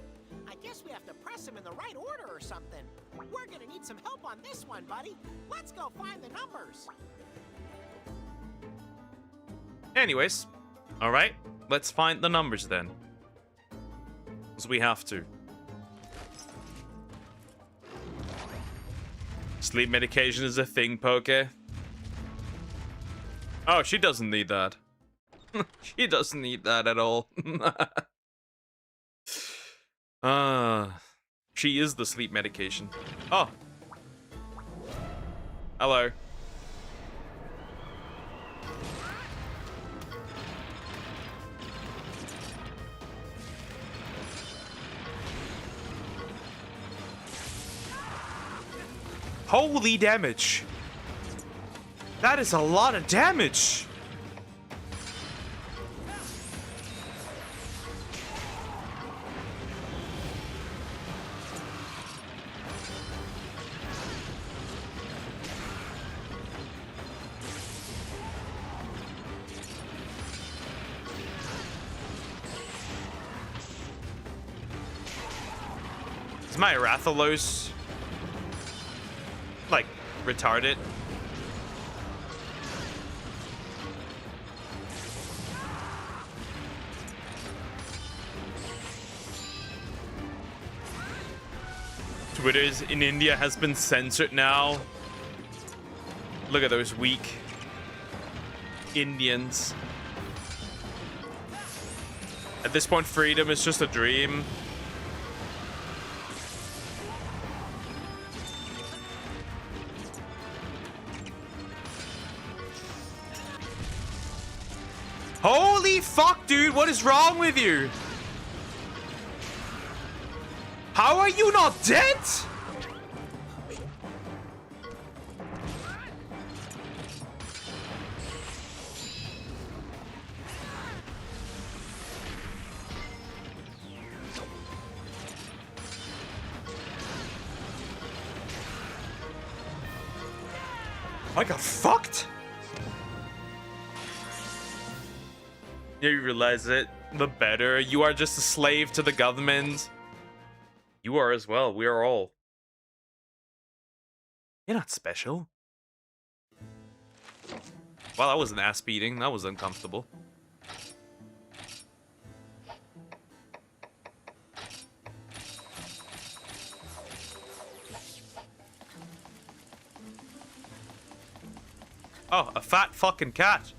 I guess we have to press them in the right order or something. We're gonna need some help on this one, buddy. Let's go find the numbers. Anyways, alright, let's find the numbers then. Because we have to. Sleep medication is a thing, Poke. Oh, she doesn't need that. She doesn't need that at all. She is the sleep medication. Oh. Hello. Holy damage. That is a lot of damage. Is my Rathalos like retarded? Twitter's in India has been censored now. Look at those weak Indians. At this point, freedom is just a dream. Holy fuck, dude, what is wrong with you? How are you not dead? I got fucked. You realize it, the better. You are just a slave to the government. You are as well. We are all. You're not special. Well, that was an ass beating. That was uncomfortable. Oh, a fat fucking cat.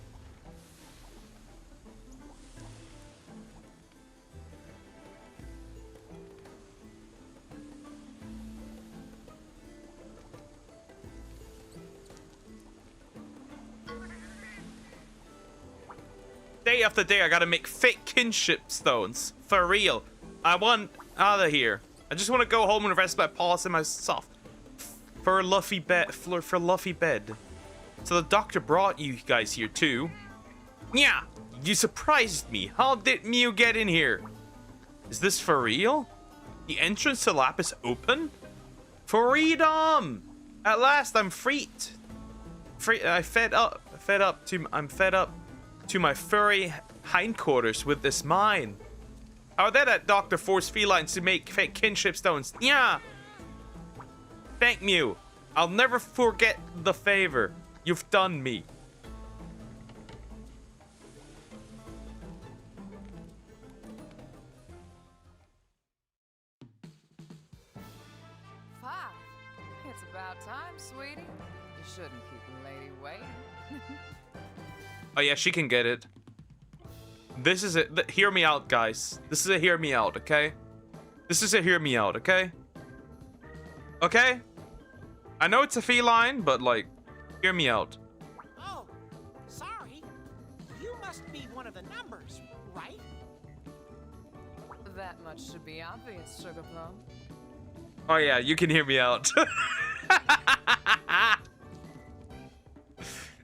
Day after day, I gotta make fake kinship stones. For real. I want out of here. I just want to go home and rest my paws in my soft for luffy bed. For luffy bed. So the doctor brought you guys here too. Yeah, you surprised me. How did Mew get in here? Is this for real? The entrance to lab is open? Freedom! At last, I'm freed. I'm fed up to my furry hindquarters with this mine. How did that doctor force felines to make fake kinship stones? Yeah. Thank Mew. I'll never forget the favor you've done me. It's about time, sweetie. You shouldn't keep a lady waiting. Oh yeah, she can get it. This is it. Hear me out, guys. This is a hear me out, okay? This is a hear me out, okay? Okay? I know it's a feline, but like, hear me out. Oh, sorry. You must be one of the numbers, right? That much should be obvious, Sugar Plum. Oh yeah, you can hear me out.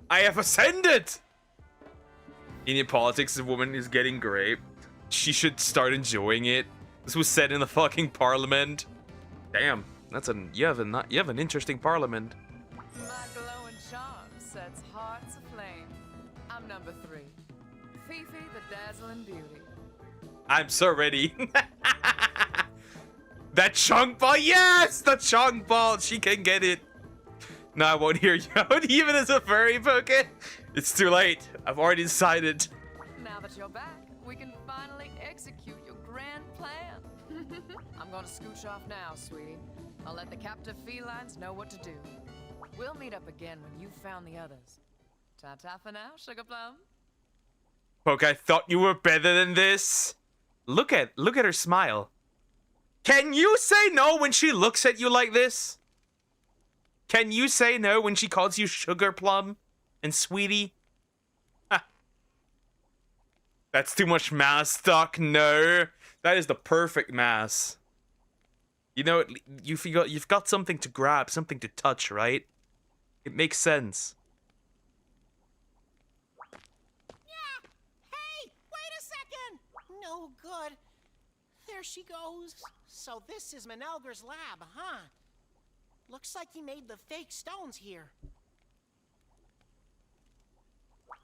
I have ascended! Indian politics, a woman is getting raped. She should start enjoying it. This was said in the fucking parliament. Damn, that's you have an interesting parliament. My glowing charm sets hearts aflame. I'm number 3. Fifi the Dazzling Beauty. I'm so ready. That chunk ball, yes! The chunk ball, she can get it. No, I won't hear you out, even as a furry poke. It's too late. I've already decided. Now that you're back, we can finally execute your grand plan. I'm gonna scooch off now, sweetie. I'll let the captive felines know what to do. We'll meet up again when you've found the others. Ta-ta for now, Sugar Plum. Poke, I thought you were better than this. Look at her smile. Can you say no when she looks at you like this? Can you say no when she calls you Sugar Plum and Sweetie? Ha. That's too much mass stock. No, that is the perfect mass. You know, you've got something to grab, something to touch, right? It makes sense. Yeah. Hey, wait a second. No good. There she goes. So this is Manelger's lab, huh? Looks like he made the fake stones here.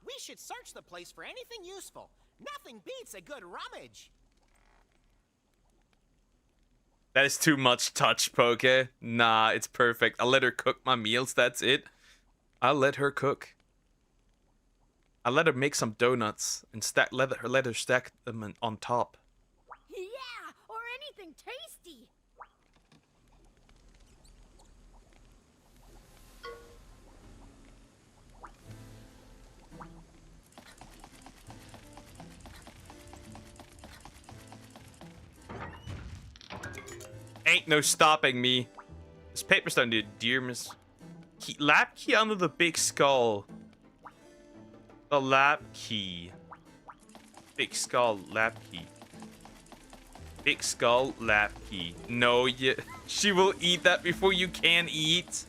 We should search the place for anything useful. Nothing beats a good rummage. That is too much touch, Poke. Nah, it's perfect. I'll let her cook my meals, that's it. I'll let her cook. I'll let her make some donuts and let her stack them on top. Yeah, or anything tasty. Ain't no stopping me. This paper's down to dear Miss lab key under the big skull. The lab key. Big skull lab key. Big skull, lap key. No, she will eat that before you can eat.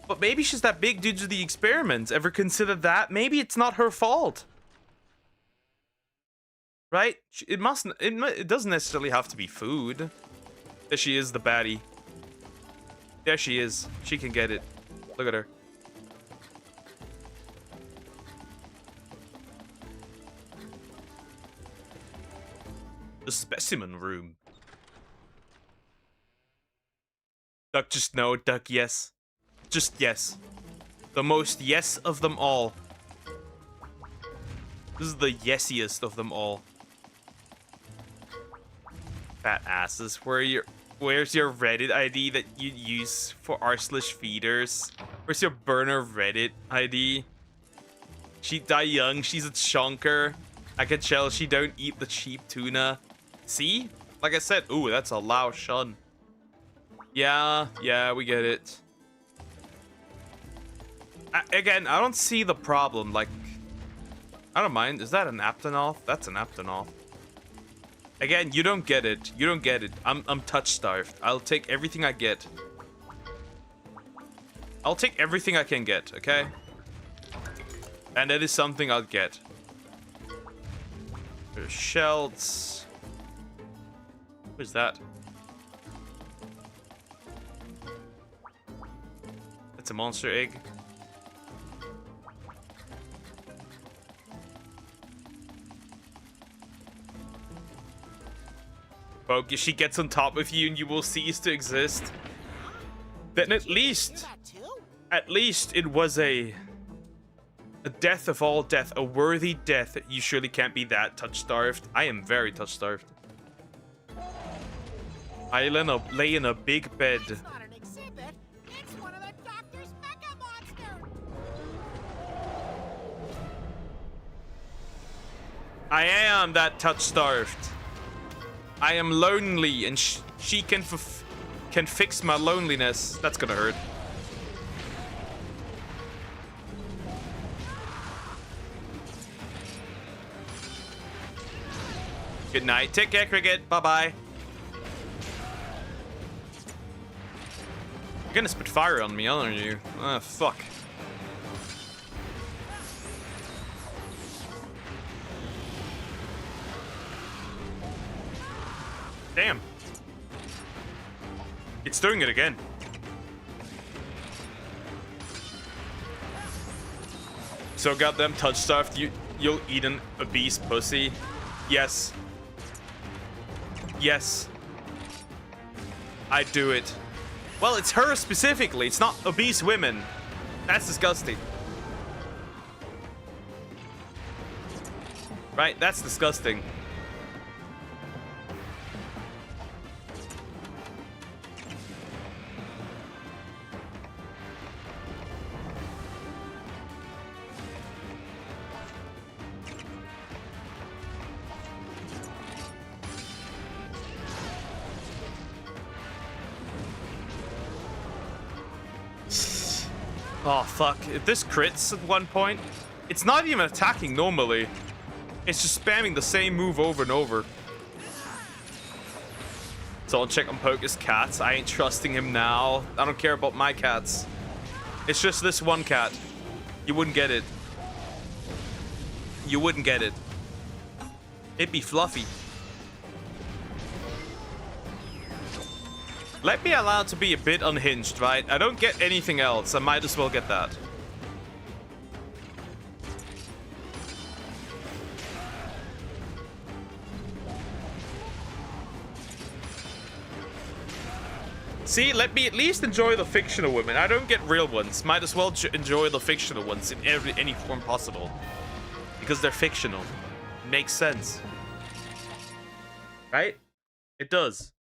But maybe she's that big due to the experiments. Ever considered that? Maybe it's not her fault. Right? It doesn't necessarily have to be food. There she is, the baddie. There she is. She can get it. Look at her. The specimen room. Duck just no, duck yes. Just yes. The most yes of them all. This is the yesiest of them all. Fat asses. Where's your Reddit ID that you use for r/feeders? Where's your burner Reddit ID? She die young, she's a chunker. I can tell she don't eat the cheap tuna. See? Like I said, ooh, that's a Lao Shun. Yeah, we get it. Again, I don't see the problem. Like, I don't mind. Is that an Aptonoth? That's an Aptonoth. Again, you don't get it. You don't get it. I'm touch starved. I'll take everything I get. I'll take everything I can get, okay? And that is something I'll get. There's shells. Who's that? That's a monster egg. If she gets on top of you and you will cease to exist, then at least it was a death of all death, a worthy death. You surely can't be that touch starved. I am very touch starved. I lay in a big bed. It's not an exhibit. It's one of the doctor's mecha monsters. I am that touch starved. I am lonely, and she can fix my loneliness. That's gonna hurt. Good night. Take care, Cricket. Bye-bye. You're gonna spit fire on me, aren't you? Ah, fuck. Damn. It's doing it again. So goddamn touch stuffed, you'll eat an obese pussy. Yes. Yes. I do it. Well, it's her specifically. It's not obese women. That's disgusting. Right? That's disgusting. Oh, fuck. If this crits at one point, it's not even attacking normally. It's just spamming the same move over and over. So I'll check on Poke's cats. I ain't trusting him now. I don't care about my cats. It's just this one cat. You wouldn't get it. You wouldn't get it. It'd be Fluffy. Let me allow it to be a bit unhinged, right? I don't get anything else. I might as well get that. See, let me at least enjoy the fictional women. I don't get real ones. Might as well enjoy the fictional ones in any form possible. Because they're fictional. Makes sense. Right? It does.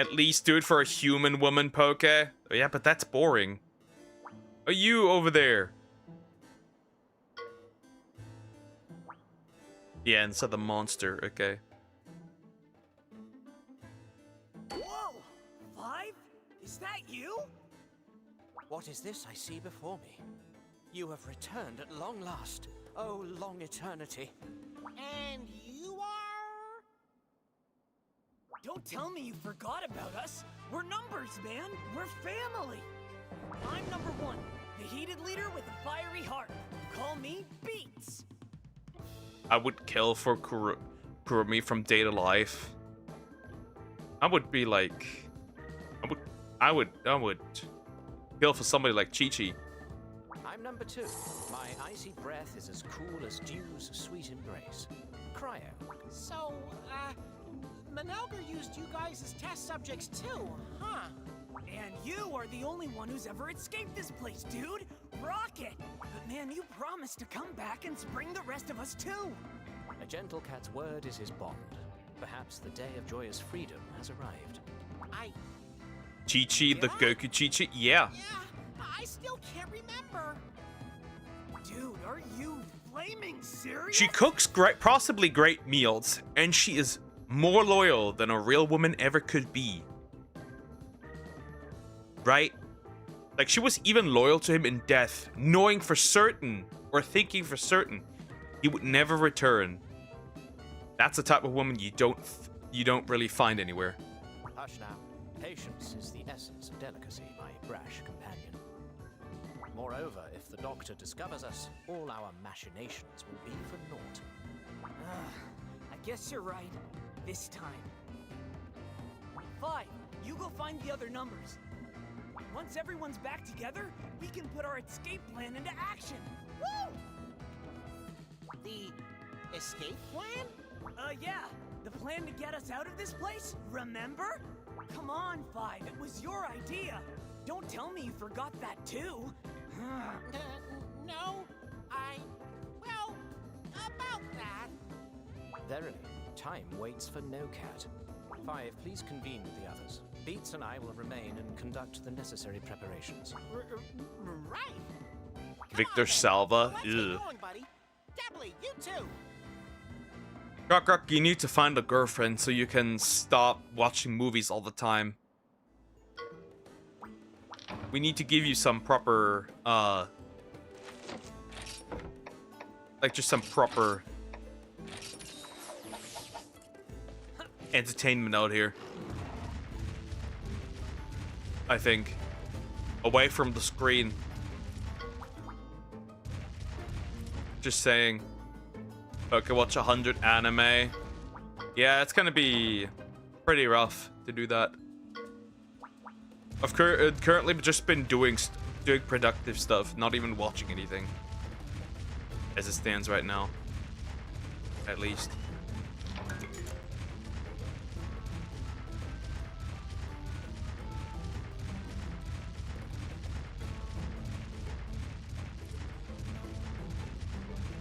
At least do it for a human woman, Poke. Oh, yeah, but that's boring. Are you over there? Yeah, and so the monster. Okay. Whoa! 5? Is that you? What is this I see before me? You have returned at long last. Oh, long eternity. And you are? Don't tell me you forgot about us. We're numbers, man. We're family. I'm number 1, the heated leader with a fiery heart. Call me Beats. I would kill for Kurumi from Data Life. I would be like, I would kill for somebody like Chi-Chi. I'm number 2. My icy breath is as cool as dew's sweet embrace. Cryo. So, Manelger used you guys as test subjects too, huh? And you are the only one who's ever escaped this place, dude! Rocket! But man, you promised to come back and spring the rest of us too! A gentle cat's word is his bond. Perhaps the day of joyous freedom has arrived. Chi-Chi, the Goku Chi-Chi? Yeah. I still can't remember. Dude, are you flaming serious? She cooks possibly great meals, and she is more loyal than a real woman ever could be. Right? Like, she was even loyal to him in death, knowing for certain, or thinking for certain, he would never return. That's the type of woman you don't really find anywhere. Hush now. Patience is the essence of delicacy, my brash companion. Moreover, if the doctor discovers us, all our machinations will be for naught. I guess you're right. This time. 5, you go find the other numbers. Once everyone's back together, we can put our escape plan into action. Woo! The escape plan? Yeah. The plan to get us out of this place, remember? Come on, 5, it was your idea. Don't tell me you forgot that too. No, well, about that. Verily, time waits for no cat. 5, please convene with the others. Beats and I will remain and conduct the necessary preparations. Right. Victor Salva. Let's get going, buddy. Dabbly, you too. Rock, you need to find a girlfriend so you can stop watching movies all the time. We need to give you some proper, like just some proper entertainment out here. I think. Away from the screen. Just saying. Okay, watch 100 anime. Yeah, it's gonna be pretty rough to do that. I've currently just been doing productive stuff, not even watching anything. As it stands right now. At least.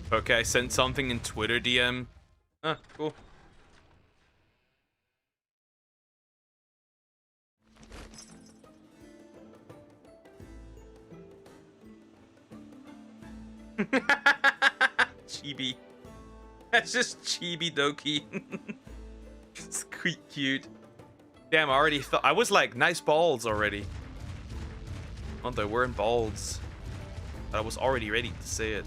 Okay, I sent something in Twitter DM. Ah, cool. Chibi. That's just chibi doki. It's cute. Damn, I already thought I was like, nice balls already. Oh, they weren't balls. But I was already ready to say it.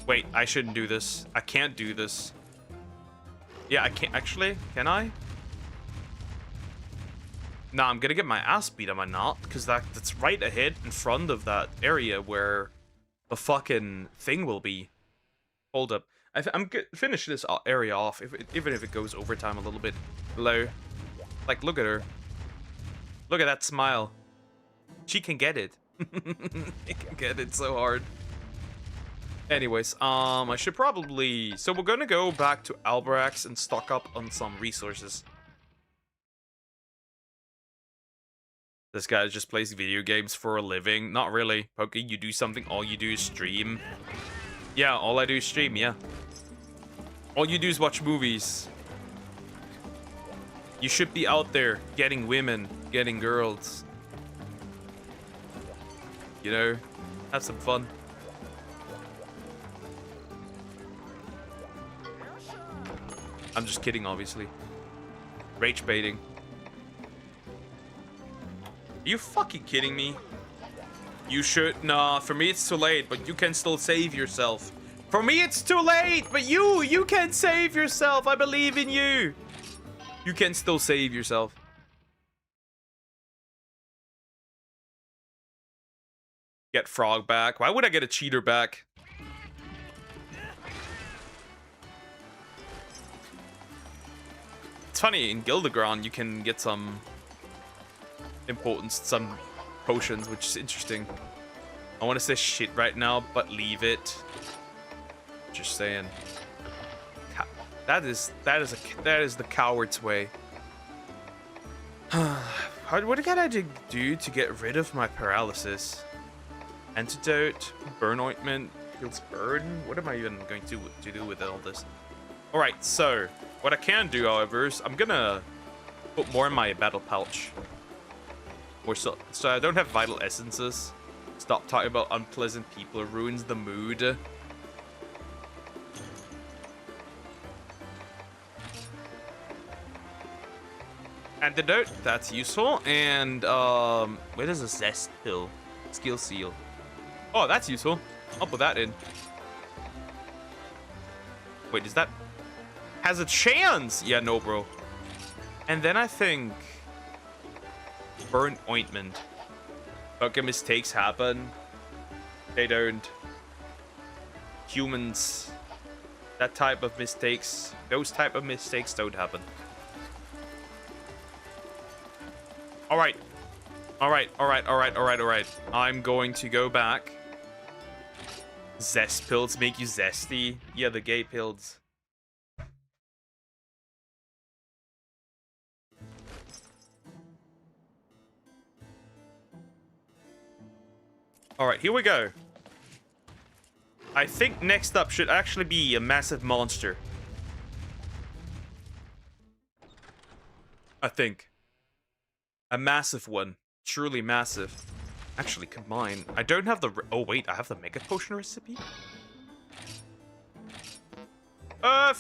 Wait, I shouldn't do this. I can't do this. Yeah, I can't. Actually, can I? Nah, I'm gonna get my ass beat, am I not? Because that's right ahead in front of that area where the fucking thing will be. Hold up. I'm gonna finish this area off, even if it goes overtime a little bit. Hello. Like, look at her. Look at that smile. She can get it. She can get it so hard. Anyways, I should probably... So we're gonna go back to Alberax and stock up on some resources. This guy just plays video games for a living. Not really. Pokey, you do something, all you do is stream. Yeah, all I do is stream, yeah. All you do is watch movies. You should be out there getting women, getting girls. You know, have some fun. I'm just kidding, obviously. Rage baiting. you fucking kidding me? You should... Nah, for me it's too late, but you can still save yourself. For me it's too late, but you can save yourself. I believe in you. You can still save yourself. Get Frog back. Why would I get a cheater back? It's funny, in Gildegrand you can get some importance, some potions, which is interesting. I want to say shit right now, but leave it. Just saying. That is the coward's way. What can I do to get rid of my paralysis? Antidote, burn ointment, heals burn. What am I even going to do with all this? All right, so what I can do, however, is I'm gonna put more in my battle pouch. Or so I don't have vital essences. Stop talking about unpleasant people. It ruins the mood. Antidote, that's useful. And where is a zest pill? Skill seal. Oh, that's useful. I'll put that in. Wait, is that has a chance? Yeah, no, bro. And then I think burn ointment. Okay, mistakes happen. They don't. Humans, that type of mistakes, those type of mistakes don't happen. All right. All right. I'm going to go back. Zest pills make you zesty. Yeah, the gay pills. All right, here we go. I think next up should actually be a massive monster. I think. A massive one. Truly massive. Actually, combine. I don't have the... Oh, wait. I have the Mega Potion recipe? I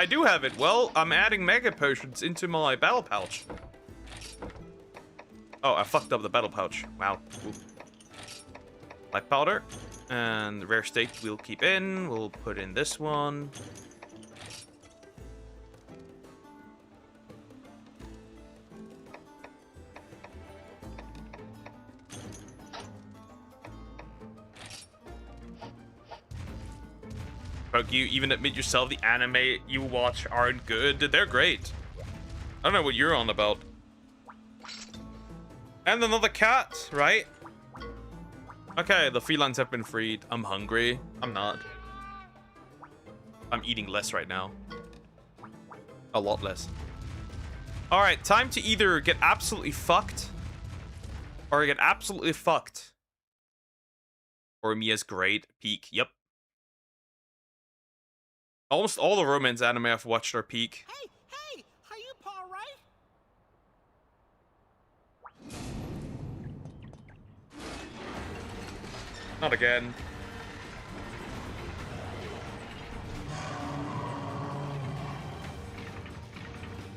do have it. Well, I'm adding Mega Potions into my Battle Pouch. Oh, I fucked up the Battle Pouch. Wow. Ooh. Black Powder. And Rare Steak we'll keep in. We'll put in this one. You even admit yourself the anime you watch aren't good. They're great. I don't know what you're on about. And another cat, right? Okay, the felines have been freed. I'm hungry. I'm not. I'm eating less right now. A lot less. Alright, time to either get absolutely fucked or get absolutely fucked. Or Mia's great peak. Yep. Almost all the romance anime I've watched are peak. Hey, are you Paul, right? Not again.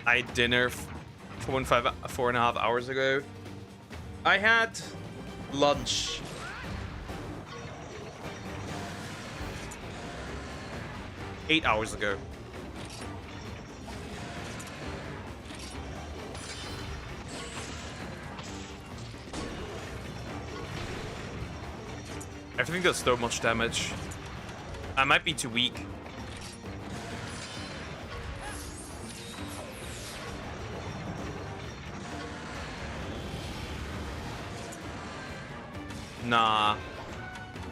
I had dinner 4.5 hours ago. I had lunch. $8 hours ago. Everything does so much damage. I might be too weak. Nah.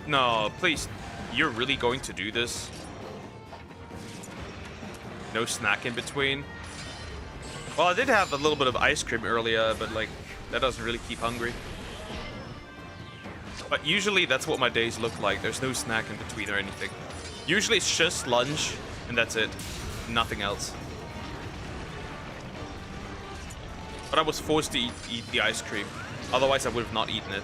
No, please. You're really going to do this? No snack in between? Well, I did have a little bit of ice cream earlier, but like, that doesn't really keep hungry. But usually that's what my days look like. There's no snack in between or anything. Usually it's just lunch, and that's it. Nothing else. But I was forced to eat the ice cream. Otherwise I would have not eaten it.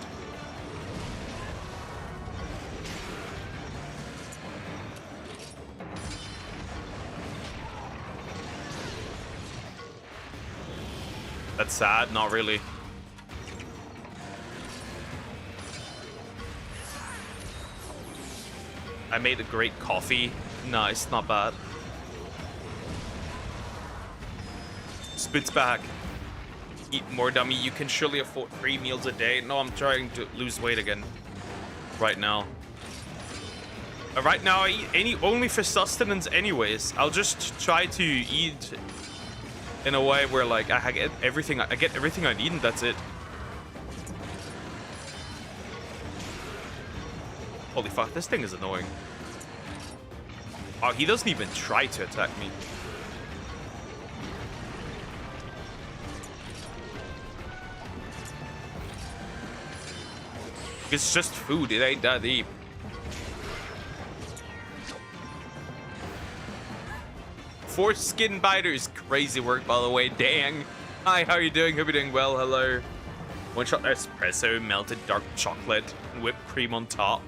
That's sad. Not really. I made a great coffee. Nice, not bad. Spits back. Eat more, dummy. You can surely afford 3 meals a day. No, I'm trying to lose weight again. Right now. Right now, I eat only for sustenance anyways. I'll just try to eat in a way where, like, I get everything I need, and that's it. Holy fuck, this thing is annoying. Oh, he doesn't even try to attack me. It's just food, it ain't that deep. Four skin biters, crazy work by the way, dang. Hi, how are you doing? Hope you're doing well, hello. One shot espresso, melted dark chocolate, and whipped cream on top.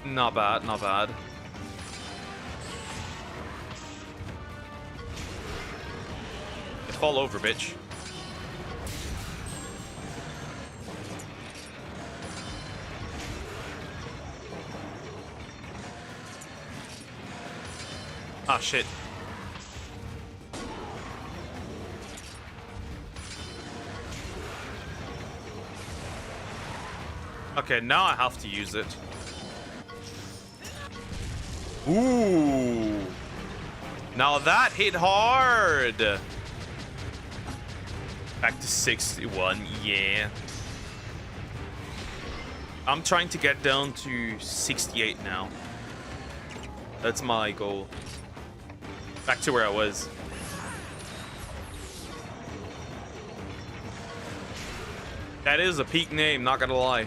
Not bad, not bad. Fall over, bitch. Ah, shit. Okay, now I have to use it. Ooh. Now that hit hard. Back to 61, yeah. I'm trying to get down to 68 now. That's my goal. Back to where I was. That is a peak name, not gonna lie.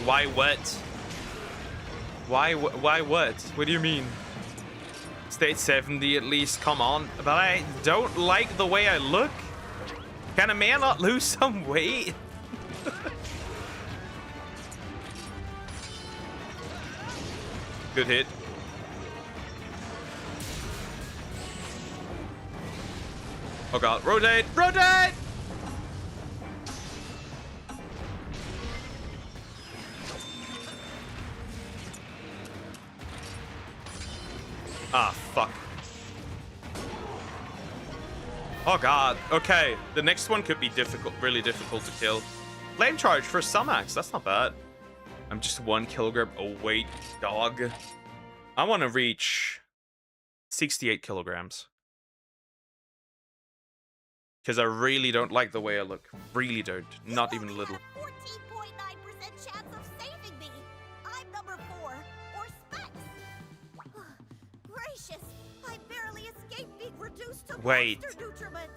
Why what? Why what? What do you mean? State 70 at least, come on. But I don't like the way I look. Can a man not lose some weight? Good hit. Oh god, rotate, rotate! Ah, fuck. Oh god. Okay, the next one could be difficult, really difficult to kill. Flame charge for Sumax, that's not bad. I'm just 1 kilogram away, dog. I want to reach 68 kilograms. Because I really don't like the way I look. Really don't. Not even a little. 14.9% chance of saving me. I'm number 4, or Specs. Gracious, I barely escaped being reduced to Wait. monster nutriment.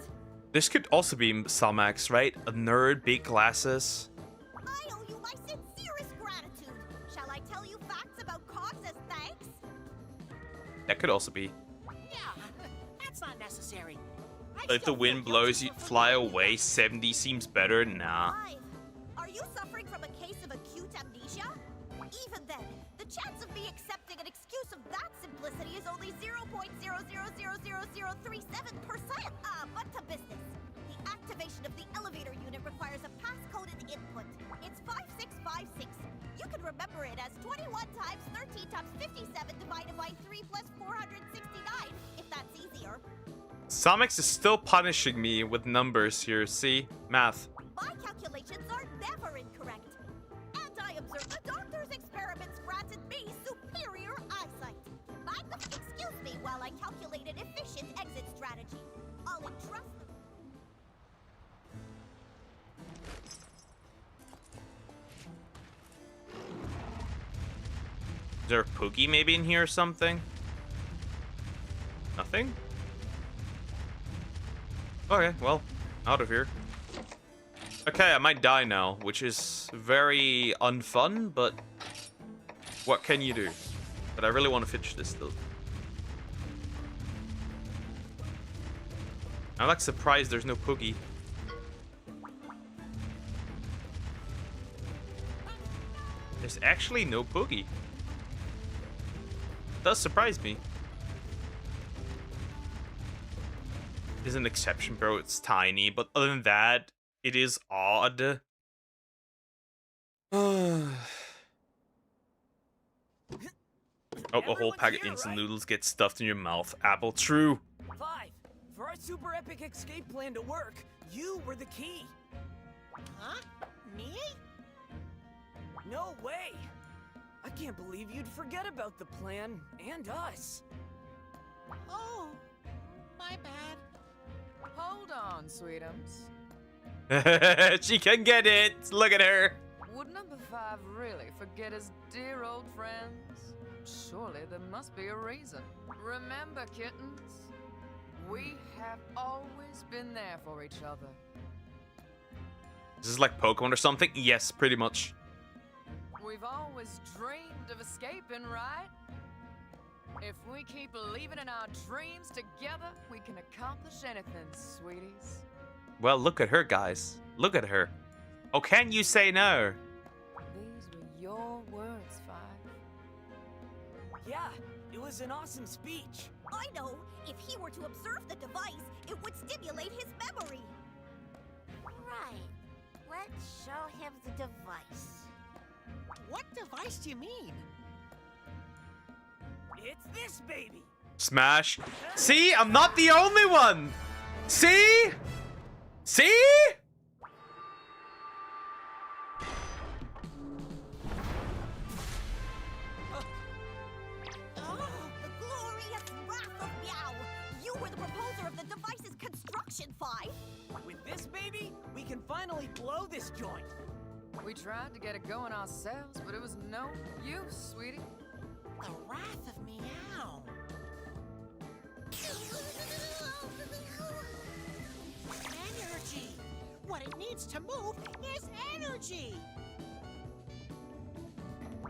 This could also be Sumax, right? A nerd, big glasses. I owe you my sincerest gratitude. Shall I tell you facts about Cogs as thanks? That could also be. Yeah, that's not necessary. If the wind blows, you fly away. 70 seems better. Nah. Are you suffering from a case of acute amnesia? Even then, the chance of me accepting an excuse of that simplicity is only 0.0000037%. But to business. The activation of the elevator unit requires a pass-coded input. It's 5656. You can remember it as 21 times 13 times 57 divided by 3 plus 469, if that's easier. Sumax is still punishing me with numbers here. See? Math. My calculations are never incorrect. And I observe the doctor's experiments granted me superior eyesight. Excuse me while I calculate an efficient exit strategy. I'll entrust them. Is there a Pookie maybe in here or something? Nothing? Okay, well, out of here. Okay, I might die now, which is very unfun, but what can you do? But I really want to finish this still. I'm like surprised there's no Pookie. there's actually no boogie. Does surprise me. It is an exception, bro. It's tiny, but other than that, it is odd. Oh, a whole pack of instant noodles gets stuffed in your mouth. Apple, true. 5. For our super epic escape plan to work, you were the key. Huh? Me? No way! I can't believe you'd forget about the plan and us. Oh, my bad. Hold on, sweetums. She can get it. Look at her. Would number 5 really forget his dear old friends? Surely there must be a reason. Remember, kittens, we have always been there for each other. This is like Pokemon or something? Yes, pretty much. We've always dreamed of escaping, right? If we keep believing in our dreams together, we can accomplish anything, sweeties. Well, look at her, guys. Look at her. Oh, can you say no? These were your words, 5. Yeah, it was an awesome speech. I know. If he were to observe the device, it would stimulate his memory. Right. Let's show him the device. What device do you mean? It's this baby. Smash. See? I'm not the only one. See? See? The glorious wrath of Meow! You were the proposer of the device's construction, 5. With this baby, we can finally blow this joint. We tried to get it going ourselves, but it was no use, sweetie. The wrath of Meow. Energy. What it needs to move is energy.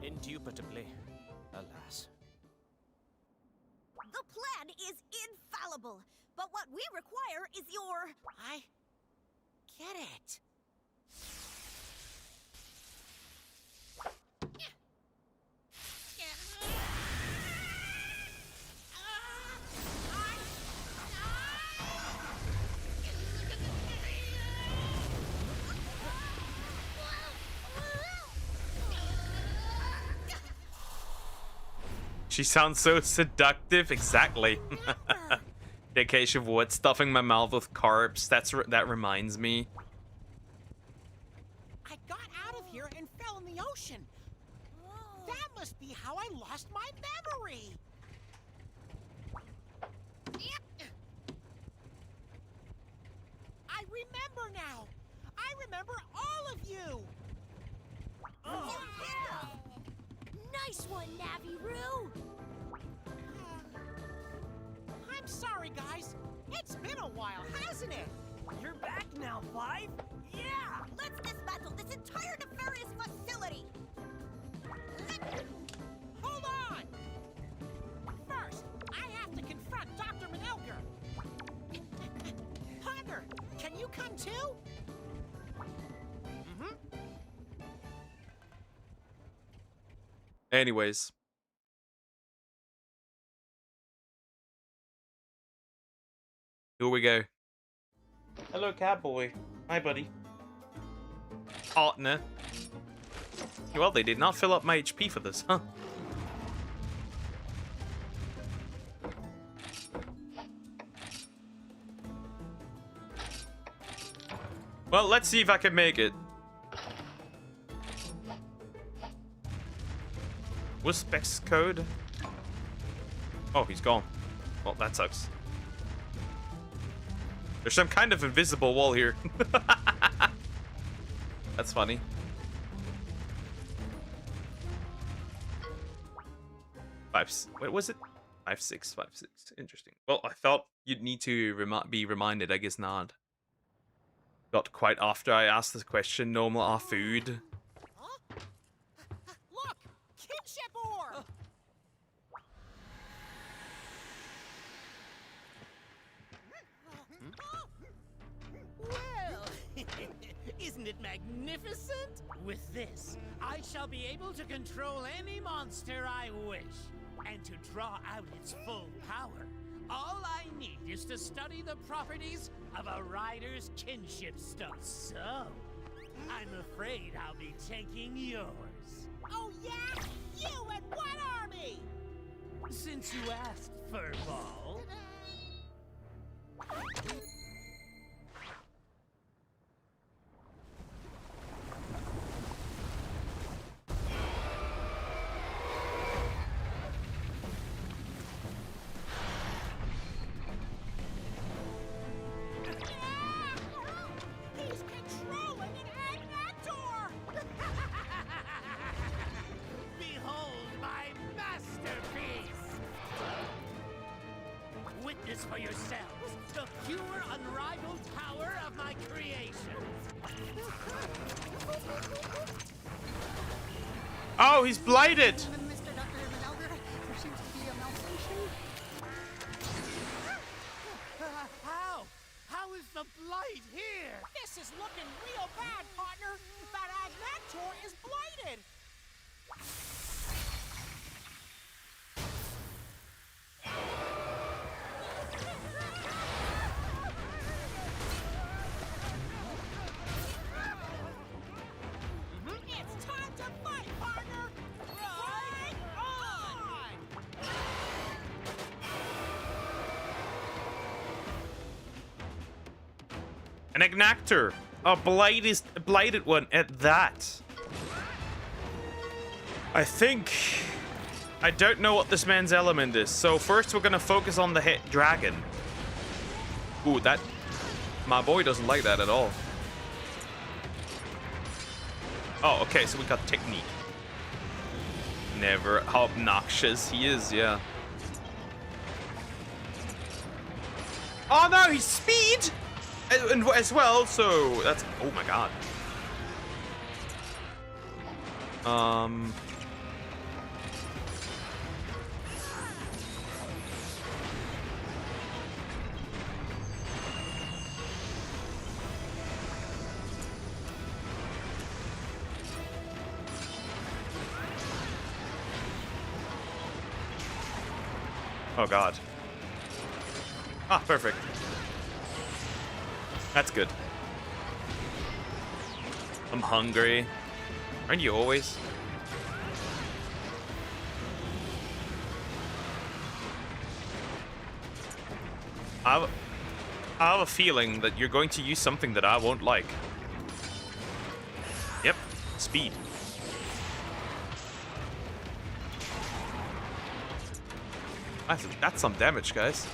Indubitably, alas. The plan is infallible, but what we require is your... I get it. She sounds so seductive. Exactly. In case of what? Stuffing my mouth with carbs. That reminds me. I got out of here and fell in the ocean. That must be how I lost my memory. I remember now. I remember all of you. Oh, yeah! Nice one, Navi-Roo! I'm sorry, guys. It's been a while, hasn't it? You're back now, 5? Yeah! Let's dismantle this entire nefarious facility! Hold on! First, I have to confront Dr. Manelker. Hunter, can you come too? Anyways. Here we go. Hello, Catboy. Hi, buddy. Partner. Well, they did not fill up my HP for this, huh? Well, let's see if I can make it. What's Specs code? Oh, he's gone. Well, that sucks. There's some kind of invisible wall here. That's funny. What was it? 5-6, 5-6. Interesting. Well, I thought you'd need to be reminded. I guess not. Got quite after I asked this question. Normal our food. Look! Kinship ore! Well, isn't Isn't it magnificent? With this, I shall be able to control any monster I wish. And to draw out its full power, all I need is to study the properties of a rider's kinship stone. So, I'm afraid I'll be taking yours. Oh yeah? You and what army? Since you asked, Furball. He's controlling an Agnator! Behold my masterpiece! Witness for yourselves the pure, unrivaled power of my creation. Oh, he's blighted! Mr. Dr. Manelder, there seems to be a malfunction. How? How is the blight here? This is looking real bad, partner. That Agnator is blighted. It's time to fight, partner. Fight on! An Agnator. A blighted one at that. I think... I don't know what this man's element is. So first we're going to focus on the hit dragon. Ooh, that... My boy doesn't like that at all. Oh, okay, so we got technique. Never obnoxious. He is, yeah. Oh no, he's speed! And as well, so that's... Oh my god. Oh god. Ah, perfect. That's good. I'm hungry. Aren't you always? I have a feeling that you're going to use something that I won't like. Yep, speed. That's some damage, guys.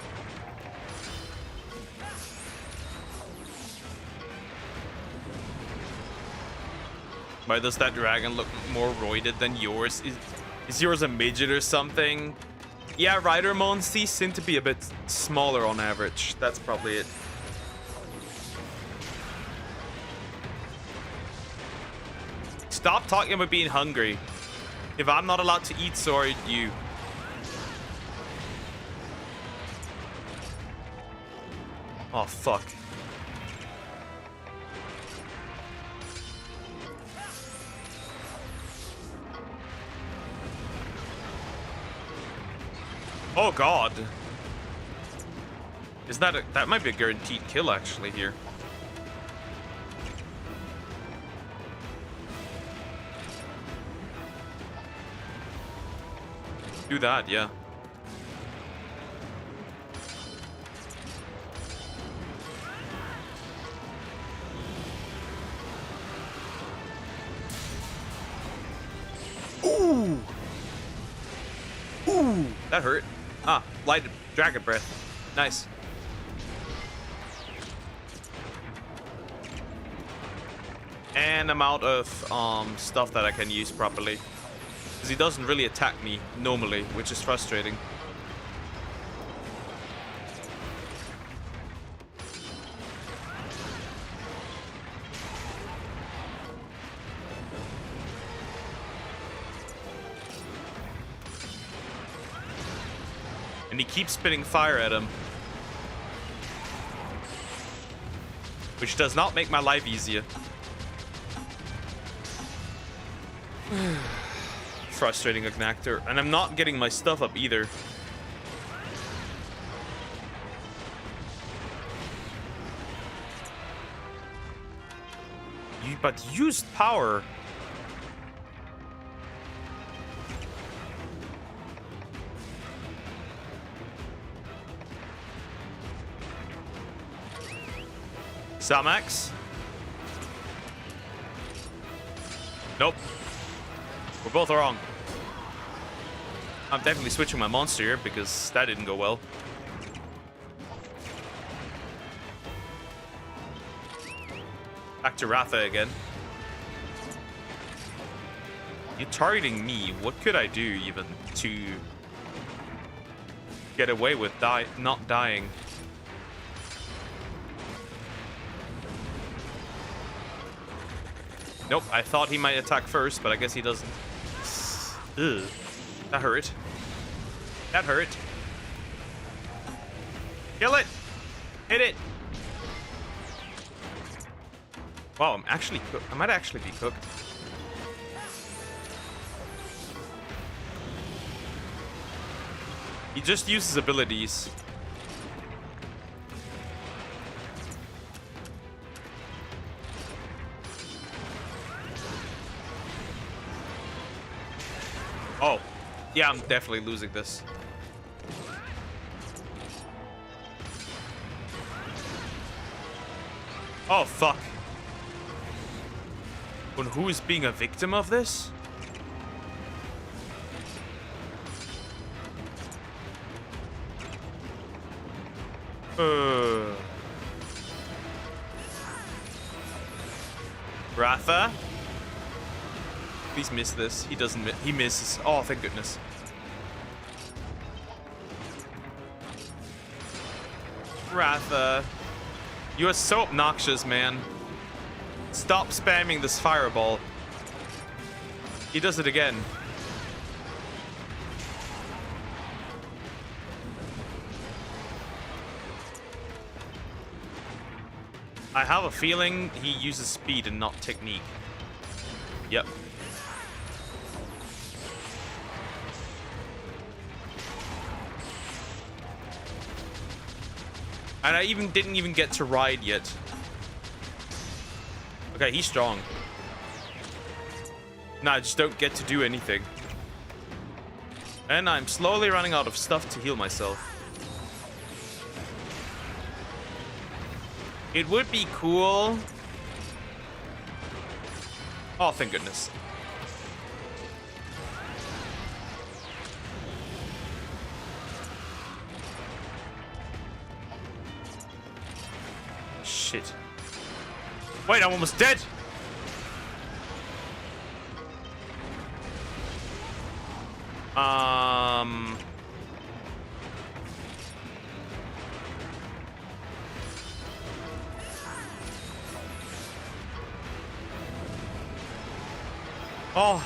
Why does that dragon look more roided than yours? Is yours a midget or something? Yeah, rider monsters seem to be a bit smaller on average. That's probably it. Stop talking about being hungry. If I'm not allowed to eat, so are you. Oh, fuck. Oh god. Is that that might be a guaranteed kill actually here. Do that, yeah. Ooh. Ooh, that hurt. Ah, lighted dragon breath. Nice. And I'm out of stuff that I can use properly. Because he doesn't really attack me normally, which is frustrating. And he keeps spitting fire at him. Which does not make my life easier. Frustrating Agnactor. And I'm not getting my stuff up either. But used power. Samax. Nope. We're both wrong. I'm definitely switching my monster here because that didn't go well. Back to Ratha again. You're targeting me. What could I do even to get away with not dying? Nope, I thought he might attack first, but I guess he doesn't. Ugh. That hurt. That hurt. Kill it! Hit it! Wow, I'm actually cooked. I might actually be cooked. He just uses abilities. Oh, yeah, I'm definitely losing this. Oh, fuck. And who is being a victim of this? Ratha? Please miss this. He doesn't he misses. Oh, thank goodness. Ratha. You are so obnoxious, man. Stop spamming this fireball. He does it again. I have a feeling he uses speed and not technique. Yep. And I didn't even get to ride yet. Okay, he's strong. No, I just don't get to do anything. And I'm slowly running out of stuff to heal myself. It would be cool. Oh, thank goodness. Shit. Wait, I'm almost dead. Oh.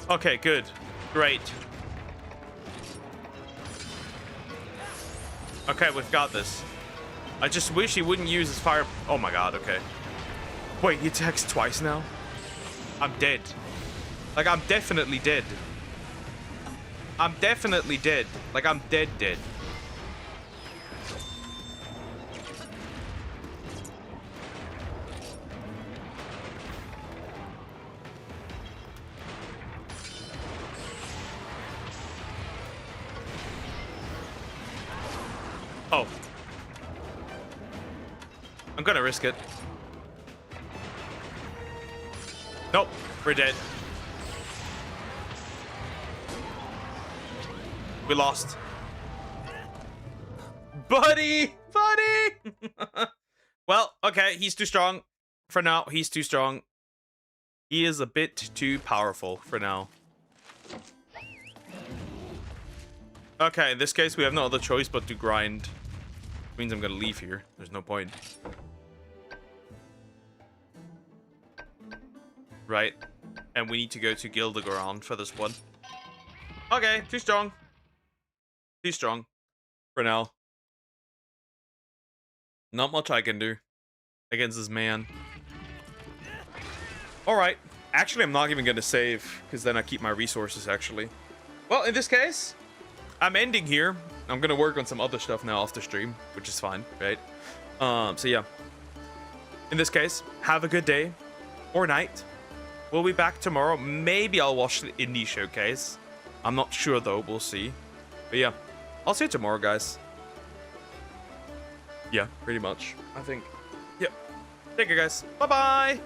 Okay, good. Great. Okay, we've got this. I just wish he wouldn't use his fire. Oh my god, okay. Wait, he attacks twice now? I'm dead. Like, I'm definitely dead. I'm definitely dead. Like, I'm dead. Oh. I'm gonna risk it. Nope, we're dead. We lost. Buddy! Well, okay, he's too strong. For now, he's too strong. He is a bit too powerful for now. Okay, in this case, we have no other choice but to grind. Which means I'm gonna leave here. There's no point. Right. And we need to go to Gildegaron for this one. Okay, too strong. Too strong. For now. Not much I can do against this man. Alright. Actually, I'm not even going to save, because then I keep my resources, actually. Well, in this case, I'm ending here. I'm going to work on some other stuff now off the stream, which is fine, right? So yeah. In this case, have a good day or night. We'll be back tomorrow. Maybe I'll watch the indie showcase. I'm not sure, though. We'll see. But yeah, I'll see you tomorrow, guys. Yeah, pretty much, I think. Yep. Take care, guys. Bye-bye.